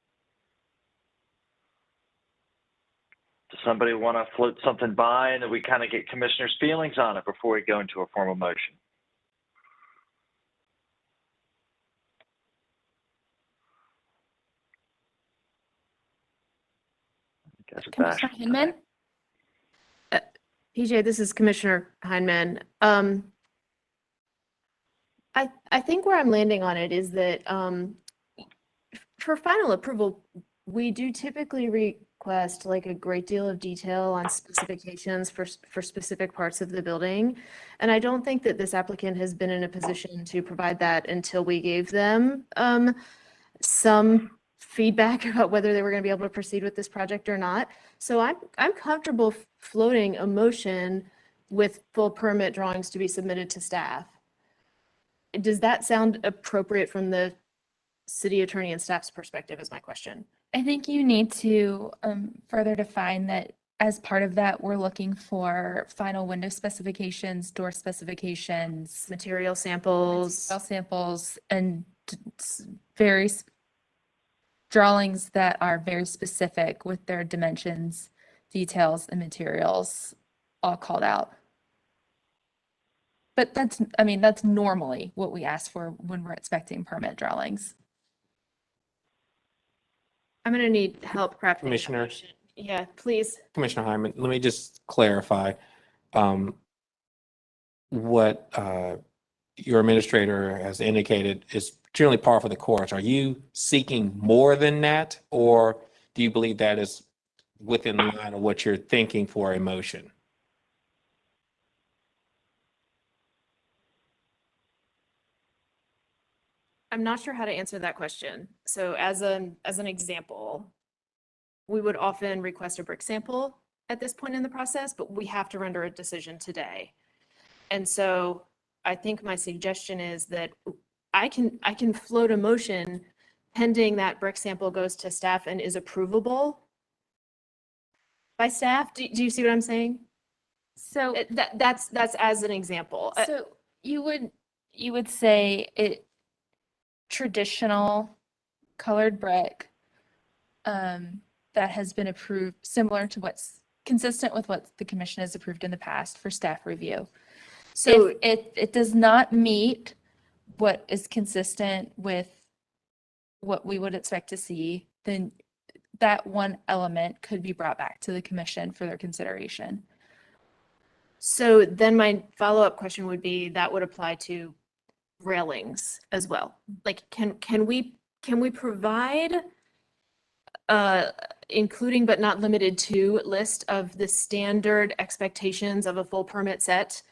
Does somebody want to float something by and then we kind of get commissioners' feelings on it before we go into a formal motion? Commissioner Hinman? PJ, this is Commissioner Heineman. I think where I'm landing on it is that for final approval, we do typically request like a great deal of detail on specifications for specific parts of the building. And I don't think that this applicant has been in a position to provide that until we gave them some feedback about whether they were going to be able to proceed with this project or not. So I'm comfortable floating a motion with full permit drawings to be submitted to staff. Does that sound appropriate from the city attorney and staff's perspective is my question. I think you need to further define that as part of that, we're looking for final window specifications, door specifications, material samples, and drawings that are very specific with their dimensions, details, and materials all called out. But that's normally what we ask for when we're expecting permit drawings. I'm going to need help crafting. Commissioner. Yeah, please. Commissioner Hyman, let me just clarify what your administrator has indicated is generally par for the course. Are you seeking more than that, or do you believe that is within the line of what you're thinking for a motion? I'm not sure how to answer that question. So as an example, we would often request a brick sample at this point in the process, but we have to render a decision today. And so I think my suggestion is that I can float a motion pending that brick sample goes to staff and is approvable by staff. Do you see what I'm saying? So That's as an example. So you would say it traditional colored brick that has been approved, similar to what's consistent with what the commission has approved in the past for staff review. So If it does not meet what is consistent with what we would expect to see, then that one element could be brought back to the commission for their consideration. So then my follow-up question would be, that would apply to railings as well. Like, can we provide including but not limited to list of the standard expectations of a full permit set,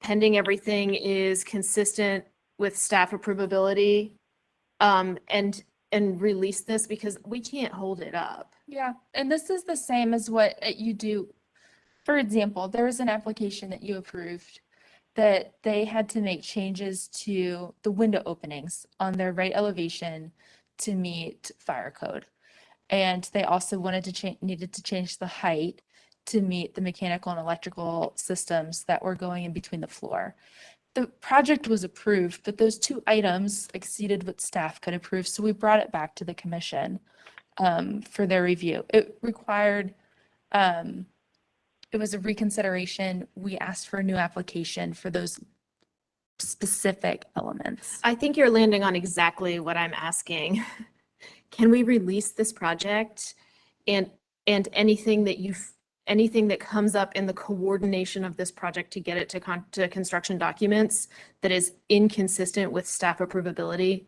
pending everything is consistent with staff approvability, and release this, because we can't hold it up. Yeah, and this is the same as what you do. For example, there was an application that you approved that they had to make changes to the window openings on their right elevation to meet fire code. And they also needed to change the height to meet the mechanical and electrical systems that were going in between the floor. The project was approved, but those two items exceeded what staff could approve, so we brought it back to the commission for their review. It required, it was a reconsideration. We asked for a new application for those specific elements. I think you're landing on exactly what I'm asking. Can we release this project and anything that comes up in the coordination of this project to get it to construction documents that is inconsistent with staff approvability?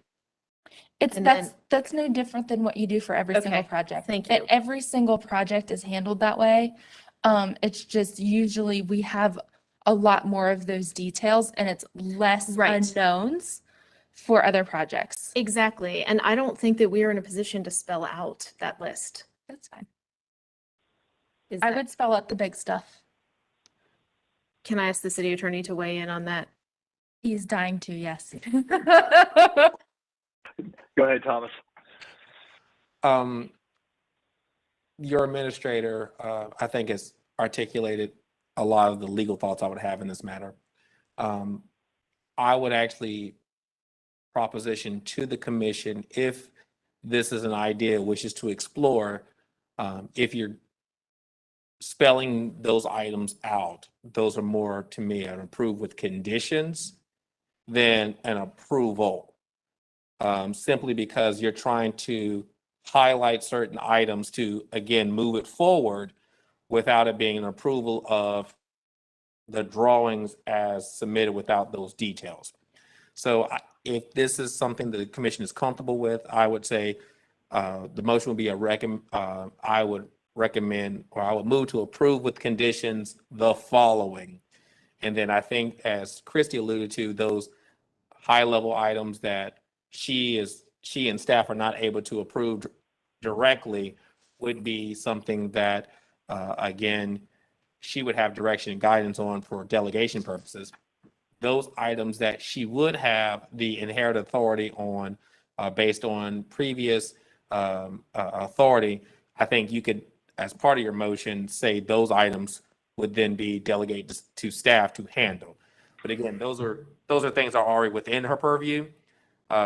That's no different than what you do for every single project. Thank you. Every single project is handled that way. It's just usually we have a lot more of those details and it's less unknowns for other projects. Exactly. And I don't think that we are in a position to spell out that list. That's fine. I would spell out the big stuff. Can I ask the city attorney to weigh in on that? He's dying to, yes. Go ahead, Thomas. Your administrator, I think, has articulated a lot of the legal thoughts I would have in this matter. I would actually proposition to the commission, if this is an idea which is to explore, if you're spelling those items out, those are more, to me, an approve with conditions than an approval. Simply because you're trying to highlight certain items to, again, move it forward without it being an approval of the drawings as submitted without those details. So if this is something that the commission is comfortable with, I would say the motion would be I would recommend, or I would move to approve with conditions the following. And then I think, as Christy alluded to, those high-level items that she and staff are not able to approve directly would be something that, again, she would have direction and guidance on for delegation purposes. Those items that she would have the inherent authority on, based on previous authority, I think you could, as part of your motion, say those items would then be delegated to staff to handle. But again, those are things that are already within her purview.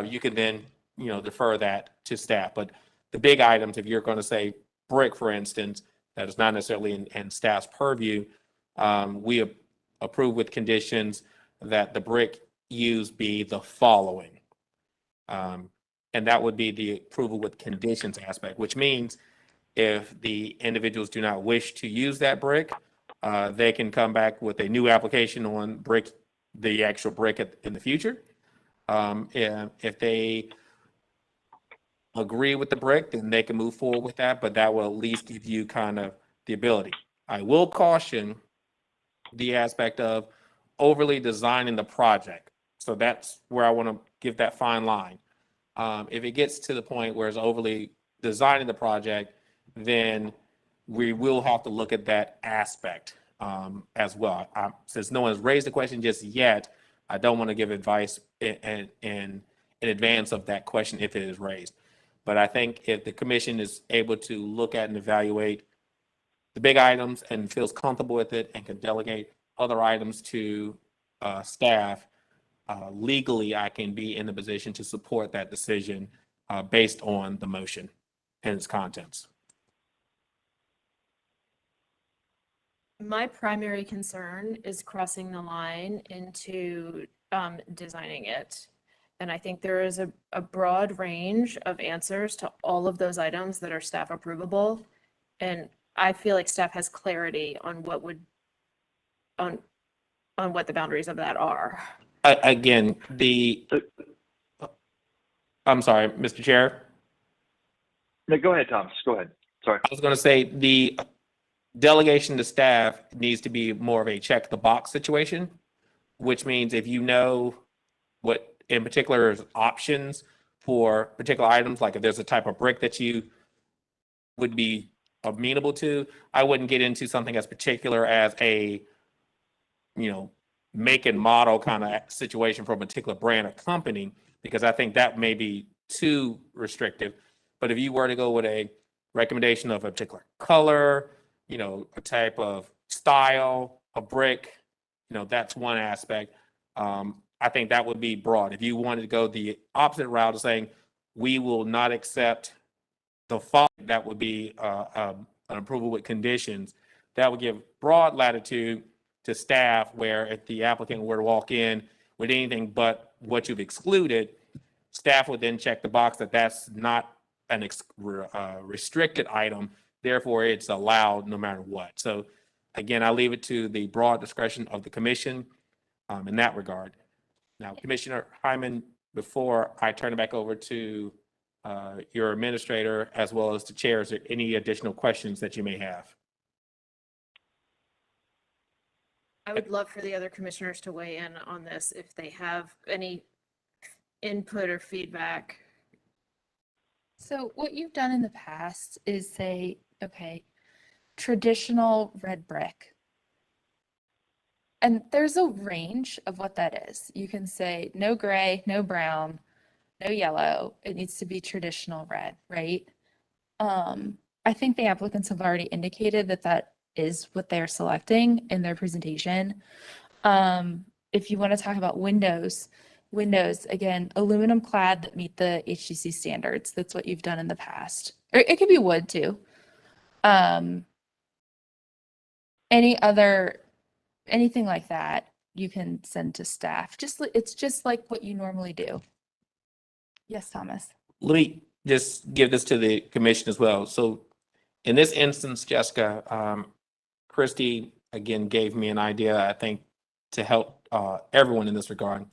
You can then, defer that to staff. But the big items, if you're going to say brick, for instance, that is not necessarily in staff's purview, we approve with conditions that the brick used be the following. And that would be the approval with conditions aspect, which means if the individuals do not wish to use that brick, they can come back with a new application on brick, the actual brick in the future. If they agree with the brick, then they can move forward with that, but that will at least give you kind of the ability. I will caution the aspect of overly designing the project. So that's where I want to give that fine line. If it gets to the point where it's overly designing the project, then we will have to look at that aspect as well. Since no one's raised the question just yet, I don't want to give advice in advance of that question if it is raised. But I think if the commission is able to look at and evaluate the big items and feels comfortable with it and can delegate other items to staff, legally, I can be in the position to support that decision based on the motion and its contents. My primary concern is crossing the line into designing it. And I think there is a broad range of answers to all of those items that are staff approvable. And I feel like staff has clarity on what on what the boundaries of that are. Again, I'm sorry, Mr. Chair. No, go ahead, Thomas. Go ahead. Sorry. I was going to say the delegation to staff needs to be more of a check the box situation, which means if you know what in particular is options for particular items, like if there's a type of brick that you would be amenable to, I wouldn't get into something as particular as a, make and model kind of situation for a particular brand or company, because I think that may be too restrictive. But if you were to go with a recommendation of a particular color, a type of style, a brick, that's one aspect. I think that would be broad. If you wanted to go the opposite route of saying, we will not accept the following, that would be an approval with conditions. That would give broad latitude to staff, where if the applicant were to walk in with anything but what you've excluded, staff would then check the box that that's not an restricted item, therefore it's allowed no matter what. So again, I leave it to the broad discretion of the commission in that regard. Now, Commissioner Hyman, before I turn it back over to your administrator as well as the chair, is there any additional questions that you may have? I would love for the other commissioners to weigh in on this if they have any input or feedback. So what you've done in the past is say, okay, traditional red brick. And there's a range of what that is. You can say no gray, no brown, no yellow. It needs to be traditional red, right? I think the applicants have already indicated that that is what they're selecting in their presentation. If you want to talk about windows, again, aluminum clad that meet the HGC standards. That's what you've done in the past. Or it could be wood too. Anything like that, you can send to staff. It's just like what you normally do. Yes, Thomas. Let me just give this to the commission as well. So in this instance, Jessica, Christy, again, gave me an idea, I think, to help everyone in this regard.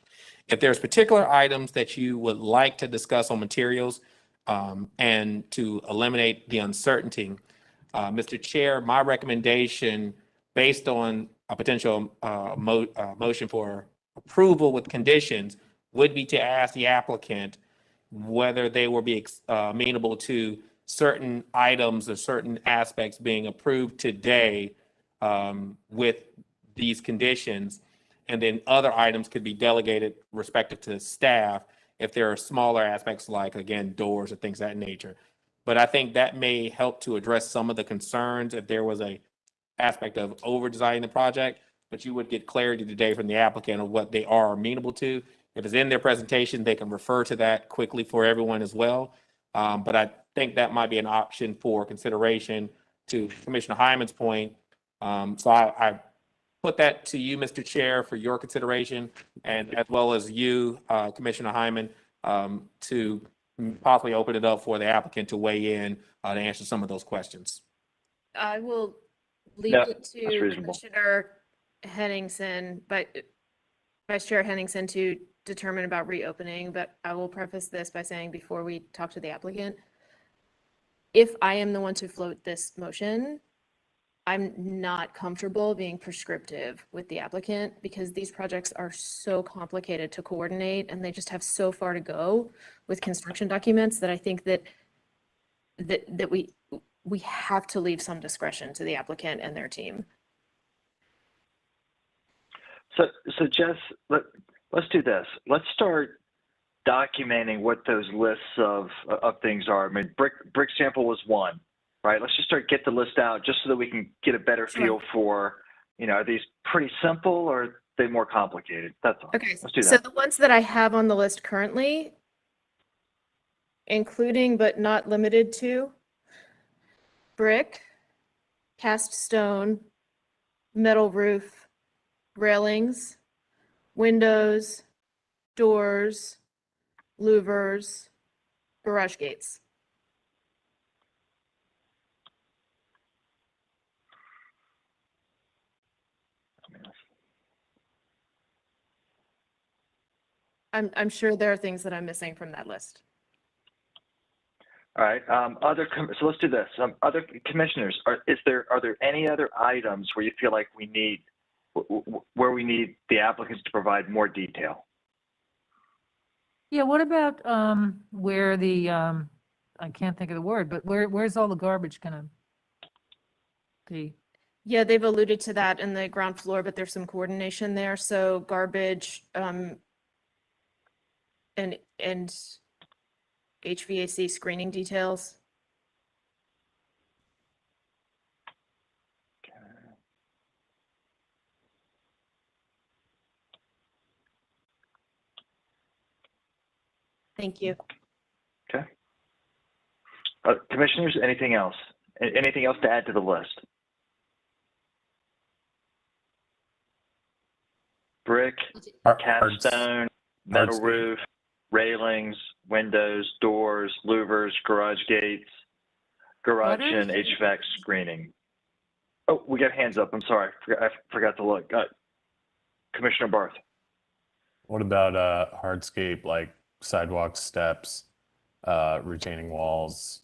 If there's particular items that you would like to discuss on materials and to eliminate the uncertainty, Mr. Chair, my recommendation based on a potential motion for approval with conditions would be to ask the applicant whether they will be amenable to certain items or certain aspects being approved today with these conditions. And then other items could be delegated respective to staff if there are smaller aspects like, again, doors or things of that nature. But I think that may help to address some of the concerns if there was a aspect of over designing the project, but you would get clarity today from the applicant of what they are amenable to. If it's in their presentation, they can refer to that quickly for everyone as well. But I think that might be an option for consideration to Commissioner Hyman's point. So I put that to you, Mr. Chair, for your consideration, and as well as you, Commissioner Hyman, to possibly open it up for the applicant to weigh in to answer some of those questions. I will leave Yeah, it that's to reasonable. Commissioner Henningsen, Vice Chair Henningsen to determine about reopening, but I will preface this by saying before we talk to the applicant, if I am the one to float this motion, I'm not comfortable being prescriptive with the applicant because these projects are so complicated to coordinate and they just have so far to go with construction documents that I think that we have to leave some discretion to the applicant and their team. So Jess, let's do this. Let's start documenting what those lists of things are. I mean, brick sample was one, right? Let's just get the list out just so that we can get a better feel for, are these pretty simple or are they more complicated? That's all. Okay, Let's do so that. the ones that I have on the list currently, including but not limited to brick, cast stone, metal roof, railings, windows, doors, louvers, garage gates. I'm sure there are things that I'm missing from that list. All right. So let's do this. Other commissioners, are there any other items where you feel like we need the applicants to provide more detail? Yeah, what about where the I can't think of the word, but where's all the garbage gonna be? Yeah, they've alluded to that in the ground floor, but there's some coordination there. So garbage and HVAC screening details. Thank you. Okay. Commissioners, anything else? Anything else to add to the list? Brick, cast stone, metal roof, railings, windows, doors, louvers, garage gates, garage and HVAC screening. Oh, we got hands up. I'm sorry. I forgot to look. Commissioner Barth. What about hardscape, like sidewalks, steps, retaining walls,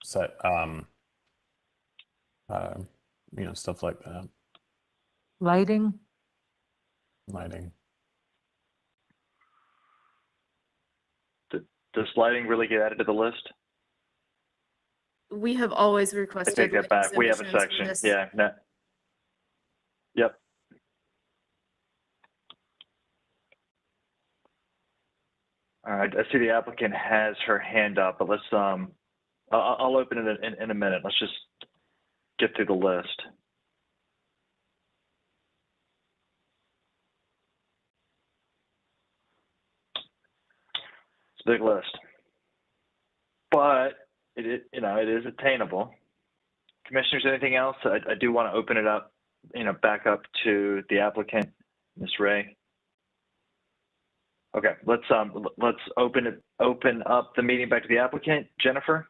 stuff like that. Lighting? Lighting. Does lighting really get added to the list? We have always I requested. take that back. We have a exhibitions for section. this. Yeah. No. Yep. All right. I see the applicant has her hand up, but let's I'll open it in a minute. Let's just get through the list. It's a big list, but it is attainable. Commissioners, anything else? I do want to open it up, back up to the applicant, Ms. Ray. Okay, let's open up the meeting back to the applicant. Jennifer?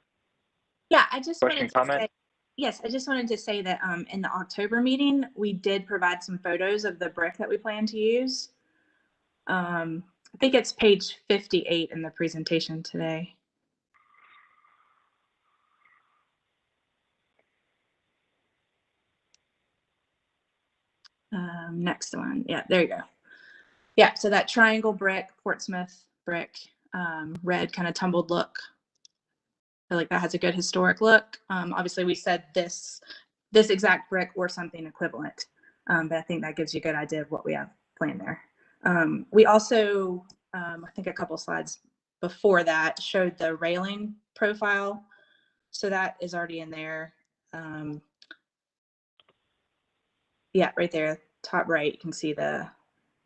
Yeah, I just Question, wanted to comment? say, yes, I just wanted to say that in the October meeting, we did provide some photos of the brick that we plan to use. I think it's page 58 in the presentation today. Next one. Yeah, there you go. Yeah, so that triangle brick, Portsmouth brick, red kind of tumbled look. I feel like that has a good historic look. Obviously, we said this exact brick or something equivalent, but I think that gives you a good idea of what we have planned there. We also, I think a couple slides before that, showed the railing profile. So that is already in there. Yeah, right there, top right, you can see the.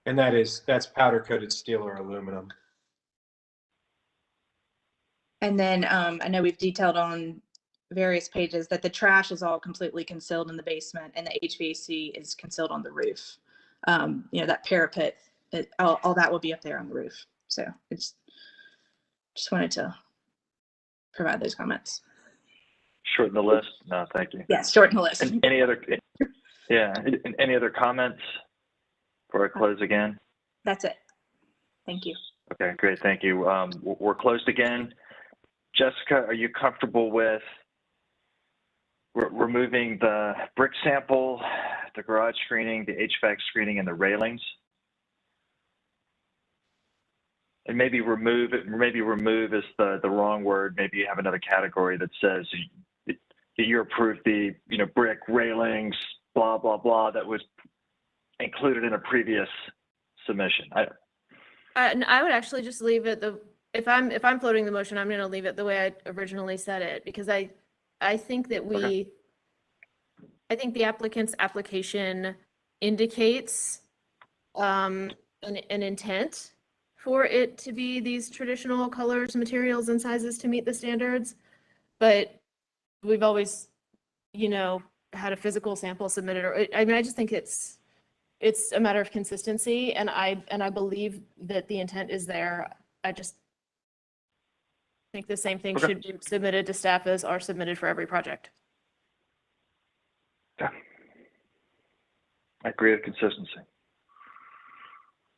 And that's powder coated steel or aluminum. And then I know we've detailed on various pages that the trash is all completely concealed in the basement and the HVAC is concealed on the roof. That parapet, all that will be up there on the roof. So it's just wanted to provide those comments. Shorten the list? No, thank you. Yes, shorten the list. Any other? Yeah. Any other comments before I close again? That's it. Thank you. Okay, great. Thank you. We're closed again. Jessica, are you comfortable with removing the brick sample, the garage screening, the HVAC screening, and the railings? And maybe remove is the wrong word. Maybe you have another category that says you approved the, brick railings, blah, blah, blah, that was included in a previous submission. And I would actually just leave it if I'm floating the motion, I'm going to leave it the way I originally said it, because I think that I think the applicant's application indicates an intent for it to be these traditional colors, materials, and sizes to meet the standards. But we've always, had a physical sample submitted, or I just think it's a matter of consistency, and I believe that the intent is there. I just think the same thing should be submitted to staff as are submitted for every project. Okay. I agree with consistency.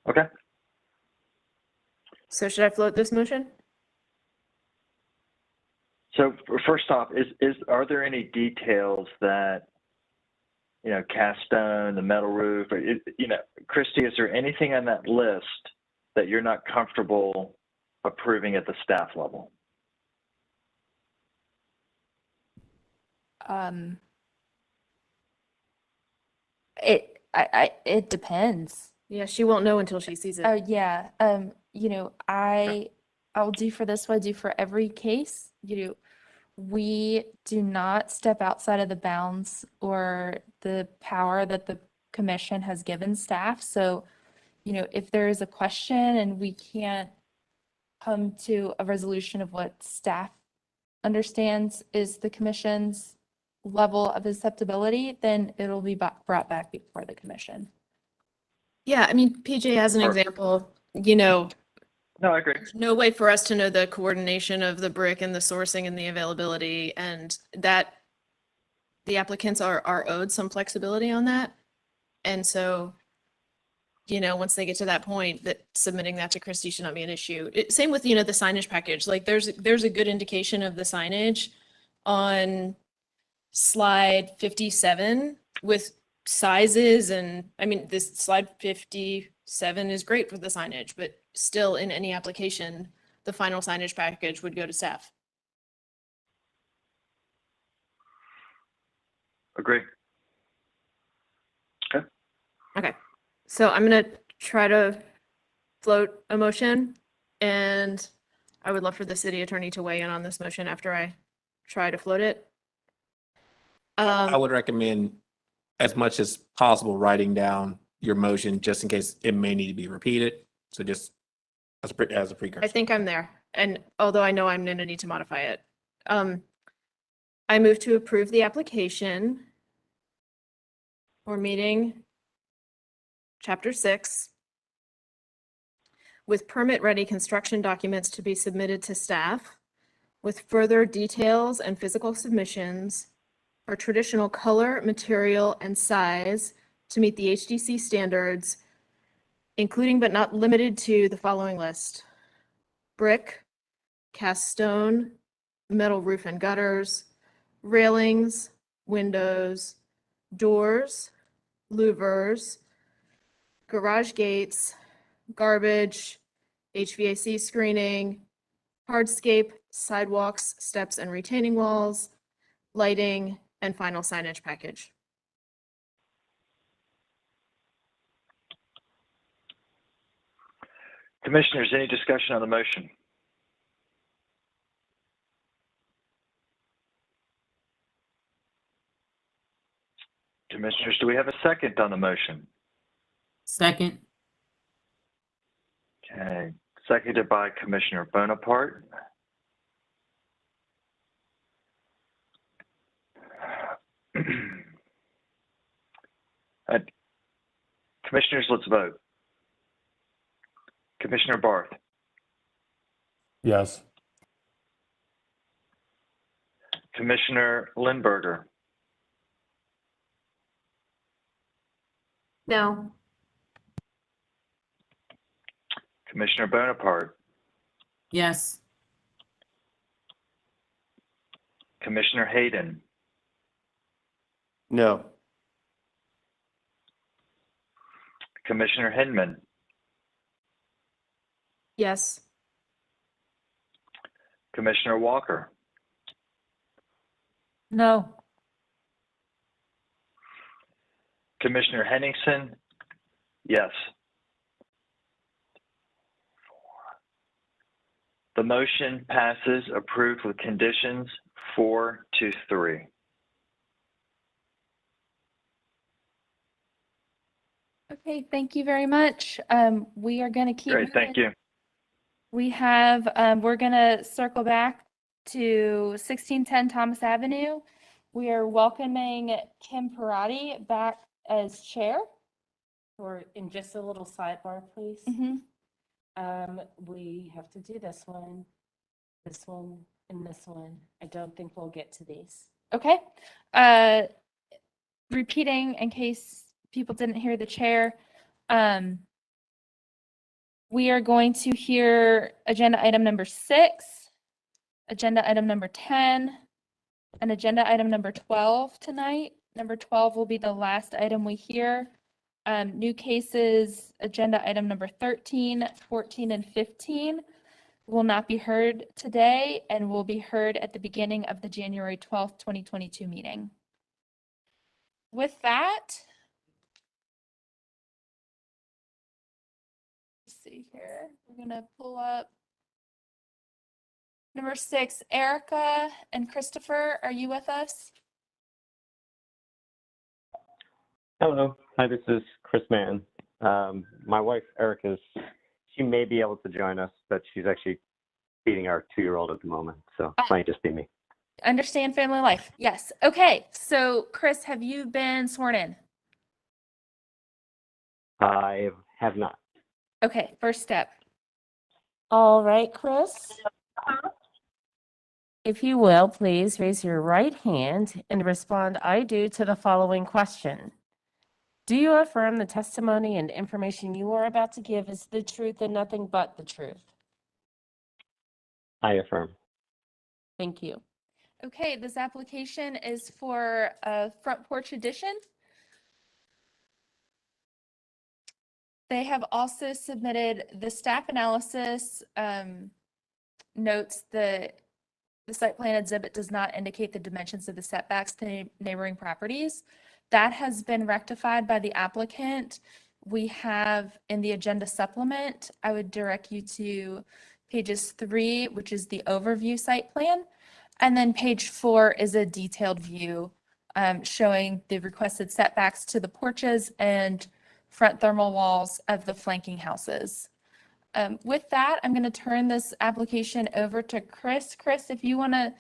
Okay. So should I float this motion? So first off, are there any details that, cast stone, the metal roof, or, Christy, is there anything on that list that you're not comfortable approving at the staff level? It depends. Yeah, she won't know until she sees it. Oh, yeah. I'll do for this what I do for every case. We do not step outside of the bounds or the power that the commission has given staff. So, if there is a question and we can't come to a resolution of what staff understands is the commission's level of acceptability, then it'll be brought back before the commission. Yeah, I mean, PJ, as an example, No, I agree. there's no way for us to know the coordination of the brick and the sourcing and the availability, and that the applicants are owed some flexibility on that. And so, once they get to that point, that submitting that to Christie should not be an issue. Same with, the signage package. Like there's a good indication of the signage on slide 57 with sizes, and I mean, this slide 57 is great for the signage, but still in any application, the final signage package would go to staff. Agree. Okay. Okay, so I'm gonna try to float a motion, and I would love for the city attorney to weigh in on this motion after I try to float it. I would recommend, as much as possible, writing down your motion just in case it may need to be repeated. So just as a precursor. I think I'm there, and although I know I'm gonna need to modify it. I move to approve the application for meeting Chapter 6 with permit-ready construction documents to be submitted to staff with further details and physical submissions for traditional color, material, and size to meet the HDC standards, including but not limited to the following list: brick, cast stone, metal roof and gutters, railings, windows, doors, louvers, garage gates, garbage, HVAC screening, hardscape, sidewalks, steps, and retaining walls, lighting, and final signage package. Commissioners, any discussion on the motion? Commissioners, do we have a second on the motion? Second. Okay, seconded by Commissioner Bonaparte. Commissioners, let's vote. Commissioner Barth, Yes. Commissioner Lindberger, No. Commissioner Bonaparte, Yes. Commissioner Hayden, No. Commissioner Hinman, Yes. Commissioner Walker, No. Commissioner Henningsen? Yes. The motion passes approved with conditions 4-3. Okay, thank you very much. We are going to keep Great, thank moving. you. We have, we're going to circle back to 1610 Thomas Avenue. We are welcoming Kim Parati back as chair. Or in just a little sidebar, please. We have to do this one, and this one. I don't think we'll get to these. Okay. Repeating in case people didn't hear the chair. We are going to hear agenda item number 6, agenda item number 10, and agenda item number 12 tonight. Number 12 will be the last item we hear. New cases, agenda item number 13, 14, and 15 will not be heard today and will be heard at the beginning of the January 12th, 2022 meeting. With that, let's see here. We're going to pull up number 6. Erica and Christopher, are you with us? Hello. Hi, this is Chris Mann. My wife, Erica, she may be able to join us, but she's actually feeding our 2-year-old at the moment, so it might just be me. Understand family life. Yes. Okay. So, Chris, have you been sworn in? I have not. Okay. First step. All right, Chris. If you will, please raise your right hand and respond, I do, to the following question. Do you affirm the testimony and information you are about to give is the truth and nothing but the truth? I affirm. Thank you. Okay. This application is for a front porch addition. They have also submitted the staff analysis, notes the site plan exhibit does not indicate the dimensions of the setbacks to neighboring properties. That has been rectified by the applicant. We have in the agenda supplement, I would direct you to pages 3, which is the overview site plan. And then page 4 is a detailed view showing the requested setbacks to the porches and front thermal walls of the flanking houses. With that, I'm going to turn this application over to Chris. Chris, if you want to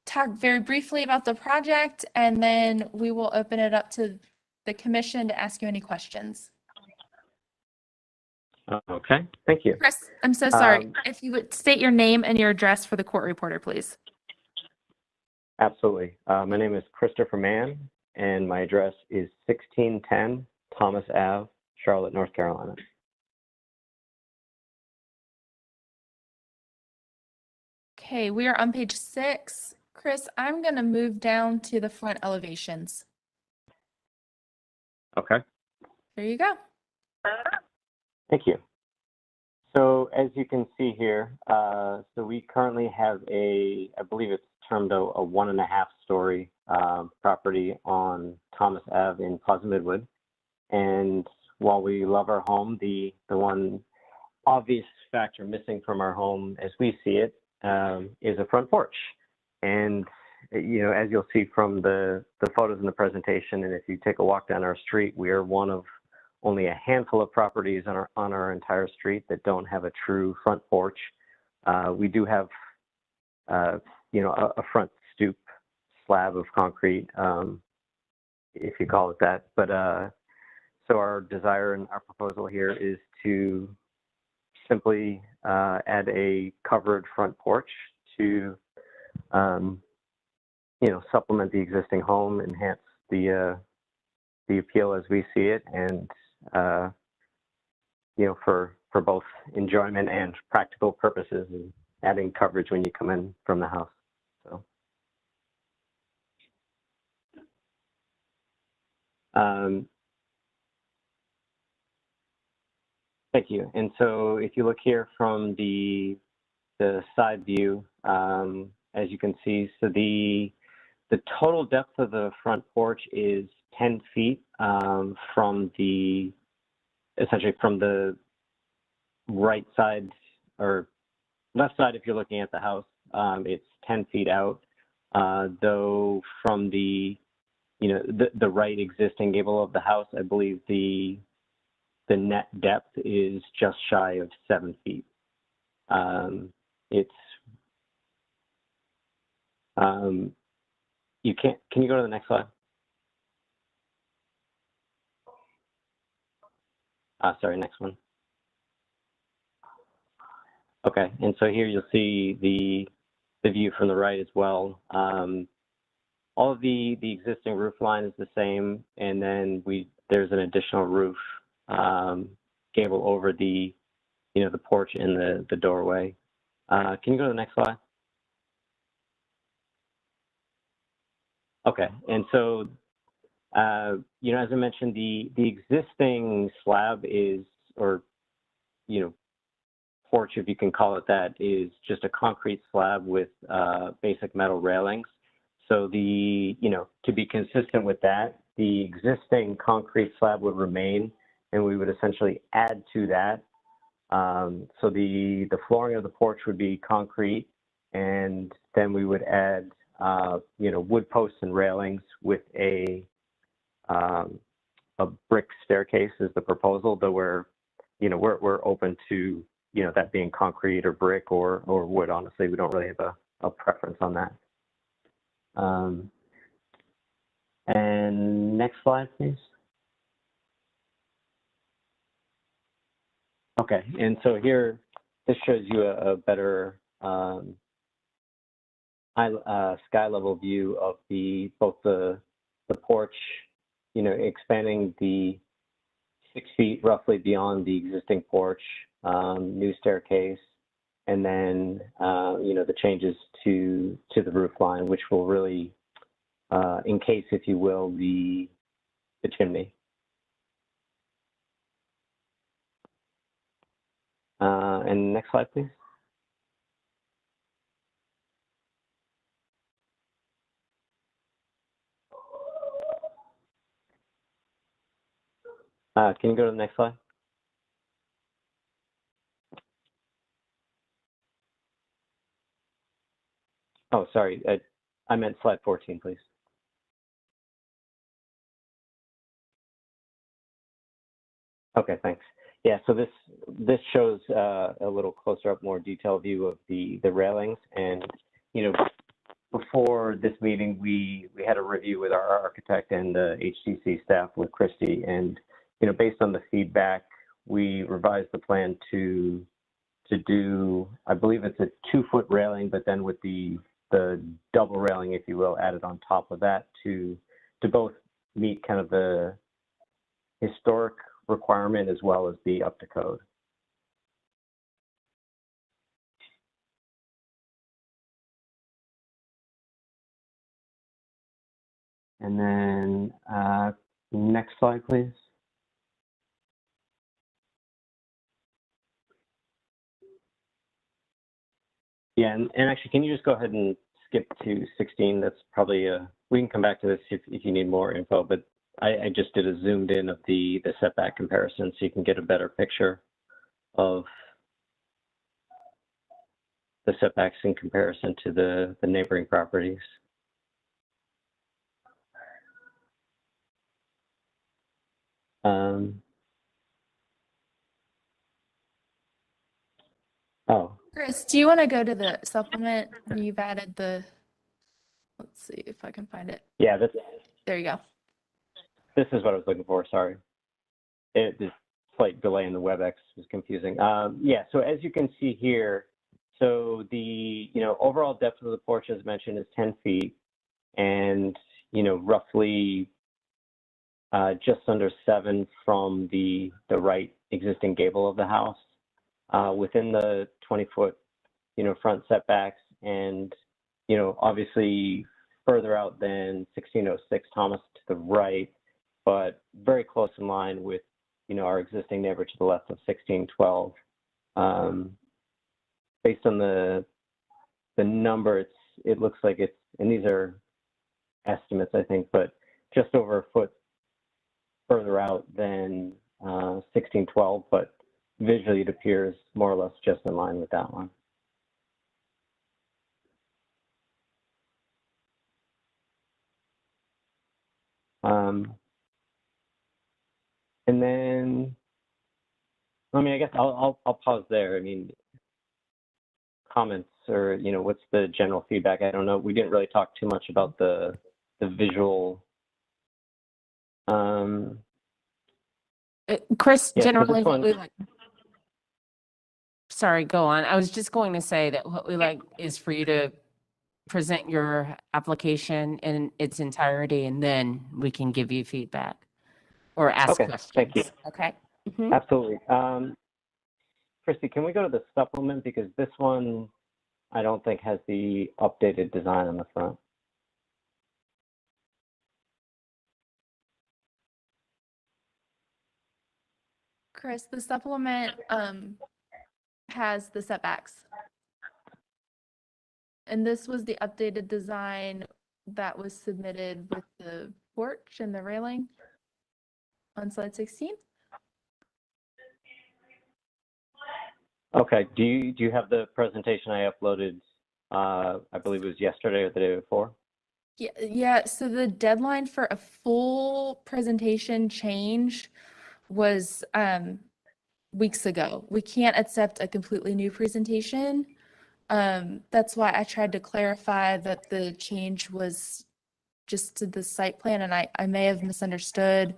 talk very briefly about the project, and then we will open it up to the commission to ask you any questions. Okay, thank you. Chris, I'm so sorry. If you would state your name and your address for the court reporter, please. Absolutely. My name is Christopher Mann, and my address is 1610 Thomas Ave, Charlotte, North Carolina. Okay, we are on page 6. Chris, I'm going to move down to the front elevations. Okay. There you go. Thank you. So as you can see here, so we currently have I believe it's termed a 1.5-story property on Thomas Ave in Plaza Midwood. And while we love our home, the one obvious factor missing from our home as we see it is a front porch. And, you know, as you'll see from the photos in the presentation, and if you take a walk down our street, we are one of only a handful of properties on our entire street that don't have a true front porch. We do have, you know, a front stoop slab of concrete, if you call it that. But so our desire and our proposal here is to simply add a covered front porch to, you know, supplement the existing home, enhance the appeal as we see it, and you know, for both enjoyment and practical purposes, and adding coverage when you come in from the house. So. Thank you. And so if you look here from the side view, as you can see, so the the total depth of the front porch is 10 feet essentially from the right side or left side if you're looking at the house. It's 10 feet out, though from the right existing gable of the house, I believe the net depth is just shy of 7 feet. Can you go to the next slide? Sorry, next one. Okay, and so here you'll see the view from the right as well. All of the existing roof line is the same, and then there's an additional roof gable over the porch and the doorway. Can you go to the next slide? Okay, and so as I mentioned, the existing slab is, or porch, if you can call it that, is just a concrete slab with basic metal railings. So to be consistent with that, the existing concrete slab would remain, and we would essentially add to that. So the flooring of the porch would be concrete, and then we would add wood posts and railings with a brick staircase is the proposal, though we're open to that being concrete or brick or wood. Honestly, we don't really have a preference on that. And next slide, please. Okay, and so here, this shows you a better sky level view of both the porch, expanding the 6 feet roughly beyond the existing porch, new staircase, and then the changes to the roof line, which will really encase, if you will, the chimney. And next slide, please. Can you go to the next slide? Oh, sorry. I meant slide 14, please. Okay, thanks. Yeah, so this shows a little closer up, more detailed view of the railings. And, before this meeting, we had a review with our architect and the HTC staff with Christy. And, based on the feedback, we revised the plan to do, I believe it's a 2-foot railing, but then with the double railing, if you will, added on top of that to both meet kind of the historic requirement as well as be up to code. And then next slide, please. Yeah, and actually, can you just go ahead and skip to 16? That's probably, we can come back to this if you need more info, but I just did a zoomed in of the setback comparison so you can get a better picture of the setbacks in comparison to the neighboring properties. Oh. Chris, do you want to go to the supplement where you've added let's see if I can find it. Yeah, There you go. This is what I was looking for, sorry. The slight delay in the WebEx was confusing. Yeah, so as you can see here, so the overall depth of the porch, as mentioned, is 10 feet, and roughly just under 7 from the right existing gable of the house, within the 20-foot front setbacks, and obviously further out than 1606 Thomas to the right, but very close in line with our existing neighbor to the left of 1612. Based on the number, it looks like it's, and these are estimates, I think, but just over a foot further out than 1612, but visually it appears more or less just in line with that one. And then, I mean, I guess I'll pause there. I mean, comments or, you know, what's the general feedback? I don't know. We didn't really talk too much about the visual. Chris, Yeah, so generally, this what one, we like. Sorry, go on. I was just going to say that what we like is for you to present your application in its entirety, and then we can give you feedback or ask okay, questions. thank you. Okay. Mhm. Absolutely. Christy, can we go to the supplement, because this one I don't think has the updated design on the front. Chris, the supplement has the setbacks. And this was the updated design that was submitted with the porch and the railing on slide 16. Okay, do you have the presentation I uploaded, I believe it was yesterday or the day before? Yeah, so the deadline for a full presentation change was weeks ago. We can't accept a completely new presentation. That's why I tried to clarify that the change was just to the site plan, and I may have misunderstood.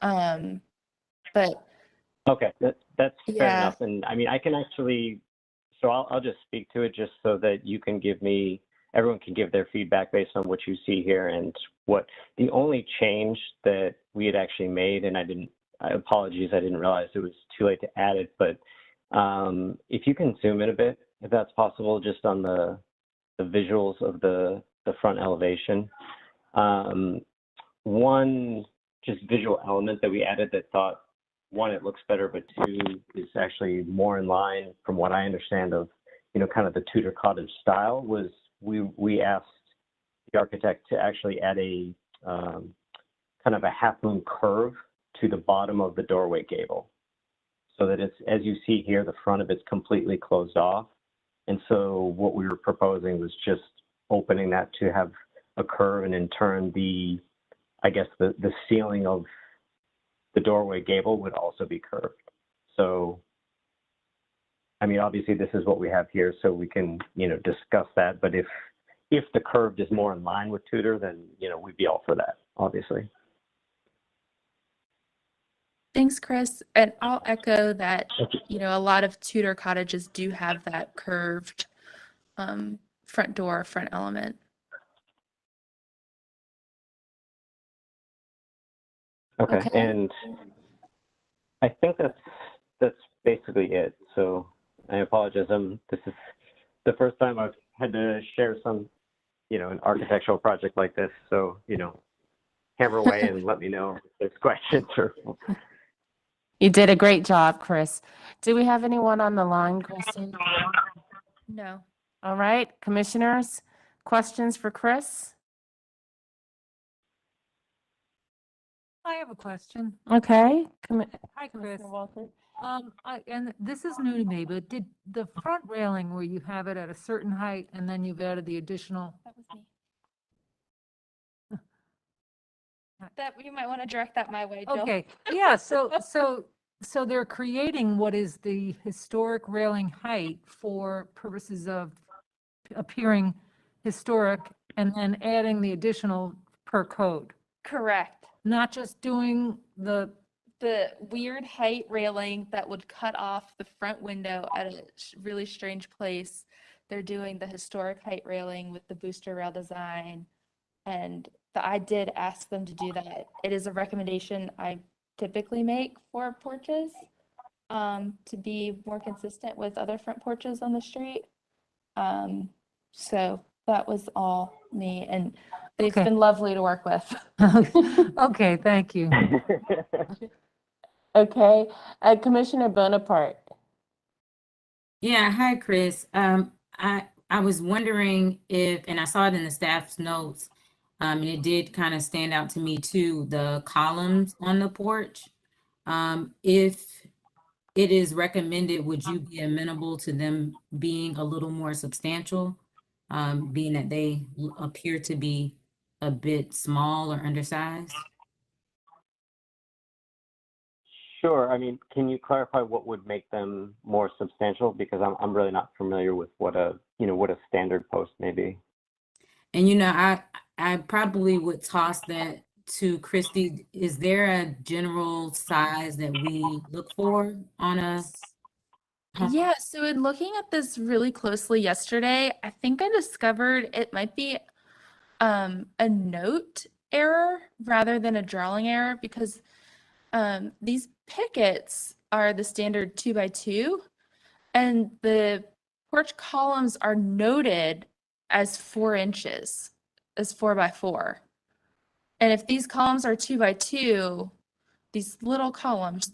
But Okay, that's fair yeah, enough. And I mean, I can actually, so I'll just speak to it just so that you can give me, everyone can give their feedback based on what you see here. And what the only change that we had actually made, and apologies, I didn't realize it was too late to add it, but if you can zoom in a bit, if that's possible, just on the visuals of the front elevation. One just visual element that we added that thought, one, it looks better, but two, is actually more in line from what I understand of, you know, kind of the Tudor cottage style, was we asked the architect to actually add a kind of a half moon curve to the bottom of the doorway gable, so that it's, as you see here, the front of it's completely closed off. And so what we were proposing was just opening that to have a curve, and in turn I guess the ceiling of the doorway gable would also be curved. So, I mean, obviously this is what we have here, so we can, you know, discuss that. But if the curved is more in line with Tudor, then, you know, we'd be all for that, obviously. thanks, Chris. And I'll echo that, you know, a lot of Tudor cottages do have that curved front door, front element. Okay. Okay. And I think that's basically it. So I apologize. This is the first time I've had to share some, you know, an architectural project like this. So, you know, hammer away and let me know if there's questions or. You did a great job, Chris. Do we have anyone on the line, Kristen? No. All right, commissioners, questions for Chris? I have a question. Okay. Hi, Chris. Commissioner Walter. And this is new to me, but did the front railing where you have it at a certain height and then you've added the additional? That was me. That you might want to direct that my way, Jill. Okay, yeah, so they're creating what is the historic railing height for purposes of appearing historic and then adding the additional per code, Correct. not just doing the Weird height railing that would cut off the front window at a really strange place. They're doing the historic height railing with the booster rail design. And I did ask them to do that. It is a recommendation I typically make for porches to be more consistent with other front porches on the street. So that was all me, and they've Okay. been lovely to work with. Okay, thank you. Okay, Commissioner Bonaparte. Yeah, hi, Chris. I was wondering if, and I saw it in the staff's notes, And it did kind of stand out to me too, the columns on the porch. If it is recommended, would you be amenable to them being a little more substantial? Being that they appear to be a bit small or undersized? Sure. I mean, can you clarify what would make them more substantial? Because I'm really not familiar with what a standard post may be. And I probably would toss that to Christy. Is there a general size that we look for on a home? Yeah, so in looking at this really closely yesterday, I think I discovered it might be a note error rather than a drawing error because these pickets are the standard 2x2 and the porch columns are noted as 4 inches, as 4x4. And if these columns are 2x2, these little columns,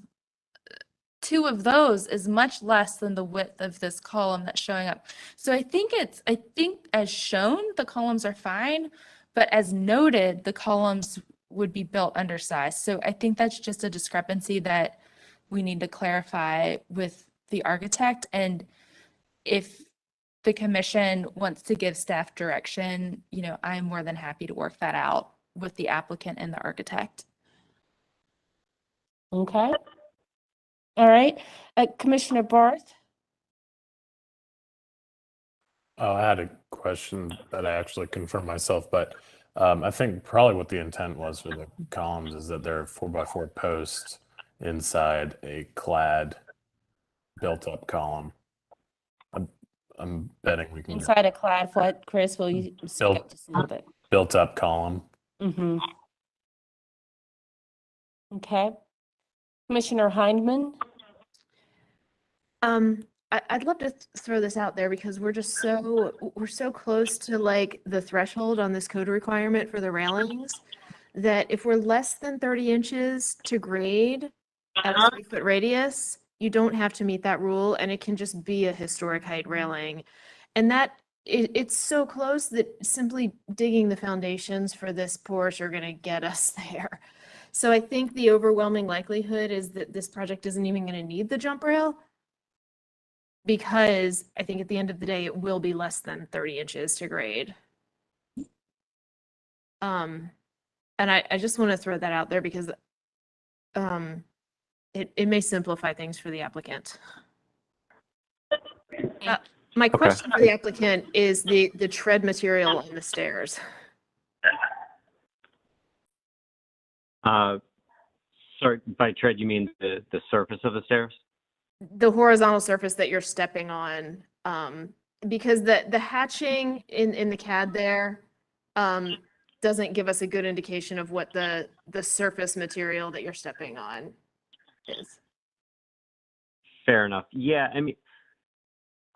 2 of those is much less than the width of this column that's showing up. So I think as shown, the columns are fine, but as noted, the columns would be built undersized. So I think that's just a discrepancy that we need to clarify with the architect. And if the commission wants to give staff direction, I'm more than happy to work that out with the applicant and the architect. Okay. All right. Commissioner Barth? Oh, I had a question that I actually confirmed myself, but I think probably what the intent was for the columns is that they're 4x4 posts inside a clad built-up column. I'm betting we can Inside a clad what, Chris? Will you speak up just a little bit? built-up column. Mm-hmm. Okay. Commissioner Hindman? I'd love to throw this out there because we're so close to like the threshold on this code requirement for the railings that if we're less than 30 inches to grade at a 3-foot radius, you don't have to meet that rule and it can just be a historic height railing. And it's so close that simply digging the foundations for this porch are going to get us there. So I think the overwhelming likelihood is that this project isn't even going to need the jump rail, because I think at the end of the day, it will be less than 30 inches to grade. And I just want to throw that out there because it may simplify things for the applicant. My question for the applicant is the tread material on the stairs. Sorry, by tread, you mean the surface of the stairs? The horizontal surface that you're stepping on, because the hatching in the CAD there doesn't give us a good indication of what the surface material that you're stepping on is. Fair enough. Yeah, I mean,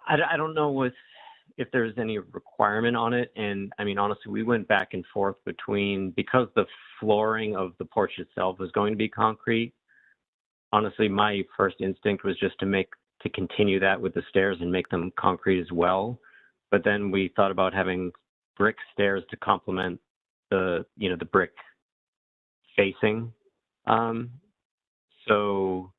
I don't know if there's any requirement on it. And I mean, honestly, we went back and forth because the flooring of the porch itself was going to be concrete. Honestly, my first instinct was just to continue that with the stairs and make them concrete as well. But then we thought about having brick stairs to complement the brick facing. So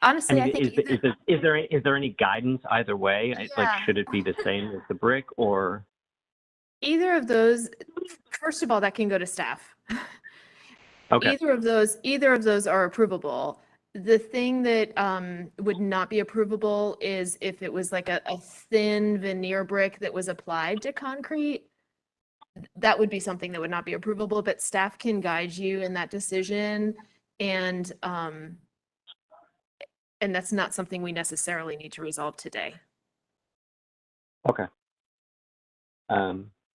honestly, I mean, I think is there any guidance either way? Like, Yeah. should it be the same as the brick or? either of those, first of all, that can go to staff. Okay. Either of those are approvable. The thing that would not be approvable is if it was like a thin veneer brick that was applied to concrete. That would be something that would not be approvable, but staff can guide you in that decision. And that's not something we necessarily need to resolve today. Okay.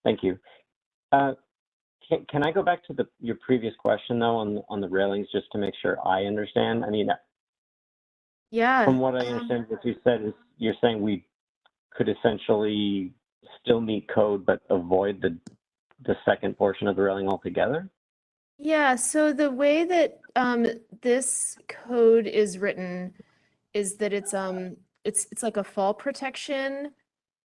Thank you. Can I go back to your previous question though on the railings just to make sure I understand? I mean, Yeah. from what I understand, what you said is you're saying we could essentially still meet code but avoid the second portion of the railing altogether? Yeah, so the way that this code is written is that it's like a fall protection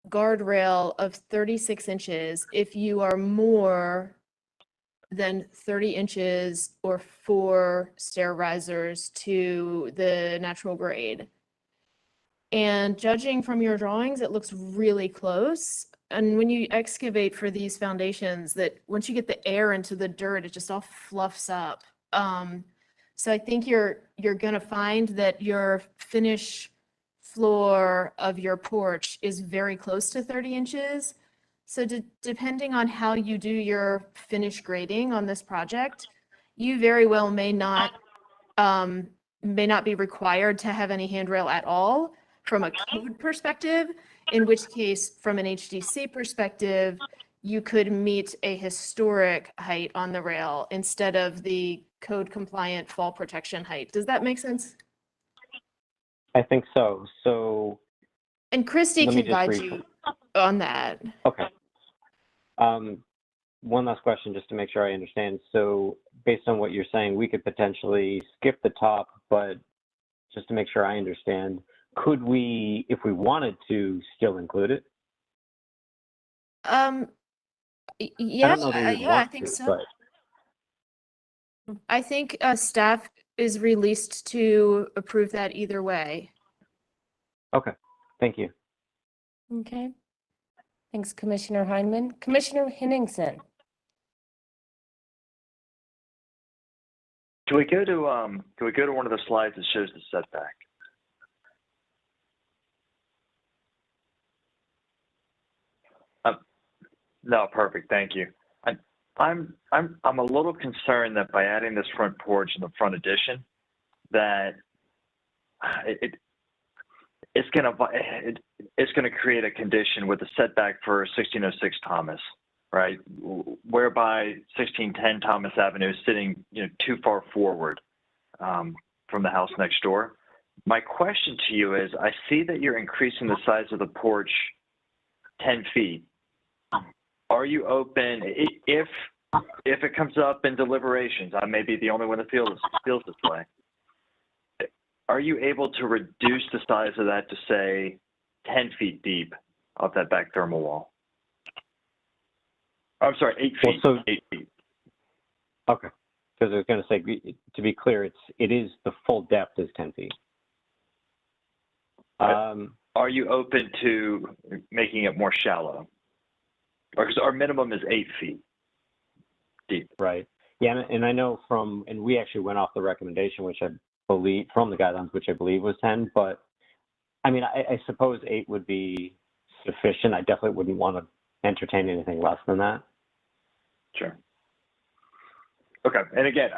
guardrail of 36 inches if you are more than 30 inches or 4 stair risers to the natural grade. And judging from your drawings, it looks really close. And when you excavate for these foundations, that once you get the air into the dirt, it just all fluffs up. So I think you're gonna find that your finish floor of your porch is very close to 30 inches. So depending on how you do your finish grading on this project, you very well may not be required to have any handrail at all from a code perspective, in which case, from an HDC perspective, you could meet a historic height on the rail instead of the code compliant fall protection height. Does that make sense? I think so. So And Christy let me can just guide you on that. Okay. One last question, just to make sure I understand. So based on what you're saying, we could potentially skip the top, but just to make sure I understand, could we, if we wanted to, still include it? Yeah, I don't know that we'd yeah, I want think to, so. but I think staff is released to approve that either way. okay. Thank you. Okay. Thanks, Commissioner Heineman. Commissioner Henningsen. Can we go to one of the slides that shows the setback? No, perfect. Thank you. I'm a little concerned that by adding this front porch in the front addition, that it's gonna create a condition with the setback for 1606 Thomas, right? Whereby 1610 Thomas Avenue is sitting, too far forward from the house next door. My question to you is, I see that you're increasing the size of the porch 10 feet. Are you open, if it comes up in deliberations, I may be the only one that feels this way. Are you able to reduce the size of that to say 10 feet deep of that back thermal wall? I'm sorry, 8 feet. Well, so, 8 feet. Okay. Because I was going to say, to be clear, it is the full depth is 10 feet. Are you open to making it more shallow? Because our minimum is 8 feet deep. Right. Yeah, and I know and we actually went off the recommendation, which I believe, from the guidelines, which I believe was 10, but I mean, I suppose 8 would be sufficient. I definitely wouldn't want to entertain anything less than that. Sure. Okay. And again,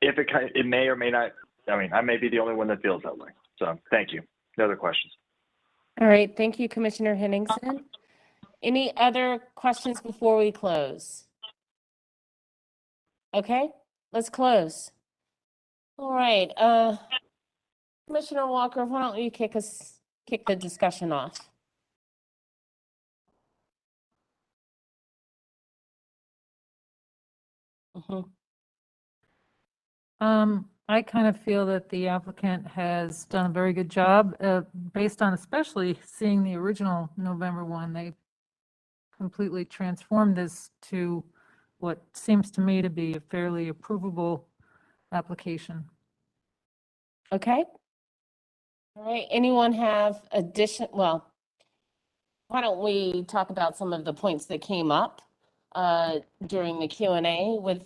if it may or may not, I mean, I may be the only one that feels that way. So thank you. No other questions. All right. Thank you, Commissioner Henningsen. Any other questions before we close? Okay, let's close. All right. Commissioner Walker, why don't you kick the discussion off? I kind of feel that the applicant has done a very good job, based on especially seeing the original November one. They completely transformed this to what seems to me to be a fairly approvable application. Okay. All right. Anyone have well, why don't we talk about some of the points that came up during the Q&A with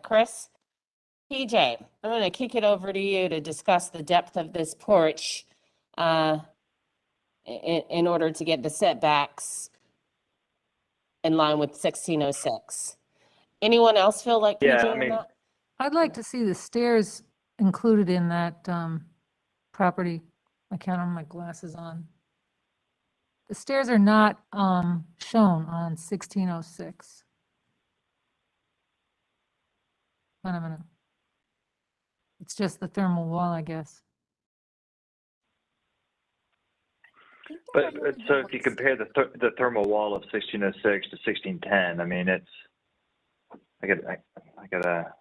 Chris? PJ, I'm going to kick it over to you to discuss the depth of this porch in order to get the setbacks in line with 1606. Anyone else feel like Yeah, PJ I on mean, that? I'd like to see the stairs included in that property. I can't have my glasses on. The stairs are not shown on 1606. Wait a minute. It's just the thermal wall, I guess. But so if you compare the thermal wall of 1606 to 1610, I mean, I gotta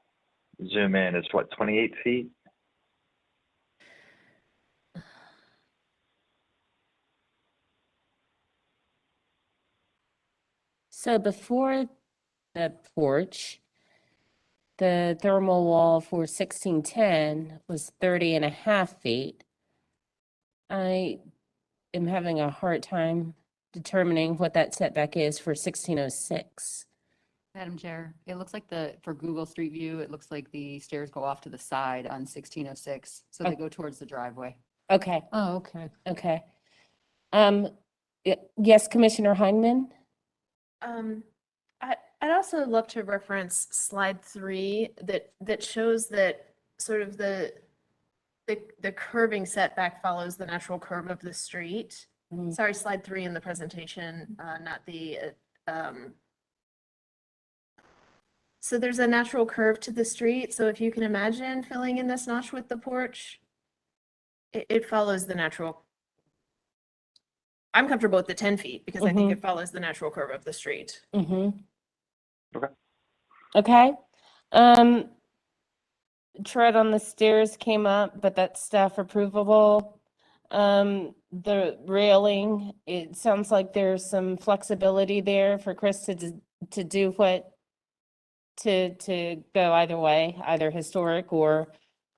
zoom in. It's what, 28 feet? So before the porch, the thermal wall for 1610 was 30.5 feet. I am having a hard time determining what that setback is for 1606. Madam Chair, it looks like for Google Street View, it looks like the stairs go off to the side on 1606. So they go towards the driveway. Okay, Oh, okay. okay. Yes, Commissioner Heineman? I'd also love to reference slide 3 that shows that sort of the curving setback follows the natural curve of the street. Sorry, slide 3 in the presentation, not the, so there's a natural curve to the street. So if you can imagine filling in this notch with the porch, it follows the natural. I'm comfortable with the 10 feet because I think it follows the natural curve of the street. Okay. Okay. Tread on the stairs came up, but that's staff approvable. The railing, it sounds like there's some flexibility there for Chris to do what, to go either way, either historic or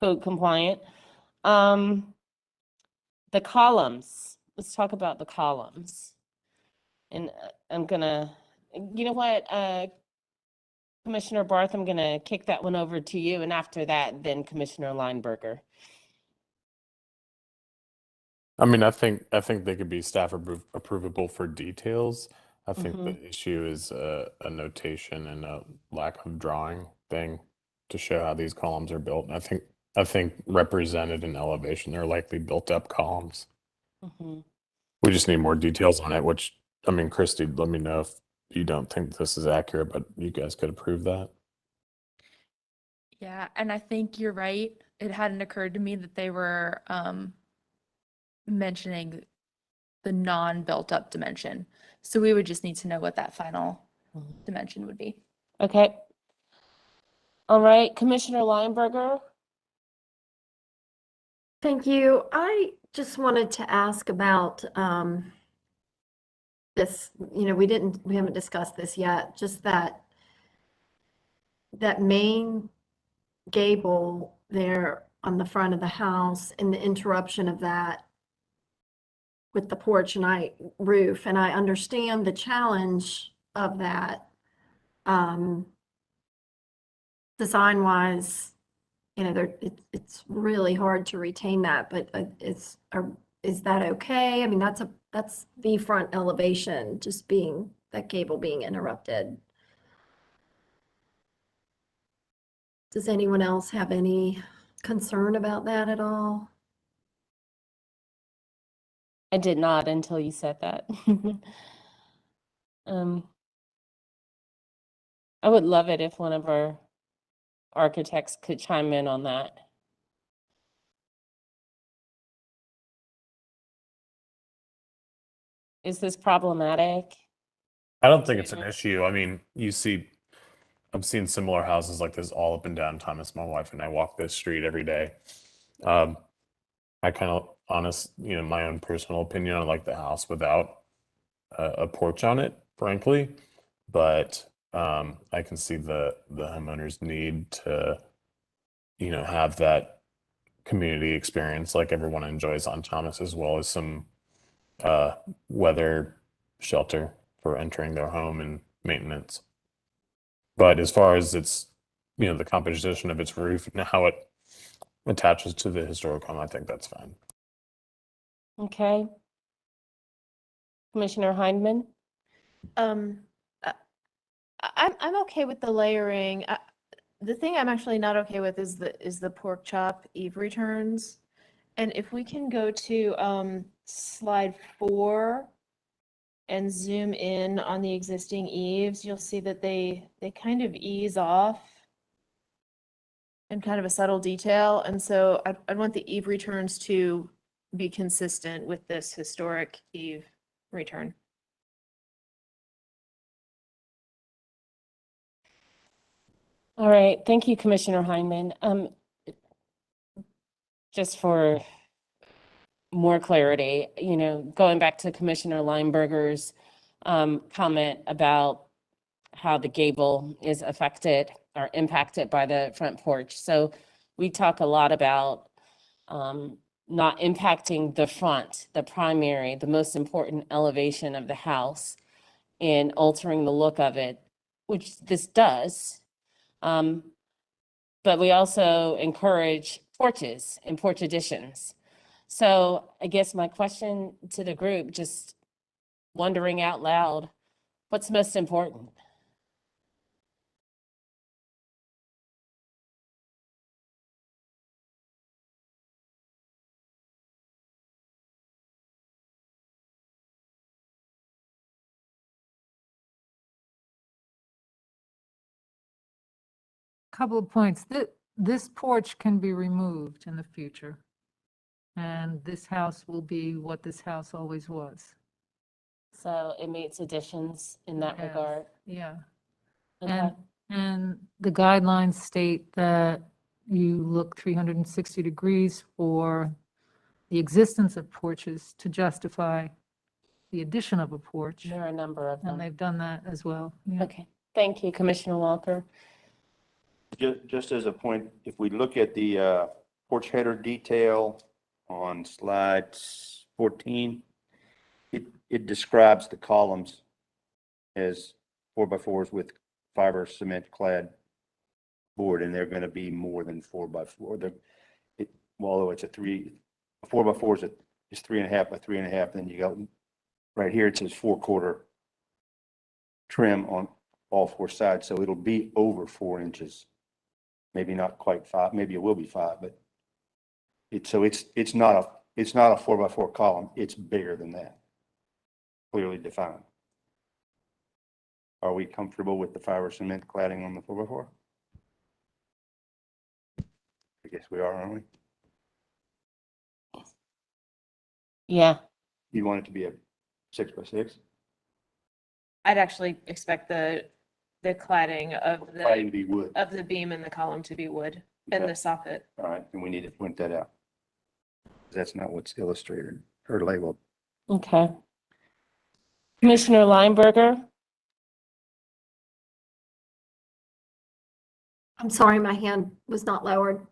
code compliant. The columns, let's talk about the columns. And I'm gonna, you know what, Commissioner Barth, I'm gonna kick that one over to you, and after that, then Commissioner Lineberger. I mean, I think they could be staff approvable for details. I think the issue is a notation and a lack of drawing thing to show how these columns are built. And I think represented in elevation, they're likely built up columns. We just need more details on it, which, I mean, Christy, let me know if you don't think this is accurate, but you guys could approve that. Yeah, and I think you're right. It hadn't occurred to me that they were mentioning the non-built up dimension. So we would just need to know what that final dimension would be. Okay. All right, Commissioner Lineberger. Thank you. I just wanted to ask about this, we haven't discussed this yet, just that main gable there on the front of the house and the interruption of that with the porch and roof, and I understand the challenge of that. Design wise, it's really hard to retain that, but is that okay? I mean, that's the front elevation, just that gable being interrupted. Does anyone else have any concern about that at all? I did not until you said that. I would love it if one of our architects could chime in on that. Is this problematic? I don't think it's an issue. I mean, I've seen similar houses like this all up and down Thomas. My wife and I walk this street every day. I kind of my own personal opinion, I like the house without a porch on it, frankly. But I can see the homeowners need to, have that community experience like everyone enjoys on Thomas, as well as some weather shelter for entering their home and maintenance. But as far as its, the composition of its roof and how it attaches to the historic home, I think that's fine. Okay. Commissioner Heineman? I'm okay with the layering. The thing I'm actually not okay with is the pork chop eave returns. And if we can go to slide 4 and zoom in on the existing eaves, you'll see that they kind of ease off in kind of a subtle detail. And so I'd want the eave returns to be consistent with this historic eave return. All right, thank you, Commissioner Heineman. Just for more clarity, going back to Commissioner Lineberger's comment about how the gable is affected or impacted by the front porch. So we talk a lot about not impacting the front, the primary, the most important elevation of the house, and altering the look of it, which this does. But we also encourage porches and porch additions. So I guess my question to the group, just wondering out loud, what's most important? Couple of points. This porch can be removed in the future. And this house will be what this house always was. So it meets additions in that Yes. regard. Yeah. Okay. And the guidelines state that you look 360 degrees for the existence of porches to justify the addition of a porch. There are a number of And them. they've done that as well. Yeah. Okay, thank you, Commissioner Walker. Just as a point, if we look at the porch header detail on slide 14, it describes the columns as 4x4s with fiber cement clad board, and they're going to be more than 4x4. Although it's a 4x4 is 3.5 by 3.5, then you got right here it says 4/4 trim on all four sides, so it'll be over 4 inches. Maybe not quite 5, maybe it will be 5, but it's not a 4x4 column. It's bigger than that. Clearly defined. Are we comfortable with the fiber cement cladding on the 4x4? I guess we are, aren't we? Yeah. You want it to be a 6x6? I'd actually expect the cladding of Cladding to be wood. of the beam and the column to be wood and Okay. the soffit. All right, and we need to point that out. That's not what's illustrated or labeled. Okay. Commissioner Lineberger? I'm sorry, my hand was not lowered.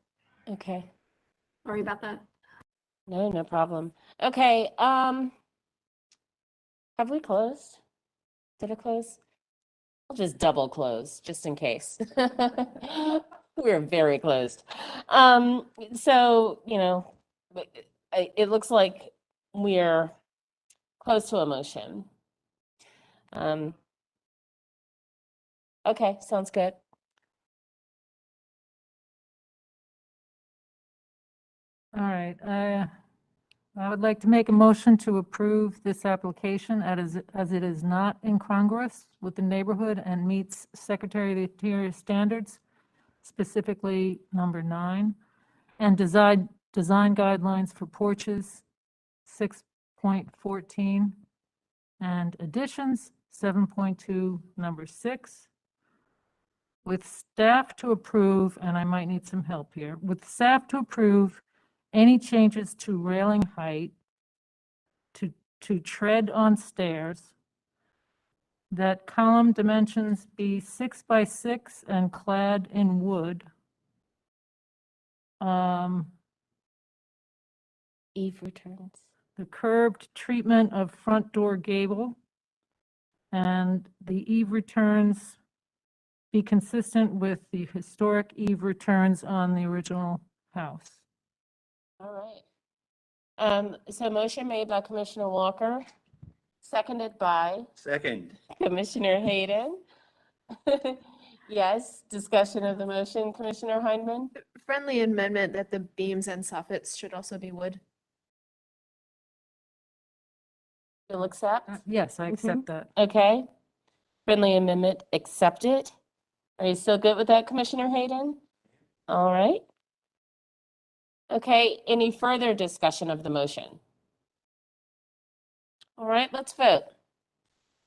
Okay. Sorry about that. No problem. Okay, have we closed? Did it close? I'll just double close, just in case. We're very closed. So, it looks like we're close to a motion. Okay, sounds good. All right, I would like to make a motion to approve this application as it is not incongruous with the neighborhood and meets Secretary of the Interior standards, specifically number 9, and design guidelines for porches, 6.14, and additions, 7.2, number 6. With staff to approve, and I might need some help here, with staff to approve any changes to railing height, to tread on stairs, that column dimensions be 6 by 6 and clad in wood. Eve returns. The curved treatment of front door gable, and the eave returns be consistent with the historic eave returns on the original house. All right. So motion made by Commissioner Walker, seconded by Second. Commissioner Hayden. Yes, discussion of the motion, Commissioner Heineman? Friendly amendment that the beams and soffits should also be wood. You'll accept? Yes, I accept that. Okay. Friendly amendment accepted. Are you still good with that, Commissioner Hayden? All right. Okay, any further discussion of the motion? All right, let's vote.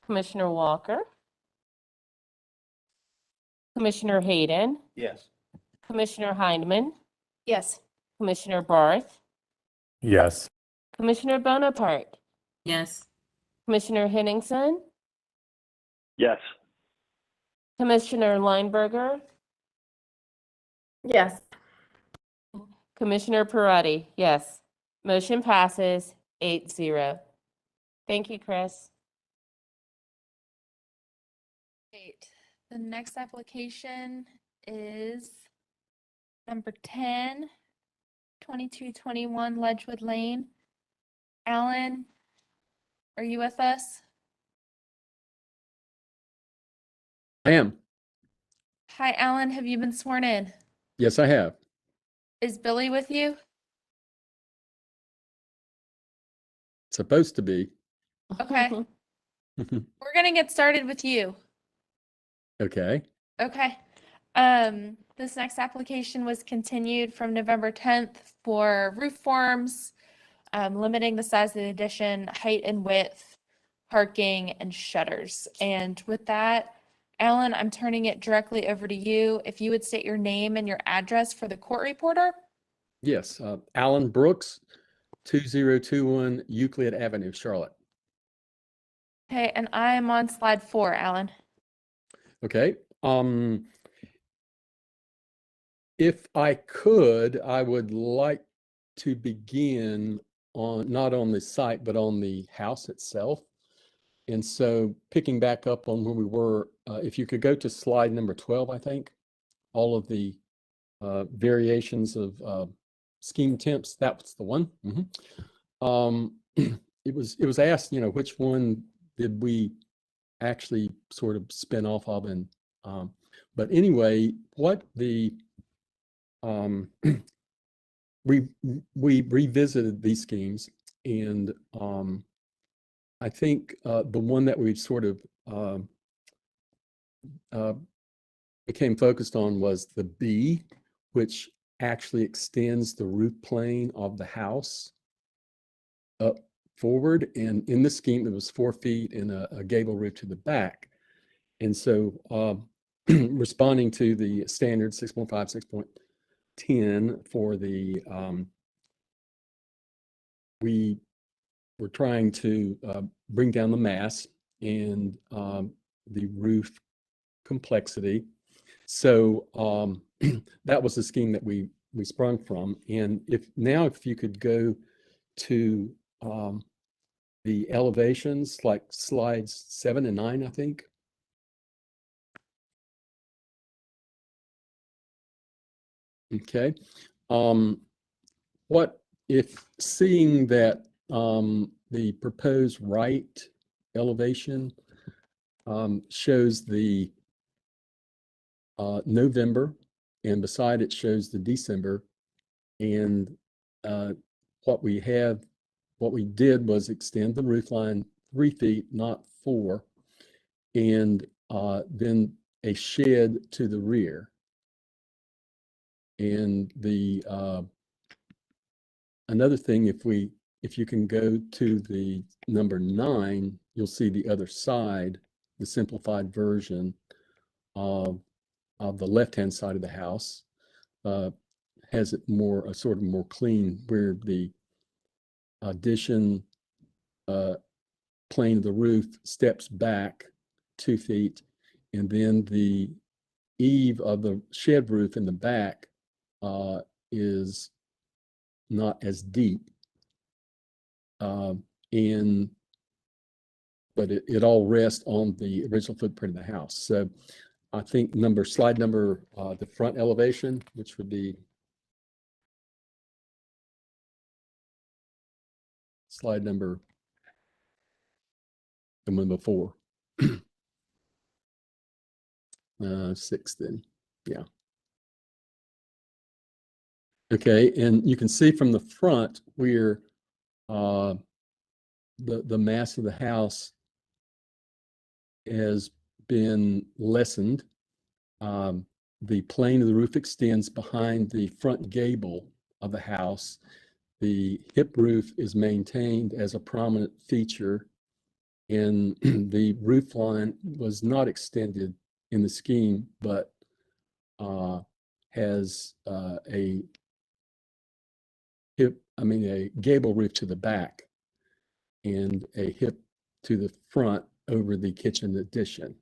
Commissioner Walker? Commissioner Hayden? Yes. Commissioner Heineman? Yes. Commissioner Barth? Yes. Commissioner Bonaparte? Yes. Commissioner Henningsen? Yes. Commissioner Lineberger, Yes. Commissioner Peretti, yes. Motion passes 8-0. Thank you, Chris. Great. The next application is number 10, 2221 Ledgewood Lane. Alan, are you with us? I am. Hi, Alan. Have you been sworn in? Yes, I have. Is Billy with you? Supposed to be. Okay. We're gonna get started with you. Okay. Okay. This next application was continued from November 10th for roof forms, limiting the size of the addition, height and width, parking, and shutters. And with that, Alan, I'm turning it directly over to you. If you would state your name and your address for the court reporter. Yes. Alan Brooks, 2021 Euclid Avenue, Charlotte. Okay, and I am on slide 4, Alan. Okay. If I could, I would like to begin on, not on the site, but on the house itself. And so picking back up on where we were, if you could go to slide number 12, I think, all of the variations of scheme temps, that's the one. It was asked, which one did we actually sort of spin off of, and but anyway, what the we revisited these schemes, and I think the one that we sort of became focused on was the B, which actually extends the roof plane of the house up forward. And in this scheme, it was 4 feet and a gable roof to the back. And so responding to the standard 6.5, 6.10 for the, we were trying to bring down the mass and the roof complexity. So that was the scheme that we sprung from. And if you could go to the elevations, like slides 7 and 9, I think. Okay. What if seeing that the proposed right elevation shows the November, and beside it shows the December, and what we did was extend the roof line 3 feet, not 4, and then a shed to the rear. And the another thing, if you can go to the number 9, you'll see the other side, the simplified version of the left-hand side of the house has it more a sort of more clean, where the addition plane of the roof steps back 2 feet, and then the eave of the shed roof in the back is not as deep, but it all rests on the original footprint of the house. So I think slide number, the front elevation, which would be slide number, the one before. 6 then, yeah. Okay, and you can see from the front where the mass of the house has been lessened. The plane of the roof extends behind the front gable of the house. The hip roof is maintained as a prominent feature, and the roof line was not extended in the scheme, but has a gable roof to the back and a hip to the front over the kitchen addition.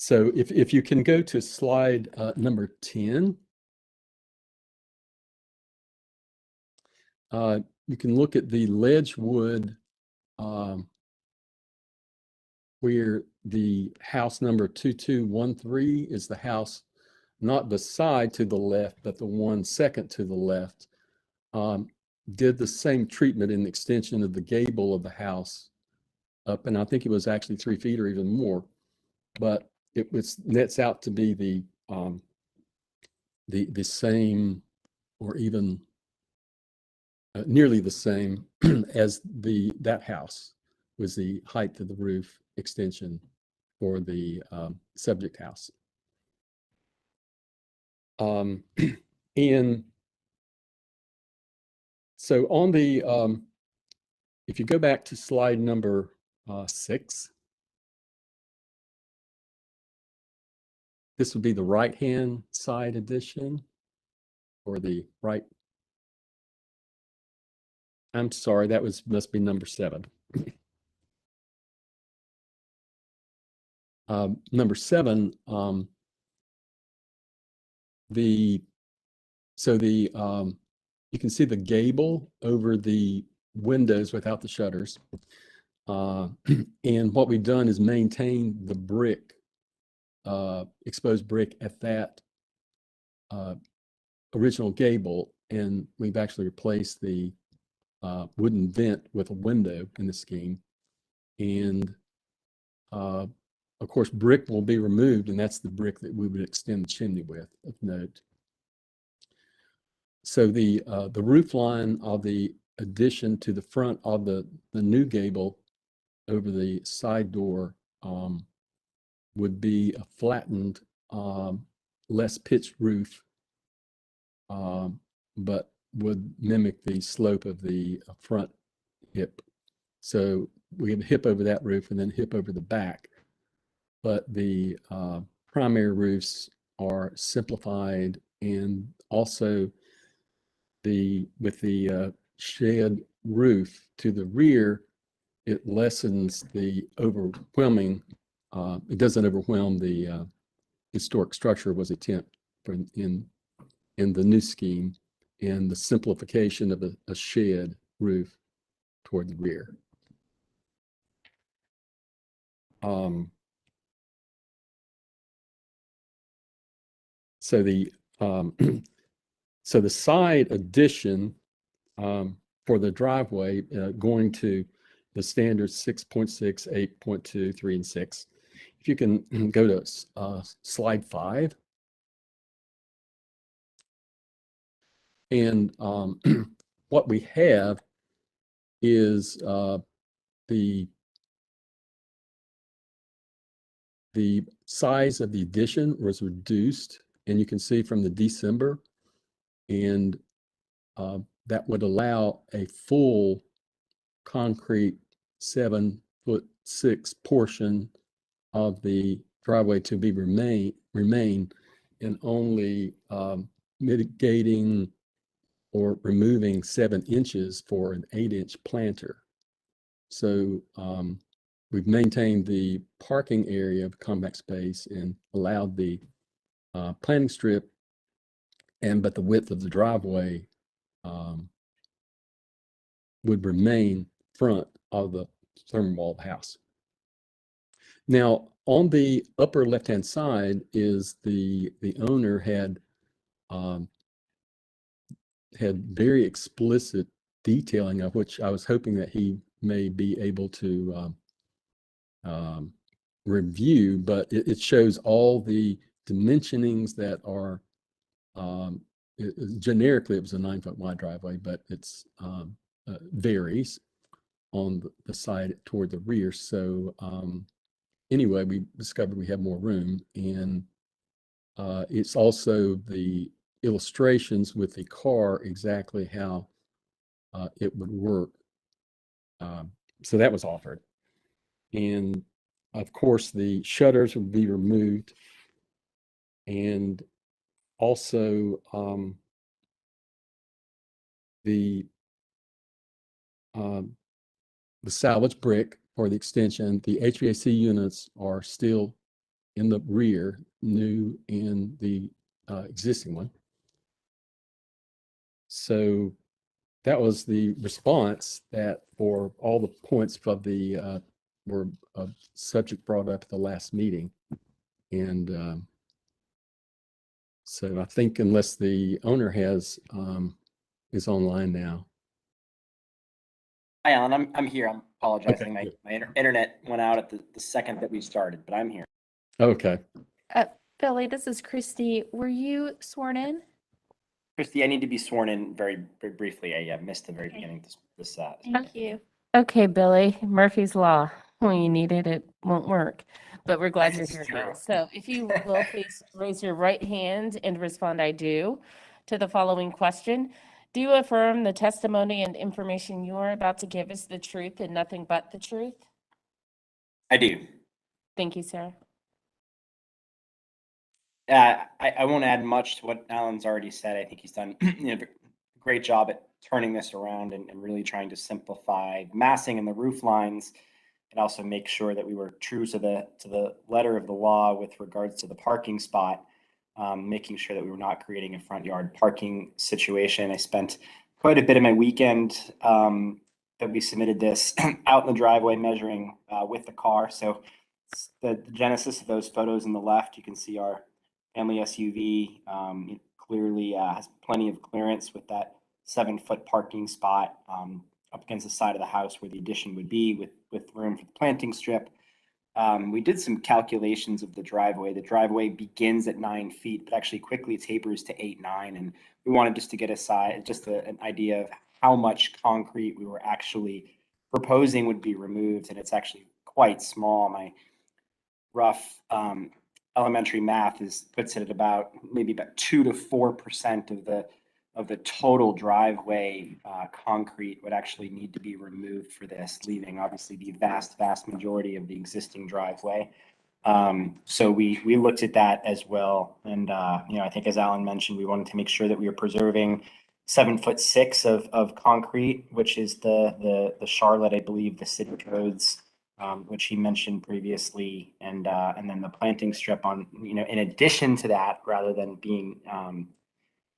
So if you can go to slide number 10, you can look at the ledge wood where the house number 2213 is the house, not the side to the left, but the one second to the left, did the same treatment in the extension of the gable of the house up, and I think it was actually 3 feet or even more, but it nets out to be the same, or even nearly the same as that house was the height of the roof extension for the subject house. And so on the, if you go back to slide number 6, this would be the right-hand side addition, or the right. I'm sorry, that must be number 7. Number 7, you can see the gable over the windows without the shutters. And what we've done is maintain the brick, exposed brick at that original gable, and we've actually replaced the wooden vent with a window in the scheme. And of course, brick will be removed, and that's the brick that we would extend the chimney with, of note. So the roof line of the addition to the front of the new gable over the side door would be a flattened, less pitched roof, but would mimic the slope of the front hip. So we have a hip over that roof and then hip over the back. But the primary roofs are simplified, and also with the shed roof to the rear, it lessens the overwhelming. It doesn't overwhelm the historic structure was attempt in the new scheme, and the simplification of a shed roof toward the rear. So the so the side addition for the driveway, going to the standards 6.6, 8.2, 3, and 6. If you can go to slide 5. And what we have is the size of the addition was reduced, and you can see from the December, and that would allow a full concrete 7'6" portion of the driveway to be remain, and only mitigating or removing 7 inches for an 8-inch planter. So we've maintained the parking area of compact space and allowed the planting strip, but the width of the driveway would remain front of the thermal wall of the house. Now, on the upper left-hand side is the owner had very explicit detailing, of which I was hoping that he may be able to review, but it shows all the dimensionings that are generically it was a 9-foot wide driveway, but it's varies on the side toward the rear. So anyway, we discovered we have more room, and it's also the illustrations with the car exactly how it would work. So that was offered. And of course, the shutters would be removed, and also the salvage brick for the extension. The HVAC units are still in the rear, new in the existing one. So that was the response that for all the points of the were a subject brought up at the last meeting. And so I think unless the owner has is online now. Hi, Alan. I'm here. I'm apologizing. Okay, My internet went out at the second that we started, but I'm here. Okay. Billy, this is Christy. Were you sworn in? Christy, I need to be sworn in very briefly. I missed the very beginning of this. Thank you. Okay, Billy, Murphy's Law. When you need it, it won't work. But we're glad you're This here is now. true. So if you will, please raise your right hand and respond, I do, to the following question. Do you affirm the testimony and information you are about to give is the truth and nothing but the truth? I do. Thank you, sir. I won't add much to what Alan's already said. I think he's done a great job at turning this around and really trying to simplify massing and the roof lines, and also make sure that we were true to the letter of the law with regards to the parking spot, making sure that we were not creating a front yard parking situation. I spent quite a bit of my weekend that we submitted this out in the driveway measuring with the car. So the genesis of those photos on the left, you can see our family SUV clearly has plenty of clearance with that 7-foot parking spot up against the side of the house where the addition would be with room for the planting strip. We did some calculations of the driveway. The driveway begins at 9 feet, but actually quickly tapers to 8, 9. And we wanted just to get an idea of how much concrete we were actually proposing would be removed. And it's actually quite small. My rough elementary math puts it at maybe about 2 to 4% of the total driveway concrete would actually need to be removed for this, leaving obviously the vast majority of the existing driveway. So we looked at that as well, and I think as Alan mentioned, we wanted to make sure that we were preserving 7'6" of concrete, which is the Charlotte, I believe, the city codes, which he mentioned previously, and then the planting strip on, in addition to that, rather than being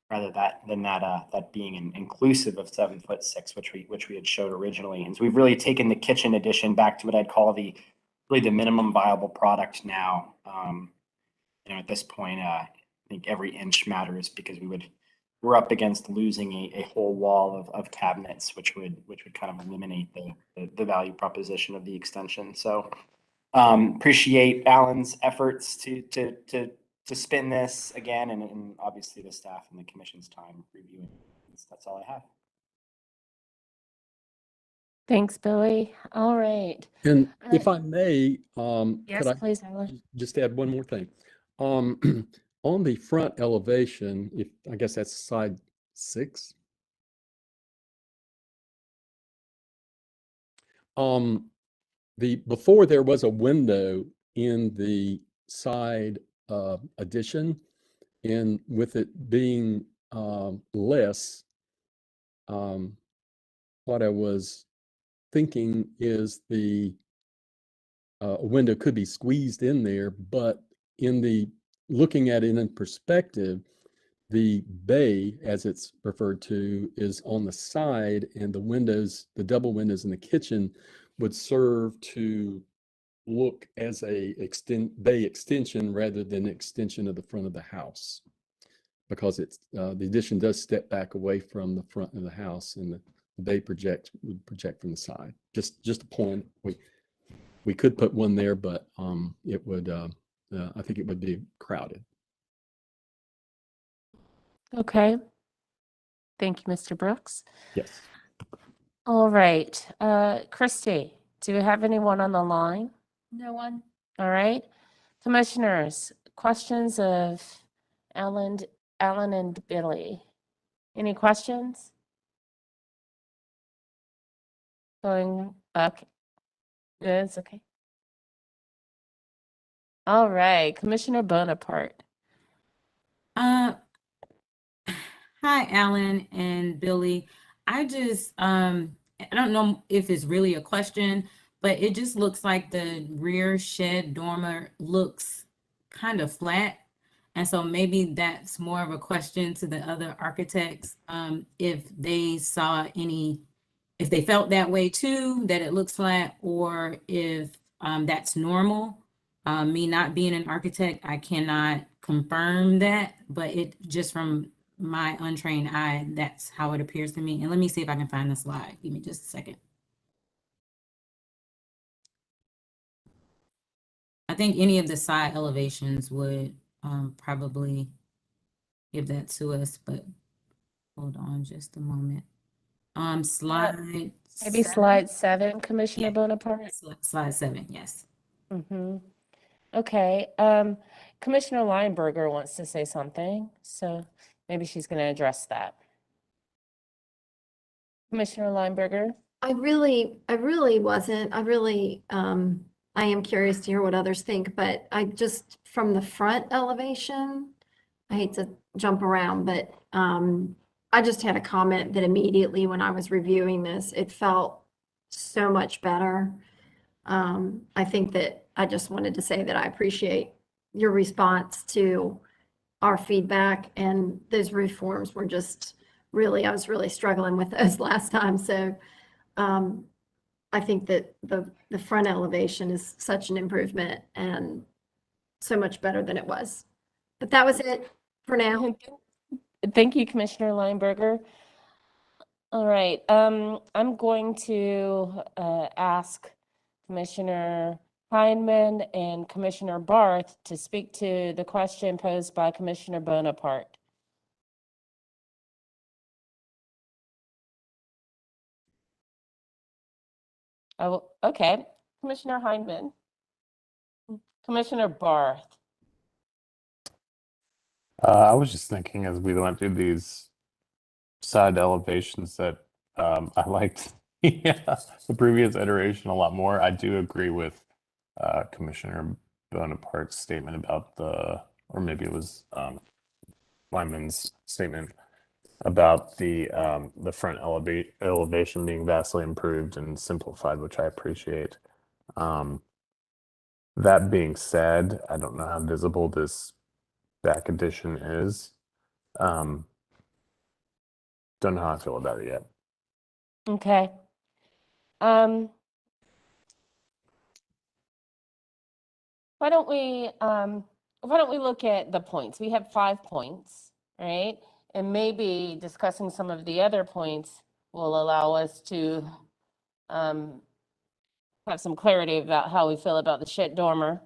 that being inclusive of 7'6", which we had showed originally. And so we've really taken the kitchen addition back to what I'd call the minimum viable product now. At this point, I think every inch matters, because we're up against losing a whole wall of cabinets, which would kind of eliminate the value proposition of the extension. So appreciate Alan's efforts to spin this again, and obviously the staff and the commission's time reviewing. That's all I have. Thanks, Billy. All right. And if I may, Yes, could I please, Alan. just add one more thing? On the front elevation, I guess that's side 6. Before there was a window in the side addition, and with it being less, what I was thinking is a window could be squeezed in there, but looking at it in perspective, the bay, as it's referred to, is on the side, and the double windows in the kitchen would serve to look as a bay extension rather than an extension of the front of the house, because the addition does step back away from the front of the house, and the bay would project from the side. Just a point. We could put one there, but it would I think it would be crowded. Okay. Thank you, Mr. Brooks. Yes. All right. Christy, do we have anyone on the line? No one? All right. Commissioners, questions of Alan and Billy? Any questions? Going, okay. It's okay. All right, Commissioner Bonaparte. Hi, Alan and Billy. I don't know if it's really a question, but it just looks like the rear shed dormer looks kind of flat. And so maybe that's more of a question to the other architects, if they saw any, if they felt that way too, that it looks flat, or if that's normal. Me not being an architect, I cannot confirm that, but it just from my untrained eye, that's how it appears to me. And let me see if I can find the slide. Give me just a second. I think any of the side elevations would probably give that to us, but hold on just a moment. Slide Maybe slide 7, Commissioner Yeah. Bonaparte? slide 7, yes. Mm-hmm. Okay, Commissioner Lineberger wants to say something, so maybe she's going to address that. Commissioner Lineberger? I really wasn't. I am curious to hear what others think, but I just, from the front elevation, I hate to jump around, but I just had a comment that immediately when I was reviewing this, it felt so much better. I think that I just wanted to say that I appreciate your response to our feedback, and those roof forms were just really, I was really struggling with those last time. So I think that the front elevation is such an improvement and so much better than it was. But that was it for now. Thank you, Commissioner Lineberger. All right, I'm going to ask Commissioner Heineman and Commissioner Barth to speak to the question posed by Commissioner Bonaparte. Oh, okay. Commissioner Heineman. Commissioner Barth. I was just thinking as we went through these side elevations that I liked the previous iteration a lot more. I do agree with Commissioner Bonaparte's statement about or maybe it was Lyman's statement about the front elevation being vastly improved and simplified, which I appreciate. That being said, I don't know how visible this back addition is. Don't know how I feel about it yet. Okay. Why don't we look at the points? We have 5 points, right? And maybe discussing some of the other points will allow us to have some clarity about how we feel about the shed dormer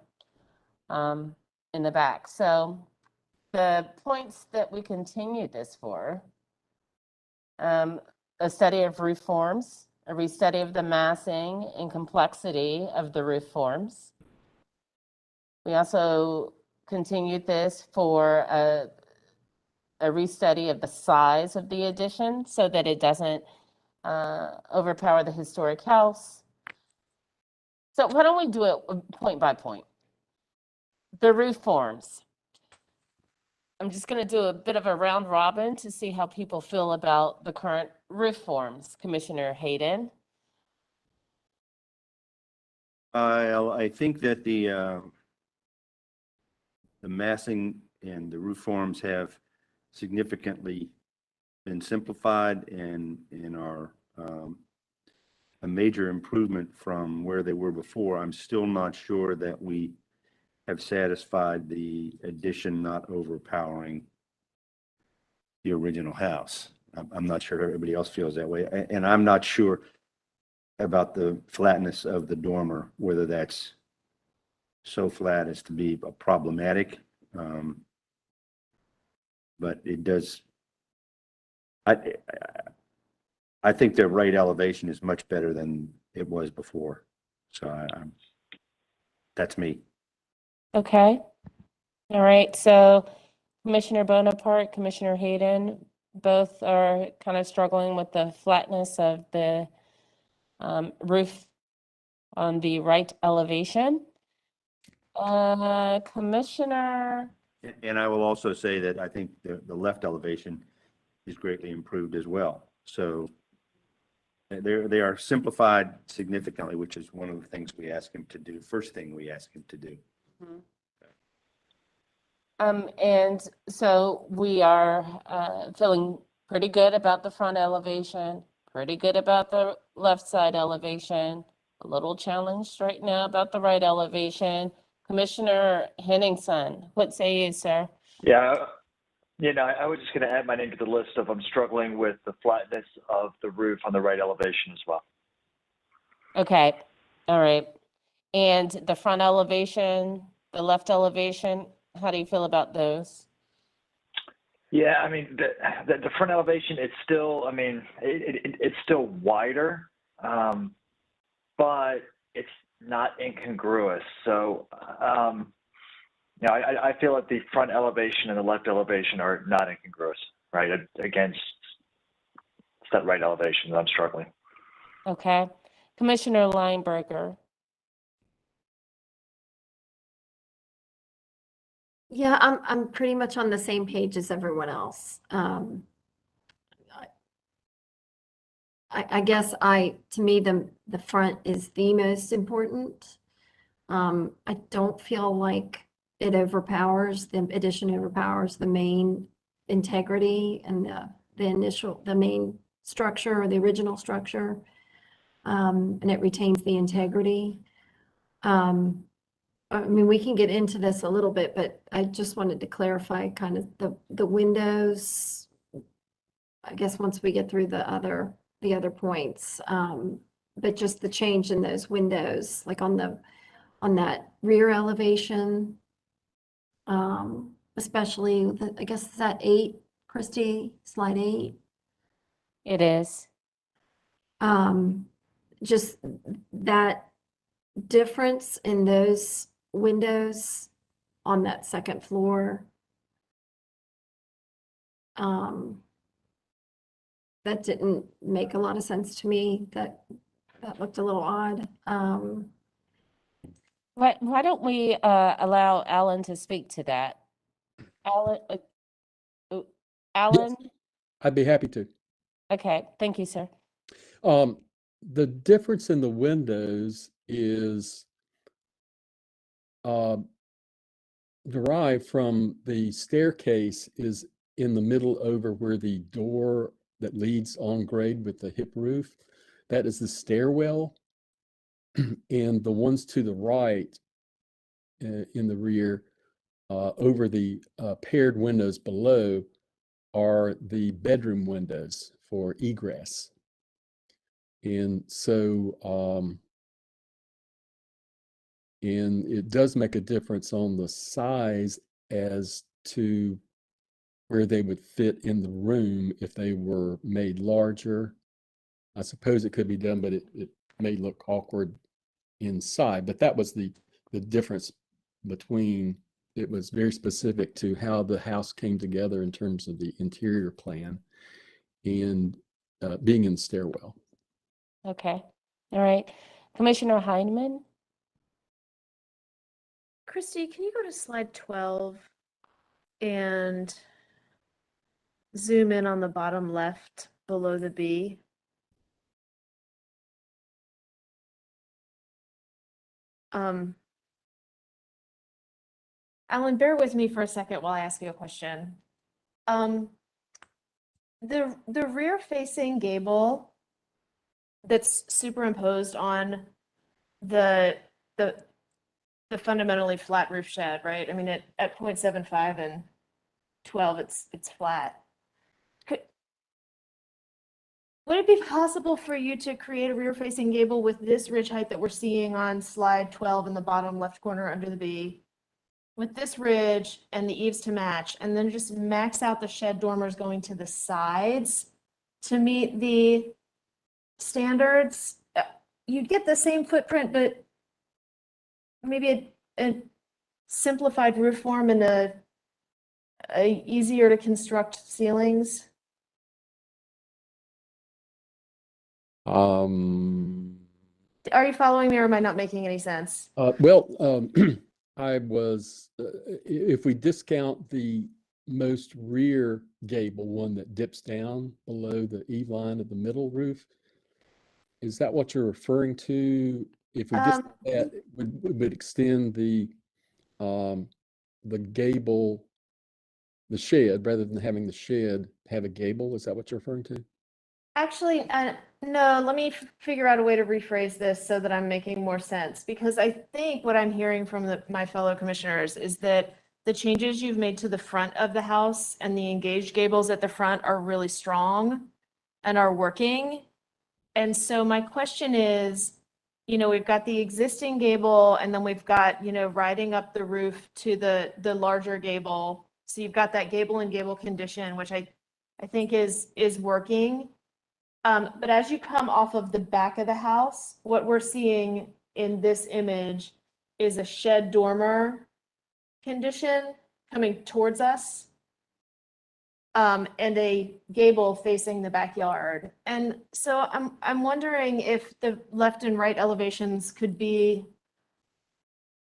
in the back. So the points that we continue this for, a study of roof forms, a restudy of the massing and complexity of the roof forms. We also continued this for a restudy of the size of the addition so that it doesn't overpower the historic house. So why don't we do it point by point? The roof forms. I'm just going to do a bit of a round robin to see how people feel about the current roof forms. Commissioner Hayden. I think that the massing and the roof forms have significantly been simplified and are a major improvement from where they were before. I'm still not sure that we have satisfied the addition not overpowering the original house. I'm not sure everybody else feels that way. And I'm not sure about the flatness of the dormer, whether that's so flat as to be problematic. But it does, I think the right elevation is much better than it was before. So that's me. Okay. All right. So Commissioner Bonaparte, Commissioner Hayden, both are kind of struggling with the flatness of the roof on the right elevation. Commissioner. And I will also say that I think the left elevation is greatly improved as well. So they are simplified significantly, which is one of the things we ask him to do. First thing we ask him to do. And so we are feeling pretty good about the front elevation, pretty good about the left side elevation, a little challenged right now about the right elevation. Commissioner Henningsen, what say you, sir? Yeah, I was just going to add my name to the list of I'm struggling with the flatness of the roof on the right elevation as well. Okay, all right. And the front elevation, the left elevation, how do you feel about those? Yeah, I mean, the front elevation, it's still, I mean, it's still wider, but it's not incongruous. So, I feel like the front elevation and the left elevation are not incongruous, right? Against that right elevation that I'm struggling. Okay. Commissioner Lineberger. Yeah, I'm pretty much on the same page as everyone else. I guess to me, the front is the most important. I don't feel like it overpowers, the addition overpowers the main integrity and the main structure or the original structure. And it retains the integrity. I mean, we can get into this a little bit, but I just wanted to clarify kind of the windows. I guess once we get through the other points, but just the change in those windows, like on that rear elevation, especially I guess is that 8, Christy, slide 8. It is. Just that difference in those windows on that second floor. That didn't make a lot of sense to me. That looked a little odd. Why don't we allow Alan to speak to that? Alan? I'd be happy to. Okay, thank you, sir. The difference in the windows is derived from the staircase is in the middle over where the door that leads on grade with the hip roof. That is the stairwell. And the ones to the right in the rear over the paired windows below are the bedroom windows for egress. And so, and it does make a difference on the size as to where they would fit in the room if they were made larger. I suppose it could be done, but it may look awkward inside. But that was the difference between, it was very specific to how the house came together in terms of the interior plan and being in the stairwell. Okay, all right. Commissioner Heineman? Christy, can you go to slide 12 and zoom in on the bottom left below the B? Alan, bear with me for a second while I ask you a question. The rear facing gable that's superimposed on the fundamentally flat roof shed, right? I mean, at 0.75 and 12, it's flat. Would it be possible for you to create a rear facing gable with this ridge height that we're seeing on slide 12 in the bottom left corner under the B, with this ridge and the eaves to match, and then just max out the shed dormers going to the sides to meet the standards? You'd get the same footprint, but maybe a simplified roof form and a easier to construct ceilings. Are you following me, or am I not making any sense? Well, I was, if we discount the most rear gable, one that dips down below the eave line of the middle roof, is that what you're referring to? If we just that would extend the the gable, the shed, rather than having the shed have a gable? Is that what you're referring to? Actually, no, let me figure out a way to rephrase this so that I'm making more sense. Because I think what I'm hearing from my fellow commissioners is that the changes you've made to the front of the house and the engaged gables at the front are really strong and are working. And so my question is, we've got the existing gable and then we've got, riding up the roof to the larger gable. So you've got that gable and gable condition, which I think is working. But as you come off of the back of the house, what we're seeing in this image is a shed dormer condition coming towards us, and a gable facing the backyard. And so I'm wondering if the left and right elevations could be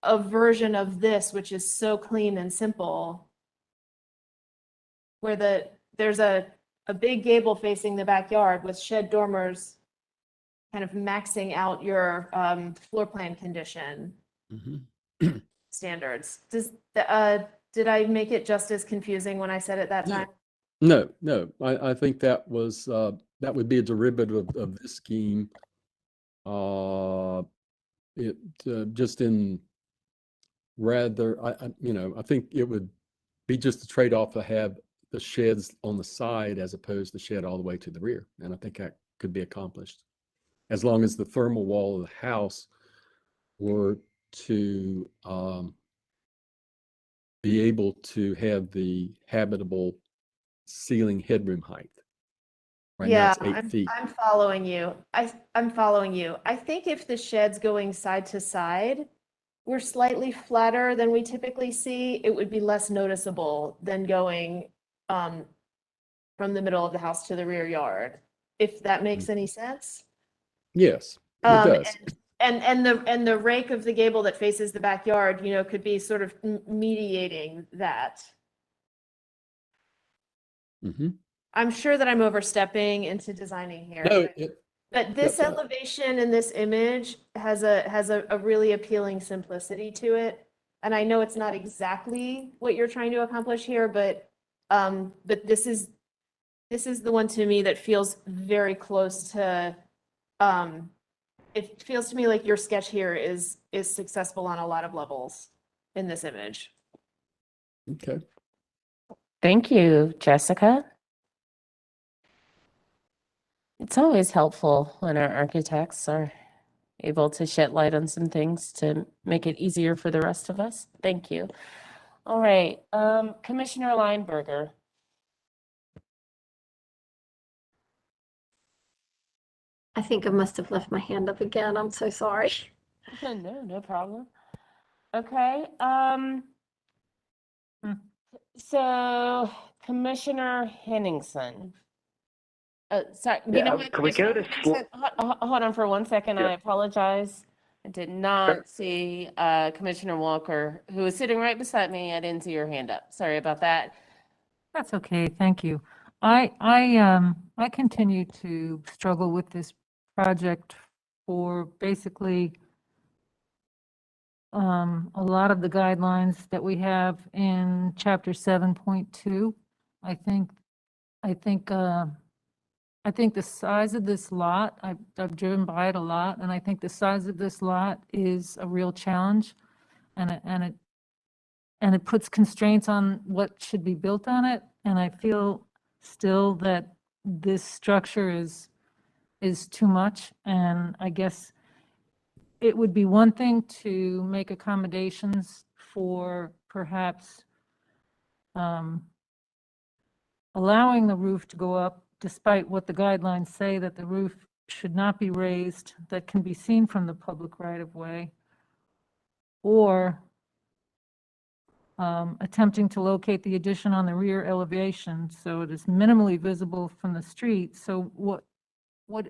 a version of this, which is so clean and simple, where there's a big gable facing the backyard with shed dormers kind of maxing out your floor plan condition standards. Did I make it just as confusing when I said it that time? No, I think that was, that would be a derivative of this scheme. Just in rather, I think it would be just a trade-off to have the sheds on the side as opposed to shed all the way to the rear. And I think that could be accomplished as long as the thermal wall of the house were to be able to have the habitable ceiling headroom height. Right now it's 8 feet. I'm following you. I'm following you. I think if the shed's going side to side, we're slightly flatter than we typically see. It would be less noticeable than going from the middle of the house to the rear yard, if that makes any sense. Yes, it does. And the rake of the gable that faces the backyard, could be sort of mediating that. I'm sure that I'm overstepping into designing here. No, But this elevation in this image has a really appealing simplicity to it. And I know it's not exactly what you're trying to accomplish here, but this is the one to me that feels very close to, it feels to me like your sketch here is successful on a lot of levels in this image. Okay. Thank you, Jessica. It's always helpful when our architects are able to shed light on some things to make it easier for the rest of us. Thank you. All right, Commissioner Lineberger. I think I must have left my hand up again. I'm so sorry. No problem. Okay, so Commissioner Henningsen. Sorry, you know what? Can we go to Commissioner Henningsen, hold on for 1 second. I apologize. I did not see Commissioner Walker, who was sitting right beside me. I didn't see your hand up. Sorry about that. That's okay, thank you. I continue to struggle with this project for basically a lot of the guidelines that we have in chapter 7.2. I think the size of this lot, I've driven by it a lot, and I think the size of this lot is a real challenge, and it puts constraints on what should be built on it. And I feel still that this structure is too much. And I guess it would be one thing to make accommodations for perhaps allowing the roof to go up, despite what the guidelines say that the roof should not be raised, that can be seen from the public right-of-way, or attempting to locate the addition on the rear elevation so it is minimally visible from the street. So what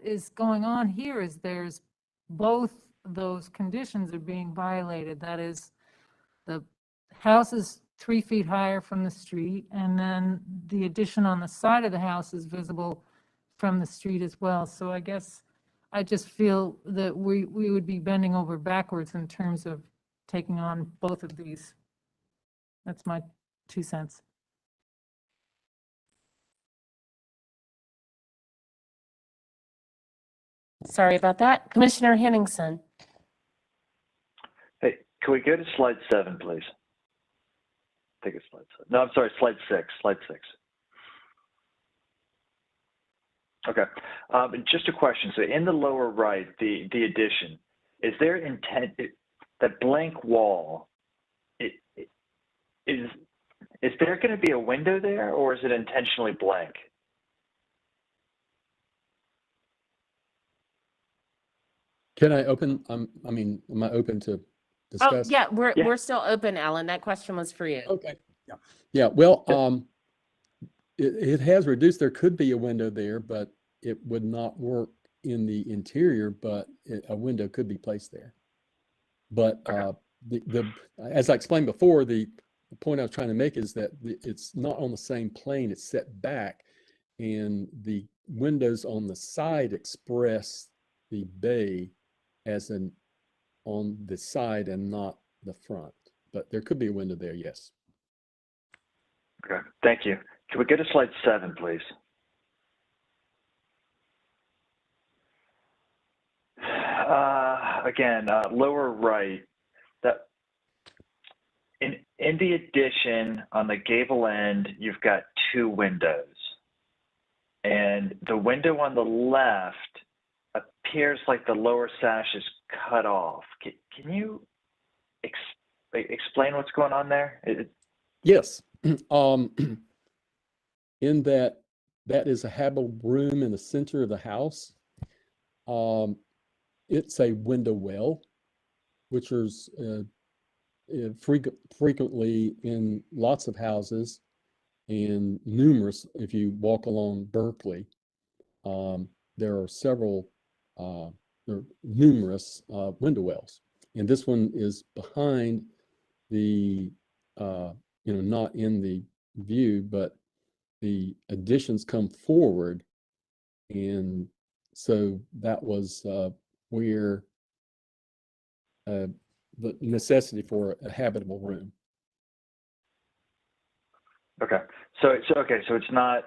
is going on here is there's both those conditions are being violated. That is, the house is 3 feet higher from the street, and then the addition on the side of the house is visible from the street as well. So I guess I just feel that we would be bending over backwards in terms of taking on both of these That's my 2 cents. Sorry about that. Commissioner Henningsen. Hey, can we go to slide 7, please? I think it's slide 7. No, I'm sorry, slide 6. Slide 6. Okay. Just a question. So in the lower right, the addition, is there intent that blank wall? Is there going to be a window there, or is it intentionally blank? Can I open, I mean, am I open to Oh, discuss? yeah, we're still open, Alan. That question was for you. Okay, yeah. Yeah, well, it has reduced, there could be a window there, but it would not work in the interior, but a window could be placed there. But as I explained before, the point I was trying to make is that it's not on the same plane, it's set back, and the windows on the side express the bay as on the side and not the front. But there could be a window there, yes. Okay, thank you. Can we go to slide 7, please? Again, lower right. That in the addition on the gable end, you've got 2 windows, and the window on the left appears like the lower sash is cut off. Can you explain what's going on there? Yes. In that is a habitable room in the center of the house. It's a window well, which is frequently in lots of houses and numerous. If you walk along Berkeley, there are several, there are numerous window wells, and this one is behind the, not in the view, but the additions come forward, and so that was where the necessity for a habitable room. Okay. So it's not.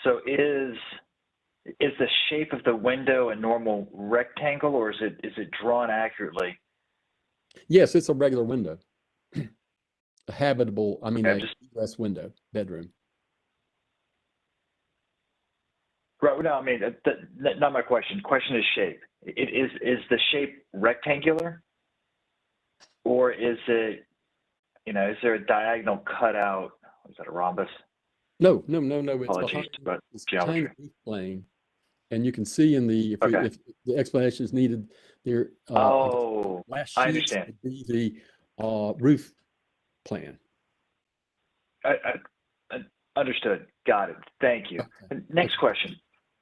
So is the shape of the window a normal rectangle, or is it drawn accurately? Yes, it's a regular window. A habitable, I mean, Okay, a egress window, bedroom. Right. No, I mean, not my question. Question is shape. Is the shape rectangular, or is it, is there a diagonal cutout? Is that a rhombus? No. It's Apologies behind about this geometry. tiny roof plane, and you can see in the if the explanation is needed, there. Last I sheet understand. would be the roof plan. I understood. Got it. Thank you. Okay. Next question.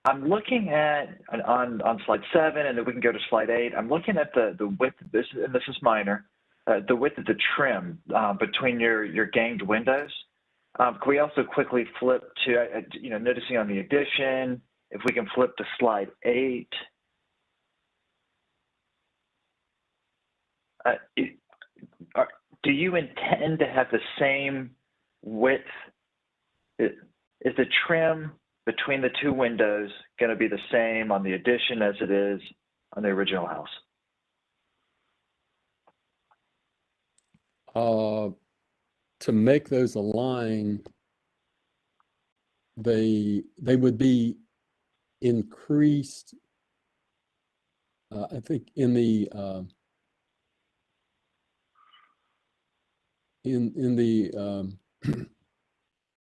I'm looking at on slide 7, and then we can go to slide 8. I'm looking at the width. This is minor. The width of the trim between your ganged windows. Can we also quickly flip to noticing on the addition? If we can flip to slide 8. Do you intend to have the same width? Is the trim between the 2 windows going to be the same on the addition as it is on the original house? To make those align, they would be increased. I think in the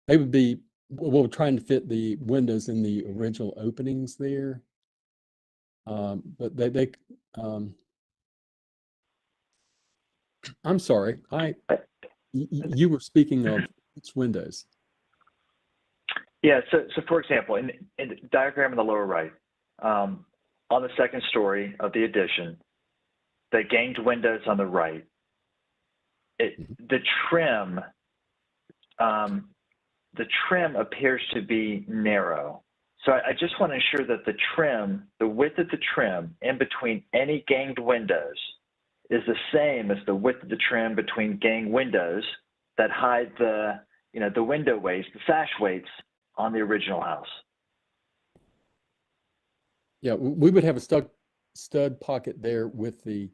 they would be, well, trying to fit the windows in the original openings there. But they I'm sorry, you were speaking of which windows? Yeah, so for example, in the diagram in the lower right, on the second story of the addition, the ganged windows on the right, the trim appears to be narrow. So I just want to ensure that the width of the trim in between any ganged windows is the same as the width of the trim between gang windows that hide the, the window weights, the sash weights on the original house. Yeah, we would have a stud pocket there with the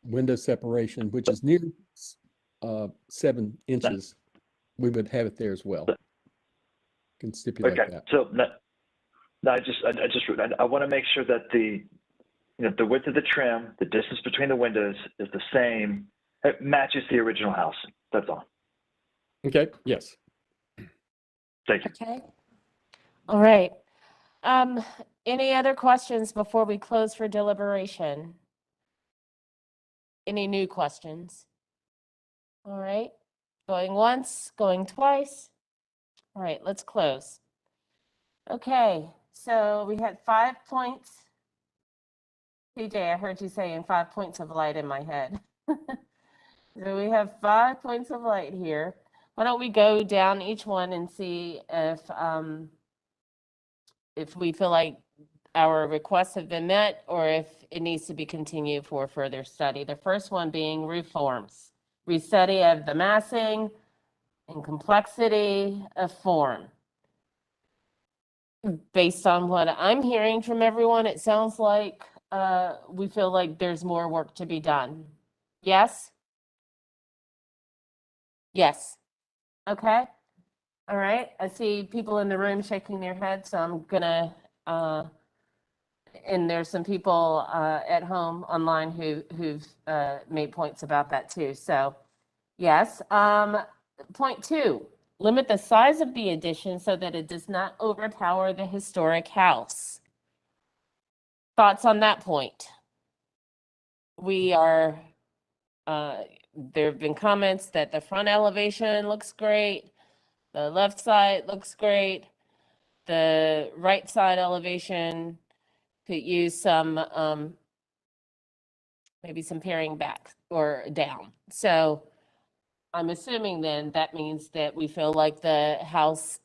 window separation, which is near 7 inches. We would have it there as well. Can stipulate Okay, that. so I want to make sure that the width of the trim, the distance between the windows is the same. It matches the original house. That's all. Okay, yes. Thank you. Okay. All right. Any other questions before we close for deliberation? Any new questions? All right. Going once, going twice. All right, let's close. Okay, so we had 5 points. PJ, I heard you saying 5 points of light in my head. So we have 5 points of light here. Why don't we go down each one and see if we feel like our requests have been met or if it needs to be continued for further study. The first one being roof forms, restudy of the massing and complexity of form. Based on what I'm hearing from everyone, it sounds like we feel like there's more work to be done. Yes? Yes. Okay. All right. I see people in the room shaking their heads, so I'm gonna, and there's some people at home online who've made points about that too. So yes. Point 2, limit the size of the addition so that it does not overpower the historic house. Thoughts on that point? We are, there have been comments that the front elevation looks great, the left side looks great, the right side elevation could use some, maybe some paring back or down. So I'm assuming then that means that we feel like the house,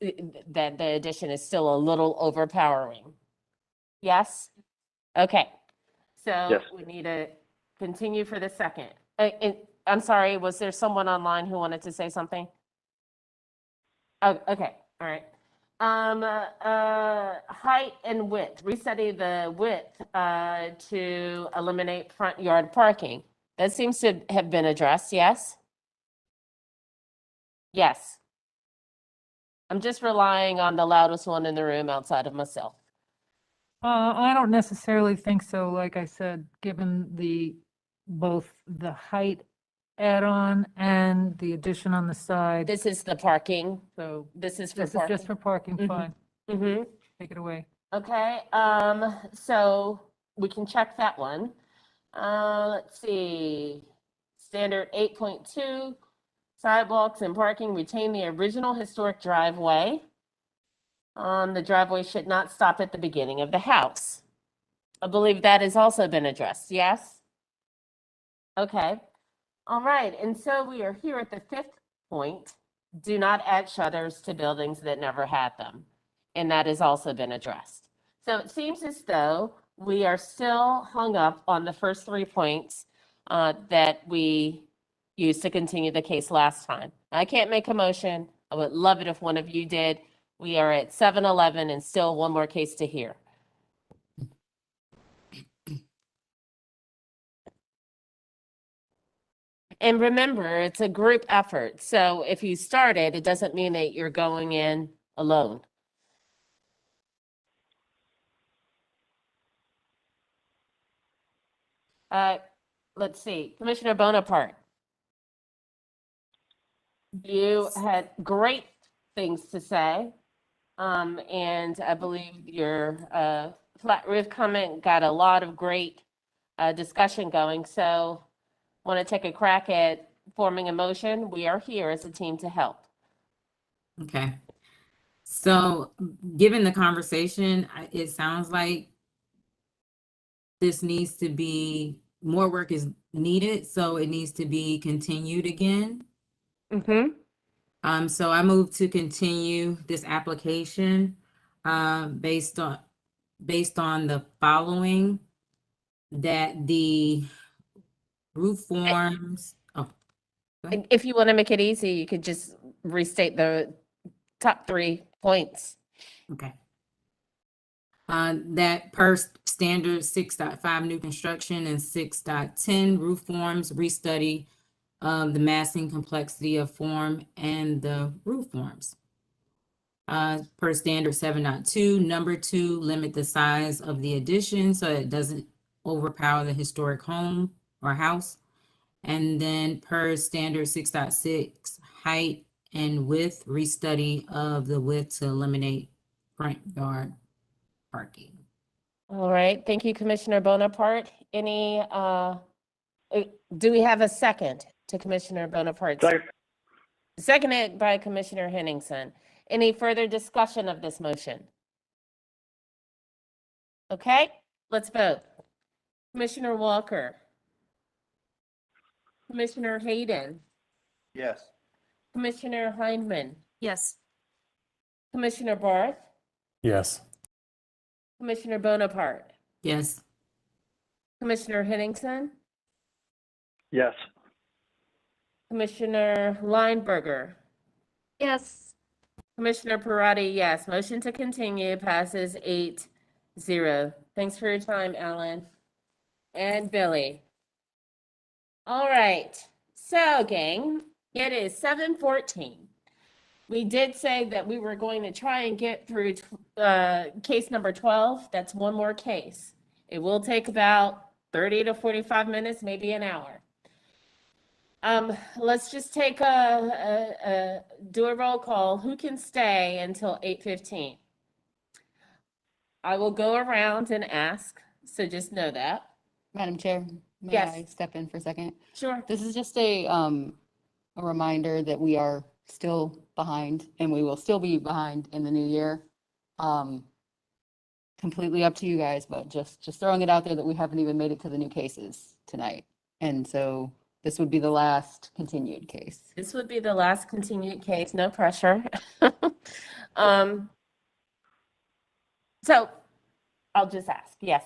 that the addition is still a little overpowering. Yes? Okay. So Yes. we need to continue for the second. I'm sorry, was there someone online who wanted to say something? Oh, okay, all right. Height and width, restudy the width to eliminate front yard parking. That seems to have been addressed, yes? Yes. I'm just relying on the loudest one in the room outside of myself. I don't necessarily think so. Like I said, given both the height add-on and the addition on the side. This is the parking. So This is for this is parking. just for parking, fine. Mm-hmm. Take it away. Okay, so we can check that one. Let's see. Standard 8.2, sidewalks and parking retain the original historic driveway. The driveway should not stop at the beginning of the house. I believe that has also been addressed, yes? Okay, all right, and so we are here at the 5th point. Do not add shutters to buildings that never had them. And that has also been addressed. So it seems as though we are still hung up on the first 3 points that we used to continue the case last time. I can't make a motion. I would love it if one of you did. We are at 7:11 and still one more case to hear. And remember, it's a group effort. So if you started, it doesn't mean that you're going in alone. Let's see, Commissioner Bonaparte. You had great things to say. And I believe your flat roof comment got a lot of great discussion going. So want to take a crack at forming a motion? We are here as a team to help. Okay. So given the conversation, it sounds like this needs to be, more work is needed, so it needs to be continued again. Mm-hmm. So I move to continue this application based on the following, that the roof forms, ahead. If you want to make it easy, you could just restate the top 3 points. Okay. That per standard 6.5 new construction and 6.10 roof forms, restudy the massing complexity of form and the roof forms. Per standard 7.2, number 2, limit the size of the addition so it doesn't overpower the historic home or house. And then per standard 6.6, height and width, restudy of the width to eliminate front yard parking. All right, thank you, Commissioner Bonaparte. Do we have a second to Commissioner Bonaparte's? Second. Seconded by Commissioner Henningsen. Any further discussion of this motion? Okay, let's vote. Commissioner Walker. Commissioner Hayden. Yes. Commissioner Hindman. Yes. Commissioner Barth. Yes. Commissioner Bonaparte. Yes. Commissioner Henningsen. Yes. Commissioner Lineberger. Yes. Commissioner Parati, yes. Motion to continue passes 8-0. Thanks for your time, Alan and Billy. All right, so gang, it is 7:14. We did say that we were going to try and get through case number 12. That's one more case. It will take about 30 to 45 minutes, maybe an hour. Let's just take do a roll call. Who can stay until 8:15? I will go around and ask, so just know that. Madam Chair, may Yes. I step in for a second? Sure. This is just a reminder that we are still behind and we will still be behind in the new year. Completely up to you guys, but just throwing it out there that we haven't even made it to the new cases tonight. And so this would be the last continued case. This would be the last continued case, no pressure. So I'll just ask, yes.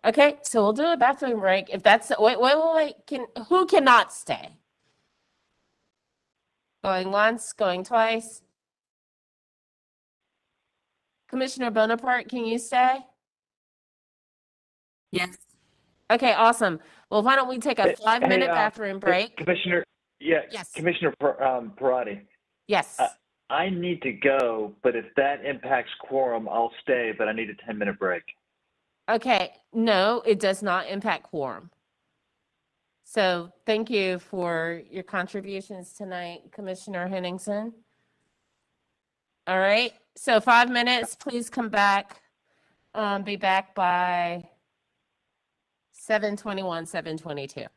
Okay, so we'll do a bathroom break. If that's, wait, who cannot stay? Going once, going twice? Commissioner Bonaparte, can you stay? Yes. Okay, awesome. Well, why don't we take a 5-minute bathroom break? Commissioner, Yes. Commissioner Parati. Yes. I need to go, but if that impacts quorum, I'll stay, but I need a 10-minute break. Okay, no, it does not impact quorum. So thank you for your contributions tonight, Commissioner Henningsen. All right, so 5 minutes, please come back. Be back by 7:21, 7:22.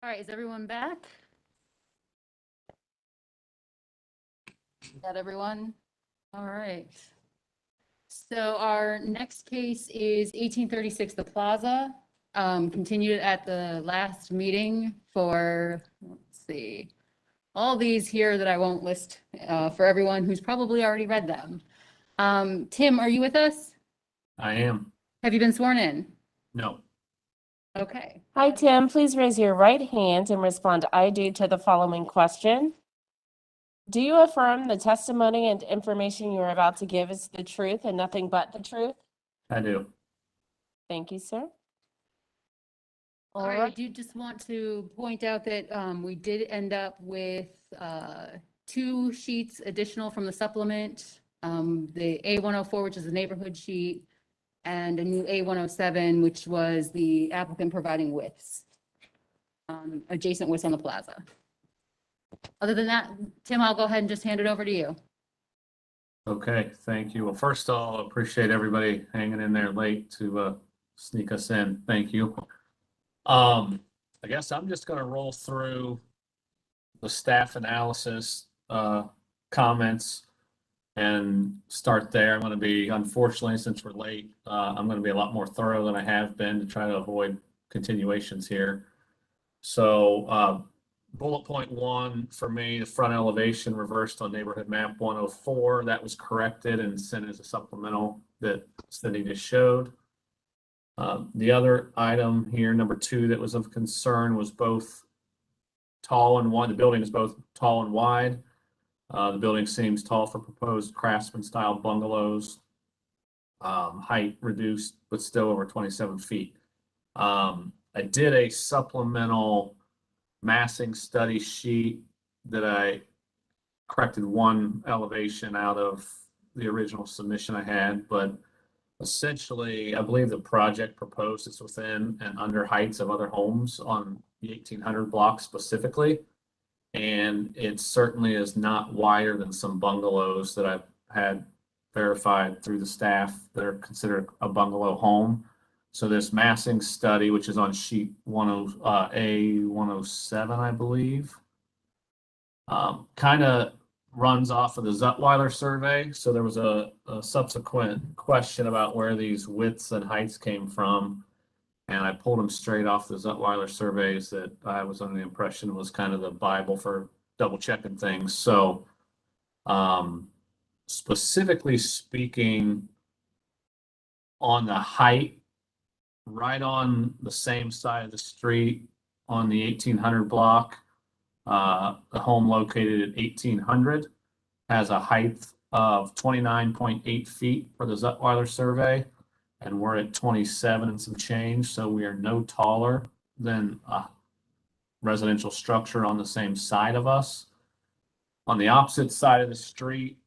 All right, is everyone back? Got everyone? All right. So our next case is 1836 The Plaza, continued at the last meeting for, let's see, all these here that I won't list for everyone who's probably already read them. Tim, are you with us? I am. Have you been sworn in? No. Okay. Hi, Tim. Please raise your right hand and respond I do to the following question. Do you affirm the testimony and information you are about to give is the truth and nothing but the truth? I do. Thank you, sir. All right, I do just want to point out that we did end up with 2 sheets additional from the supplement. The A104, which is the neighborhood sheet, and a new A107, which was the applicant providing widths, adjacent widths on the plaza. Other than that, Tim, I'll go ahead and just hand it over to you. Okay, thank you. Well, first of all, appreciate everybody hanging in there late to sneak us in. Thank you. I guess I'm just going to roll through the staff analysis comments and start there. I'm going to be, unfortunately, since we're late, I'm going to be a lot more thorough than I have been to try to avoid continuations here. So bullet point 1 for me, the front elevation reversed on neighborhood map 104. That was corrected and sent as a supplemental that Cindy just showed. The other item here, number 2, that was of concern was both tall and wide. The building is both tall and wide. The building seems tall for proposed craftsman style bungalows. Height reduced, but still over 27 feet. I did a supplemental massing study sheet that I corrected 1 elevation out of the original submission I had, but essentially, I believe the project proposed is within and under heights of other homes on the 1800 block specifically. And it certainly is not wider than some bungalows that I've had verified through the staff that are considered a bungalow home. So this massing study, which is on sheet A107, I believe, kind of runs off of the Zutweiler survey. So there was a subsequent question about where these widths and heights came from. And I pulled them straight off the Zutweiler surveys that I was under the impression was kind of the Bible for double checking things. So specifically speaking on the height, right on the same side of the street on the 1800 block, the home located at 1800 has a height of 29.8 feet for the Zutweiler survey, and we're at 27 and some change, so we are no taller than a residential structure on the same side of us. On the opposite side of the street,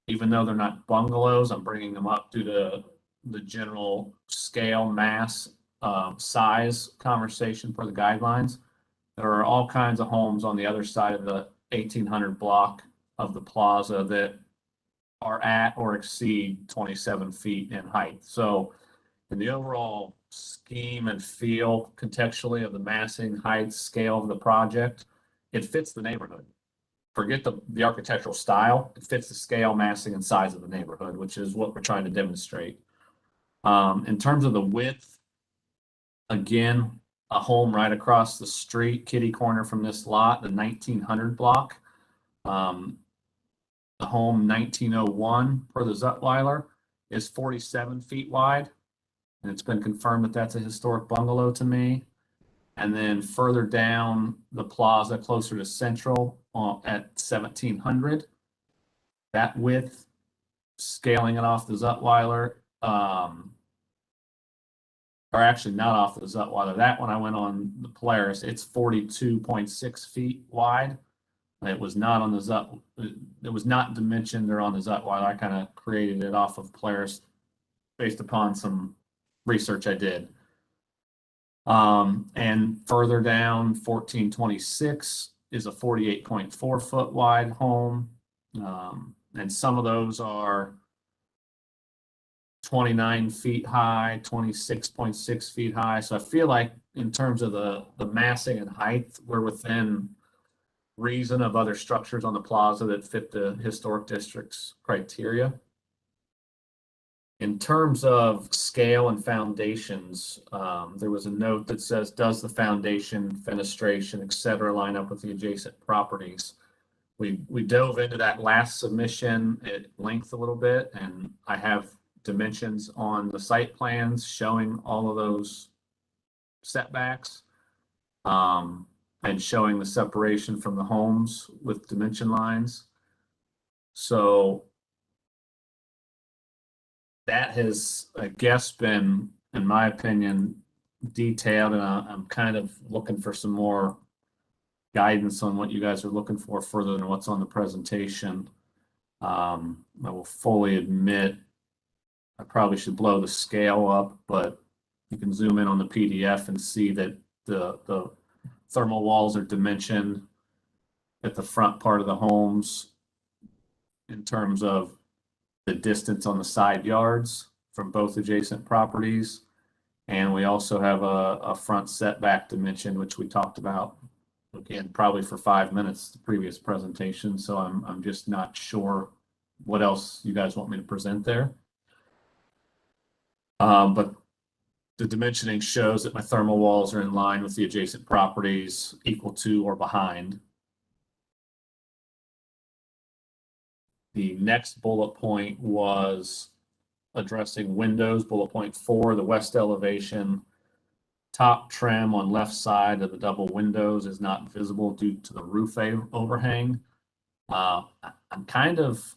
even though they're not bungalows, I'm bringing them up due to the general scale, mass, size conversation for the guidelines. There are all kinds of homes on the other side of the 1800 block of the plaza that are at or exceed 27 feet in height. So in the overall scheme and feel contextually of the massing, height, scale of the project, it fits the neighborhood. Forget the architectural style, it fits the scale, massing, and size of the neighborhood, which is what we're trying to demonstrate. In terms of the width, again, a home right across the street, kitty corner from this lot, the 1900 block. The home 1901 for the Zutweiler is 47 feet wide. And it's been confirmed that that's a historic bungalow to me. And then further down the plaza, closer to Central at 1700, that width, scaling it off the Zutweiler, or actually not off the Zutweiler. That one I went on the Polaris. It's 42.6 feet wide. It was not on the it was not dimensioned or on the Zutweiler. I kind of created it off of Polaris based upon some research I did. And further down, 1426 is a 48.4 foot wide home. And some of those are 29 feet high, 26.6 feet high. So I feel like in terms of the massing and height, we're within reason of other structures on the plaza that fit the historic district's criteria. In terms of scale and foundations, there was a note that says, does the foundation, fenestration, et cetera, line up with the adjacent properties? We dove into that last submission at length a little bit, and I have dimensions on the site plans showing all of those setbacks, and showing the separation from the homes with dimension lines. So that has, I guess, been, in my opinion, detailed, and I'm kind of looking for some more guidance on what you guys are looking for further than what's on the presentation. I will fully admit I probably should blow the scale up, but you can zoom in on the PDF and see that the thermal walls are dimensioned at the front part of the homes in terms of the distance on the side yards from both adjacent properties. And we also have a front setback dimension, which we talked about, again, probably for 5 minutes, the previous presentation. So I'm just not sure what else you guys want me to present there. But the dimensioning shows that my thermal walls are in line with the adjacent properties, equal to or behind. The next bullet point was addressing windows. Bullet point 4, the west elevation. Top trim on left side of the double windows is not visible due to the roof overhang. I'm kind of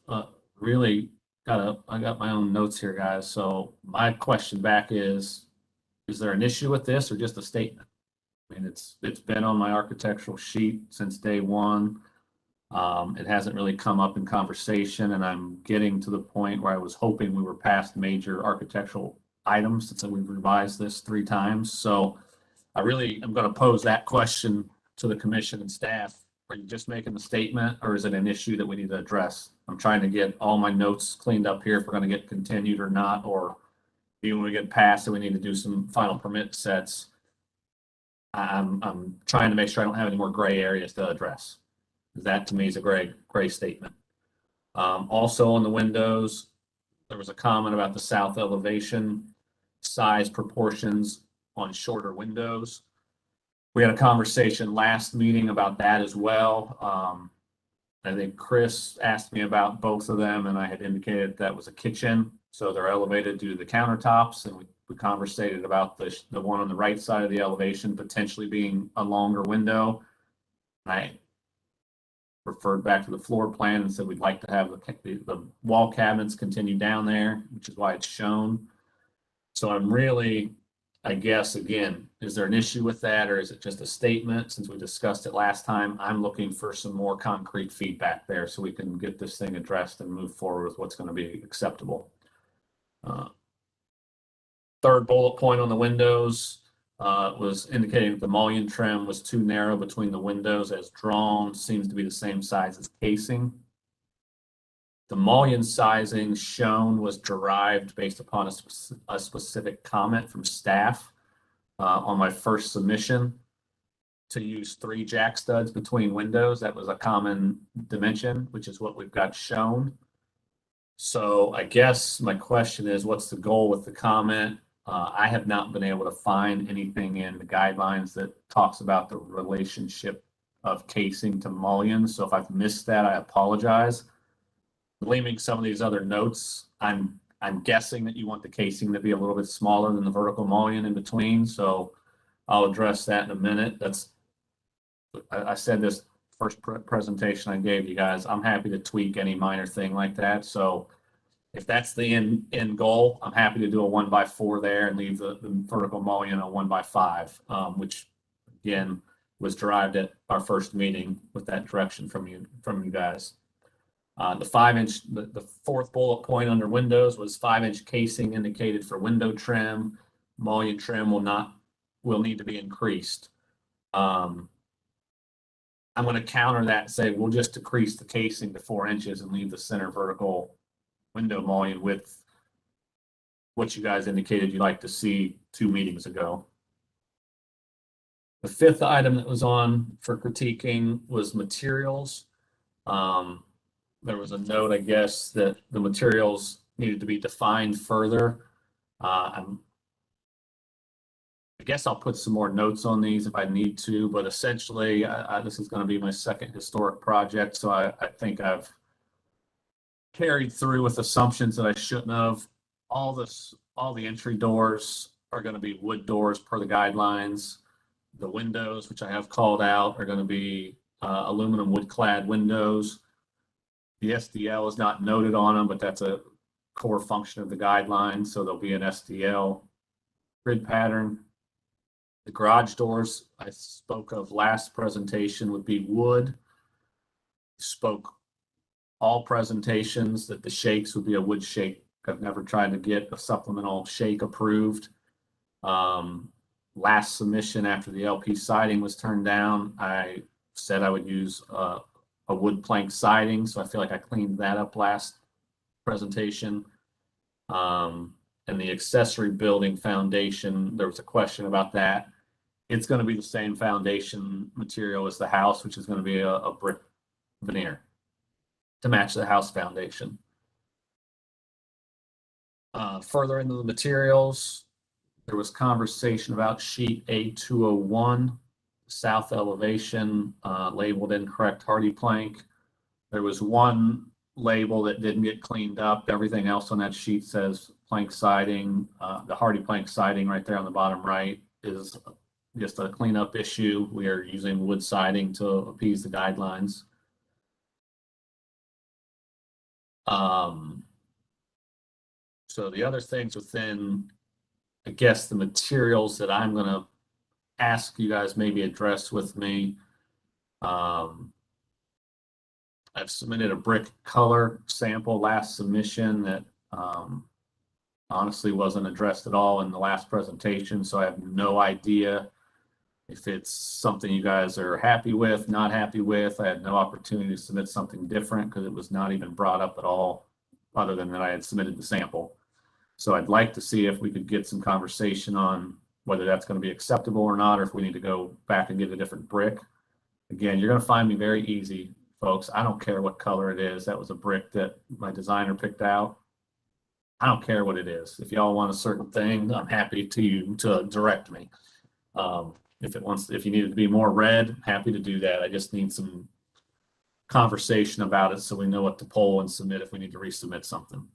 really I got my own notes here, guys. So my question back is there an issue with this or just a statement? I mean, it's been on my architectural sheet since day one. It hasn't really come up in conversation, and I'm getting to the point where I was hoping we were past major architectural items since we've revised this 3 times. So I really am going to pose that question to the commission and staff. Are you just making the statement, or is it an issue that we need to address? I'm trying to get all my notes cleaned up here if we're going to get continued or not, or even when we get past it, we need to do some final permit sets. I'm trying to make sure I don't have any more gray areas to address. That to me is a gray statement. Also on the windows, there was a comment about the south elevation, size proportions on shorter windows. We had a conversation last meeting about that as well. I think Chris asked me about both of them, and I had indicated that was a kitchen. So they're elevated due to the countertops, and we conversated about the one on the right side of the elevation potentially being a longer window. I referred back to the floor plan and said we'd like to have the wall cabinets continue down there, which is why it's shown. So I'm really, I guess, again, is there an issue with that, or is it just a statement? Since we discussed it last time, I'm looking for some more concrete feedback there so we can get this thing addressed and move forward with what's going to be acceptable. Third bullet point on the windows was indicating that the mullion trim was too narrow between the windows as drawn, seems to be the same size as casing. The mullion sizing shown was derived based upon a specific comment from staff on my first submission to use 3 jack studs between windows. That was a common dimension, which is what we've got shown. So I guess my question is, what's the goal with the comment? I have not been able to find anything in the guidelines that talks about the relationship of casing to mullion. So if I've missed that, I apologize. Gleaming some of these other notes, I'm guessing that you want the casing to be a little bit smaller than the vertical mullion in between. So I'll address that in a minute. I said this first presentation I gave you guys. I'm happy to tweak any minor thing like that. So if that's the end goal, I'm happy to do a 1x4 there and leave the vertical mullion a 1x5, which again was derived at our first meeting with that direction from you guys. The 5-inch, the fourth bullet point under windows was 5-inch casing indicated for window trim. Mullion trim will need to be increased. I'm going to counter that and say we'll just decrease the casing to 4 inches and leave the center vertical window mullion width, what you guys indicated you'd like to see 2 meetings ago. The fifth item that was on for critiquing was materials. There was a note, I guess, that the materials needed to be defined further. I guess I'll put some more notes on these if I need to, but essentially, this is going to be my second historic project, so I think I've carried through with assumptions that I shouldn't have. All the entry doors are going to be wood doors per the guidelines. The windows, which I have called out, are going to be aluminum wood clad windows. The SDL is not noted on them, but that's a core function of the guidelines. So there'll be an SDL grid pattern. The garage doors I spoke of last presentation would be wood. Spoke all presentations that the shakes would be a wood shake. I've never tried to get a supplemental shake approved. Last submission after the LP siding was turned down, I said I would use a wood plank siding. So I feel like I cleaned that up last presentation. And the accessory building foundation, there was a question about that. It's going to be the same foundation material as the house, which is going to be a brick veneer to match the house foundation. Further into the materials, there was conversation about sheet A201, south elevation, labeled incorrect hardy plank. There was one label that didn't get cleaned up. Everything else on that sheet says plank siding. The hardy plank siding right there on the bottom right is just a cleanup issue. We are using wood siding to appease the guidelines. So the other things within, I guess, the materials that I'm going to ask you guys maybe address with me. I've submitted a brick color sample last submission that honestly wasn't addressed at all in the last presentation. So I have no idea if it's something you guys are happy with, not happy with. I had no opportunity to submit something different because it was not even brought up at all, other than that I had submitted the sample. So I'd like to see if we could get some conversation on whether that's going to be acceptable or not, or if we need to go back and get a different brick. Again, you're going to find me very easy, folks. I don't care what color it is. That was a brick that my designer picked out. I don't care what it is. If y'all want a certain thing, I'm happy to direct me. If you need it to be more red, happy to do that. I just need some conversation about it so we know what to pull and submit if we need to resubmit something.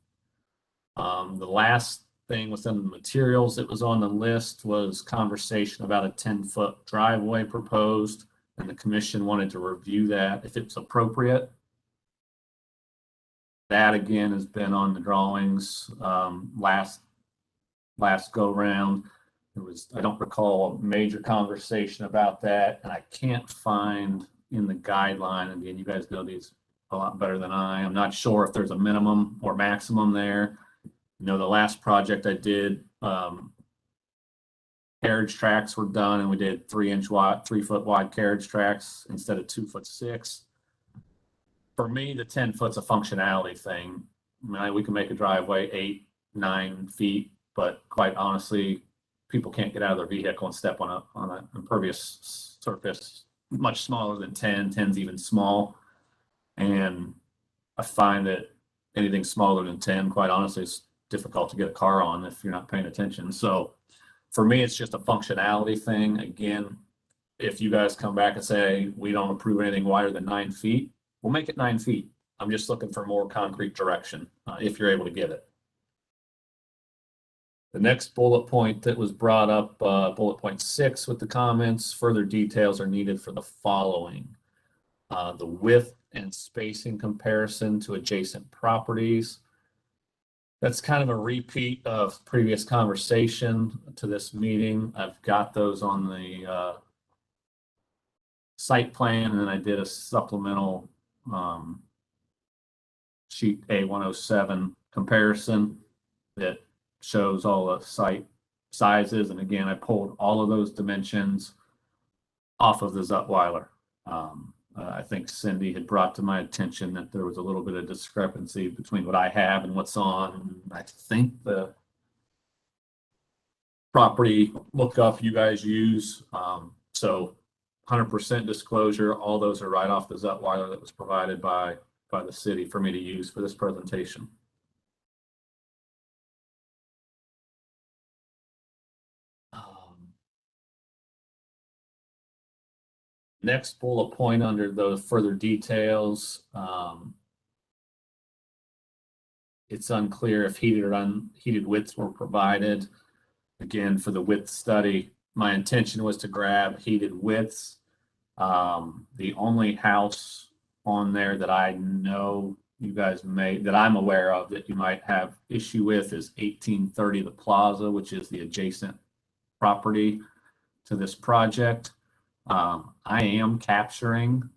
The last thing within the materials that was on the list was conversation about a 10-foot driveway proposed, and the commission wanted to review that if it's appropriate. That again has been on the drawings last go round. I don't recall a major conversation about that, and I can't find in the guideline. Again, you guys know these a lot better than I. I'm not sure if there's a minimum or maximum there. You know, the last project I did, carriage tracks were done, and we did 3-foot wide carriage tracks instead of 2'6". For me, the 10 foot's a functionality thing. I mean, we can make a driveway 8-9 feet, but quite honestly, people can't get out of their vehicle and step on an impervious surface much smaller than 10. 10's even small, and I find that anything smaller than 10, quite honestly, is difficult to get a car on if you're not paying attention. So for me, it's just a functionality thing. Again, if you guys come back and say we don't approve anything wider than 9 feet, we'll make it 9 feet. I'm just looking for more concrete direction if you're able to get it. The next bullet point that was brought up, bullet point 6 with the comments, further details are needed for the following. The width and spacing comparison to adjacent properties. That's kind of a repeat of previous conversation to this meeting. I've got those on the site plan, and then I did a supplemental sheet A107 comparison that shows all the site sizes. And again, I pulled all of those dimensions off of the Zutweiler. I think Cindy had brought to my attention that there was a little bit of discrepancy between what I have and what's on. I think the property lookup you guys use So 100% disclosure, all those are right off the Zutweiler that was provided by the city for me to use for this presentation. Next bullet point under the further details, it's unclear if heated or unheated widths were provided. Again, for the width study, my intention was to grab heated widths. The only house on there that I know you guys that I'm aware of that you might have issue with is 1830 The Plaza, which is the adjacent property to this project. I am capturing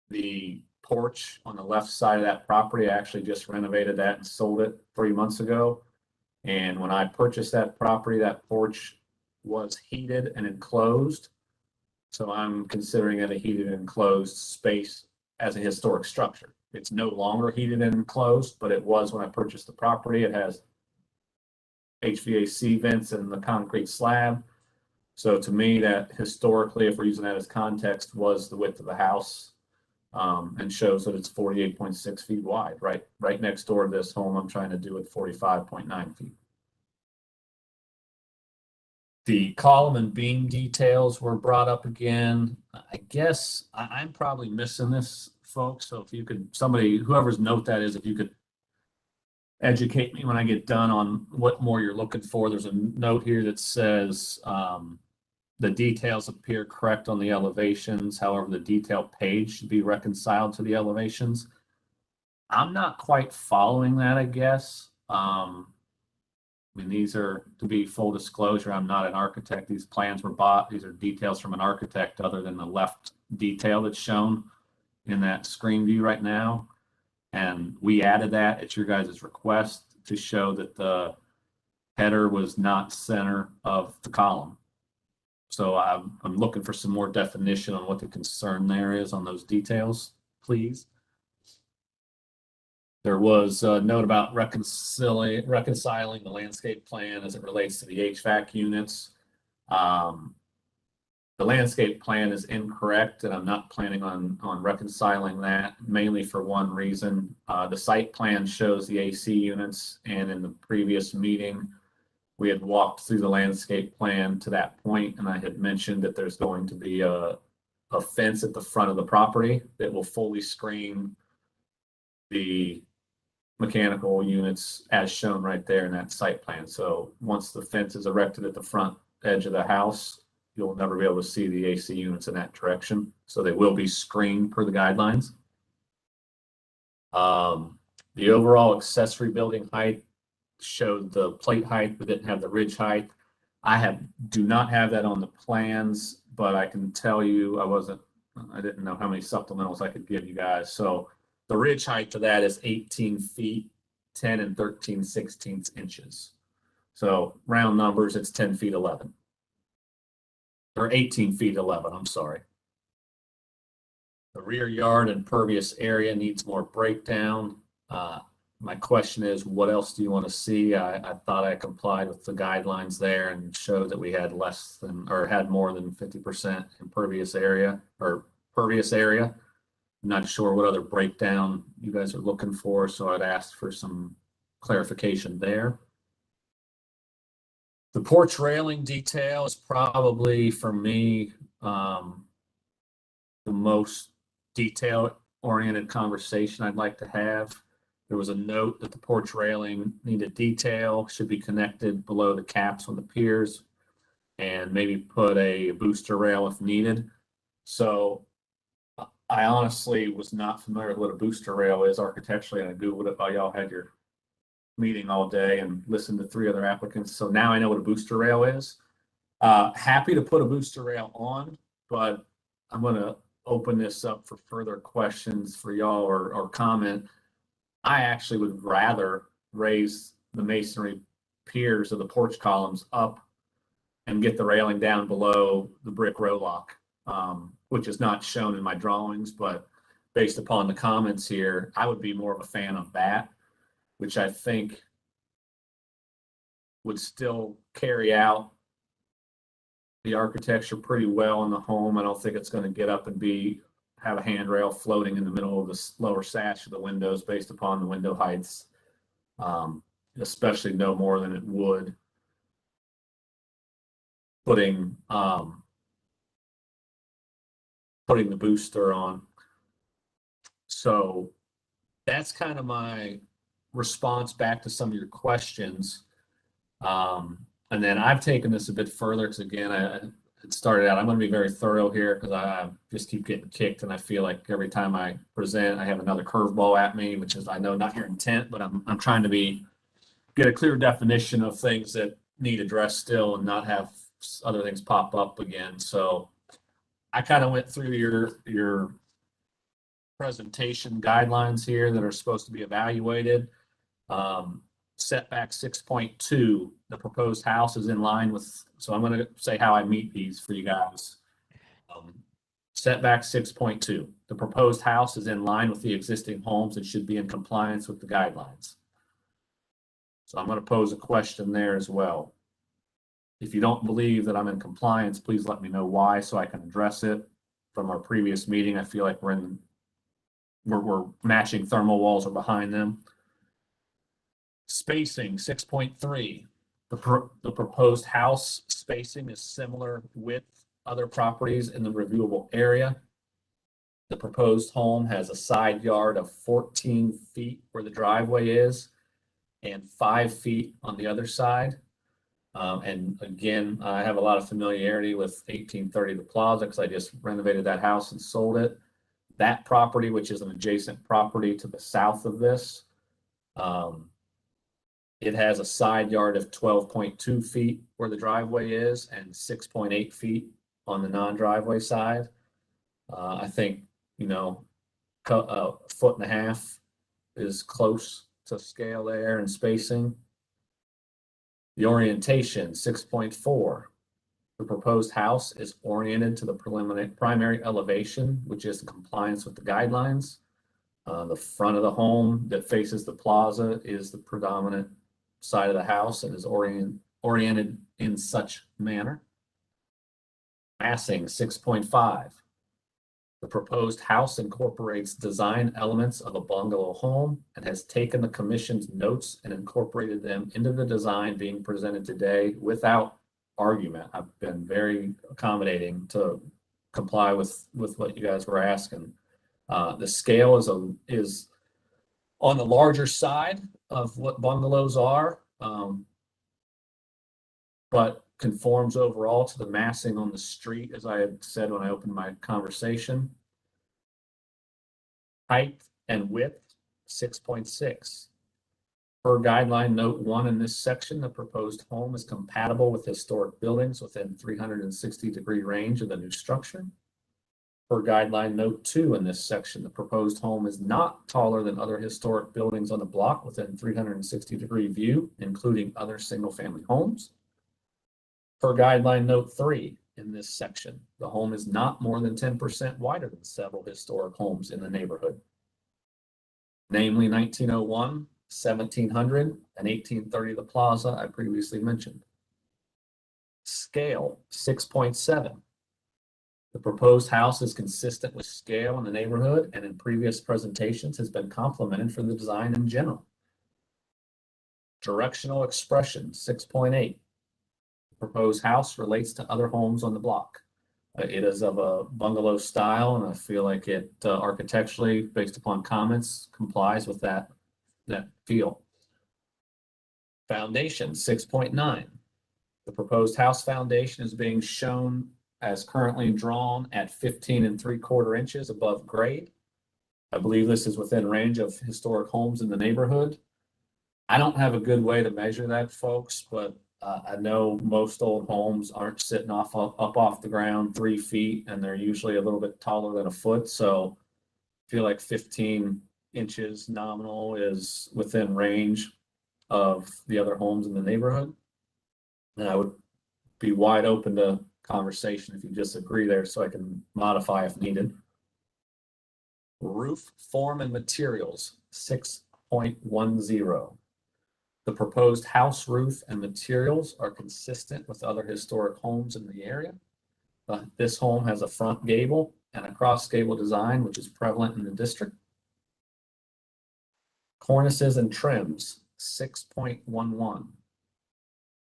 the porch on the left side of that property. I actually just renovated that and sold it 3 months ago. And when I purchased that property, that porch was heated and enclosed. So I'm considering it a heated and enclosed space as a historic structure. It's no longer heated and enclosed, but it was when I purchased the property. It has HVAC vents and the concrete slab. So to me, that historically, if we're using that as context, was the width of the house, and shows that it's 48.6 feet wide, right next door to this home I'm trying to do at 45.9 feet. The column and beam details were brought up again. I guess I'm probably missing this, folks. So if you could, somebody, whoever's note that is, if you could educate me when I get done on what more you're looking for. There's a note here that says the details appear correct on the elevations. However, the detail page should be reconciled to the elevations. I'm not quite following that, I guess. I mean, these are, to be full disclosure, I'm not an architect. These plans were bought. These are details from an architect other than the left detail that's shown in that screen view right now. And we added that at your guys' request to show that the header was not center of the column. So I'm looking for some more definition on what the concern there is on those details, please. There was a note about reconciling the landscape plan as it relates to the HVAC units. The landscape plan is incorrect, and I'm not planning on reconciling that, mainly for one reason. The site plan shows the AC units, and in the previous meeting, we had walked through the landscape plan to that point, and I had mentioned that there's going to be a fence at the front of the property that will fully screen the mechanical units as shown right there in that site plan. So once the fence is erected at the front edge of the house, you'll never be able to see the AC units in that direction. So they will be screened per the guidelines. The overall accessory building height showed the plate height, but didn't have the ridge height. I do not have that on the plans, but I can tell you I didn't know how many supplementals I could give you guys. So the ridge height to that is 18 feet, 10 and 13/16 inches. So round numbers, it's 10 feet 11. Or 18 feet 11, I'm sorry. The rear yard and pervious area needs more breakdown. My question is, what else do you want to see? I thought I complied with the guidelines there and showed that we had less than, or had more than 50% impervious area or pervious area. I'm not sure what other breakdown you guys are looking for, so I'd ask for some clarification there. The porch railing detail is probably, for me, the most detail-oriented conversation I'd like to have. There was a note that the porch railing needed detail, should be connected below the caps on the piers, and maybe put a booster rail if needed. So I honestly was not familiar with what a booster rail is architecturally, and I Googled it while y'all had your meeting all day and listened to 3 other applicants. So now I know what a booster rail is. Happy to put a booster rail on, but I'm going to open this up for further questions for y'all or comment. I actually would rather raise the masonry piers of the porch columns up and get the railing down below the brick row lock, which is not shown in my drawings, but based upon the comments here, I would be more of a fan of that, which I think would still carry out the architecture pretty well in the home. I don't think it's going to get up and have a handrail floating in the middle of the lower sash of the windows based upon the window heights, especially no more than it would putting the booster on. So that's kind of my response back to some of your questions. And then I've taken this a bit further because, again, it started out, I'm going to be very thorough here because I just keep getting kicked, and I feel like every time I present, I have another curveball at me, which is, I know, not your intent, but I'm trying to get a clear definition of things that need addressed still and not have other things pop up again. So I kind of went through your presentation guidelines here that are supposed to be evaluated. Setback 6.2, the proposed house is in line with, so I'm going to say how I meet these for you guys. Setback 6.2, the proposed house is in line with the existing homes and should be in compliance with the guidelines. So I'm going to pose a question there as well. If you don't believe that I'm in compliance, please let me know why so I can address it. From our previous meeting, I feel like we're matching thermal walls or behind them. Spacing 6.3, the proposed house spacing is similar with other properties in the reviewable area. The proposed home has a side yard of 14 feet where the driveway is and 5 feet on the other side. And again, I have a lot of familiarity with 1830 The Plaza because I just renovated that house and sold it. That property, which is an adjacent property to the south of this, it has a side yard of 12.2 feet where the driveway is and 6.8 feet on the non-driveway side. I think, a foot and a half is close to scale there and spacing. The orientation, 6.4. The proposed house is oriented to the primary elevation, which is in compliance with the guidelines. The front of the home that faces the plaza is the predominant side of the house and is oriented in such manner. Massing 6.5. The proposed house incorporates design elements of a bungalow home and has taken the commission's notes and incorporated them into the design being presented today without argument. I've been very accommodating to comply with what you guys were asking. The scale is on the larger side of what bungalows are, but conforms overall to the massing on the street, as I had said when I opened my conversation. Height and width, 6.6. Per guideline note 1 in this section, the proposed home is compatible with historic buildings within 360-degree range of the new structure. Per guideline note 2 in this section, the proposed home is not taller than other historic buildings on the block within 360-degree view, including other single-family homes. Per guideline note 3 in this section, the home is not more than 10% wider than several historic homes in the neighborhood, namely 1901, 1700, and 1830 The Plaza I previously mentioned. Scale, 6.7. The proposed house is consistent with scale in the neighborhood and in previous presentations has been complimented for the design in general. Directional expression, 6.8. The proposed house relates to other homes on the block. It is of a bungalow style, and I feel like it architecturally, based upon comments, complies with that feel. Foundation, 6.9. The proposed house foundation is being shown as currently drawn at 15 3/4 inches above grade. I believe this is within range of historic homes in the neighborhood. I don't have a good way to measure that, folks, but I know most old homes aren't sitting up off the ground 3 feet, and they're usually a little bit taller than a foot. So I feel like 15 inches nominal is within range of the other homes in the neighborhood. And I would be wide open to conversation if you disagree there, so I can modify if needed. Roof form and materials, 6.10. The proposed house roof and materials are consistent with other historic homes in the area. This home has a front gable and a cross gable design, which is prevalent in the district. Cornices and trims, 6.11.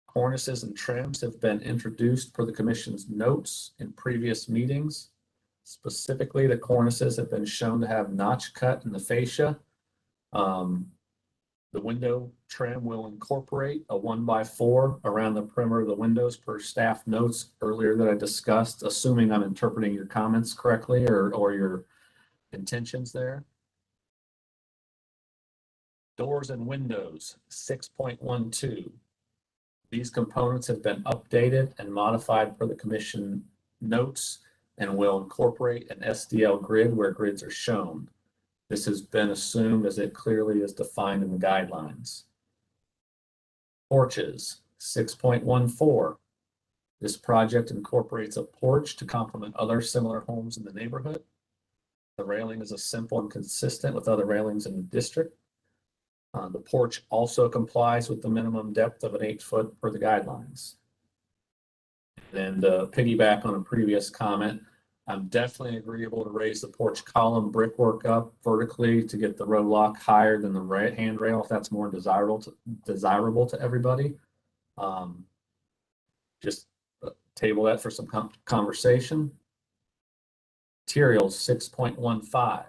Cornices and trims have been introduced per the commission's notes in previous meetings. Specifically, the cornices have been shown to have notch cut in the fascia. The window trim will incorporate a 1x4 around the perimeter of the windows per staff notes earlier that I discussed, assuming I'm interpreting your comments correctly or your intentions there. Doors and windows, 6.12. These components have been updated and modified per the commission notes and will incorporate an SDL grid where grids are shown. This has been assumed as it clearly is defined in the guidelines. Porches, 6.14. This project incorporates a porch to complement other similar homes in the neighborhood. The railing is simple and consistent with other railings in the district. The porch also complies with the minimum depth of an 8-foot per the guidelines. And piggyback on a previous comment, I'm definitely agreeable to raise the porch column brickwork up vertically to get the row lock higher than the handrail if that's more desirable to everybody. Just table that for some conversation. Materials, 6.15.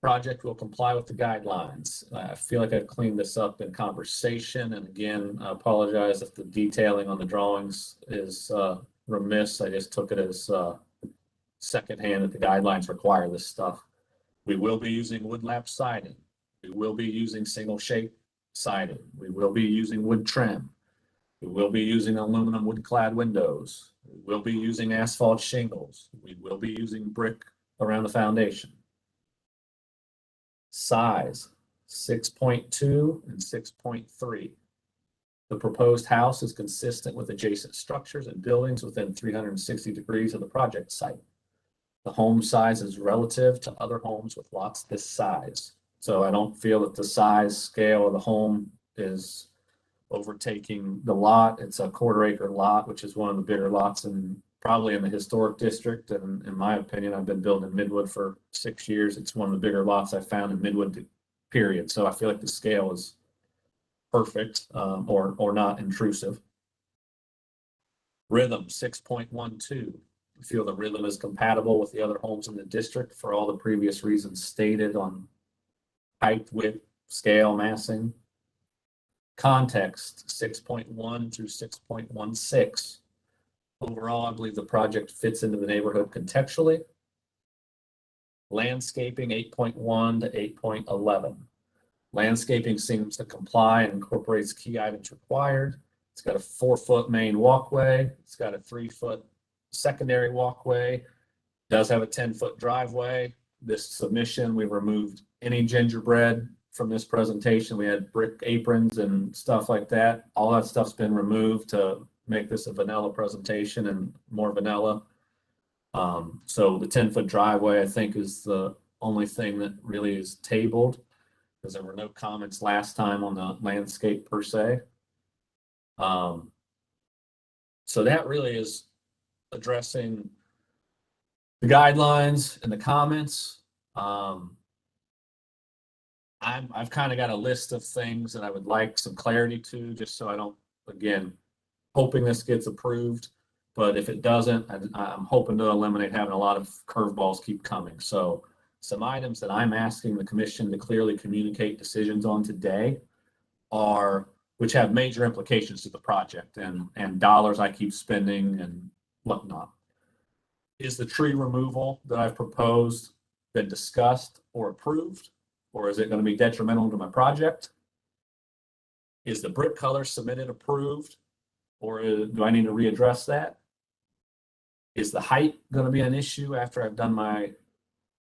Project will comply with the guidelines. I feel like I've cleaned this up in conversation. And again, I apologize if the detailing on the drawings is remiss. I just took it as secondhand that the guidelines require this stuff. We will be using wood lap siding. We will be using single shape siding. We will be using wood trim. We will be using aluminum wood clad windows. We will be using asphalt shingles. We will be using brick around the foundation. Size, 6.2 and 6.3. The proposed house is consistent with adjacent structures and buildings within 360 degrees of the project site. The home size is relative to other homes with lots this size. So I don't feel that the size scale of the home is overtaking the lot. It's a 1/4 acre lot, which is one of the bigger lots probably in the historic district. And in my opinion, I've been building Midwood for 6 years. It's one of the bigger lots I found in Midwood, period. So I feel like the scale is perfect or not intrusive. Rhythm, 6.12. I feel the rhythm is compatible with the other homes in the district for all the previous reasons stated on height, width, scale, massing. Context, 6.1 through 6.16. Overall, I believe the project fits into the neighborhood contextually. Landscaping, 8.1 to 8.11. Landscaping seems to comply and incorporates key items required. It's got a 4-foot main walkway. It's got a 3-foot secondary walkway. Does have a 10-foot driveway. This submission, we removed any gingerbread from this presentation. We had brick aprons and stuff like that. All that stuff's been removed to make this a vanilla presentation and more vanilla. So the 10-foot driveway, I think, is the only thing that really is tabled because there were no comments last time on the landscape per se. So that really is addressing the guidelines and the comments. I've kind of got a list of things that I would like some clarity to, just so I don't, again, hoping this gets approved. But if it doesn't, I'm hoping to eliminate having a lot of curveballs keep coming. So some items that I'm asking the commission to clearly communicate decisions on today are, which have major implications to the project and dollars I keep spending and whatnot. Is the tree removal that I've proposed been discussed or approved, or is it going to be detrimental to my project? Is the brick color submitted approved, or do I need to readdress that? Is the height going to be an issue after I've done my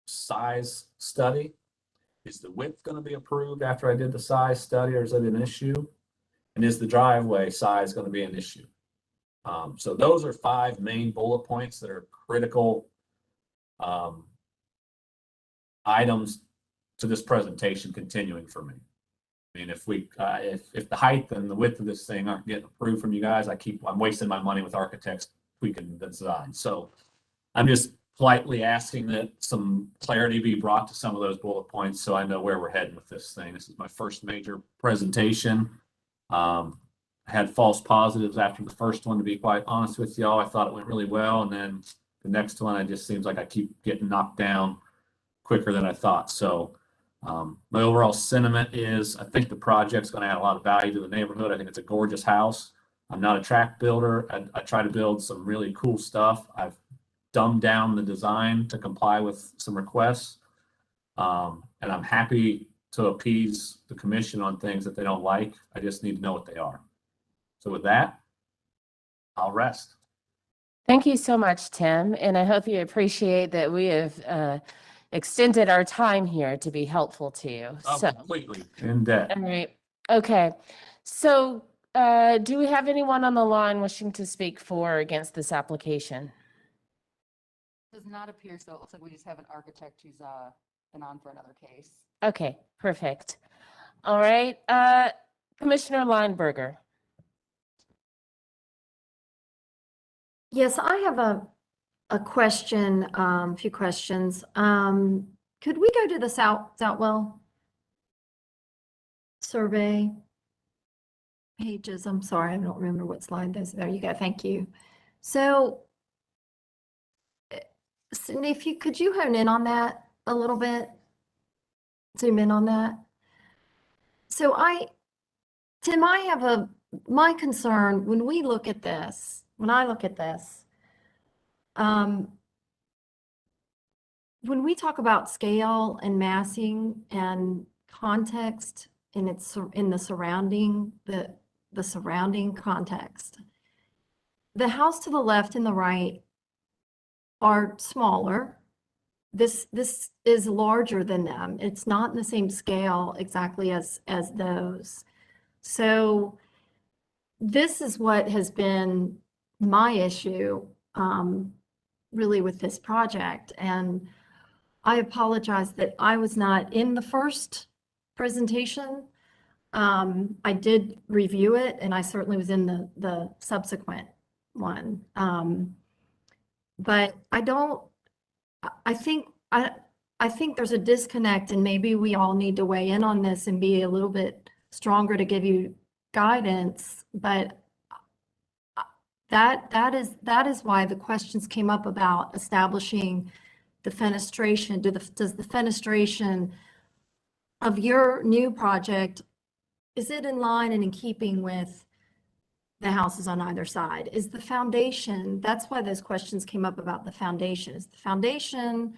size study? Is the width going to be approved after I did the size study, or is it an issue? And is the driveway size going to be an issue? So those are 5 main bullet points that are critical items to this presentation continuing for me. I mean, if if the height and the width of this thing aren't getting approved from you guys, I'm wasting my money with architects tweaking the design. So I'm just politely asking that some clarity be brought to some of those bullet points so I know where we're heading with this thing. This is my first major presentation. I had false positives after the first one, to be quite honest with y'all. I thought it went really well, and then the next one, it just seems like I keep getting knocked down quicker than I thought. So my overall sentiment is I think the project's going to add a lot of value to the neighborhood. I think it's a gorgeous house. I'm not a tract builder. I try to build some really cool stuff. I've dumbed down the design to comply with some requests. And I'm happy to appease the commission on things that they don't like. I just need to know what they are. So with that, I'll rest. Thank you so much, Tim. And I hope you appreciate that we have extended our time here to be helpful to you. Oh, So, completely in debt. all right. Okay. So, do we have anyone on the line wishing to speak for or against this application? Does not appear so. It looks like we just have an architect who's been on for another case. Okay, perfect. All right. Commissioner Lineberger. Yes, I have a question, a few questions. Could we go to the Southwell survey pages? I'm sorry, I don't remember what slide those. There you go. Thank you. So, Cindy, could you hone in on that a little bit? Zoom in on that. So Tim, I have my concern when we look at this, when I look at this, when we talk about scale and massing and context in the surrounding context, the house to the left and the right are smaller. This is larger than them. It's not in the same scale exactly as those. So this is what has been my issue really with this project. And I apologize that I was not in the first presentation. I did review it, and I certainly was in the subsequent one. But I think there's a disconnect, and maybe we all need to weigh in on this and be a little bit stronger to give you guidance. But that is why the questions came up about establishing the fenestration. Does the fenestration of your new project, is it in line and in keeping with the houses on either side? Is the foundation, that's why those questions came up about the foundation. Is the foundation,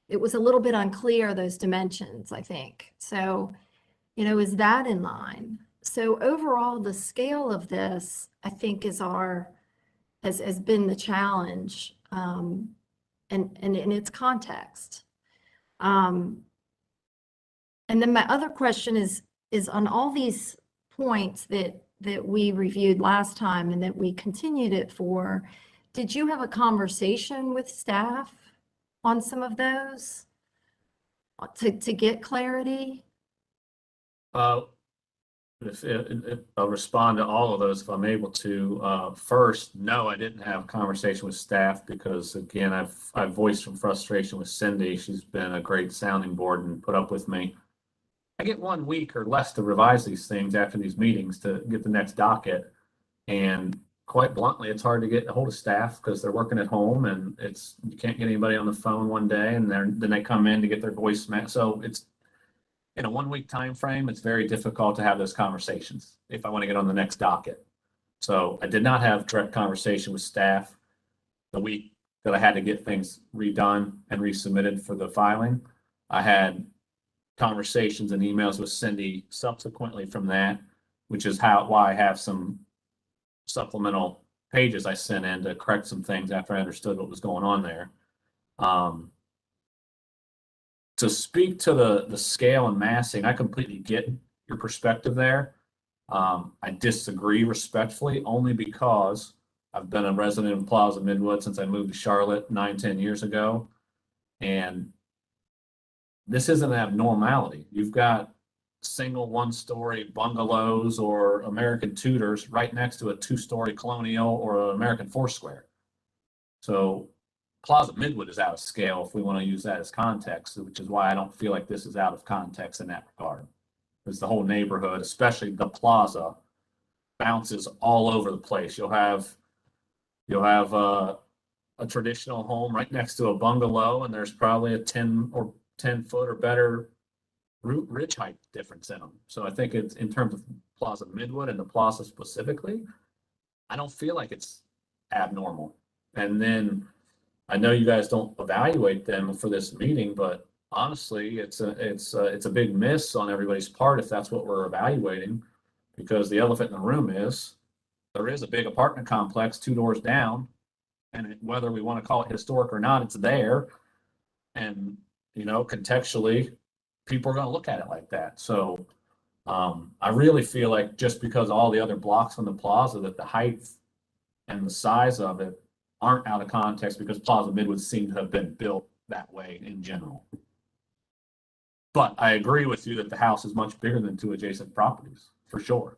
it was a little bit unclear, those dimensions, I think. So, is that in line? So overall, the scale of this, I think, has been the challenge, and in its context. And then my other question is on all these points that we reviewed last time and that we continued it for, did you have a conversation with staff on some of those to get clarity? If I'll respond to all of those if I'm able to. First, no, I didn't have a conversation with staff because, again, I've voiced some frustration with Cindy. She's been a great sounding board and put up with me. I get 1 week or less to revise these things after these meetings to get the next docket. And quite bluntly, it's hard to get a hold of staff because they're working at home, and you can't get anybody on the phone one day, and then they come in to get their voicemail. So it's in a 1 week time frame, it's very difficult to have those conversations if I want to get on the next docket. So I did not have direct conversation with staff the week that I had to get things redone and resubmitted for the filing. I had conversations and emails with Cindy subsequently from that, which is why I have some supplemental pages I sent in to correct some things after I understood what was going on there. To speak to the scale and massing, I completely get your perspective there. I disagree respectfully only because I've been a resident of Plaza Midwood since I moved to Charlotte 9-10 years ago. And this isn't an abnormality. You've got single one-story bungalows or American Tudors right next to a two-story Colonial or an American Foursquare. So Plaza Midwood is out of scale if we want to use that as context, which is why I don't feel like this is out of context in that regard. Because the whole neighborhood, especially the plaza, bounces all over the place. You'll have a traditional home right next to a bungalow, and there's probably a 10 foot or better ridge height difference in them. So I think it's in terms of Plaza Midwood and the plaza specifically, I don't feel like it's abnormal. And then I know you guys don't evaluate them for this meeting, but honestly, it's a big miss on everybody's part if that's what we're evaluating, because the elephant in the room is there is a big apartment complex 2 doors down, and whether we want to call it historic or not, it's there. And, you know, contextually, people are going to look at it like that. So I really feel like just because all the other blocks on the plaza, that the height and the size of it aren't out of context, because Plaza Midwood seemed to have been built that way in general. But I agree with you that the house is much bigger than 2 adjacent properties, for sure.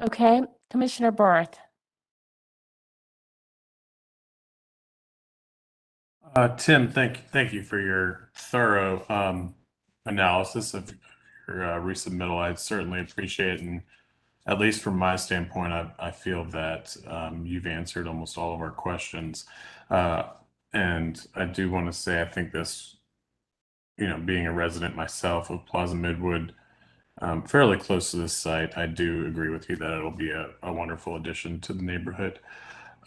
Okay, Commissioner Barth. Tim, thank you for your thorough analysis of your resubmittal. I certainly appreciate it, and at least from my standpoint, I feel that you've answered almost all of our questions. And I do want to say, I think this, you know, being a resident myself of Plaza Midwood, fairly close to this site, I do agree with you that it'll be a wonderful addition to the neighborhood.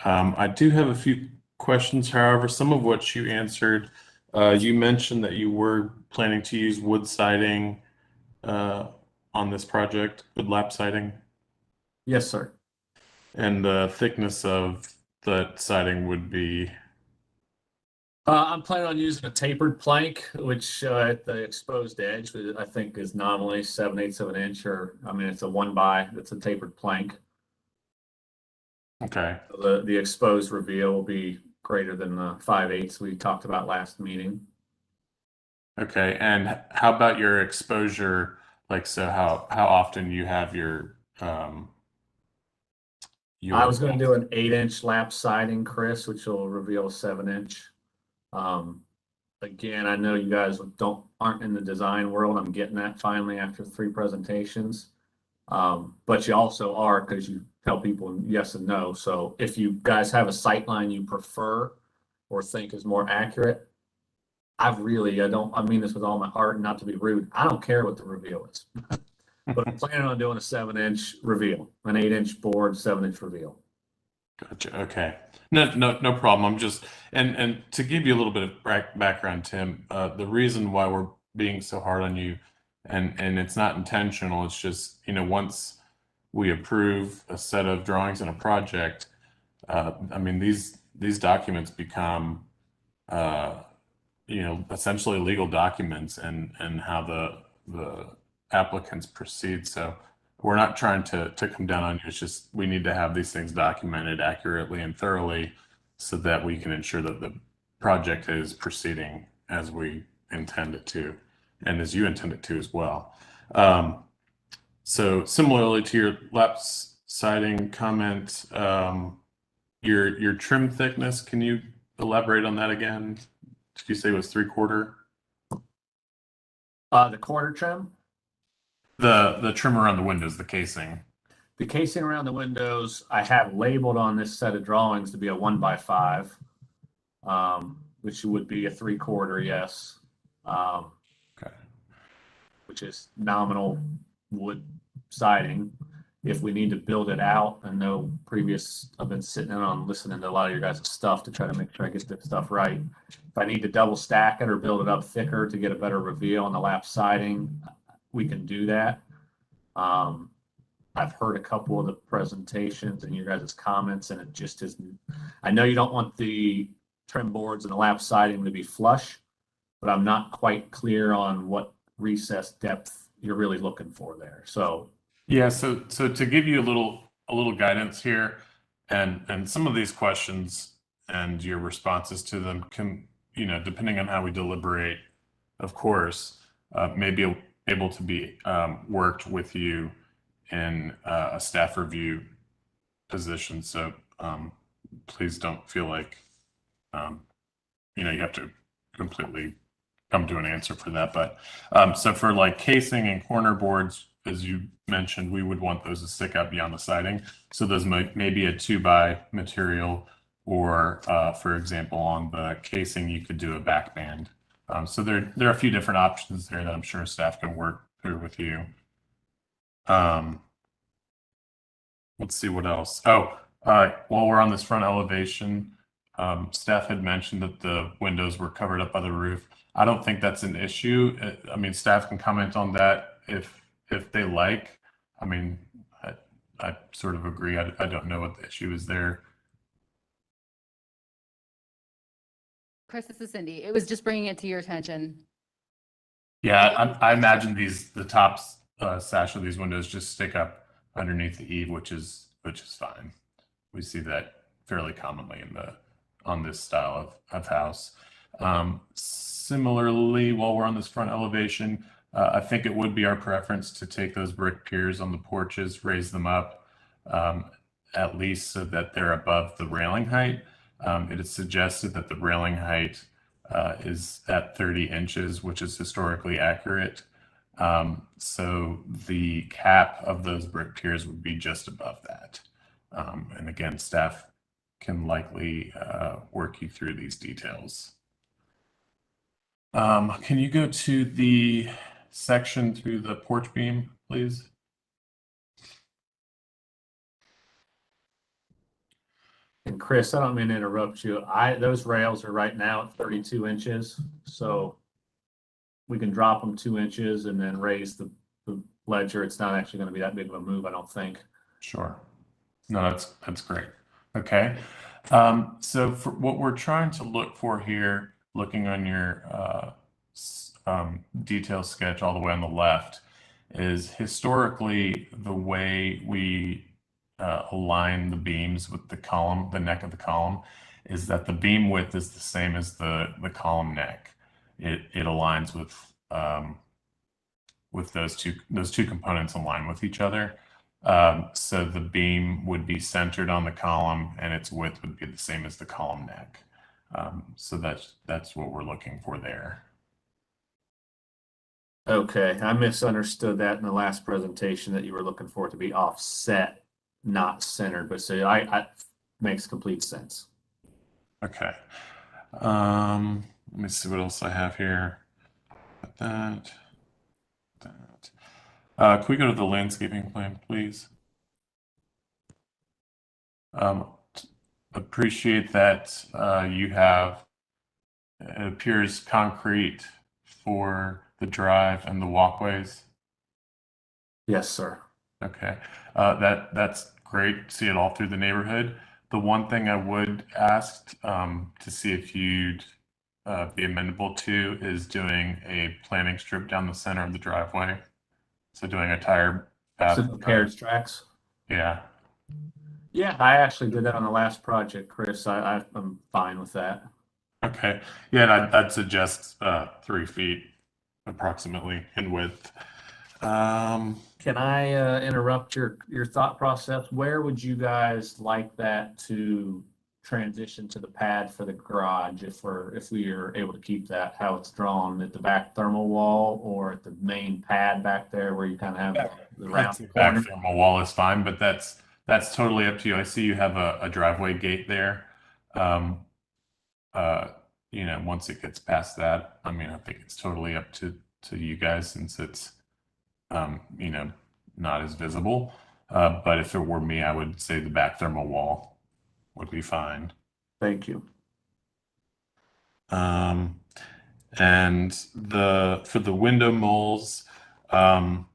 I do have a few questions, however, some of which you answered. You mentioned that you were planning to use wood siding on this project, wood lap siding. Yes, sir. And the thickness of that siding would be? I'm planning on using a tapered plank, which at the exposed edge, I think is nominally 7/8 of an inch, or I mean, it's a 1x, it's a tapered plank. Okay. So the exposed reveal will be greater than the 5/8 we talked about last meeting. Okay, and how about your exposure? Like, so how often you have your I was going to do an 8-inch lap siding, Chris, which will reveal a 7-inch. Again, I know you guys aren't in the design world. I'm getting that finally after 3 presentations. But you also are, because you tell people yes and no. So if you guys have a sight line you prefer or think is more accurate, I mean this with all my heart, not to be rude. I don't care what the reveal is. But I'm planning on doing a 7-inch reveal, an 8-inch board, 7-inch reveal. Gotcha. Okay. No problem. I'm just, and to give you a little bit of background, Tim, the reason why we're being so hard on you, and it's not intentional, it's just, you know, once we approve a set of drawings in a project, I mean, these documents become, you know, essentially legal documents, and how the applicants proceed. So we're not trying to come down on you. It's just we need to have these things documented accurately and thoroughly so that we can ensure that the project is proceeding as we intend it to, and as you intend it to as well. So similarly to your lap siding comment, your trim thickness, can you elaborate on that again? Did you say it was 3/4? The quarter trim? The trim around the windows, the casing. The casing around the windows, I have labeled on this set of drawings to be a 1x5, which would be a 3/4, yes. Okay. Which is nominal wood siding. If we need to build it out, I know I've been sitting in on listening to a lot of your guys' stuff to try to make sure I get this stuff right. If I need to double stack it or build it up thicker to get a better reveal on the lap siding, we can do that. I've heard a couple of the presentations and your guys' comments, and it just isn't. I know you don't want the trim boards and the lap siding to be flush, but I'm not quite clear on what recess depth you're really looking for there. So yeah, so to give you a little guidance here, and some of these questions and your responses to them can, you know, depending on how we deliberate, of course, may be able to be worked with you in a staff review position. So please don't feel like you have to completely come to an answer for that. But so for like casing and corner boards, as you mentioned, we would want those to stick out beyond the siding. So those may be a 2x material, or for example, on the casing, you could do a back band. So there are a few different options there that I'm sure staff can work through with you. Let's see what else. Oh, while we're on this front elevation, staff had mentioned that the windows were covered up by the roof. I don't think that's an issue. I mean, staff can comment on that if they like. I mean, I sort of agree. I don't know what the issue is there. Chris, this is Cindy. It was just bringing it to your attention. Yeah, I imagine the tops sash of these windows just stick up underneath the eave, which is fine. We see that fairly commonly on this style of house. Similarly, while we're on this front elevation, I think it would be our preference to take those brick piers on the porches, raise them up at least so that they're above the railing height. It is suggested that the railing height is at 30 inches, which is historically accurate. So the cap of those brick piers would be just above that. And again, staff can likely work you through these details. Can you go to the section through the porch beam, please? And Chris, I don't mean to interrupt you. Those rails are right now at 32 inches. So we can drop them 2 inches and then raise the ledger. It's not actually going to be that big of a move, I don't think. Sure. No, that's great. Okay. So for what we're trying to look for here, looking on your detail sketch all the way on the left, is historically the way we align the beams with the column, the neck of the column, is that the beam width is the same as the column neck. It aligns with those two components align with each other. So the beam would be centered on the column and its width would be the same as the column neck. So that's what we're looking for there. Okay, I misunderstood that in the last presentation, that you were looking for it to be offset, not centered, but so I makes complete sense. Okay. Let me see what else I have here. That. Can we go to the landscaping plan, please? Appreciate that you have, it appears, concrete for the drive and the walkways. Yes, sir. Okay, that's great. See it all through the neighborhood. The one thing I would ask to see if you'd be amenable to is doing a planting strip down the center of the driveway. So doing a tire path. So the carriage tracks? Yeah. Yeah, I actually did that on the last project, Chris. I'm fine with that. Okay. Yeah, and I'd suggest 3 feet approximately in width. Can I interrupt your thought process? Where would you guys like that to transition to the pad for the garage, if we are able to keep that how it's drawn, at the back thermal wall or at the main pad back there where you kind of have the round corner? Back thermal wall is fine, but that's totally up to you. I see you have a driveway gate there. Once it gets past that, I mean, I think it's totally up to you guys, since it's not as visible. But if it were me, I would say the back thermal wall would be fine. Thank you. And for the window moles, can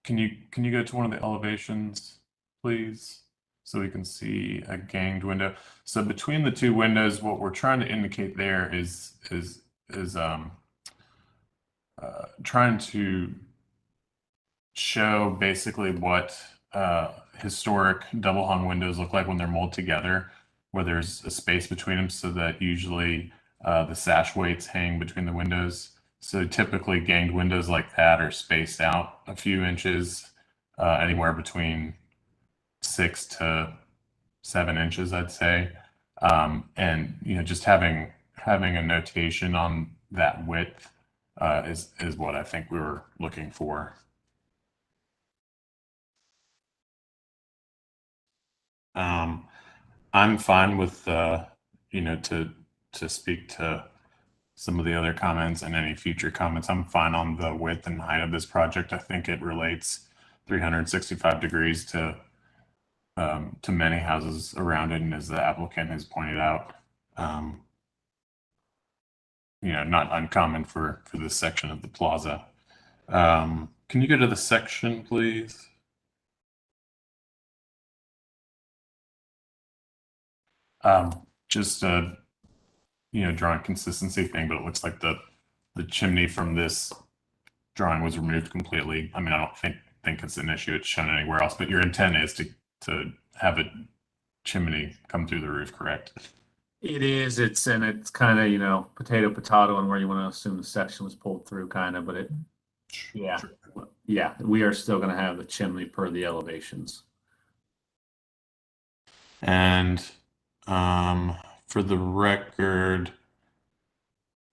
you go to one of the elevations, please, so we can see a ganged window? So between the two windows, what we're trying to indicate there is trying to show basically what historic double hung windows look like when they're molded together, where there's a space between them, so that usually the sash weights hang between the windows. So typically ganged windows like that are spaced out a few inches, anywhere between 6 to 7 inches, I'd say. And just having a notation on that width is what I think we were looking for. I'm fine with to speak to some of the other comments and any future comments. I'm fine on the width and height of this project. I think it relates 365 degrees to many houses around it, and as the applicant has pointed out, not uncommon for this section of the plaza. Can you go to the section, please? Just a drawing consistency thing, but it looks like the chimney from this drawing was removed completely. I mean, I don't think it's an issue. It's shown anywhere else, but your intent is to have a chimney come through the roof, correct? It is. It's kind of, potato on where you want to assume the section was pulled through, kind of, but yeah, we are still going to have the chimney per the elevations. And for the record,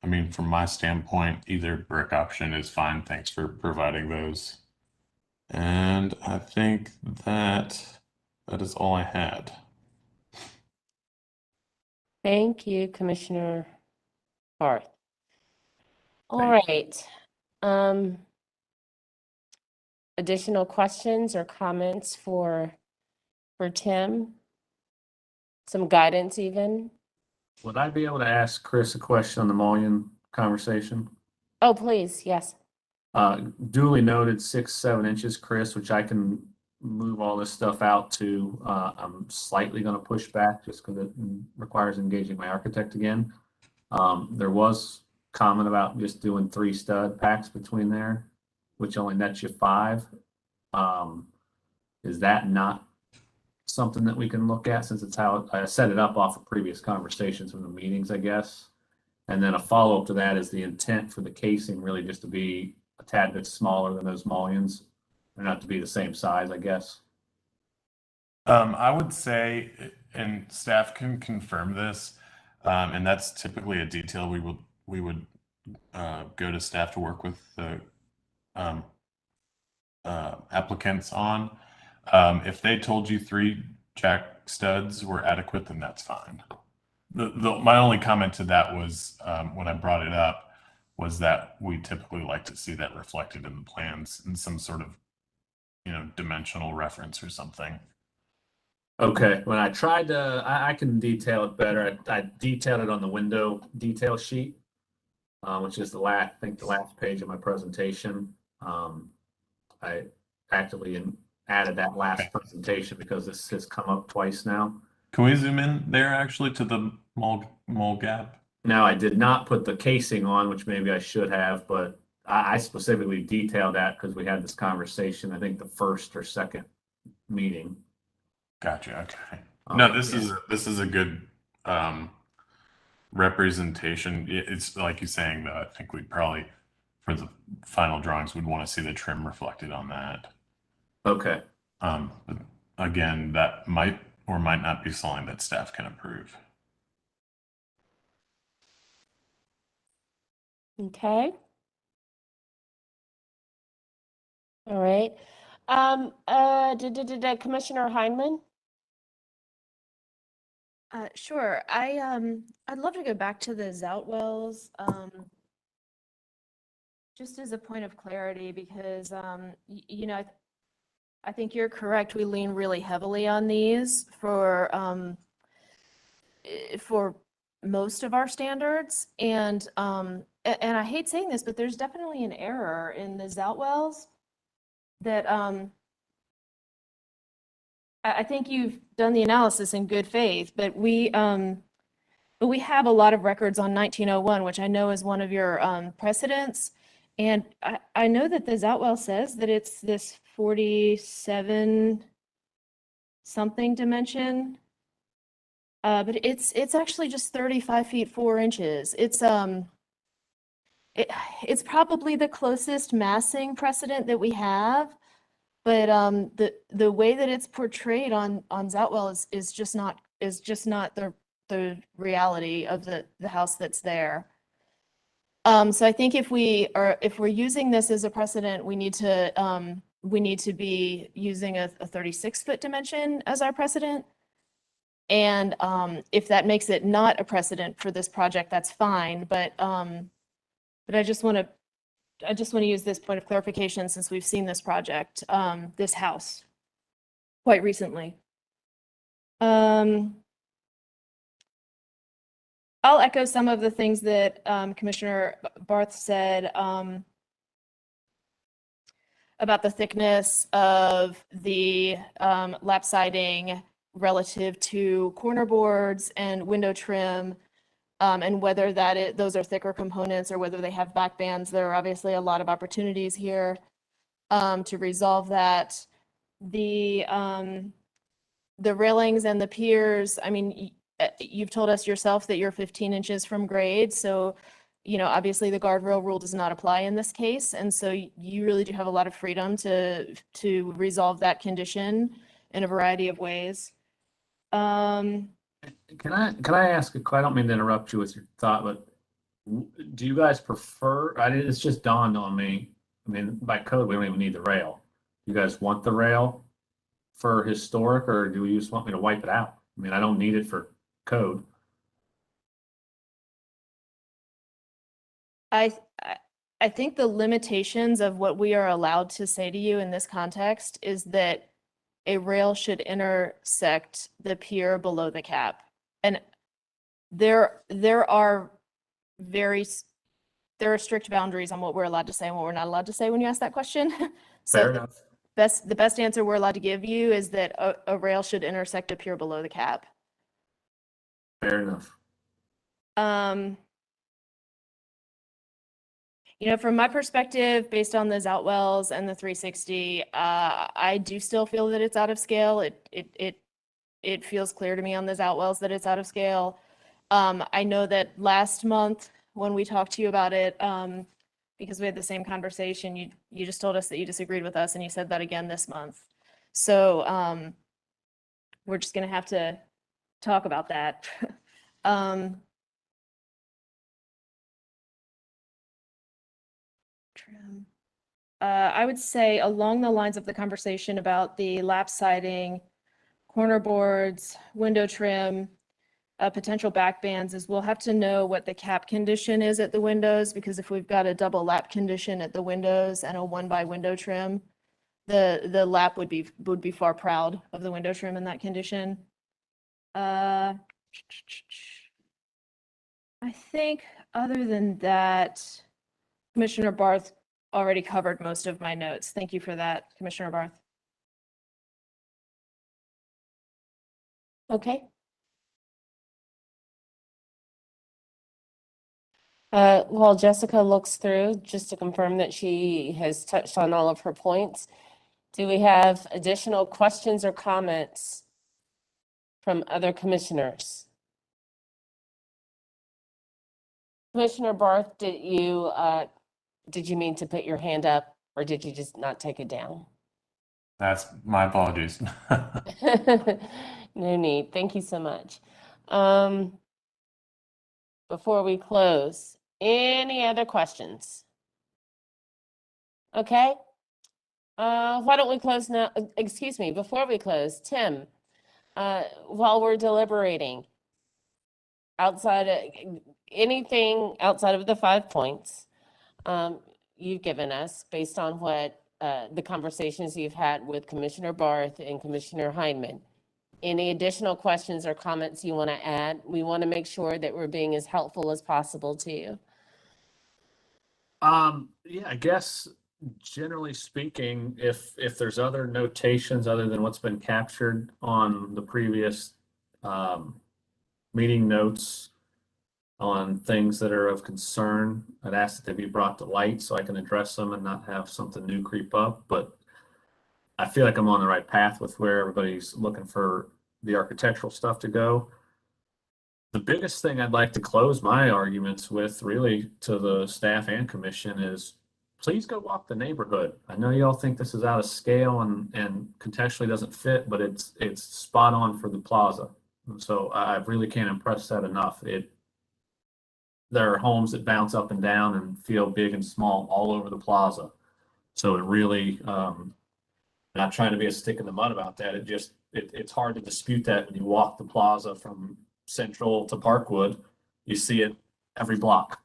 I mean, from my standpoint, either brick option is fine. Thanks for providing those. And I think that is all I had. Thank you, Commissioner Barth. All right. Additional questions or comments for Tim? Some guidance even? Would I be able to ask Chris a question on the mullion conversation? Oh, please, yes. Duly noted 6-7 inches, Chris, which I can move all this stuff out to. I'm slightly going to push back just because it requires engaging my architect again. There was comment about just doing 3 stud packs between there, which only nets you 5. Is that not something that we can look at, since it's how I set it up off of previous conversations from the meetings, I guess? And then a follow-up to that is the intent for the casing really just to be a tad bit smaller than those mullions, or not to be the same size, I guess. I would say, and staff can confirm this, and that's typically a detail we would go to staff to work with the applicants on. If they told you 3 jack studs were adequate, then that's fine. My only comment to that was, when I brought it up, was that we typically like to see that reflected in the plans in some sort of, dimensional reference or something. Okay, when I tried to, I can detail it better. I detailed it on the window detail sheet, which is the last page of my presentation. I actively added that last presentation because this has come up twice now. Can we zoom in there actually to the mole gap? Now, I did not put the casing on, which maybe I should have, but I specifically detailed that because we had this conversation, I think the first or second meeting. Gotcha. Okay. No, this is a good representation. It's like you're saying, though, I think we'd probably, for the final drawings, would want to see the trim reflected on that. Okay. But again, that might or might not be something that staff can approve. Okay. All right. Commissioner Heineman? Sure. I'd love to go back to the Zoutwells, just as a point of clarity, because, I think you're correct. We lean really heavily on these for most of our standards. And I hate saying this, but there's definitely an error in the Zoutwells that I think you've done the analysis in good faith, but we have a lot of records on 1901, which I know is one of your precedents. And I know that the Zoutwell says that it's this 47 something dimension, but it's actually just 35 feet 4 inches. It's it's probably the closest massing precedent that we have, but the way that it's portrayed on Zoutwell is just not the reality of the house that's there. So I think if we're using this as a precedent, we need to be using a 36-foot dimension as our precedent. And if that makes it not a precedent for this project, that's fine. But I just want to use this point of clarification since we've seen this project, this house, quite recently. I'll echo some of the things that Commissioner Barth said about the thickness of the lap siding relative to corner boards and window trim, and whether those are thicker components or whether they have back bands. There are obviously a lot of opportunities here to resolve that. The railings and the piers, I mean, you've told us yourself that you're 15 inches from grade, so obviously the guardrail rule does not apply in this case, and so you really do have a lot of freedom to resolve that condition in a variety of ways. Can I ask a question? I don't mean to interrupt you with your thought, but do you guys prefer? It's just dawned on me. I mean, by code, we don't even need the rail. You guys want the rail for historic, or do you just want me to wipe it out? I mean, I don't need it for code. I think the limitations of what we are allowed to say to you in this context is that a rail should intersect the pier below the cap. And there are strict boundaries on what we're allowed to say and what we're not allowed to say when you ask that question. Fair enough. The best answer we're allowed to give you is that a rail should intersect a pier below the cap. Fair enough. From my perspective, based on the Zoutwells and the 360, I do still feel that it's out of scale. It feels clear to me on the Zoutwells that it's out of scale. I know that last month when we talked to you about it, because we had the same conversation, you just told us that you disagreed with us, and you said that again this month. So we're just going to have to talk about that. I would say along the lines of the conversation about the lap siding, corner boards, window trim, potential back bands, is we'll have to know what the cap condition is at the windows, because if we've got a double lap condition at the windows and a 1x window trim, the lap would be far proud of the window trim in that condition. I think other than that, Commissioner Barth already covered most of my notes. Thank you for that, Commissioner Barth. Okay. While Jessica looks through, just to confirm that she has touched on all of her points, do we have additional questions or comments from other commissioners? Commissioner Barth, did you mean to put your hand up, or did you just not take it down? That's my apologies. No need. Thank you so much. Before we close, any other questions? Okay. Why don't we close now? Excuse me, before we close, Tim, while we're deliberating, anything outside of the 5 points you've given us based on what the conversations you've had with Commissioner Barth and Commissioner Heineman, any additional questions or comments you want to add? We want to make sure that we're being as helpful as possible to you. Yeah, I guess generally speaking, if there's other notations other than what's been captured on the previous meeting notes on things that are of concern, I'd ask that they be brought to light so I can address them and not have something new creep up. But I feel like I'm on the right path with where everybody's looking for the architectural stuff to go. The biggest thing I'd like to close my arguments with, really, to the staff and commission is please go walk the neighborhood. I know y'all think this is out of scale and contextually doesn't fit, but it's spot on for the plaza. And so I really can't impress that enough. There are homes that bounce up and down and feel big and small all over the plaza. So it really, not trying to be a stick in the mud about that. It's hard to dispute that when you walk the plaza from Central to Parkwood. You see it every block.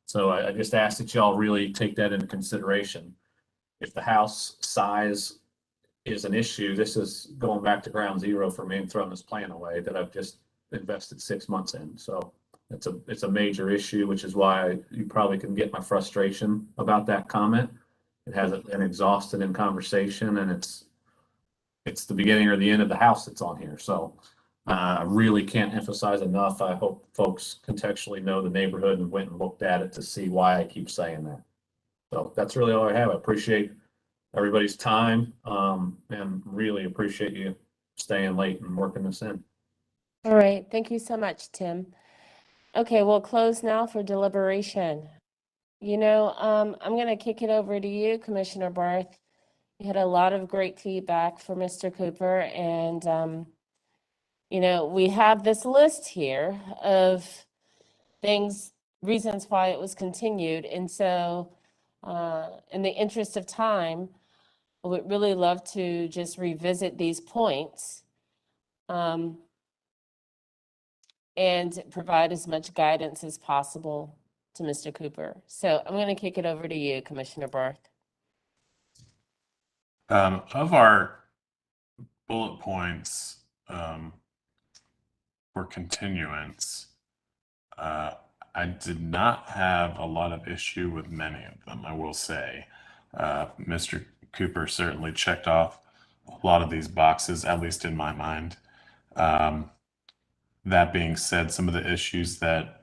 So I just ask that y'all really take that into consideration. If the house size is an issue, this is going back to ground zero for me and throwing this plan away that I've just invested 6 months in. So it's a major issue, which is why you probably can get my frustration about that comment. It hasn't been exhausted in conversation, and it's the beginning or the end of the house that's on here. So I really can't emphasize enough. I hope folks contextually know the neighborhood and went and looked at it to see why I keep saying that. So that's really all I have. I appreciate everybody's time, and really appreciate you staying late and working this in. All right, thank you so much, Tim. Okay, we'll close now for deliberation. I'm going to kick it over to you, Commissioner Barth. You had a lot of great feedback for Mr. Cooper, and we have this list here of reasons why it was continued. And so, in the interest of time, I would really love to just revisit these points and provide as much guidance as possible to Mr. Cooper. So I'm going to kick it over to you, Commissioner Barth. Of our bullet points for continuance, I did not have a lot of issue with many of them, I will say. Mr. Cooper certainly checked off a lot of these boxes, at least in my mind. That being said, some of the issues that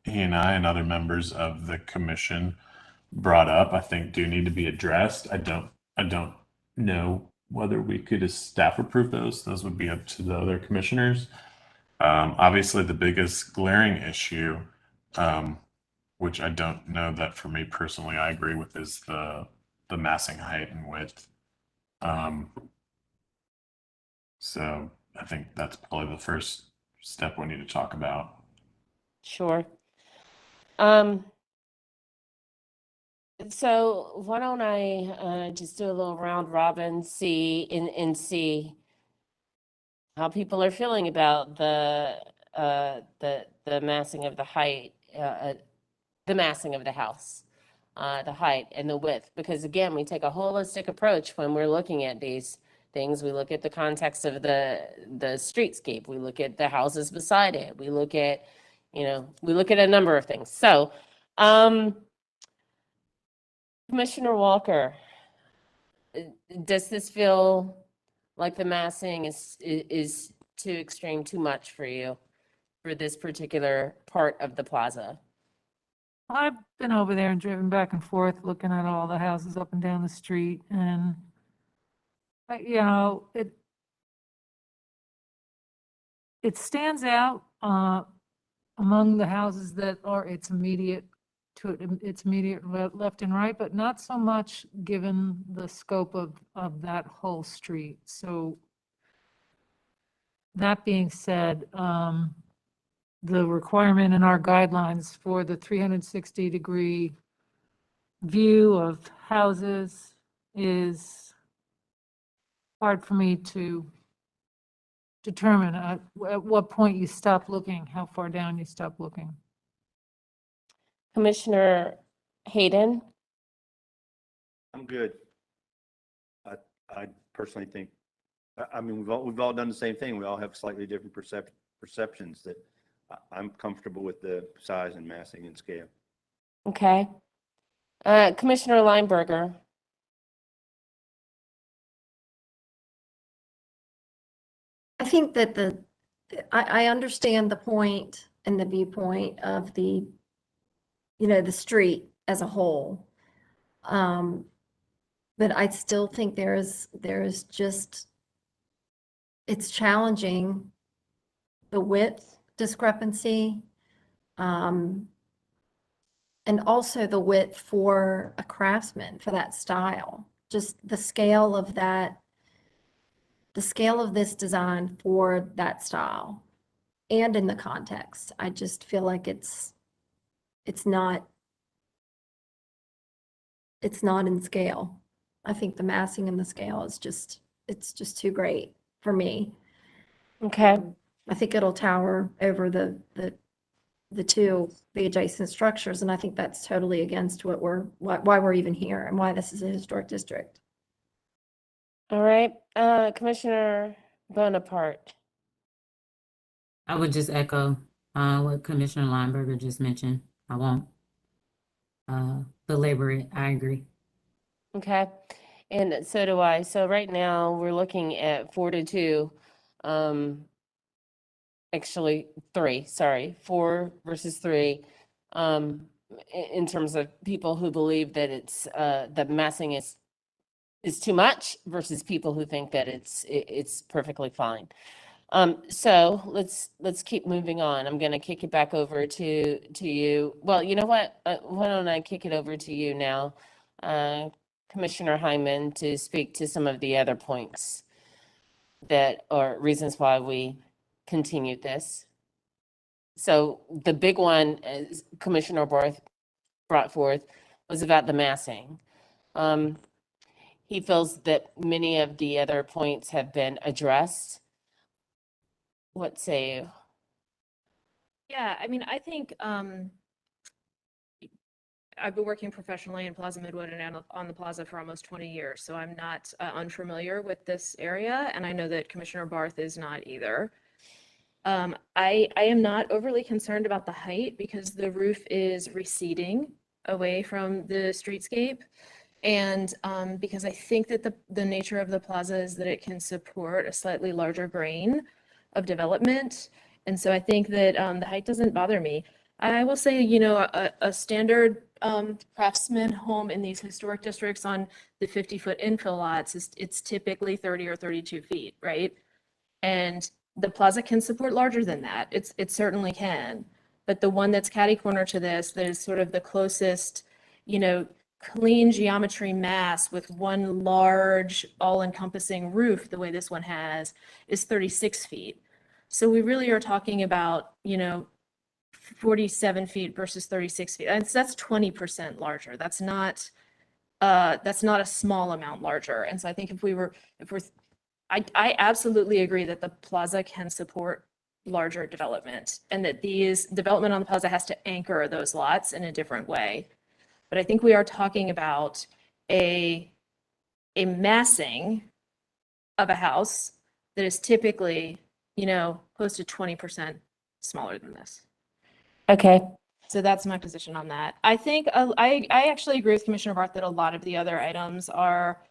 he and I and other members of the commission brought up, I think do need to be addressed. I don't know whether we could as staff approve those. Those would be up to the other commissioners. Obviously, the biggest glaring issue, which I don't know that for me personally I agree with, is the massing height and width. So I think that's probably the first step we need to talk about. Sure. So why don't I just do a little round robin, see how people are feeling about the massing of the height, the massing of the house, the height and the width. Because again, we take a holistic approach when we're looking at these things. We look at the context of the streetscape. We look at the houses beside it. We look at, a number of things. So, Commissioner Walker, does this feel like the massing is too extreme, too much for you for this particular part of the plaza? I've been over there and driven back and forth looking at all the houses up and down the street, and it stands out among the houses that are its immediate left and right, but not so much given the scope of that whole street. So that being said, the requirement in our guidelines for the 360-degree view of houses is hard for me to determine at what point you stop looking, how far down you stop looking. Commissioner Hayden? I'm good. I personally think, we've all done the same thing. We all have slightly different perceptions that I'm comfortable with the size and massing and scale. Okay. Commissioner Lineberger? I think that I understand the point and the viewpoint of the street as a whole. But I still think there is just, it's challenging the width discrepancy. And also the width for a craftsman for that style, just the scale of that, the scale of this design for that style and in the context. I just feel like it's not in scale. I think the massing and the scale is just, it's just too great for me. Okay. I think it'll tower over the adjacent structures, and I think that's totally against why we're even here and why this is a historic district. All right, Commissioner Bonaparte. I would just echo what Commissioner Lineberger just mentioned. I won't belabor it. I agree. Okay, and so do I. So right now, we're looking at 4-2. Actually, 3, sorry, 4 versus 3. In terms of people who believe that it's the massing is too much versus people who think that it's perfectly fine. So let's keep moving on. I'm going to kick it back over to you. Well, you know what? Why don't I kick it over to you now, Commissioner Hyman, to speak to some of the other points that are reasons why we continued this. So the big one, as Commissioner Barth brought forth, was about the massing. He feels that many of the other points have been addressed. What say you? Yeah, I mean, I think I've been working professionally in Plaza Midwood and on the plaza for almost 20 years, so I'm not unfamiliar with this area, and I know that Commissioner Barth is not either. I am not overly concerned about the height because the roof is receding away from the streetscape. And because I think that the nature of the plaza is that it can support a slightly larger grain of development. And so I think that the height doesn't bother me. I will say, you know, a standard craftsman home in these historic districts on the 50-foot infill lots, it's typically 30 or 32 feet, right? And the plaza can support larger than that. It certainly can. But the one that's catty corner to this, that is sort of the closest, you know, clean geometry mass with one large all-encompassing roof, the way this one has, is 36 feet. So we really are talking about, you know, 47 feet versus 36 feet. And that's 20% larger. That's not a small amount larger. And so I think I absolutely agree that the plaza can support larger development and that these development on the plaza has to anchor those lots in a different way. But I think we are talking about a massing of a house that is typically, you know, close to 20% smaller than this. Okay. So that's my position on that. I think I actually agree with Commissioner Barth that a lot of the other items are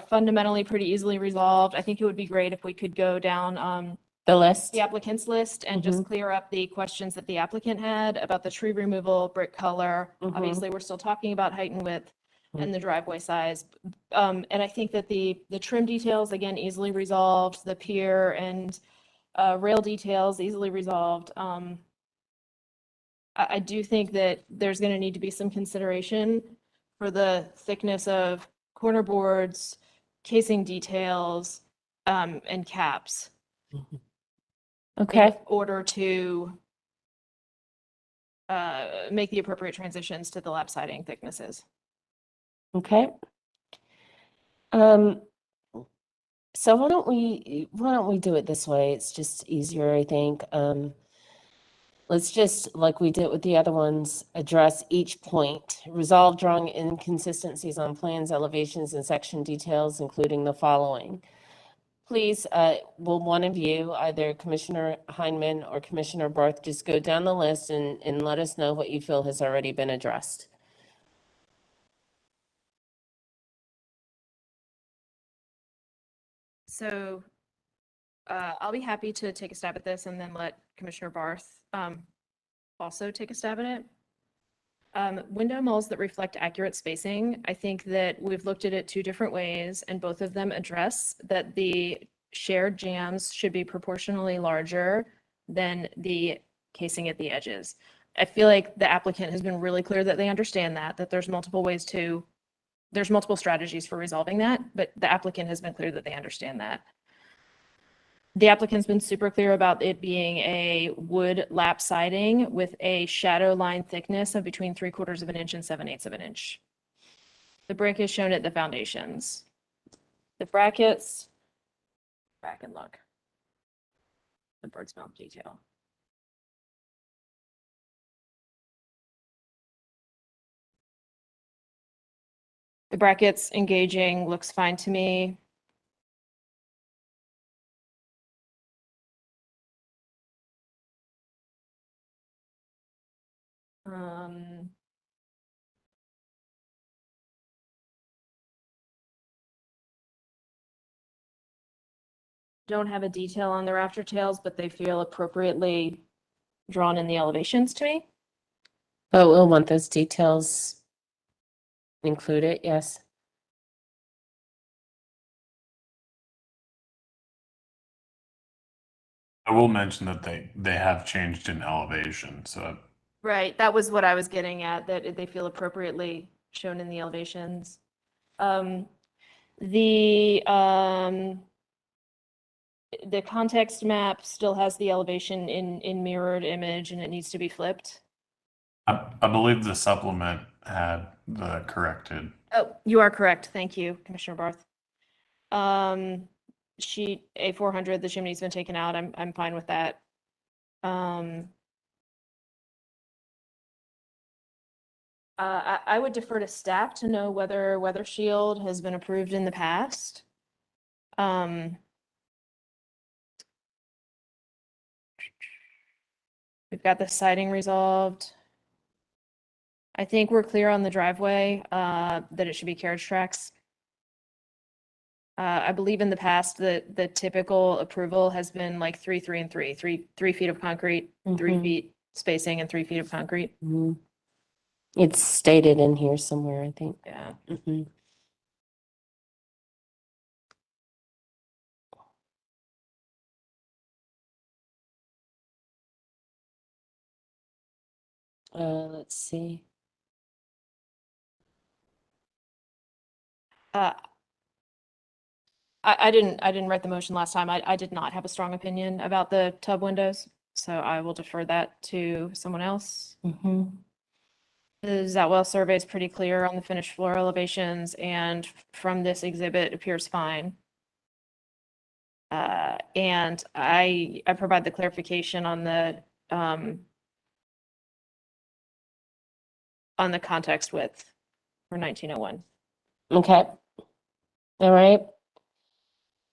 fundamentally pretty easily resolved. I think it would be great if we could go down the list, the applicant's list, and just clear up the questions that the applicant had about the tree removal, brick color. Obviously, we're still talking about height and width and the driveway size. And I think that the trim details, again, easily resolved, the pier and rail details easily resolved. I do think that there's going to need to be some consideration for the thickness of corner boards, casing details, and caps. Okay. In order to make the appropriate transitions to the lap siding thicknesses. Okay. So why don't we do it this way? It's just easier, I think. Let's just, like we did with the other ones, address each point. Resolve drawing inconsistencies on plans, elevations, and section details, including the following. Please, will one of you, either Commissioner Heineman or Commissioner Barth, just go down the list and let us know what you feel has already been addressed. So I'll be happy to take a stab at this and then let Commissioner Barth also take a stab at it. Window mulls that reflect accurate spacing, I think that we've looked at it 2 different ways, and both of them address that the shared jambs should be proportionally larger than the casing at the edges. I feel like the applicant has been really clear that they understand that there's multiple strategies for resolving that, but the applicant has been clear that they understand that. The applicant's been super clear about it being a wood lap siding with a shadow line thickness of between 3/4 of an inch and 7/8 of an inch. The brick is shown at the foundations. The brackets, back and look. The bird's mouth detail. The brackets engaging looks fine to me. Don't have a detail on the rafter tails, but they feel appropriately drawn in the elevations to me. But we'll want those details included, yes. I will mention that they have changed in elevation, so Right, that was what I was getting at, that they feel appropriately shown in the elevations. The context map still has the elevation in mirrored image and it needs to be flipped. I believe the supplement had the corrected. Oh, you are correct. Thank you, Commissioner Barth. Sheet A400, the chimney's been taken out. I'm fine with that. I would defer to staff to know whether Weather Shield has been approved in the past. We've got the siding resolved. I think we're clear on the driveway, that it should be carriage tracks. I believe in the past that the typical approval has been like 3, 3, and 3, 3 feet of concrete, 3 feet spacing and 3 feet of concrete. It's stated in here somewhere, I think. Yeah. Let's see. I didn't write the motion last time. I did not have a strong opinion about the tub windows, so I will defer that to someone else. The Zatwell survey is pretty clear on the finished floor elevations, and from this exhibit appears fine. And I provide the clarification on the context width for 1901. Okay. All right.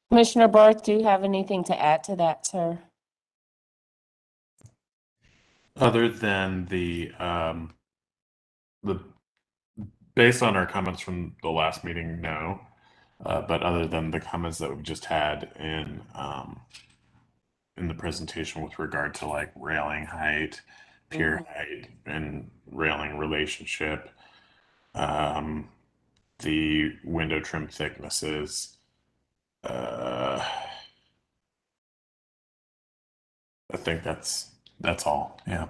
Commissioner Barth, do you have anything to add to that, sir? Other than the based on our comments from the last meeting, no. But other than the comments that we've just had in the presentation with regard to like railing height, pier height, and railing relationship, the window trim thicknesses, I think that's all. Yeah,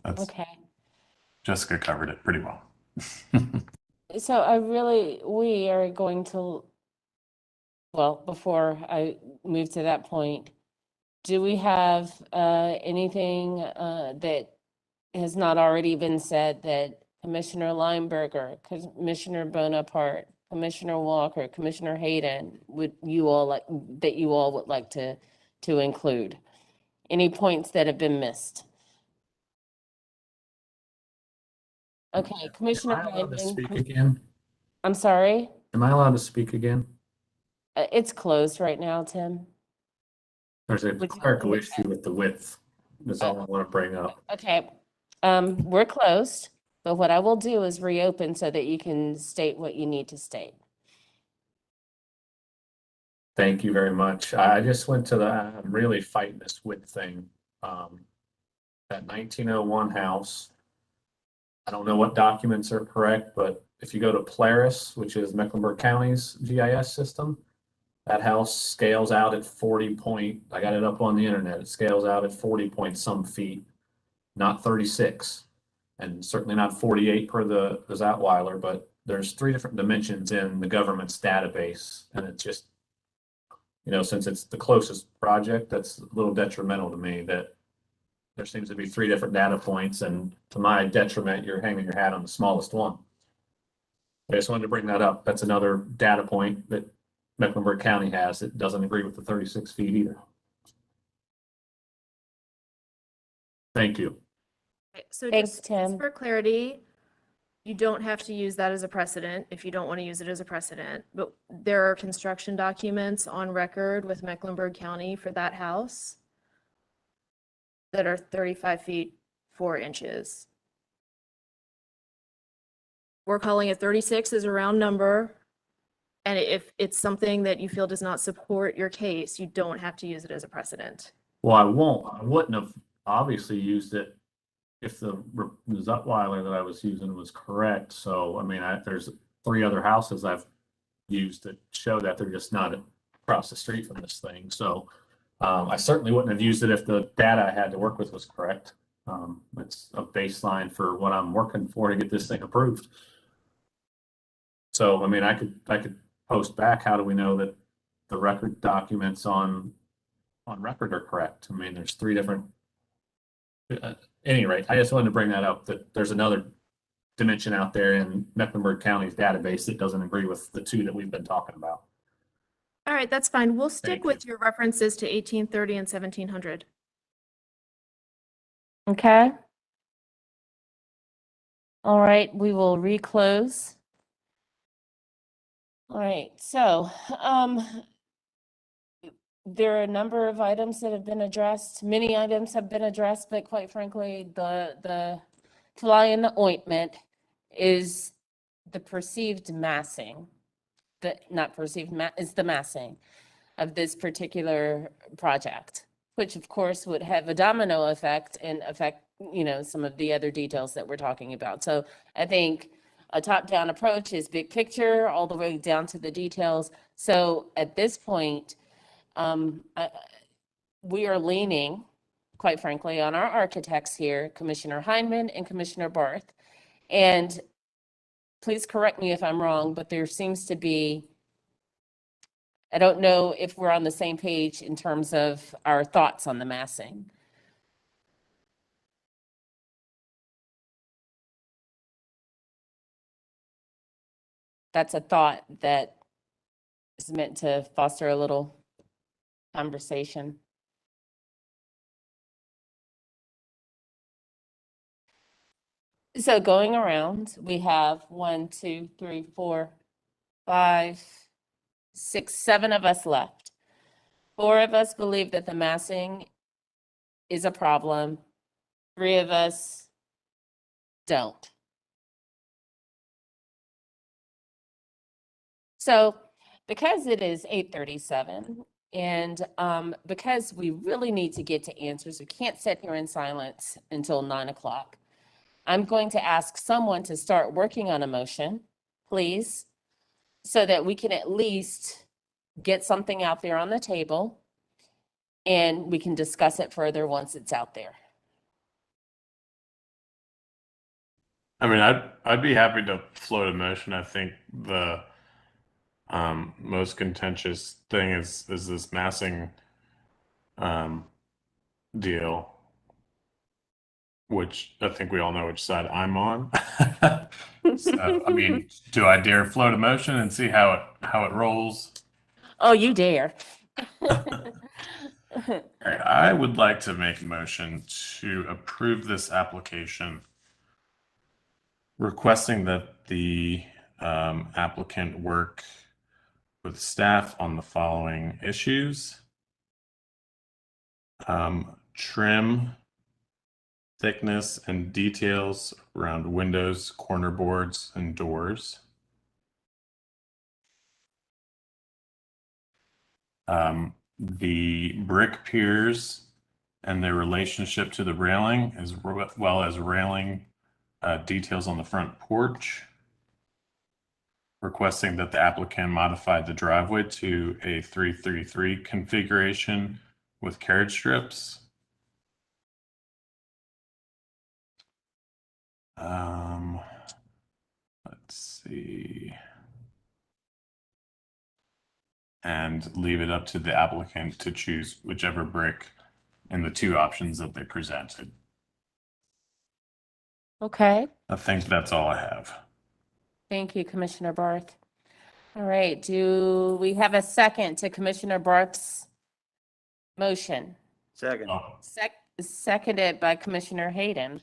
that's Okay. Jessica covered it pretty well. So we are going to, well, before I move to that point, do we have anything that has not already been said that Commissioner Lineberger, Commissioner Bonaparte, Commissioner Walker, Commissioner Hayden, would you all would like to include? Any points that have been missed? Okay, Commissioner Am I allowed to Hayden. speak again? I'm sorry? Am I allowed to speak again? It's closed right now, Tim. There's a Would you- clerical issue with the width. That's all I want to bring up. Okay, we're closed, but what I will do is reopen so that you can state what you need to state. Thank you very much. I just went to I'm really fighting this width thing. That 1901 house. I don't know what documents are correct, but if you go to Polaris, which is Mecklenburg County's GIS system, That house scales out at 40 point, I got it up on the internet, it scales out at 40 point some feet, not 36. And certainly not 48 per the Zatweiler, but there's 3 different dimensions in the government's database. And it's just, you know, since it's the closest project, that's a little detrimental to me that there seems to be 3 different data points. And to my detriment, you're hanging your hat on the smallest one. I just wanted to bring that up. That's another data point that Mecklenburg County has that doesn't agree with the 36 feet either. Thank you. Okay, so Thanks, just Tim. for clarity, you don't have to use that as a precedent if you don't want to use it as a precedent, but there are construction documents on record with Mecklenburg County for that house that are 35 feet, 4 inches. We're calling it 36 as a round number. And if it's something that you feel does not support your case, you don't have to use it as a precedent. Well, I wouldn't have obviously used it if the Zutweiler that I was using was correct. So, I mean, there's 3 other houses I've used that show that they're just not across the street from this thing. So, I certainly wouldn't have used it if the data I had to work with was correct. It's a baseline for what I'm working for to get this thing approved. So, I mean, I could post back, how do we know that the record documents on record are correct? I mean, there's 3 different, at any rate, I just wanted to bring that up, that there's another dimension out there in Mecklenburg County's database that doesn't agree with the 2 that we've been talking about. All right, that's fine. We'll stick Thank with your references to 1830 and 1700. Okay. All right, we will reclose. All right, so there are a number of items that have been addressed. Many items have been addressed, but quite frankly, the fly in the ointment is the perceived massing. The not perceived is the massing of this particular project, which of course would have a domino effect and affect, you know, some of the other details that we're talking about. So I think a top-down approach is big picture all the way down to the details. So at this point, we are leaning, quite frankly, on our architects here, Commissioner Heineman and Commissioner Barth. And please correct me if I'm wrong, but there seems to be, I don't know if we're on the same page in terms of our thoughts on the massing. That's a thought that is meant to foster a little conversation. So going around, we have 1, 2, 3, 4, 5, 6, 7 of us left. 4 of us believe that the massing is a problem. 3 of us don't. So because it is 8:37 and because we really need to get to answers, we can't sit here in silence until 9 o'clock. I'm going to ask someone to start working on a motion, please, so that we can at least get something out there on the table and we can discuss it further once it's out there. I mean, I'd be happy to float a motion. I think the most contentious thing is this massing deal, which I think we all know which side I'm on. So, I mean, do I dare float a motion and see how it rolls? Oh, you dare. All right, I would like to make a motion to approve this application, requesting that the applicant work with staff on the following issues: trim, thickness, and details around windows, corner boards, and doors. The brick piers and their relationship to the railing, as well as railing details on the front porch. requesting that the applicant modify the driveway to a 333 configuration with carriage strips. Let's see. And leave it up to the applicant to choose whichever brick in the two options that they presented. Okay, I think that's all I have. thank you, Commissioner Barth. All right, do we have a second to Commissioner Barth's motion? Second. Seconded by Commissioner Hayden.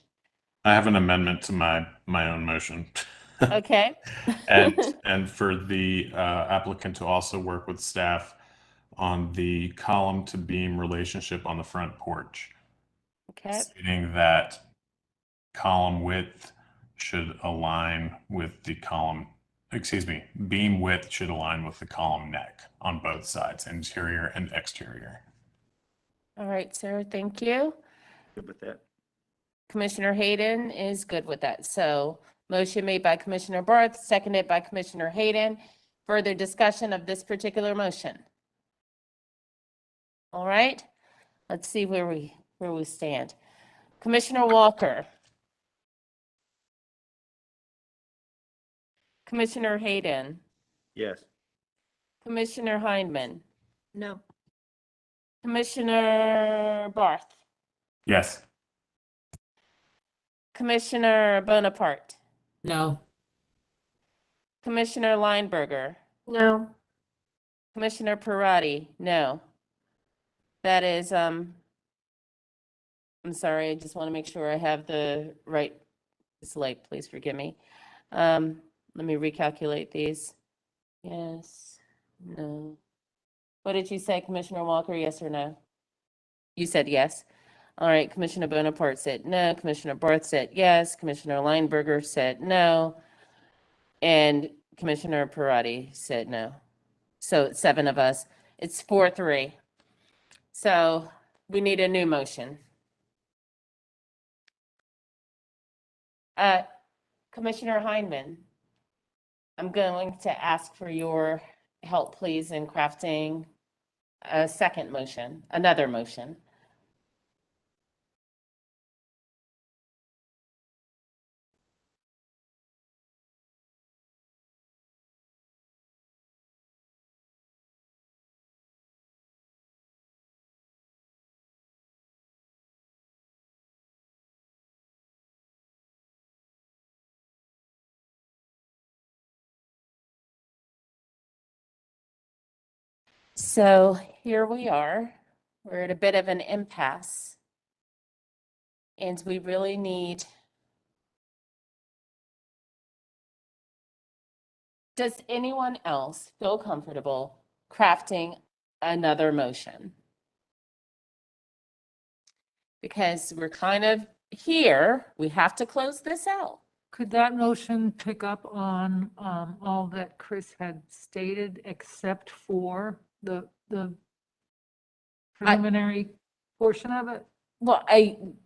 I have an amendment to my own motion. Okay. And for the applicant to also work with staff on the column to beam relationship on the front porch. Okay. Stating that column width should align with the column, beam width should align with the column neck on both sides, interior and exterior. All right, sir, thank you. Good with that. Commissioner Hayden is good with that. So motion made by Commissioner Barth, seconded by Commissioner Hayden. Further discussion of this particular motion? All right, let's see where we stand. Commissioner Walker. Commissioner Hayden. Yes. Commissioner Hindman. No. Commissioner Barth. Yes. Commissioner Bonaparte. No. Commissioner Lineberger. No. Commissioner Parati, no. That is, I'm sorry, I just want to make sure I have the right, it's late, please forgive me. Let me recalculate these. Yes, no. What did you say, Commissioner Walker, yes or no? You said yes. All right, Commissioner Bonaparte said no, Commissioner Barth said yes, Commissioner Lineberger said no, and Commissioner Parati said no. So 7 of us, it's 4-3. So we need a new motion. Commissioner Hindman, I'm going to ask for your help, please, in crafting a second motion, another motion. So here we are. We're at a bit of an impasse. And we really need. Does anyone else feel comfortable crafting another motion? Because we're kind of here, we have to close this out. Could that motion pick up on all that Chris had stated, except for the preliminary portion of it? Well,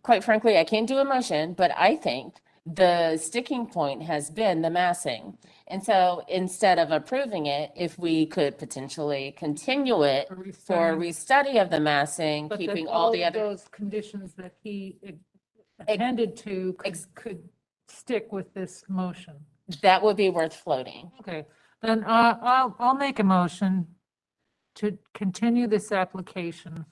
quite frankly, I can't do a motion, but I think the sticking point has been the massing. And so instead of approving it, if we could potentially continue it for a restudy of the massing, But that keeping all the of other. those conditions that he attended to could stick with this motion. That would be worth floating. Okay, then I'll make a motion to continue this application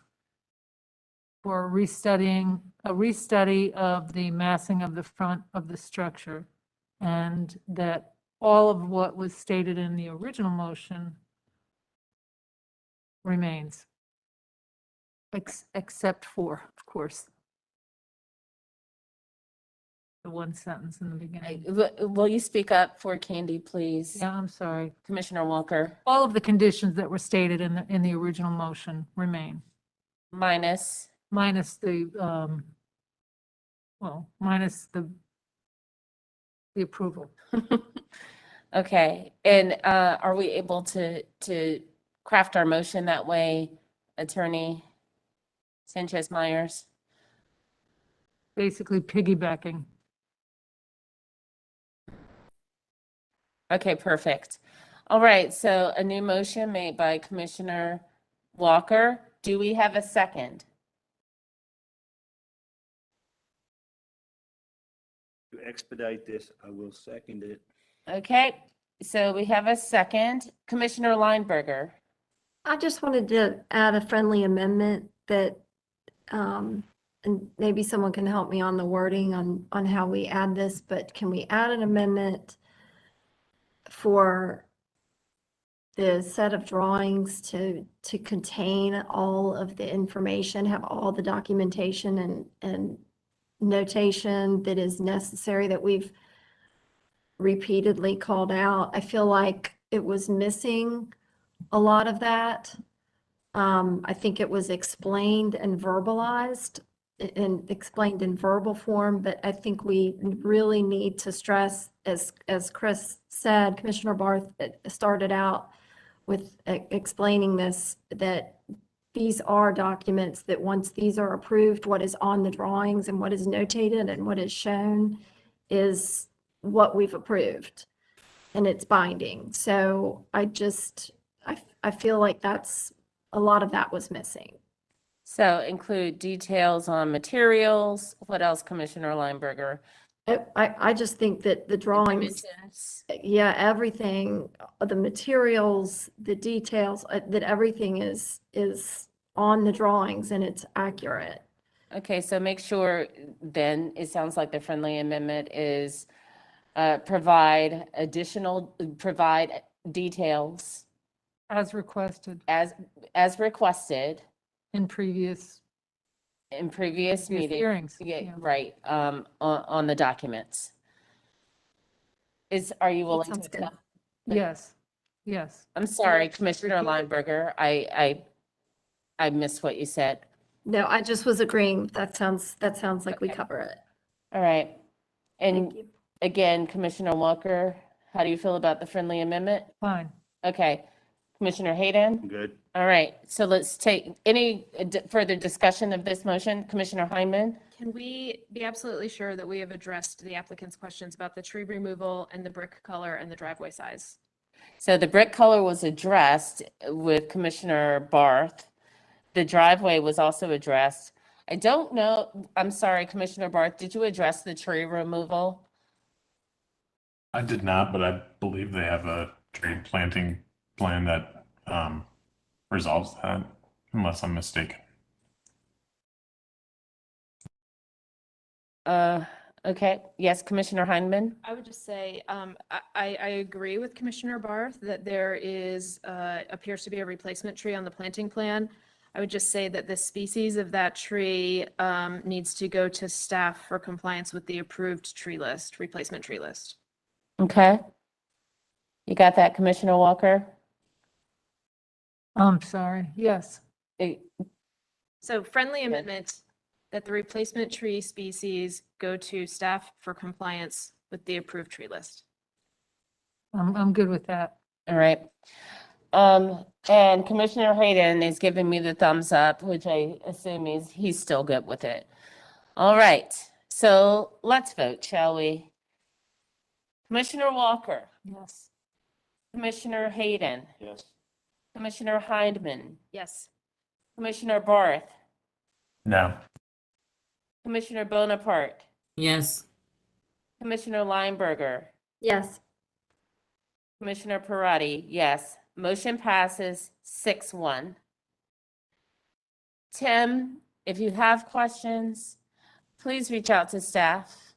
for a restudy of the massing of the front of the structure, and that all of what was stated in the original motion remains, except for, of course, the one sentence in the beginning. Will you speak up for Candy, please? Yeah, I'm sorry. Commissioner Walker. All of the conditions that were stated in the original motion remain. Minus the, minus the approval. Okay, and are we able to craft our motion that way, Attorney Sanchez Myers? Basically piggybacking. Okay, perfect. All right, so a new motion made by Commissioner Walker. Do we have a second? To expedite this, I will second it. Okay, so we have a second. Commissioner Lineberger. I just wanted to add a friendly amendment that, and maybe someone can help me on the wording on how we add this, but can we add an amendment for the set of drawings to contain all of the information, have all the documentation and notation that is necessary that we've repeatedly called out? I feel like it was missing a lot of that. I think it was explained and verbalized and explained in verbal form, but I think we really need to stress, as Chris said, Commissioner Barth started out with explaining this, that these are documents that once these are approved, what is on the drawings and what is notated and what is shown is what we've approved, and it's binding. So I feel like a lot of that was missing. So include details on materials. What else, Commissioner Lineberger? I just think that the drawings, yeah, everything, the materials, the details, that everything is on the drawings and it's accurate. Okay, so make sure then, it sounds like the friendly amendment is provide details As requested as requested in previous previous meetings. hearings. Yeah, right, on the documents. Are you willing to sounds good. accept? Yes, yes. I'm sorry, Commissioner Lineberger, I missed what you said. No, I just was agreeing. That sounds like we cover it. All right. And Thank you. again, Commissioner Walker, how do you feel about the friendly amendment? Fine. Okay. Commissioner Hayden? Good. All right, so let's take any further discussion of this motion. Commissioner Hyman? Can we be absolutely sure that we have addressed the applicant's questions about the tree removal and the brick color and the driveway size? So the brick color was addressed with Commissioner Barth. The driveway was also addressed. I don't know, I'm sorry, Commissioner Barth, did you address the tree removal? I did not, but I believe they have a tree planting plan that resolves that, unless I'm mistaken. Okay, yes, Commissioner Heineman? I would just say, I agree with Commissioner Barth that there is, appears to be a replacement tree on the planting plan. I would just say that the species of that tree needs to go to staff for compliance with the approved tree list, replacement tree list. Okay. You got that, Commissioner Walker? I'm sorry, yes. So friendly amendment that the replacement tree species go to staff for compliance with the approved tree list. I'm good with that. All right. And Commissioner Hayden is giving me the thumbs up, which I assume he's still good with it. All right, so let's vote, shall we? Commissioner Walker, Yes. Commissioner Hayden, Yes. Commissioner Heidemann, Yes. Commissioner Barth, No. Commissioner Bonaparte, Yes. Commissioner Lineberger, Yes. Commissioner Parati, yes. Motion passes 6-1. Tim, if you have questions, please reach out to staff.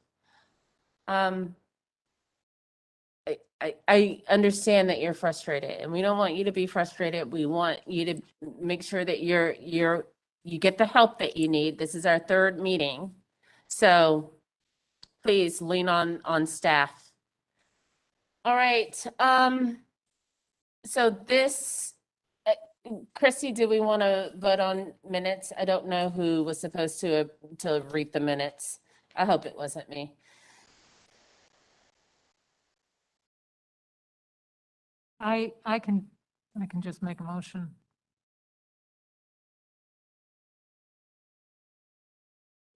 I understand that you're frustrated, and we don't want you to be frustrated. We want you to make sure that you get the help that you need. This is our third meeting, so please lean on staff. All right, so this, Christy, do we want to vote on minutes? I don't know who was supposed to read the minutes. I hope it wasn't me. I can just make a motion.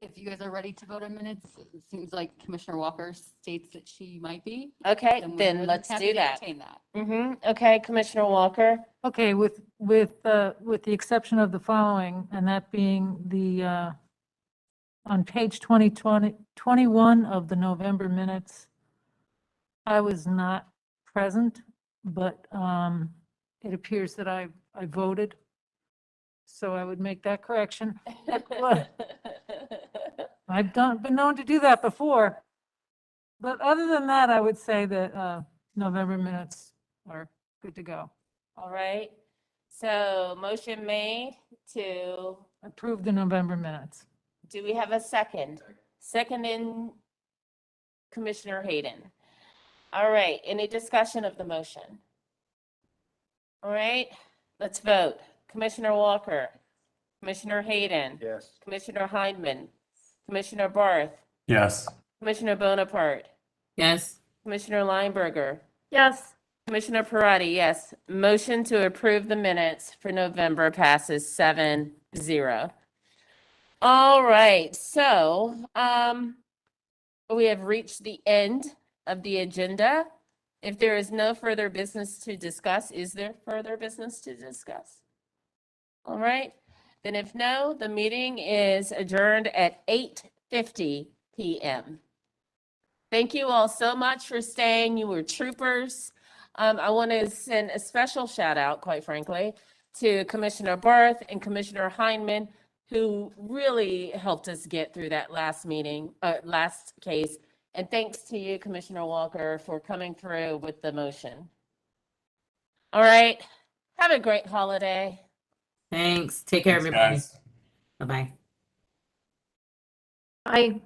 if you guys are ready to vote on minutes, it seems like Commissioner Walker states that she might be. Okay, we're more then than let's happy do to that. entertain that. Okay, Commissioner Walker. Okay, with the exception of the following, and that being the, on page 21 of the November minutes, I was not present, but it appears that I voted. So I would make that correction. I've been known to do that before. But other than that, I would say that November minutes are good to go. All right. So motion made to, Approve the November minutes. do we have a second? Second in Commissioner Hayden. All right, any discussion of the motion? All right, let's vote. Commissioner Walker, Commissioner Hayden, Yes. Commissioner Heineman, Commissioner Barth, Yes. Commissioner Bonaparte, Yes. Commissioner Lineberger, Yes. Commissioner Parati, yes. Motion to approve the minutes for November passes 7-0. All right, so we have reached the end of the agenda. If there is no further business to discuss, is there further business to discuss? All right, then if no, the meeting is adjourned at 8:50 p.m. Thank you all so much for staying. You were troopers. I want to send a special shout out, quite frankly, to Commissioner Barth and Commissioner Heineman, who really helped us get through that last meeting, last case. And thanks to you, Commissioner Walker, for coming through with the motion. All right, have a great holiday. Thanks. Take care, Thanks, everybody. guys. Bye-bye. I